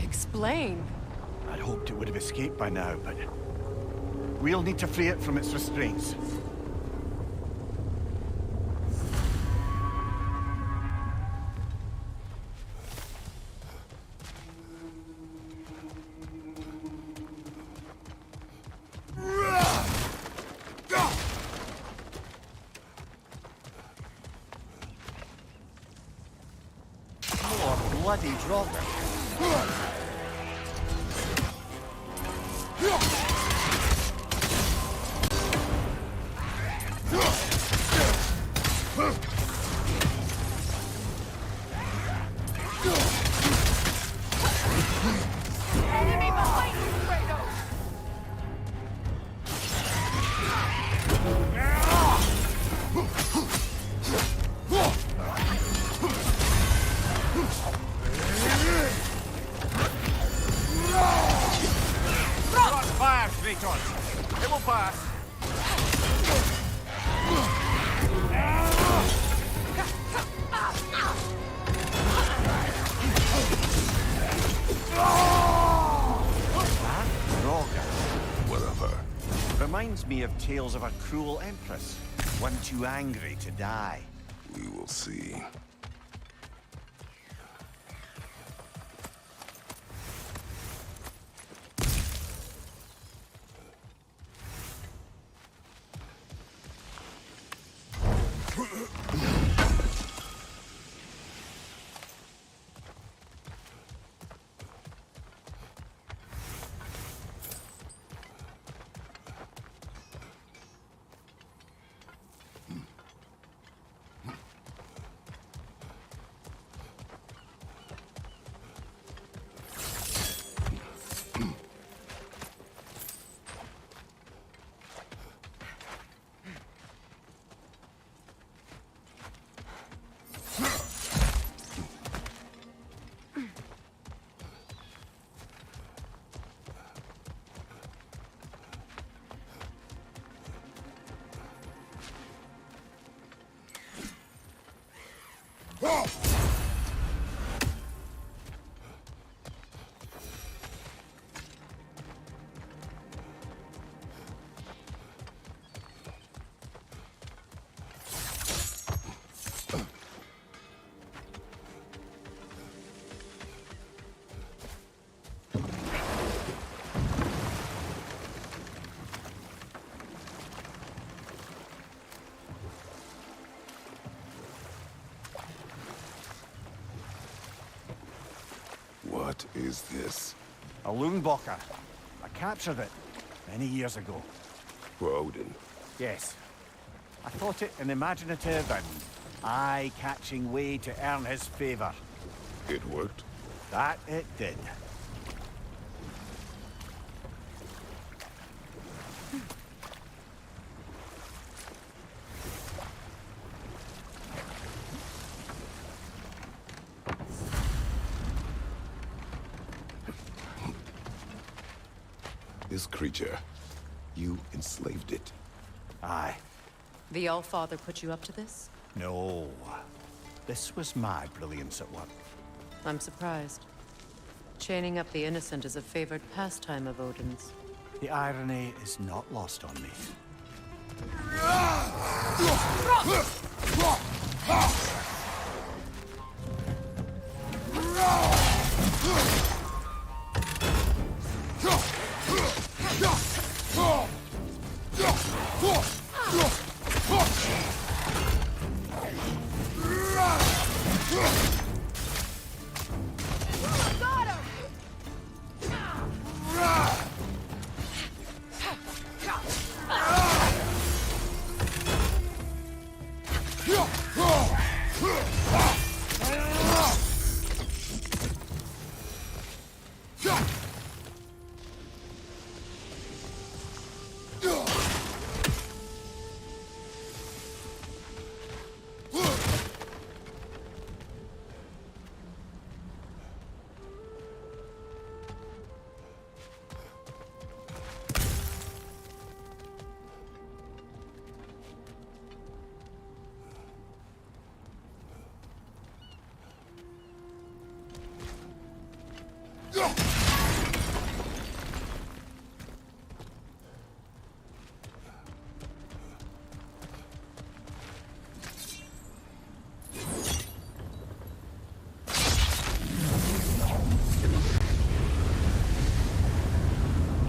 explain. I'd hoped it would have escaped by now, but we'll need to free it from its restraints. More bloody dropper. Enemy behind you, Kratos! Not fire, Kratos. It will pass. me of tales of a cruel empress, one too angry to die. We will see. What is this? A Loonbocker. I captured it many years ago. For Odin? Yes. I thought it an imaginative and eye-catching way to earn his favor. It worked? That it did. This creature, you enslaved it. Aye. The Allfather put you up to this? No. This was my brilliance at work. I'm surprised. Chaining up the innocent is a favored pastime of Odin's. The irony is not lost on me.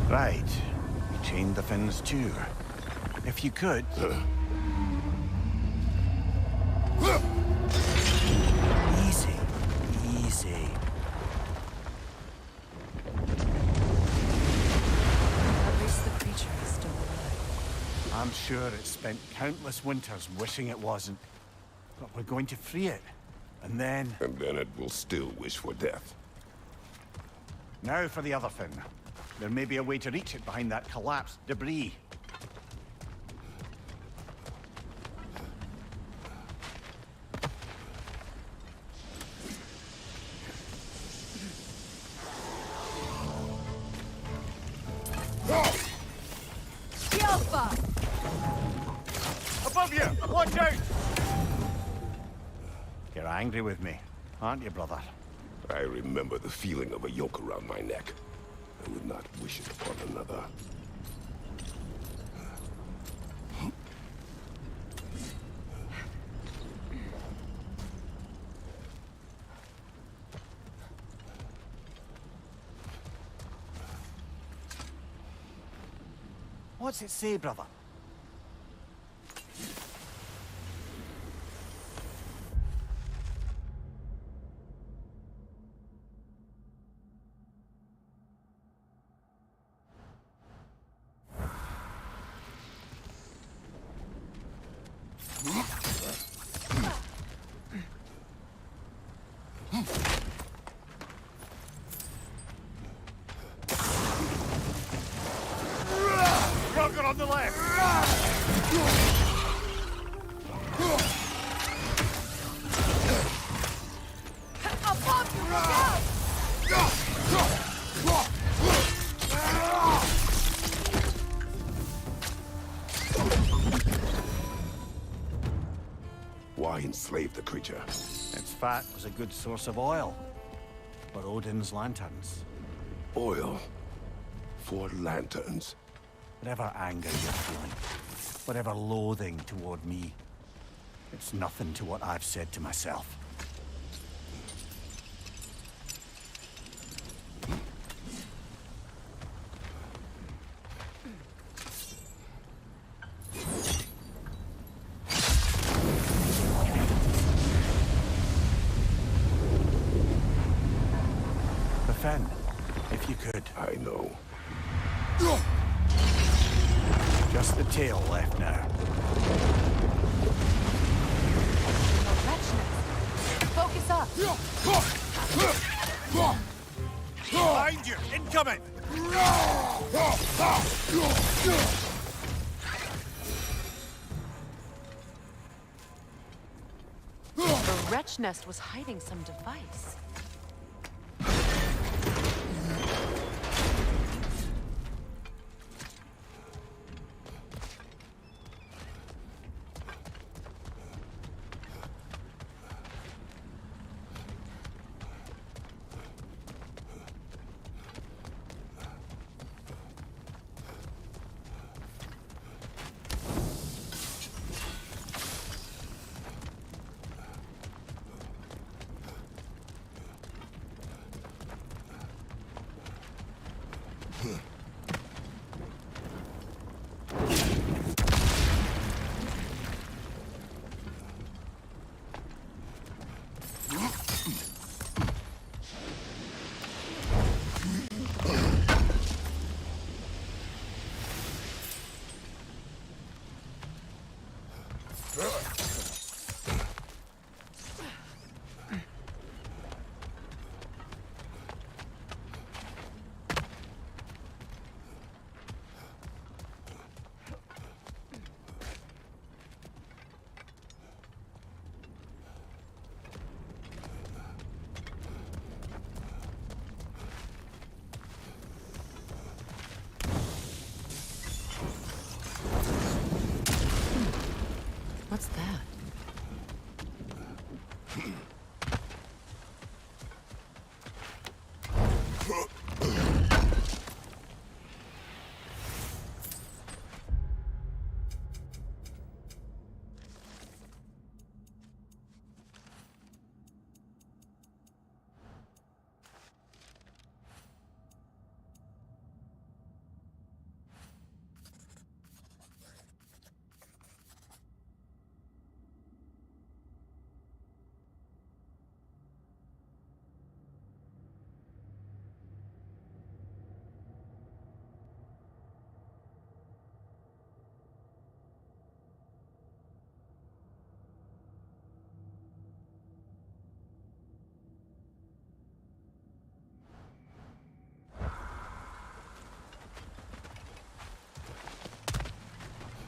Right. You chained the fins too. If you could... Easy. Easy. At least the creature is still alive. I'm sure it spent countless winters wishing it wasn't. But we're going to free it. And then... And then it will still wish for death. Now for the other fin. There may be a way to reach it behind that collapsed debris. Above you! Watch out! You're angry with me, aren't you, brother? I remember the feeling of a yoke around my neck. I would not wish it upon another. What's it say, brother? Rocket on the left! Above you, look out! Why enslave the creature? Its fat was a good source of oil for Odin's lanterns. Oil for lanterns. Whatever anger you're feeling, whatever loathing toward me, it's nothing to what I've said to myself. Defend, if you could. I know. Just the tail left now. Focus up! Behind you! Incoming! The wretch nest was hiding some device. What's that?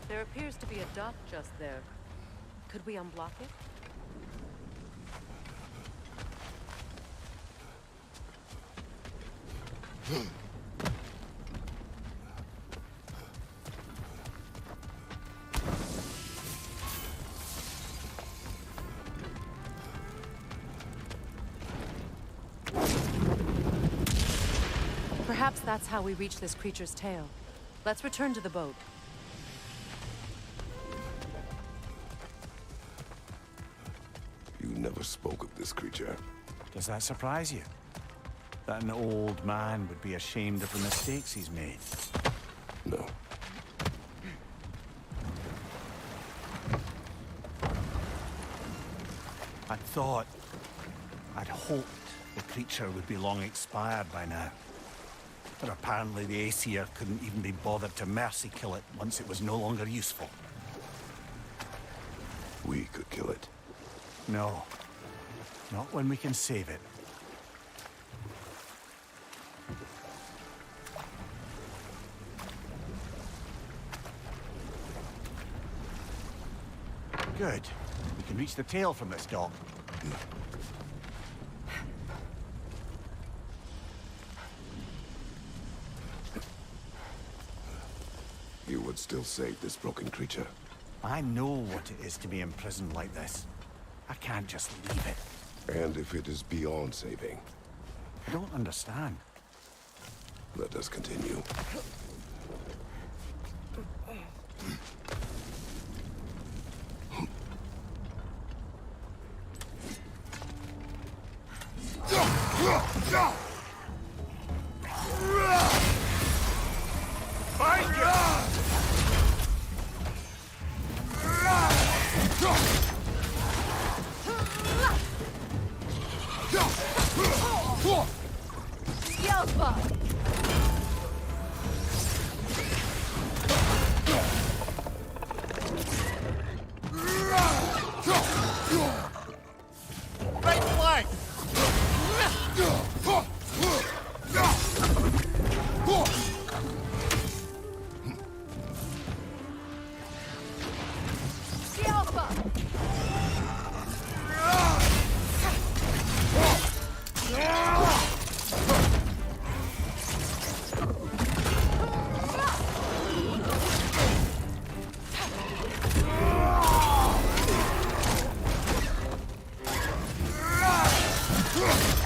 There appears to be a dock just there. Could we unblock it? Perhaps that's how we reach this creature's tail. Let's return to the boat. You never spoke of this creature. Does that surprise you? That an old man would be ashamed of the mistakes he's made? No. I'd hoped the creature would be long expired by now. But apparently the Aesir couldn't even be bothered to mercy kill it once it was no longer useful. We could kill it. No. Not when we can save it. Good. We can reach the tail from this dock. You would still save this broken creature. I know what it is to be imprisoned like this. I can't just leave it. And if it is beyond saving? I don't understand. Let us continue.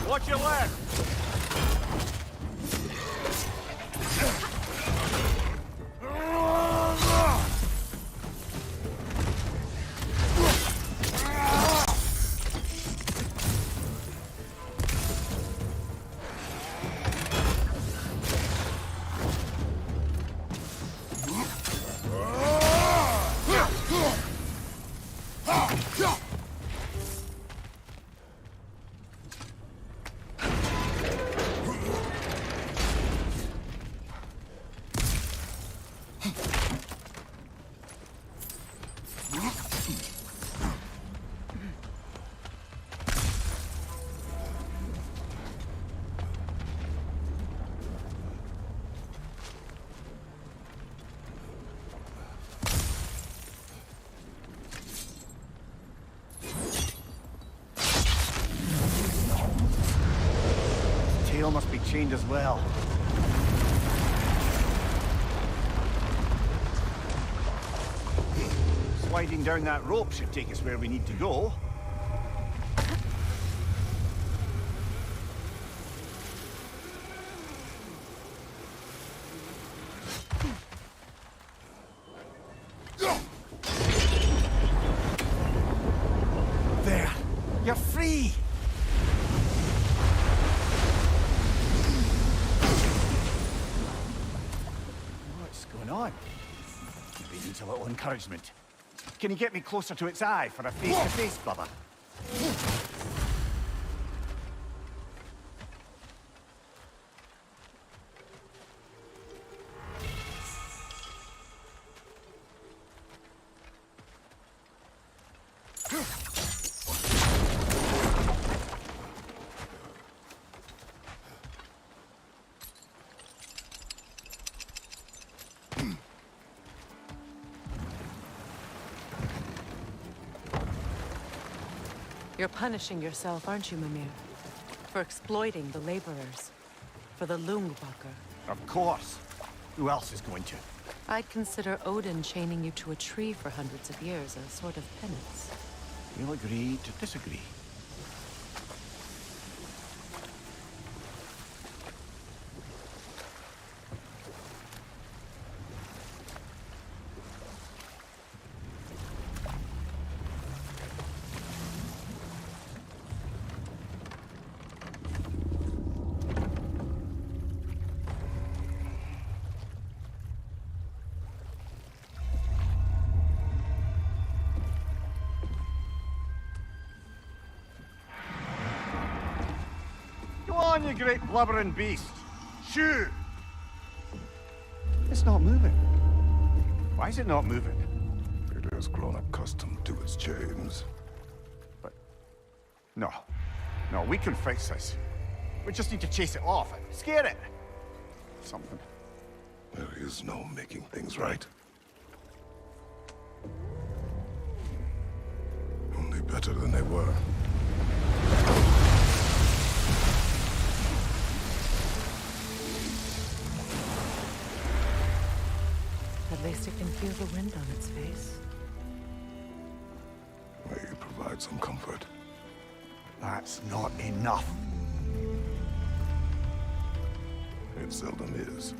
Watch your left! Tail must be chained as well. Sliding down that rope should take us where we need to go. There! You're free! What's going on? Maybe it needs a little encouragement. Can you get me closer to its eye for a face-to-face, brother? You're punishing yourself, aren't you, Mimir? For exploiting the laborers. For the Lungbacher. Of course. Who else is going to? I'd consider Odin chaining you to a tree for hundreds of years a sort of penance. We'll agree to disagree. on, you great blubbering beast! Shoo! It's not moving. Why is it not moving? It has grown accustomed to its chains. But... No. No, we can fix this. We just need to chase it off and scare it. Something. There is no making things right. Only better than they were. At least it can feel the wind on its face. May you provide some comfort. That's not enough. It seldom is.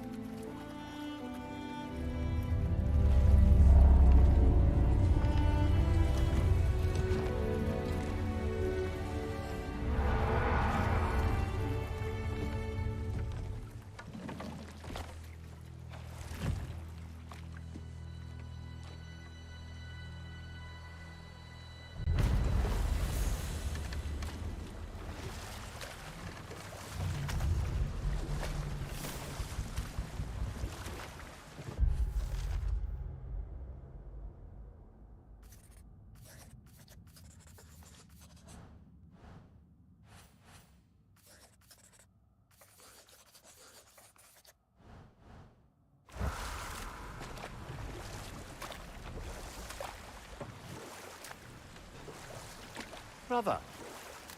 Brother,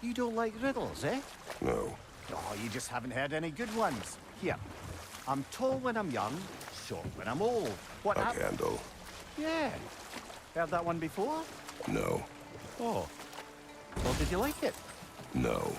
you don't like riddles, eh? No. Oh, you just haven't heard any good ones. Here, I'm tall when I'm young, short when I'm old. What A candle. Yeah. Heard that one before? No. Oh. Well, did you like it? No.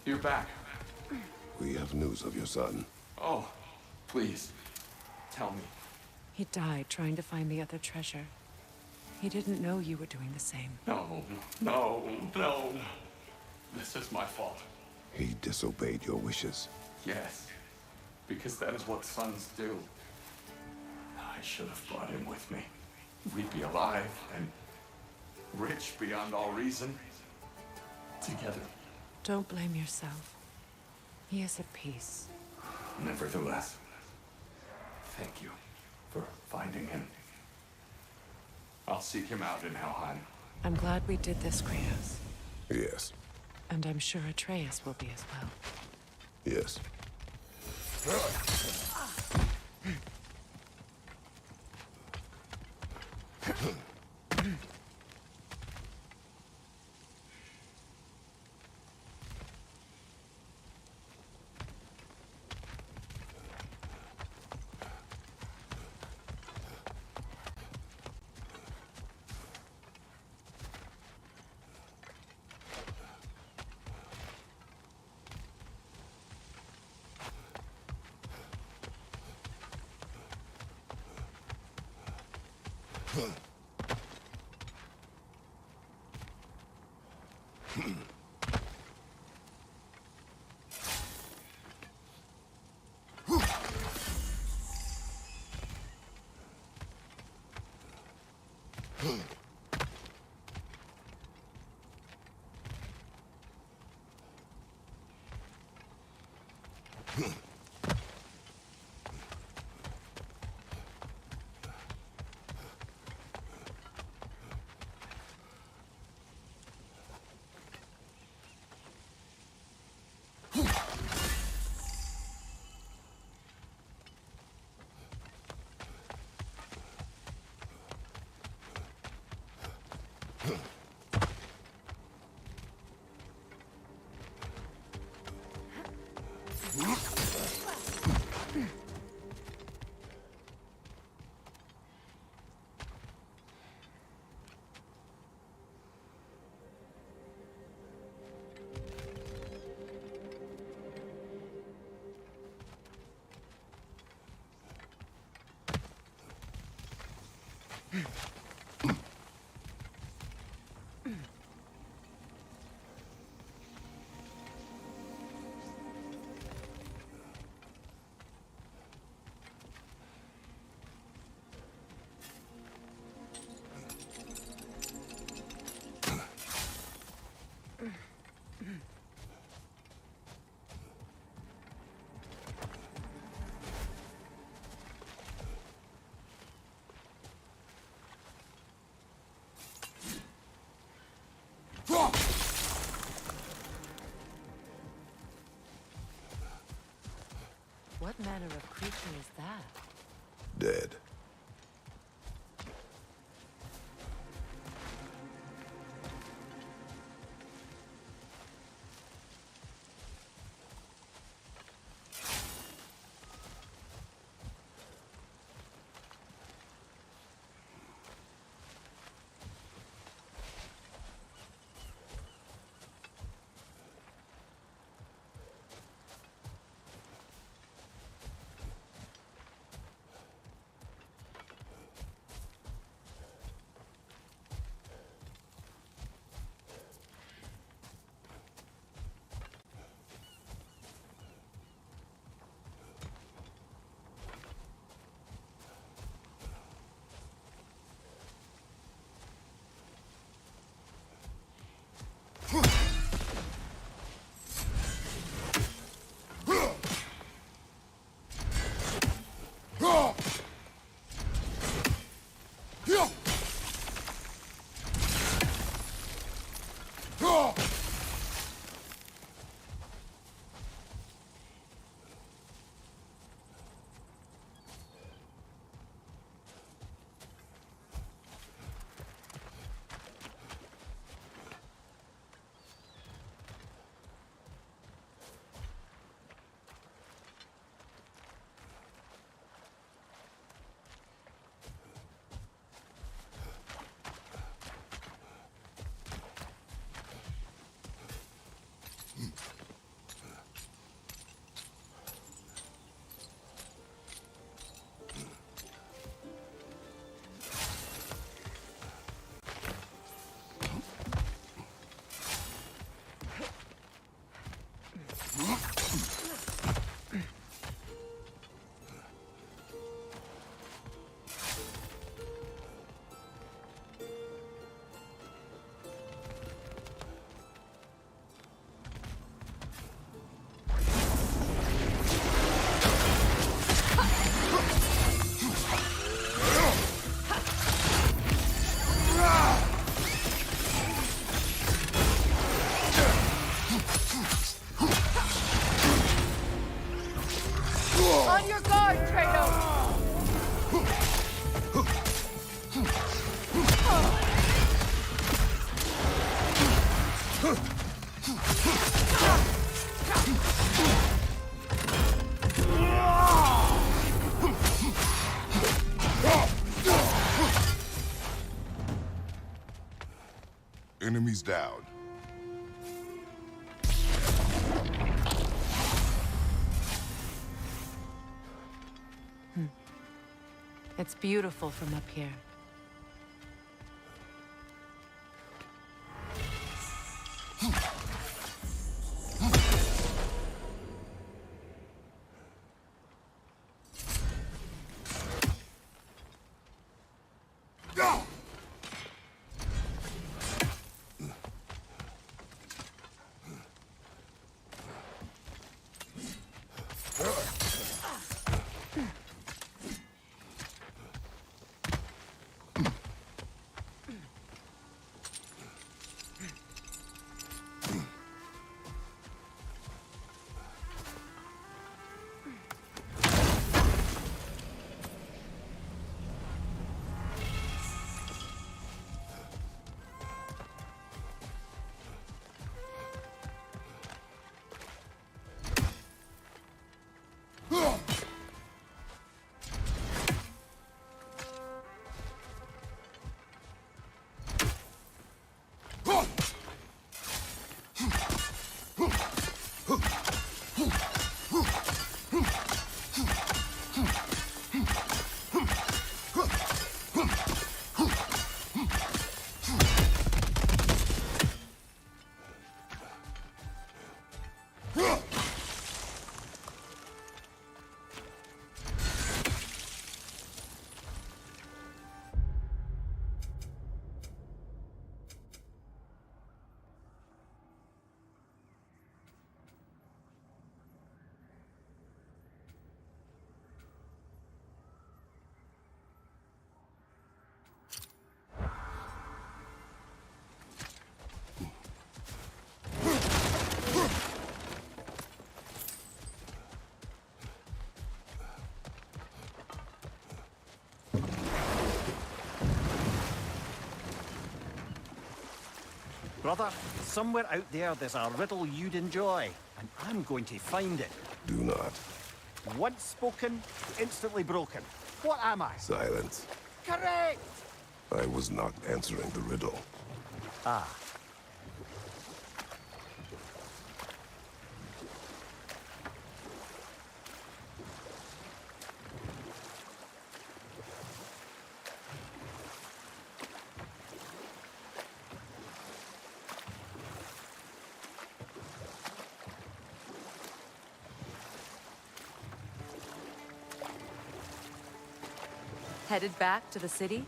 You're back. We have news of your son. Oh, please, tell me. He died trying to find the other treasure. He didn't know you were doing the same. No, no, no. This is my fault. He disobeyed your wishes. Yes, because that is what sons do. I should have brought him with me. We'd be alive and rich beyond all reason. Together. Don't blame yourself. He is at peace. Nevertheless, thank you for finding him. I'll seek him out in Helheim. I'm glad we did this, Kratos. Yes. And I'm sure Atreus will be as well. Yes. What manner of creature is that? Dead. Enemies down. It's beautiful from up here. Brother, somewhere out there's a riddle you'd enjoy, and I'm going to find it. Do not. Once spoken, instantly broken. What am I? Silence. Correct! I was not answering the riddle. Ah. Headed back to the city?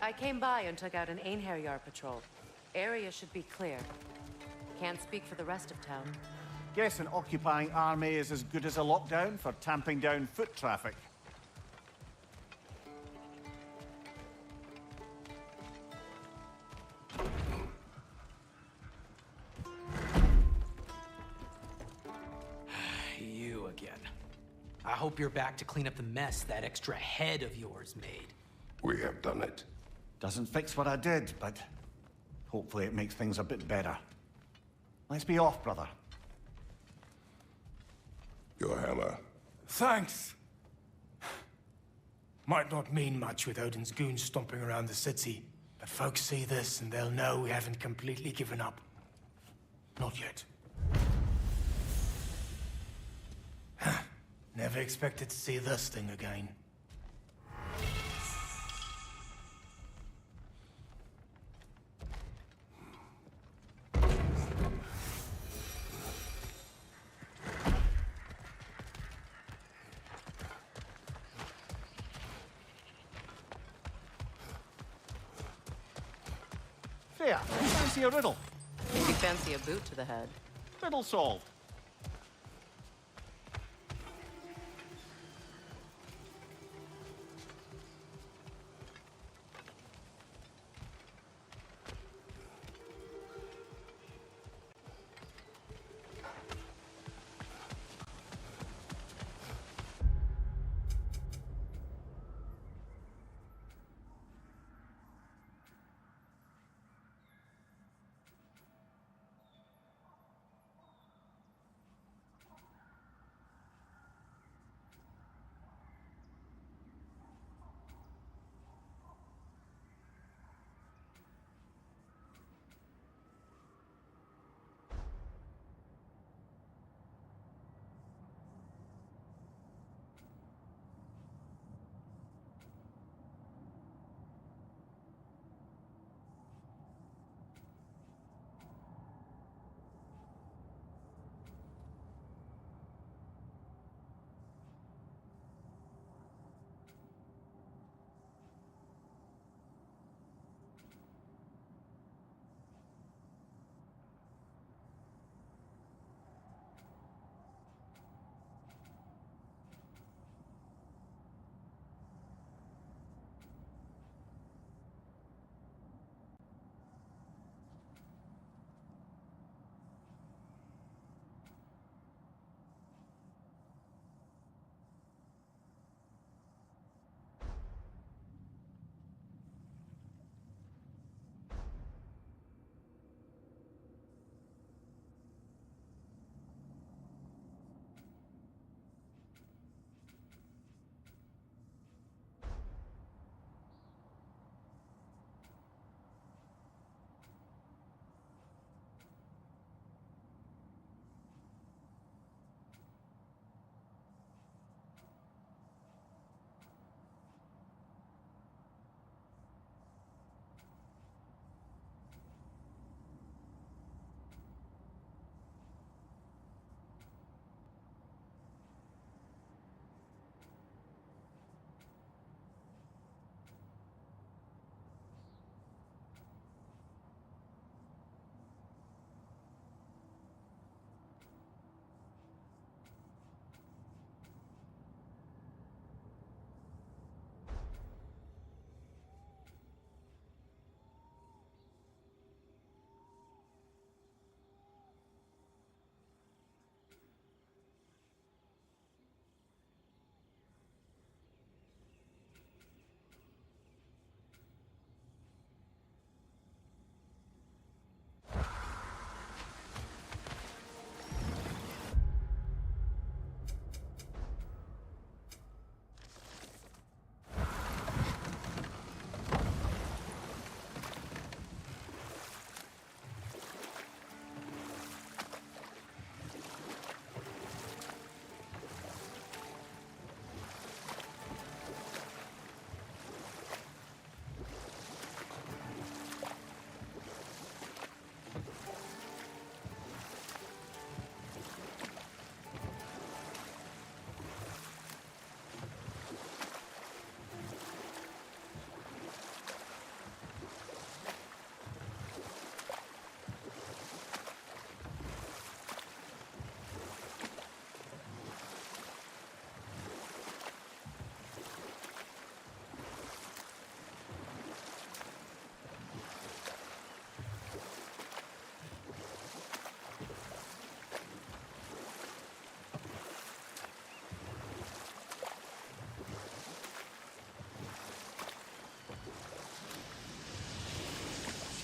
I came by and took out an Einherjar patrol. Area should be clear. Can't speak for the rest of town. Guess an occupying army is as good as a lockdown for tamping down foot traffic. You again. I hope you're back to clean up the mess that extra head of yours made. We have done it. Doesn't fix what I did, but hopefully it makes things a bit better. Let's be off, brother. Your hammer. Thanks. Might not mean much with Odin's goons stomping around the city, but folks see this and they'll know we haven't completely given up. Not yet. Never expected to see this thing again. Freya, fancy a riddle? You fancy a boot to the head. Riddle solved.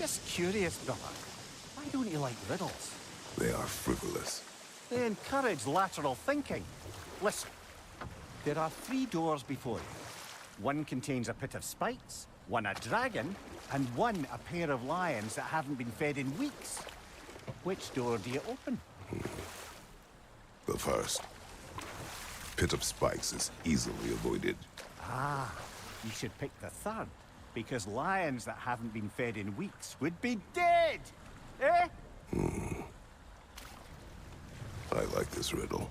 Just curious, brother. Why don't you like riddles? They are frivolous. They encourage lateral thinking. Listen, there are 3 doors before you. One contains a pit of spikes, one a dragon, and one a pair of lions that haven't been fed in weeks. Which door do you open? The first. Pit of spikes is easily avoided. Ah, you should pick the third, because lions that haven't been fed in weeks would be dead! Eh? I like this riddle.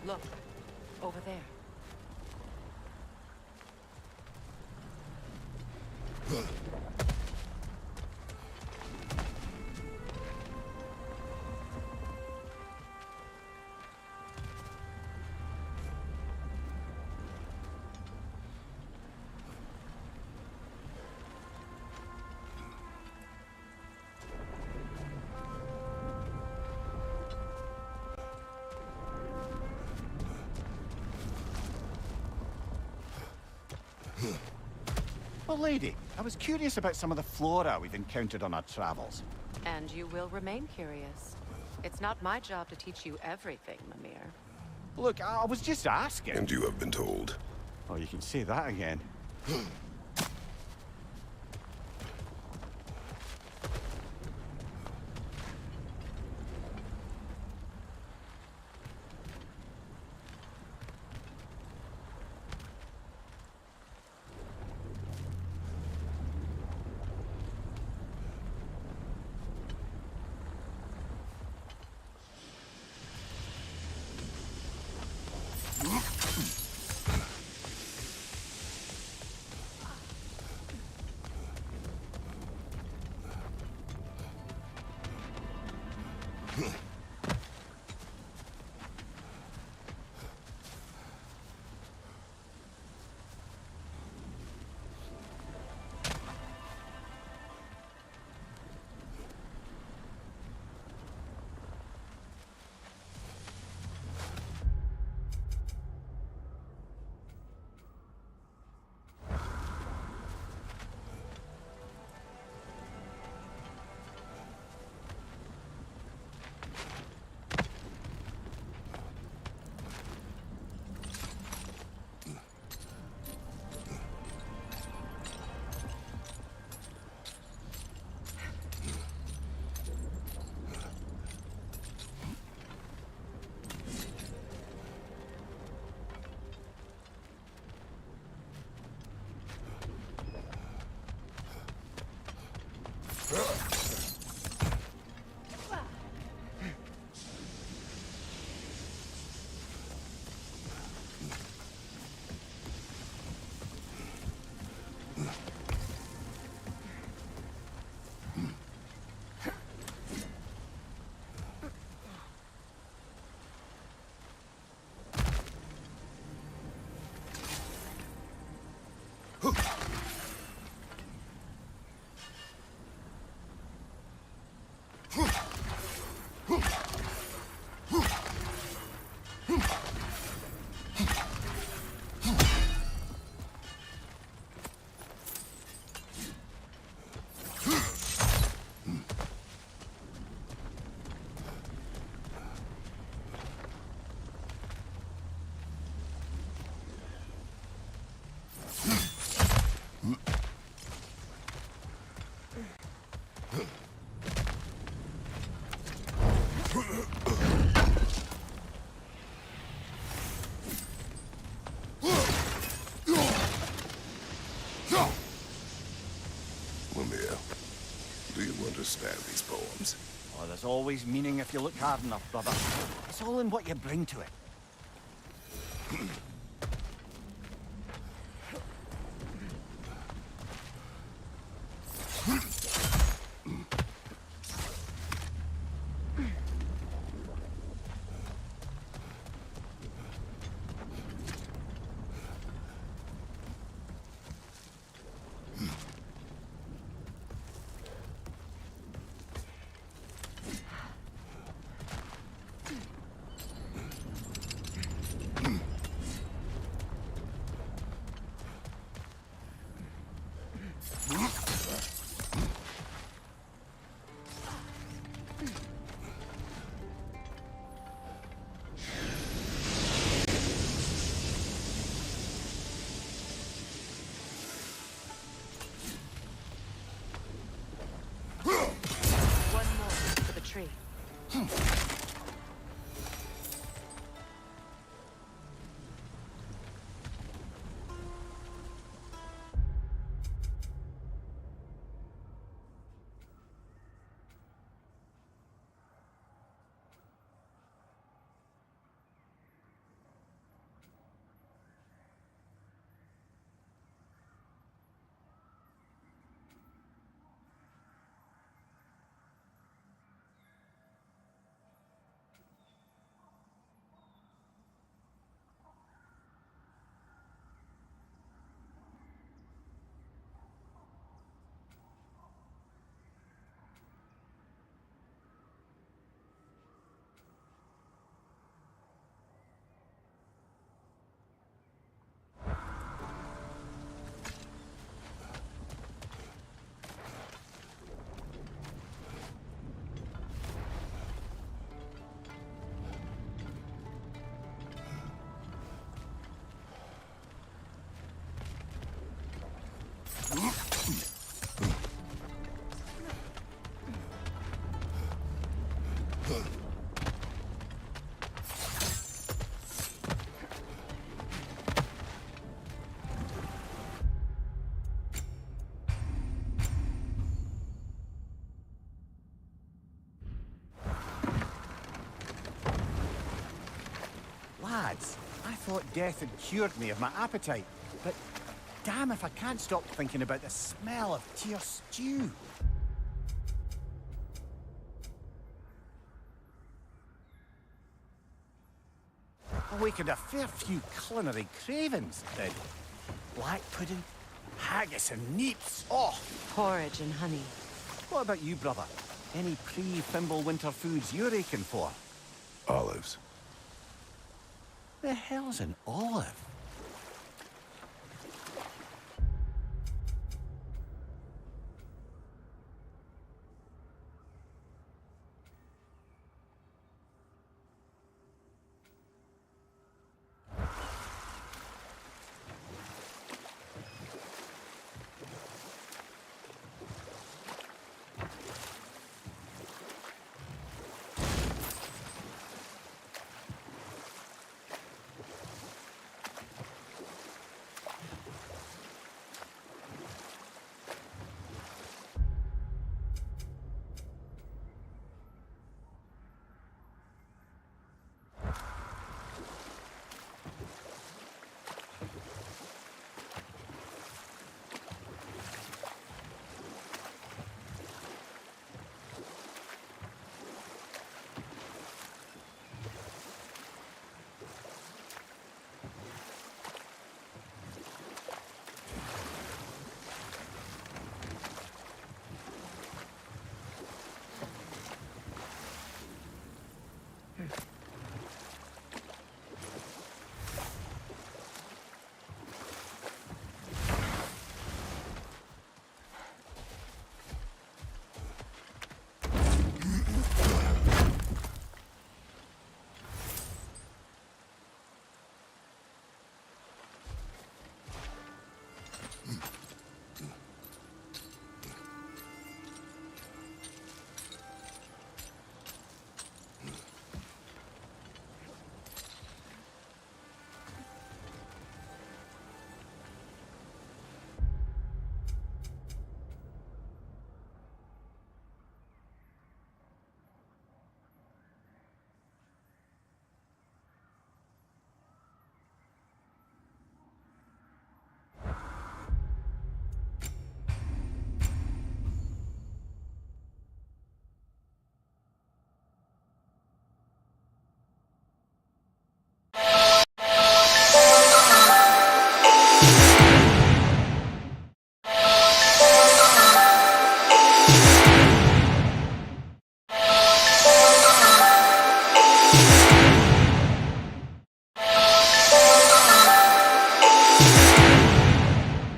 Look, over there. Well, lady, I was curious about some of the flora we've encountered on our travels. And you will remain curious. It's not my job to teach you everything, Mimir. Look, I was just asking. And you have been told. Oh, you can say that again. Do you understand these poems? Oh, there's always meaning if you look hard enough, brother. It's all in what you bring to it. Tree. Lads, I thought death had cured me of my appetite, but damn if I can't stop thinking about the smell of Tyr stew. Awakened a fair few culinary cravings, did. Black pudding, haggis and neeps, oh! Porridge and honey. What about you, brother? Any pre-Fimble winter foods you're aching for? Olives. The hell's an olive?